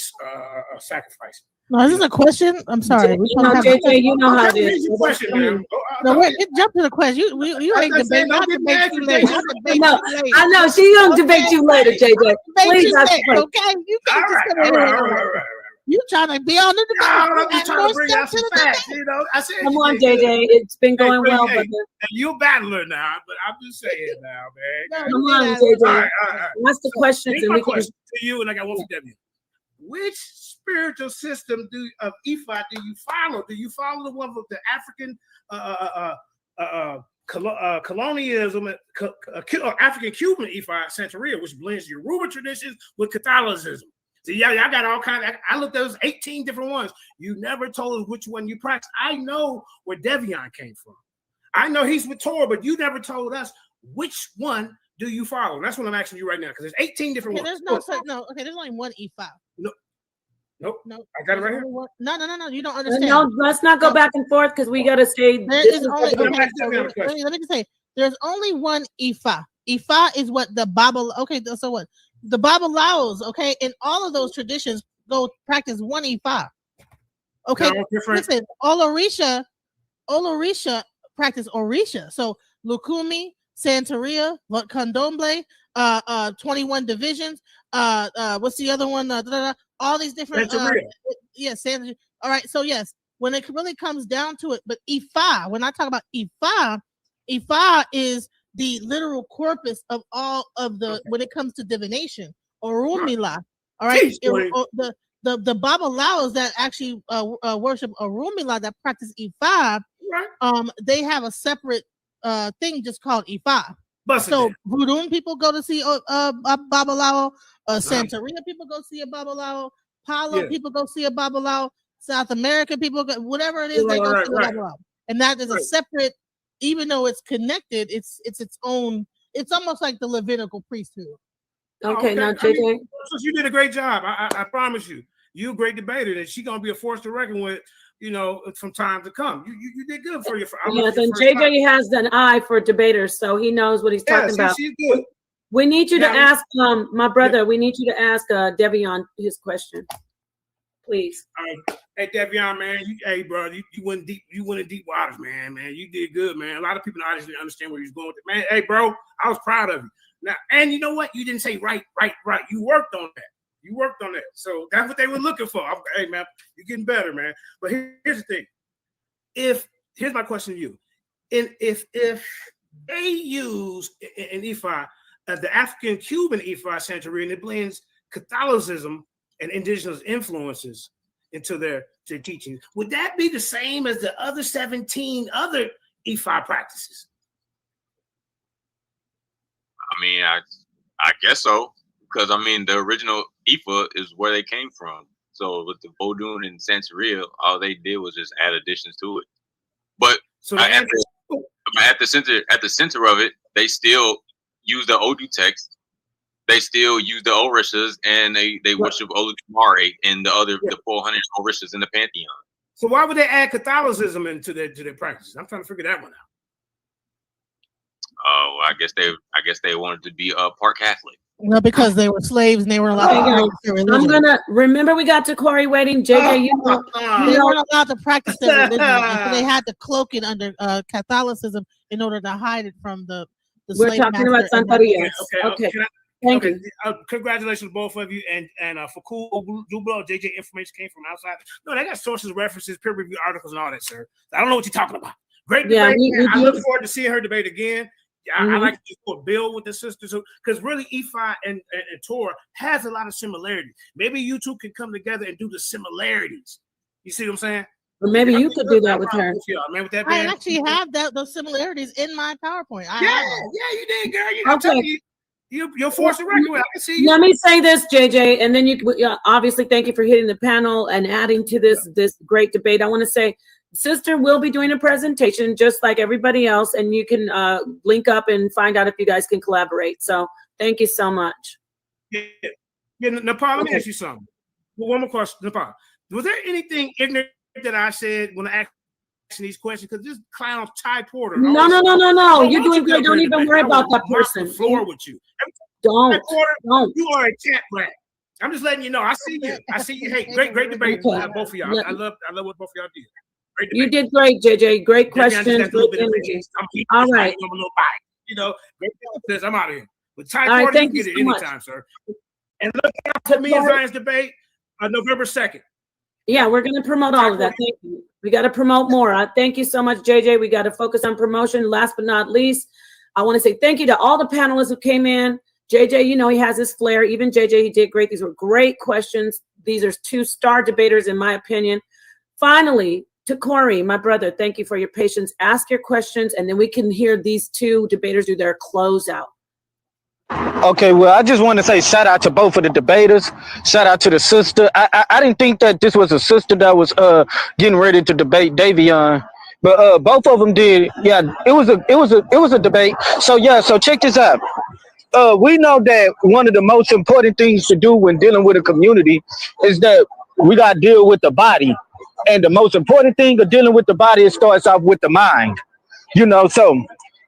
sacrificing. No, this is a question. I'm sorry. JJ, you know how it is. No, wait, jump to the question. You ain't debating. I'll debate you later. I know she gonna debate you later, JJ. Please ask the question. Okay, you can't just come in here. You trying to be on the debate? I'm just trying to bring out some facts. I said, come on, JJ. It's been going well, brother. You're a battler now, but I'm just saying now, man. Come on, JJ. What's the questions? Here's my question to you, and I got one for Debbie. Which spiritual system of Ifa do you follow? Do you follow the one of the African colonialism, African Cuban Ifa Santeria, which blends Yoruba traditions with Catholicism? See, y'all got all kinds. I looked at those 18 different ones. You never told us which one you practice. I know where Devion came from. I know he's with Torah, but you never told us which one do you follow. And that's what I'm asking you right now, because there's 18 different ones. There's there's only one E5. Nope. I got it right here. No. You don't understand. No, let's not go back and forth because we got to stay. Let me just say, there's only one Ifa. Ifa is what the Bible. Okay, so what the Bible allows. Okay, in all of those traditions, go practice one Ifa. Okay, listen, all Orisha practice Orisha. So Lukumi, Santeria, Candomblé, 21 divisions. What's the other one? All these different. Santeria. All right. So yes, when it really comes down to it, but Ifa. When I talk about Ifa is the literal corpus of all of the when it comes to divination. Orumila. All right. The Babalaos that actually worship Orumila that practice Ifa, they have a separate thing just called Ifa. So Voodoo people go to see a Babalao, Santeria people go see a Babalao, Palo people go see a Babalao, South American people go, whatever it is, they go see a Babalao. And that is a separate, even though it's connected, it's its own, it's almost like the Levitical priesthood. Okay, now JJ. You did a great job. I promise you. You're a great debater, and she's gonna be a force to reckon with, from time to come. You did good for you. Yes, and JJ has an eye for debaters, so he knows what he's talking about. She's good. We need you to ask my brother. We need you to ask Devion his question, please. Hey Devion, man. Hey bro, you went deep. You went in deep waters, man. You did good, man. A lot of people in the audience didn't understand where you was going with it, man. Hey bro, I was proud of you. Now, and you know what? You didn't say right. You worked on that. You worked on that. So that's what they were looking for. Hey, man, you're getting better, man. But here's the thing. Here's my question to you. If they use in Ifa, the African Cuban Ifa Santeria, and it blends Catholicism and indigenous influences into their teachings, would that be the same as the other 17 other Ifa practices? I mean, I guess so. Because, the original Ifa is where they came from. So with the Vodun and Santeria, all they did was just add additions to it. But at the center of it, they still use the Odu text. They still use the Orishas, and they worship Oludumare and the 400 Orishas in the pantheon. So why would they add Catholicism into their practices? I'm trying to figure that one out. Oh, I guess they wanted to be part Catholic. No, because they were slaves and they were allowed to practice their religion. I'm gonna remember we got to Corey waiting. JJ, they weren't allowed to practice their religion, and so they had to cloak it under Catholicism in order to hide it from the we're slave talking master about somebody else. Okay. Thank you. Congratulations to both of you, and for cool Dublo, JJ information came from outside. No, they got sources, references, peer review articles, and all that, sir. I don't know what you're talking about. Great debate. I look forward to seeing her debate again. I like to do a bill with the sisters because really Ifa and Torah has a lot of similarities. Maybe you two can come together and do the similarities. You see what I'm saying? Or maybe you could do that with her. I actually have those similarities in my PowerPoint. Yeah, you did, girl. Okay. You're forced to record. I can see you. Let me say this, JJ, and then you obviously thank you for hitting the panel and adding to this great debate. I want to say, Sister will be doing a presentation just like everybody else, and you can link up and find out if you guys can collaborate. So thank you so much. Yeah, Nepal, let me ask you something. One more question, Nepal. Was there anything ignorant that I said when I asked these questions? Because this clown Ty Porter. No. You're doing great. Don't even worry about that person. The floor with you. Don't. You are a cat rat. I'm just letting you know. I see you. Hey, great debate, both of y'all. I love what both of y'all did. You did great, JJ. Great questions. Great energy. All right. You know, great. I'm out of here. But Ty Porter, you can get it anytime, sir. And look out for me and Zion's debate on November 2nd. Yeah, we're going to promote all of that. Thank you. We got to promote more. Thank you so much, JJ. We got to focus on promotion. Last but not least, I want to say thank you to all the panelists who came in. JJ, you know, he has his flair. Even JJ, he did great. These were great questions. These are 2-star debaters, in my opinion. Finally, to Corey, my brother, thank you for your patience. Ask your questions, and then we can hear these 2 debaters do their closeout. Okay, well, I just want to say shout out to both of the debaters. Shout out to the sister. I didn't think that this was a sister that was getting ready to debate Davion, but both of them did. Yeah, it was a debate. So check this out. We know that one of the most important things to do when dealing with a community is that we got to deal with the body. And the most important thing of dealing with the body, it starts off with the mind. You know,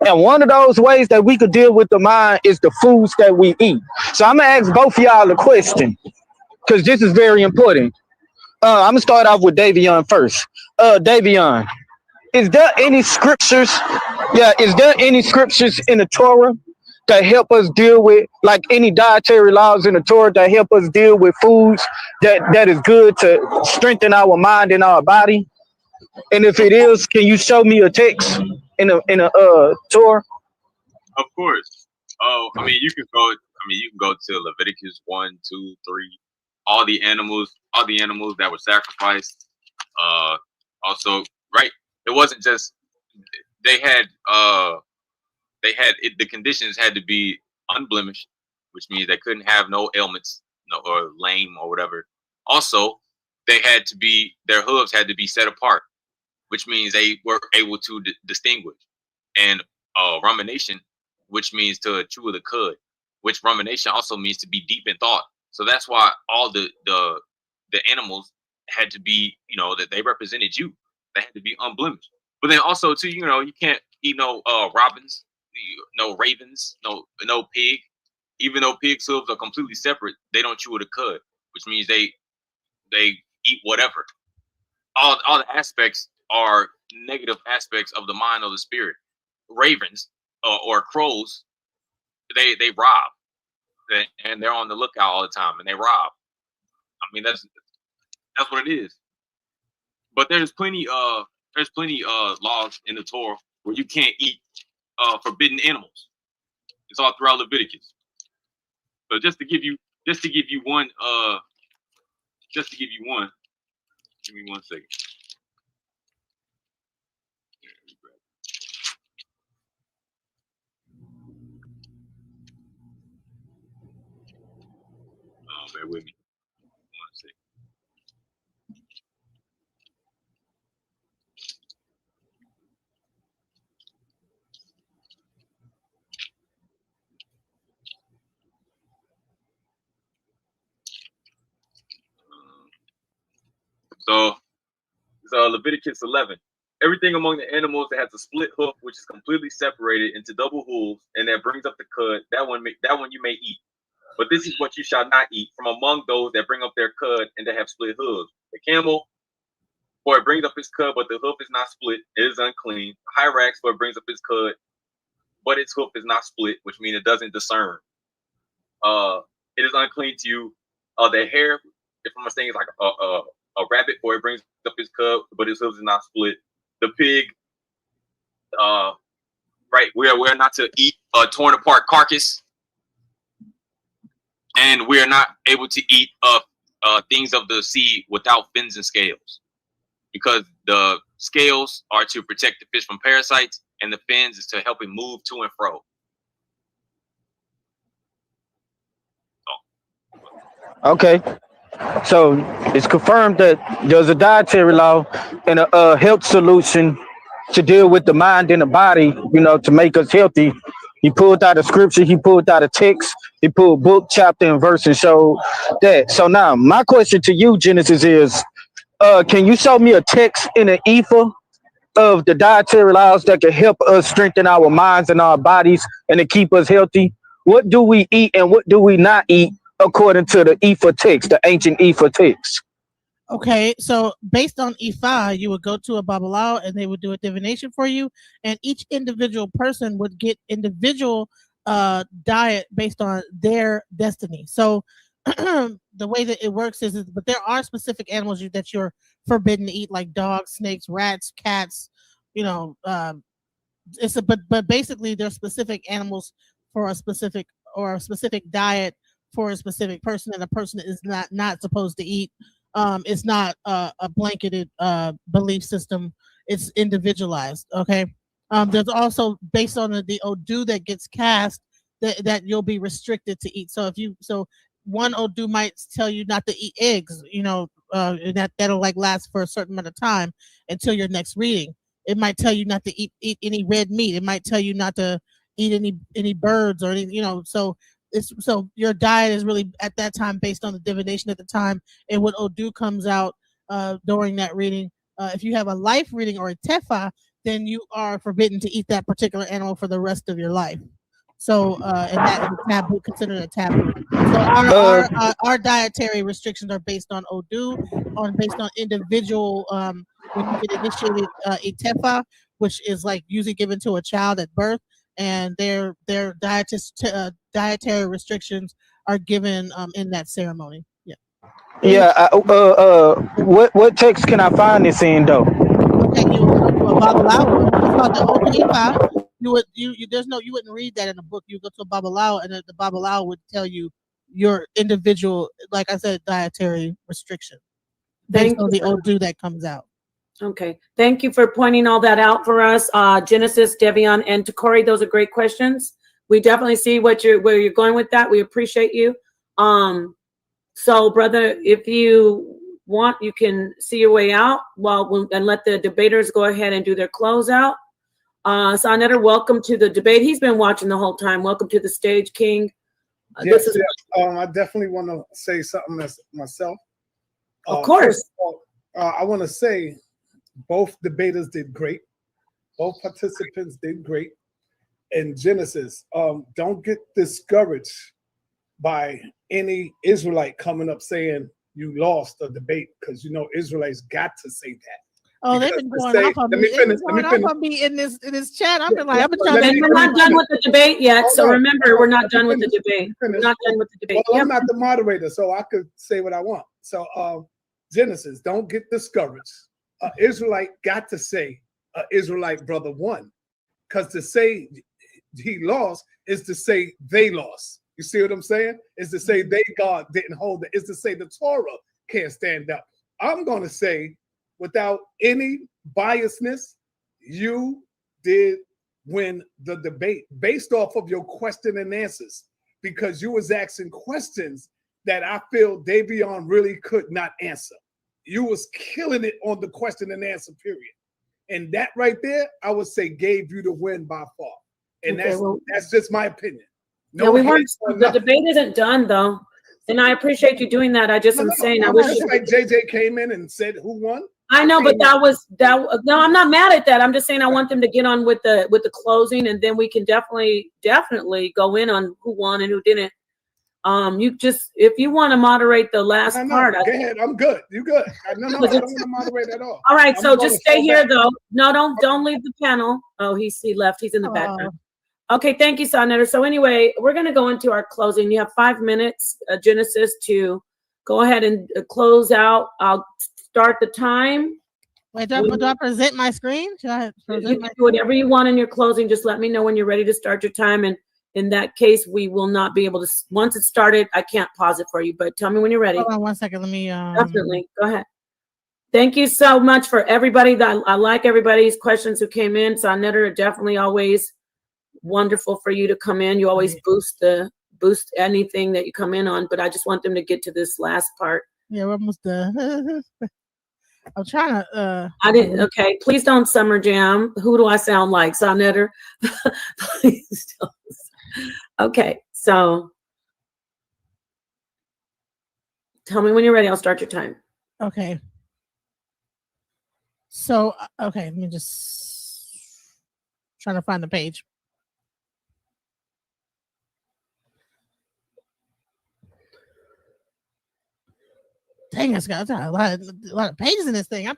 and one of those ways that we could deal with the mind is the foods that we eat. So I'm going to ask both of y'all a question because this is very important. I'm going to start off with Davion first. Davion, is there any scriptures? Yeah, is there any scriptures in the Torah that help us deal with, like any dietary laws in the Torah that help us deal with foods that is good to strengthen our mind and our body? And if it is, can you show me a text in a Torah? Of course. Oh, I mean, you can go to Leviticus 1, 2, 3. All the animals that were sacrificed. Also, right? It wasn't just they had the conditions had to be unblemished, which means they couldn't have no ailments, or lame or whatever. Also, their hooves had to be set apart, which means they were able to distinguish. And rumination, which means to chew the cud, which rumination also means to be deep in thought. So that's why all the animals had to be, that they represented you. They had to be unblemished. But then also too, you can't eat no robins, no ravens, no pig. Even though pig's hooves are completely separate, they don't chew the cud, which means they eat whatever. All the aspects are negative aspects of the mind or the spirit. Ravens or crows, they rob, and they're on the lookout all the time, and they rob. I mean, that's what it is. But there's plenty laws in the Torah where you can't eat forbidden animals. It's all throughout Leviticus. So just to give you one, give me 1 second. Bear with me 1 second. So Leviticus 11. Everything among the animals that has a split hoof, which is completely separated into double hooves, and that brings up the cud, that one you may eat. But this is what you shall not eat from among those that bring up their cud and that have split hooves. The camel, for it brings up its cud, but the hoof is not split, it is unclean. Hyrax, for it brings up its cud, but its hoof is not split, which means it doesn't discern. It is unclean to you. The hare, if I'm saying, is like a rabbit, for it brings up its cud, but its hoof is not split. The pig, right? We're not to eat a torn apart carcass, and we're not able to eat things of the sea without fins and scales, because the scales are to protect the fish from parasites, and the fins is to help it move to and fro. Okay. So it's confirmed that there's a dietary law and a health solution to deal with the mind and the body, to make us healthy. He pulled out a scripture, he pulled out a text, he pulled book, chapter, and verse and showed that. So now my question to you, Genesis, is can you show me a text in an ether of the dietary laws that can help us strengthen our minds and our bodies and to keep us healthy? What do we eat and what do we not eat according to the Ephah text, the ancient Ephah text? Okay, so based on Ifa, you would go to a Babalawo and they would do a divination for you, and each individual person would get individual diet based on their destiny. So the way that it works is, but there are specific animals that you're forbidden to eat, like dogs, snakes, rats, cats. But basically there's specific animals for a specific diet for a specific person, and a person is not supposed to eat. It's not a blanketed belief system. It's individualized. Okay. There's also, based on the Odu that gets cast, that you'll be restricted to eat. So one Odu might tell you not to eat eggs, that'll like last for a certain amount of time until your next reading. It might tell you not to eat any red meat. It might tell you not to eat any birds or any, so your diet is really at that time based on the divination at the time and what Odu comes out during that reading. If you have a life reading or a tefa, then you are forbidden to eat that particular animal for the rest of your life. So and that is taboo, considered a taboo. So our dietary restrictions are based on Odu, based on individual. When you get initiated a tefa, which is like usually given to a child at birth, and their dietary restrictions are given in that ceremony. Yeah. Yeah. What text can I find this in though? Okay, you would go to a Babalawo. It's called the Okipa. You wouldn't read that in a book. You go to a Babalawo, and the Babalawo would tell you your individual, like I said, dietary restriction based on the Odu that comes out. Okay, thank you for pointing all that out for us, Genesis, Devion, and Takori. Those are great questions. We definitely see where you're going with that. We appreciate you. So, brother, if you want, you can see your way out and let the debaters go ahead and do their closeout. Sonetta, welcome to the debate. He's been watching the whole time. Welcome to the stage, King. Yes. I definitely want to say something myself. Of course. I want to say both debaters did great. Both participants did great. And Genesis, don't get discouraged by any Israelite coming up saying you lost a debate, because Israelites got to say that. Oh, they've been going off on me. Off on me in this chat. I've been like, we're not done with the debate yet. So remember, we're not done with the debate. We're not done with the debate. Well, I'm not the moderator, so I could say what I want. So Genesis, don't get discouraged. Israelite got to say Israelite brother won, because to say he lost is to say they lost. You see what I'm saying? Is to say God didn't hold it. Is to say the Torah can't stand up. I'm going to say, without any biasness, you did win the debate based off of your question and answers, because you was asking questions that I feel Davion really could not answer. You was killing it on the question and answer period. And that right there, I would say gave you the win by far. And that's just my opinion. No, we weren't. The debate isn't done though. And I appreciate you doing that. I just am saying, I wish like JJ came in and said who won. I know, but that was that. No, I'm not mad at that. I'm just saying I want them to get on with the closing, and then we can definitely go in on who won and who didn't. You just if you want to moderate the last part. Go ahead. I'm good. You good? No, I don't want to moderate at all. All right, I'm so gonna just stay fall here back. though. No, don't leave the panel. Oh, he left. He's in the background. Okay, thank you, Sonetter. So anyway, we're going to go into our closing. You have 5 minutes, Genesis, to go ahead and close out. I'll start the time. Wait, do I present my screen? Should I present You can do whatever you want in your closing. Just let me know when you're ready to start your time. And in that case, we will not be able to, once it's started, I can't pause it for you, but tell me when you're ready. Hold on 1 second. Let me. Definitely. Go ahead. Thank you so much for everybody. I like everybody's questions who came in. Sonetter, definitely always wonderful for you to come in. You always boost anything that you come in on, but I just want them to get to this last part. Yeah, we're almost done. I'm trying to. I didn't. Okay, please don't summer jam. Who do I sound like, Sonetter? Please don't. Okay, so tell me when you're ready. I'll start your time. Okay. So okay, let me just trying to find the page. Dang, it's got a lot of pages in this thing.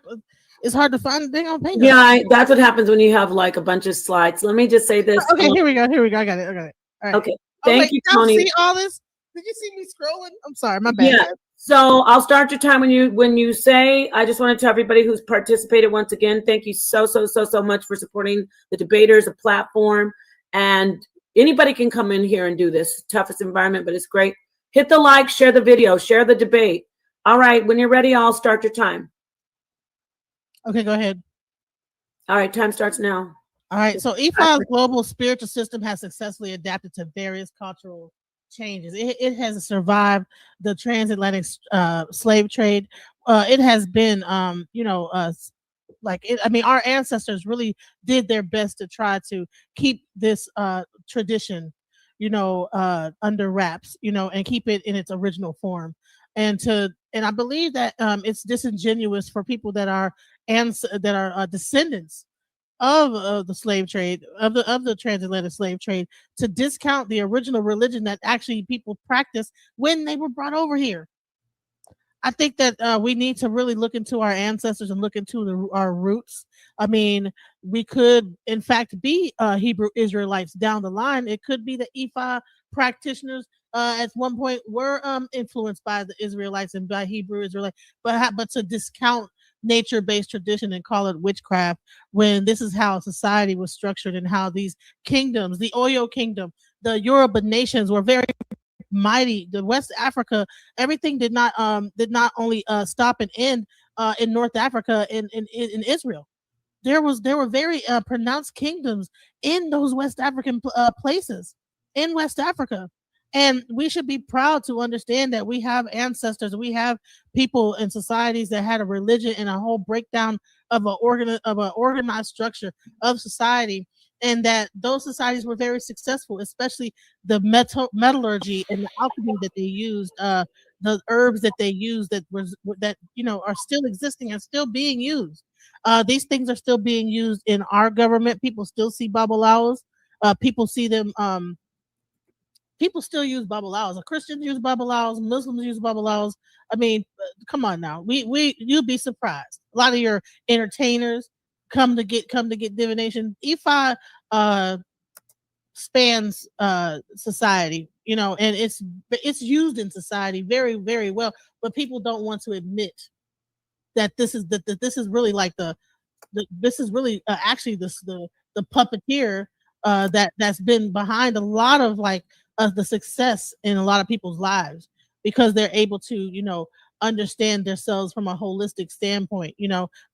It's hard to find the thing on page. Yeah, that's what happens when you have like a bunch of slides. Let me just say this. Okay, here we go. I got it. All right. Okay. Thank you, Y'all Tony. see all this? Did you see me scrolling? I'm sorry, my bad. Yeah. So I'll start your time when you say. I just want to tell everybody who's participated once again. Thank you so much for supporting the debaters, a platform, and anybody can come in here and do this. Toughest environment, but it's great. Hit the like, share the video, share the debate. All right, when you're ready, I'll start your time. Okay, go ahead. All right, time starts now. All right, so Ifa's global spiritual system has successfully adapted to various cultural changes. It has survived the transatlantic slave trade. It has been, our ancestors really did their best to try to keep this tradition, under wraps, and keep it in its original form. And I believe that it's disingenuous for people that are descendants of the slave trade, of the transatlantic slave trade, to discount the original religion that actually people practiced when they were brought over here. I think that we need to really look into our ancestors and look into our roots. I mean, we could, in fact, be Hebrew Israelites down the line. It could be the Ifa practitioners at one point were influenced by the Israelites and by Hebrew Israelites, but to discount nature-based tradition and call it witchcraft when this is how society was structured and how these kingdoms, the Oyo kingdom, the Yoruba nations, were very mighty. The West Africa, everything did not only stop and end in North Africa in Israel. There were very pronounced kingdoms in those West African places in West Africa. And we should be proud to understand that we have ancestors, we have people in societies that had a religion and a whole breakdown of an organized structure of society, and that those societies were very successful, especially the metallurgy and the alchemy that they used, the herbs that they used that are still existing and still being used. These things are still being used in our government. People still see babalaos. People see them. People still use babalaos. Christians use babalaos. Muslims use babalaos. I mean, come on now. You'd be surprised. A lot of your entertainers come to get divination. Ifa spans society, and it's used in society very, very well. But people don't want to admit that this is really like this is really actually the puppeteer that's been behind a lot of the success in a lot of people's lives, because they're able to understand themselves from a holistic standpoint,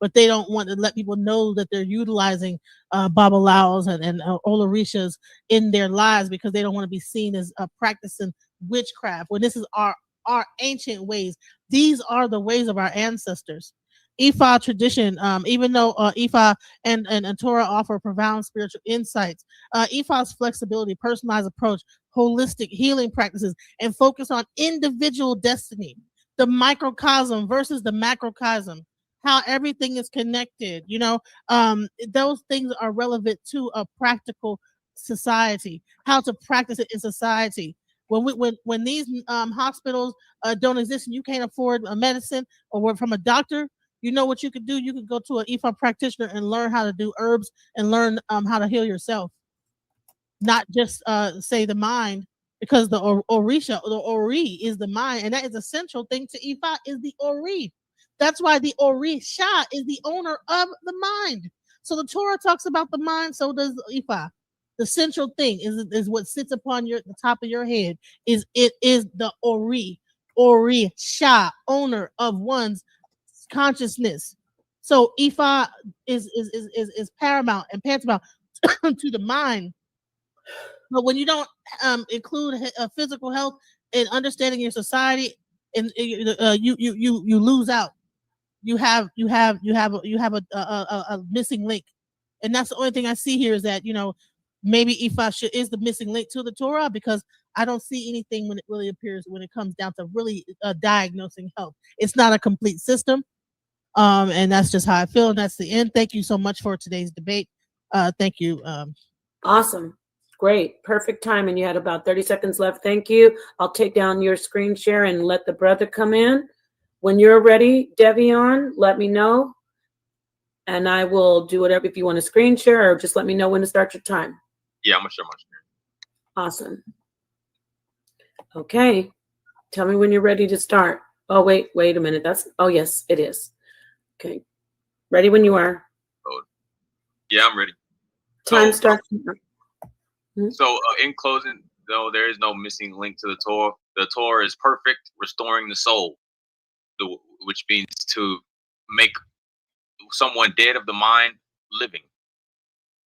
but they don't want to let people know that they're utilizing babalaos and Orishas in their lives, because they don't want to be seen as practicing witchcraft, when this is our ancient ways. These are the ways of our ancestors. Ifa tradition, even though Ifa and Torah offer profound spiritual insights, Ifa's flexibility, personalized approach, holistic healing practices, and focus on individual destiny, the microcosm versus the macrocosm. how everything is connected. Those things are relevant to a practical society, how to practice it in society. When these hospitals don't exist and you can't afford a medicine or work from a doctor, you know what you could do? You could go to an IFA practitioner and learn how to do herbs and learn how to heal yourself, not just say the mind, because the Orisha, the Ori is the mind, and that is a central thing to Ifa is the Ori. That's why the Orisha is the owner of the mind. So the Torah talks about the mind, so does Ifa. The central thing is what sits upon the top of your head. It is the Orisha, owner of one's consciousness. So Ifa is paramount and tantamount to the mind. But when you don't include physical health and understanding your society, and you lose out. You have a missing link, and that's the only thing I see here is that maybe Ifa is the missing link to the Torah, because I don't see anything when it really appears when it comes down to really diagnosing health. It's not a complete system, and that's just how I feel. And that's the end. Thank you so much for today's debate. Thank you. Awesome. Great. Perfect time. And you had about 30 seconds left. Thank you. I'll take down your screen share and let the brother come in. When you're ready, Devion, let me know. And I will do whatever, if you want to screen share, or just let me know when to start your time. Yeah, I'm going to share my screen. Awesome. Okay. Tell me when you're ready to start. Oh, wait a minute. Oh, yes, it is. Okay. Ready when you are. Oh, yeah, I'm ready. Time starts. So in closing, though, there is no missing link to the Torah. The Torah is perfect, restoring the soul, which means to make someone dead of the mind living,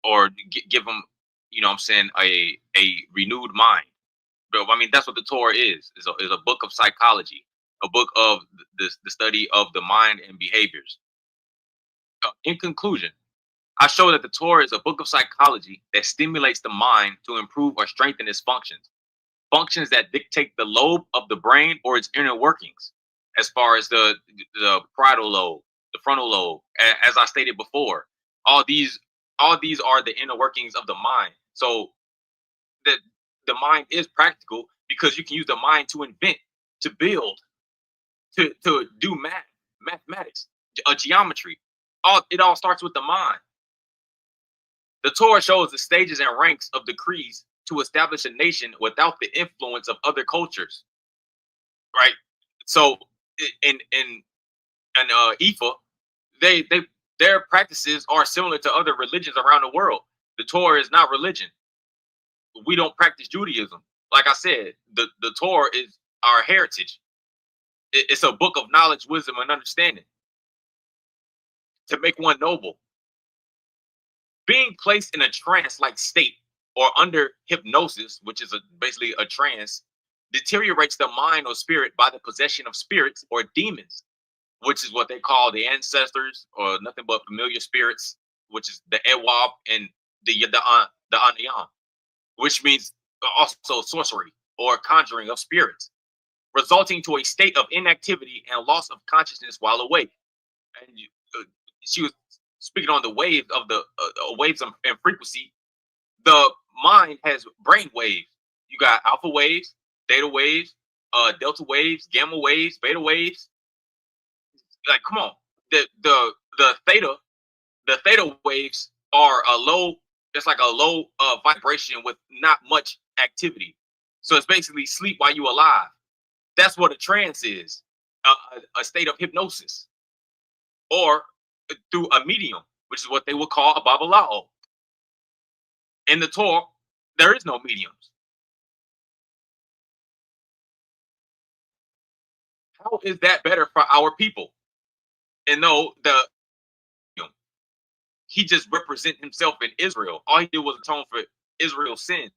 or give them, a renewed mind. But I mean, that's what the Torah is. Is a book of psychology, a book of the study of the mind and behaviors. In conclusion, I show that the Torah is a book of psychology that stimulates the mind to improve or strengthen its functions that dictate the lobe of the brain or its inner workings, as far as the parietal lobe, the frontal lobe. As I stated before, all these are the inner workings of the mind. So the mind is practical because you can use the mind to invent, to build, to do mathematics, geometry. It all starts with the mind. The Torah shows the stages and ranks of decrees to establish a nation without the influence of other cultures, right? So in Ifa, their practices are similar to other religions around the world. The Torah is not religion. We don't practice Judaism. Like I said, the Torah is our heritage. It's a book of knowledge, wisdom, and understanding to make one noble. Being placed in a trance-like state or under hypnosis, which is basically a trance, deteriorates the mind or spirit by the possession of spirits or demons, which is what they call the ancestors, or nothing but familiar spirits, which is the Ewab and the Aniyam, which means also sorcery or conjuring of spirits, resulting to a state of inactivity and loss of consciousness while awake. And she was speaking on the waves of the waves and frequency. The mind has brain waves. You got alpha waves, theta waves, delta waves, gamma waves, beta waves. Like, come on, the theta waves are a low. It's like a low vibration with not much activity. So it's basically sleep while you alive. That's what a trance is, a state of hypnosis, or through a medium, which is what they would call a babalao. In the Torah, there is no mediums. How is that better for our people? And no, he just represents himself in Israel. All he did was atone for Israel's sins.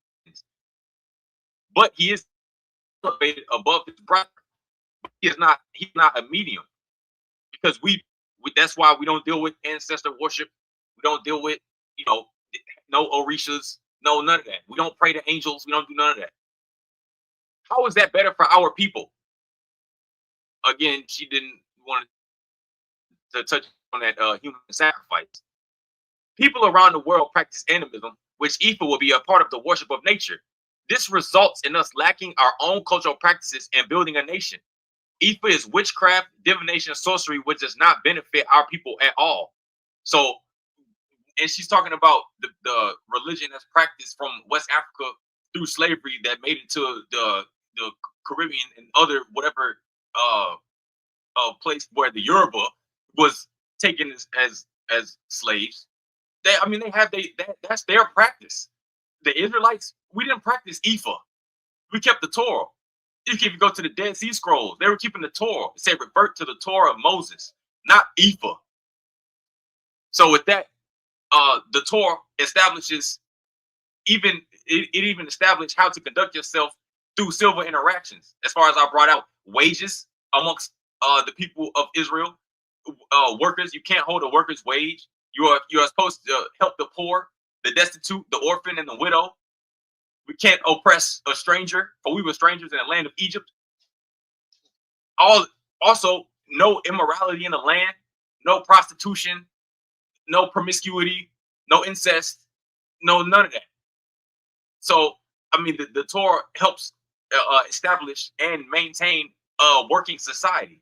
But he is elevated above his brother. He's not a medium, because we that's why we don't deal with ancestor worship. We don't deal with, no Orishas, no, none of that. We don't pray to angels. We don't do none of that. How is that better for our people? Again, she didn't want to to touch on that human sacrifice. People around the world practice animism, which Ifa will be a part of the worship of nature. This results in us lacking our own cultural practices and building a nation. Ifa is witchcraft, divination, sorcery, which does not benefit our people at all. So, and she's talking about the religion that's practiced from West Africa through slavery that made it to the Caribbean and other whatever place where the Yoruba was taken as slaves. They have that's their practice. The Israelites, we didn't practice Ifa. We kept the Torah. If you go to the Dead Sea Scrolls, they were keeping the Torah. It said revert to the Torah of Moses, not Ifa. So with that, the Torah establishes it even established how to conduct yourself through civil interactions. As far as I brought out wages amongst the people of Israel, workers, you can't hold a worker's wage. You are supposed to help the poor, the destitute, the orphan, and the widow. We can't oppress a stranger, for we were strangers in the land of Egypt. Also, no immorality in the land, no prostitution, no promiscuity, no incest, none of that. So, the Torah helps establish and maintain a working society.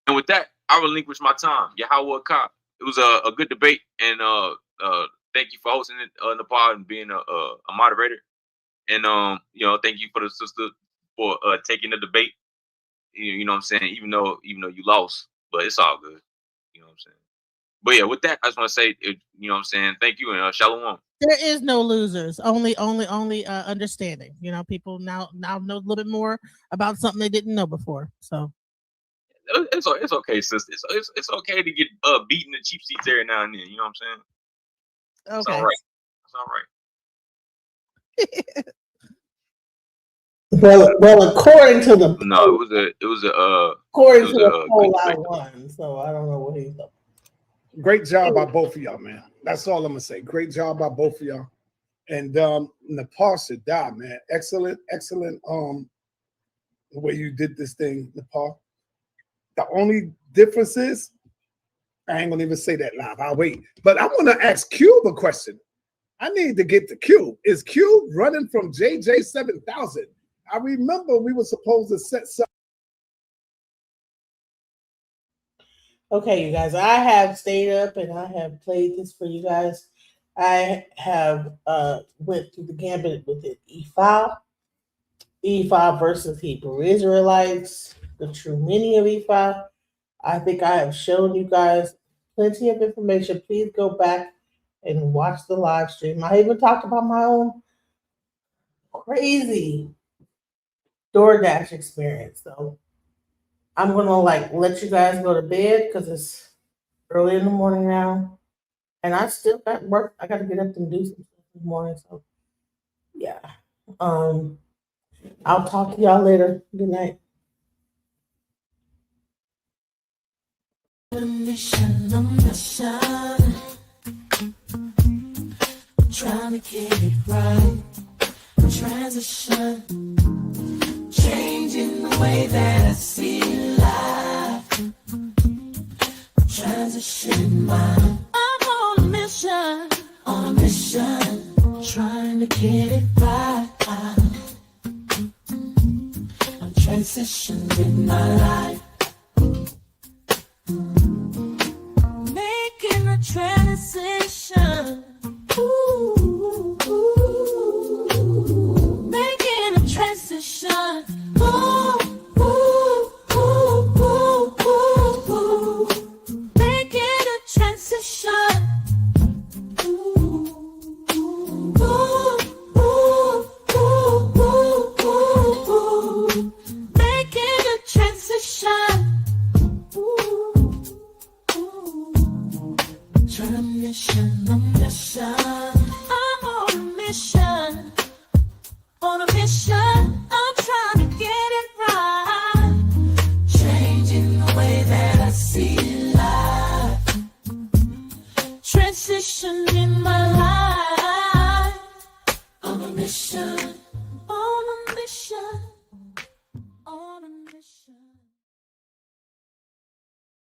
And with that, I relinquish my time. Yahweh Ka. It was a good debate, and thank you for hosting it, Nepal, and being a moderator. And thank you for the sister for taking the debate. You know what I'm saying? Even though you lost, but it's all good. You know what I'm saying? But yeah, with that, I just want to say, you know what I'm saying? Thank you, and shalom. There is no losers, only understanding. People now know a little bit more about something they didn't know before. So it's okay, sister. It's okay to get beaten in cheap seats every now and then. You know what I'm saying? okay, It's all right. It's all right. Well, according to the No, it was a according to the poll, I won. So I don't know what he's doing. Great job by both of y'all, man. That's all I'm gonna say. Great job by both of y'all. And Nepal should die, man. Excellent. The way you did this thing, Nepal. The only difference is, I ain't gonna even say that live. I'll wait. But I'm gonna ask Cube a question. I need to get to Cube. Is Cube running from JJ 7000? I remember we were supposed to set something. Okay, you guys, I have stayed up and I have played this for you guys. I have went through the gambit with it. E5 versus Hebrew Israelites, the true meaning of E5. I think I have shown you guys plenty of information. Please go back and watch the live stream. I even talked about my own crazy DoorDash experience. So I'm gonna let you guys go to bed because it's early in the morning now, and I still got work. I got to get up and do some stuff this morning. So yeah, I'll talk to y'all later. Good night. Trying to get it right. Transition. Changing the way that I see life. Transition mind. I'm on a mission. Trying to get it right. I'm transitioning my life. Making a transition. Ooh, making a transition. Ooh, ooh, ooh, ooh, ooh, ooh. Making a transition. Ooh, ooh, ooh, ooh, ooh, ooh. Making a transition. I'm on a mission, on a mission.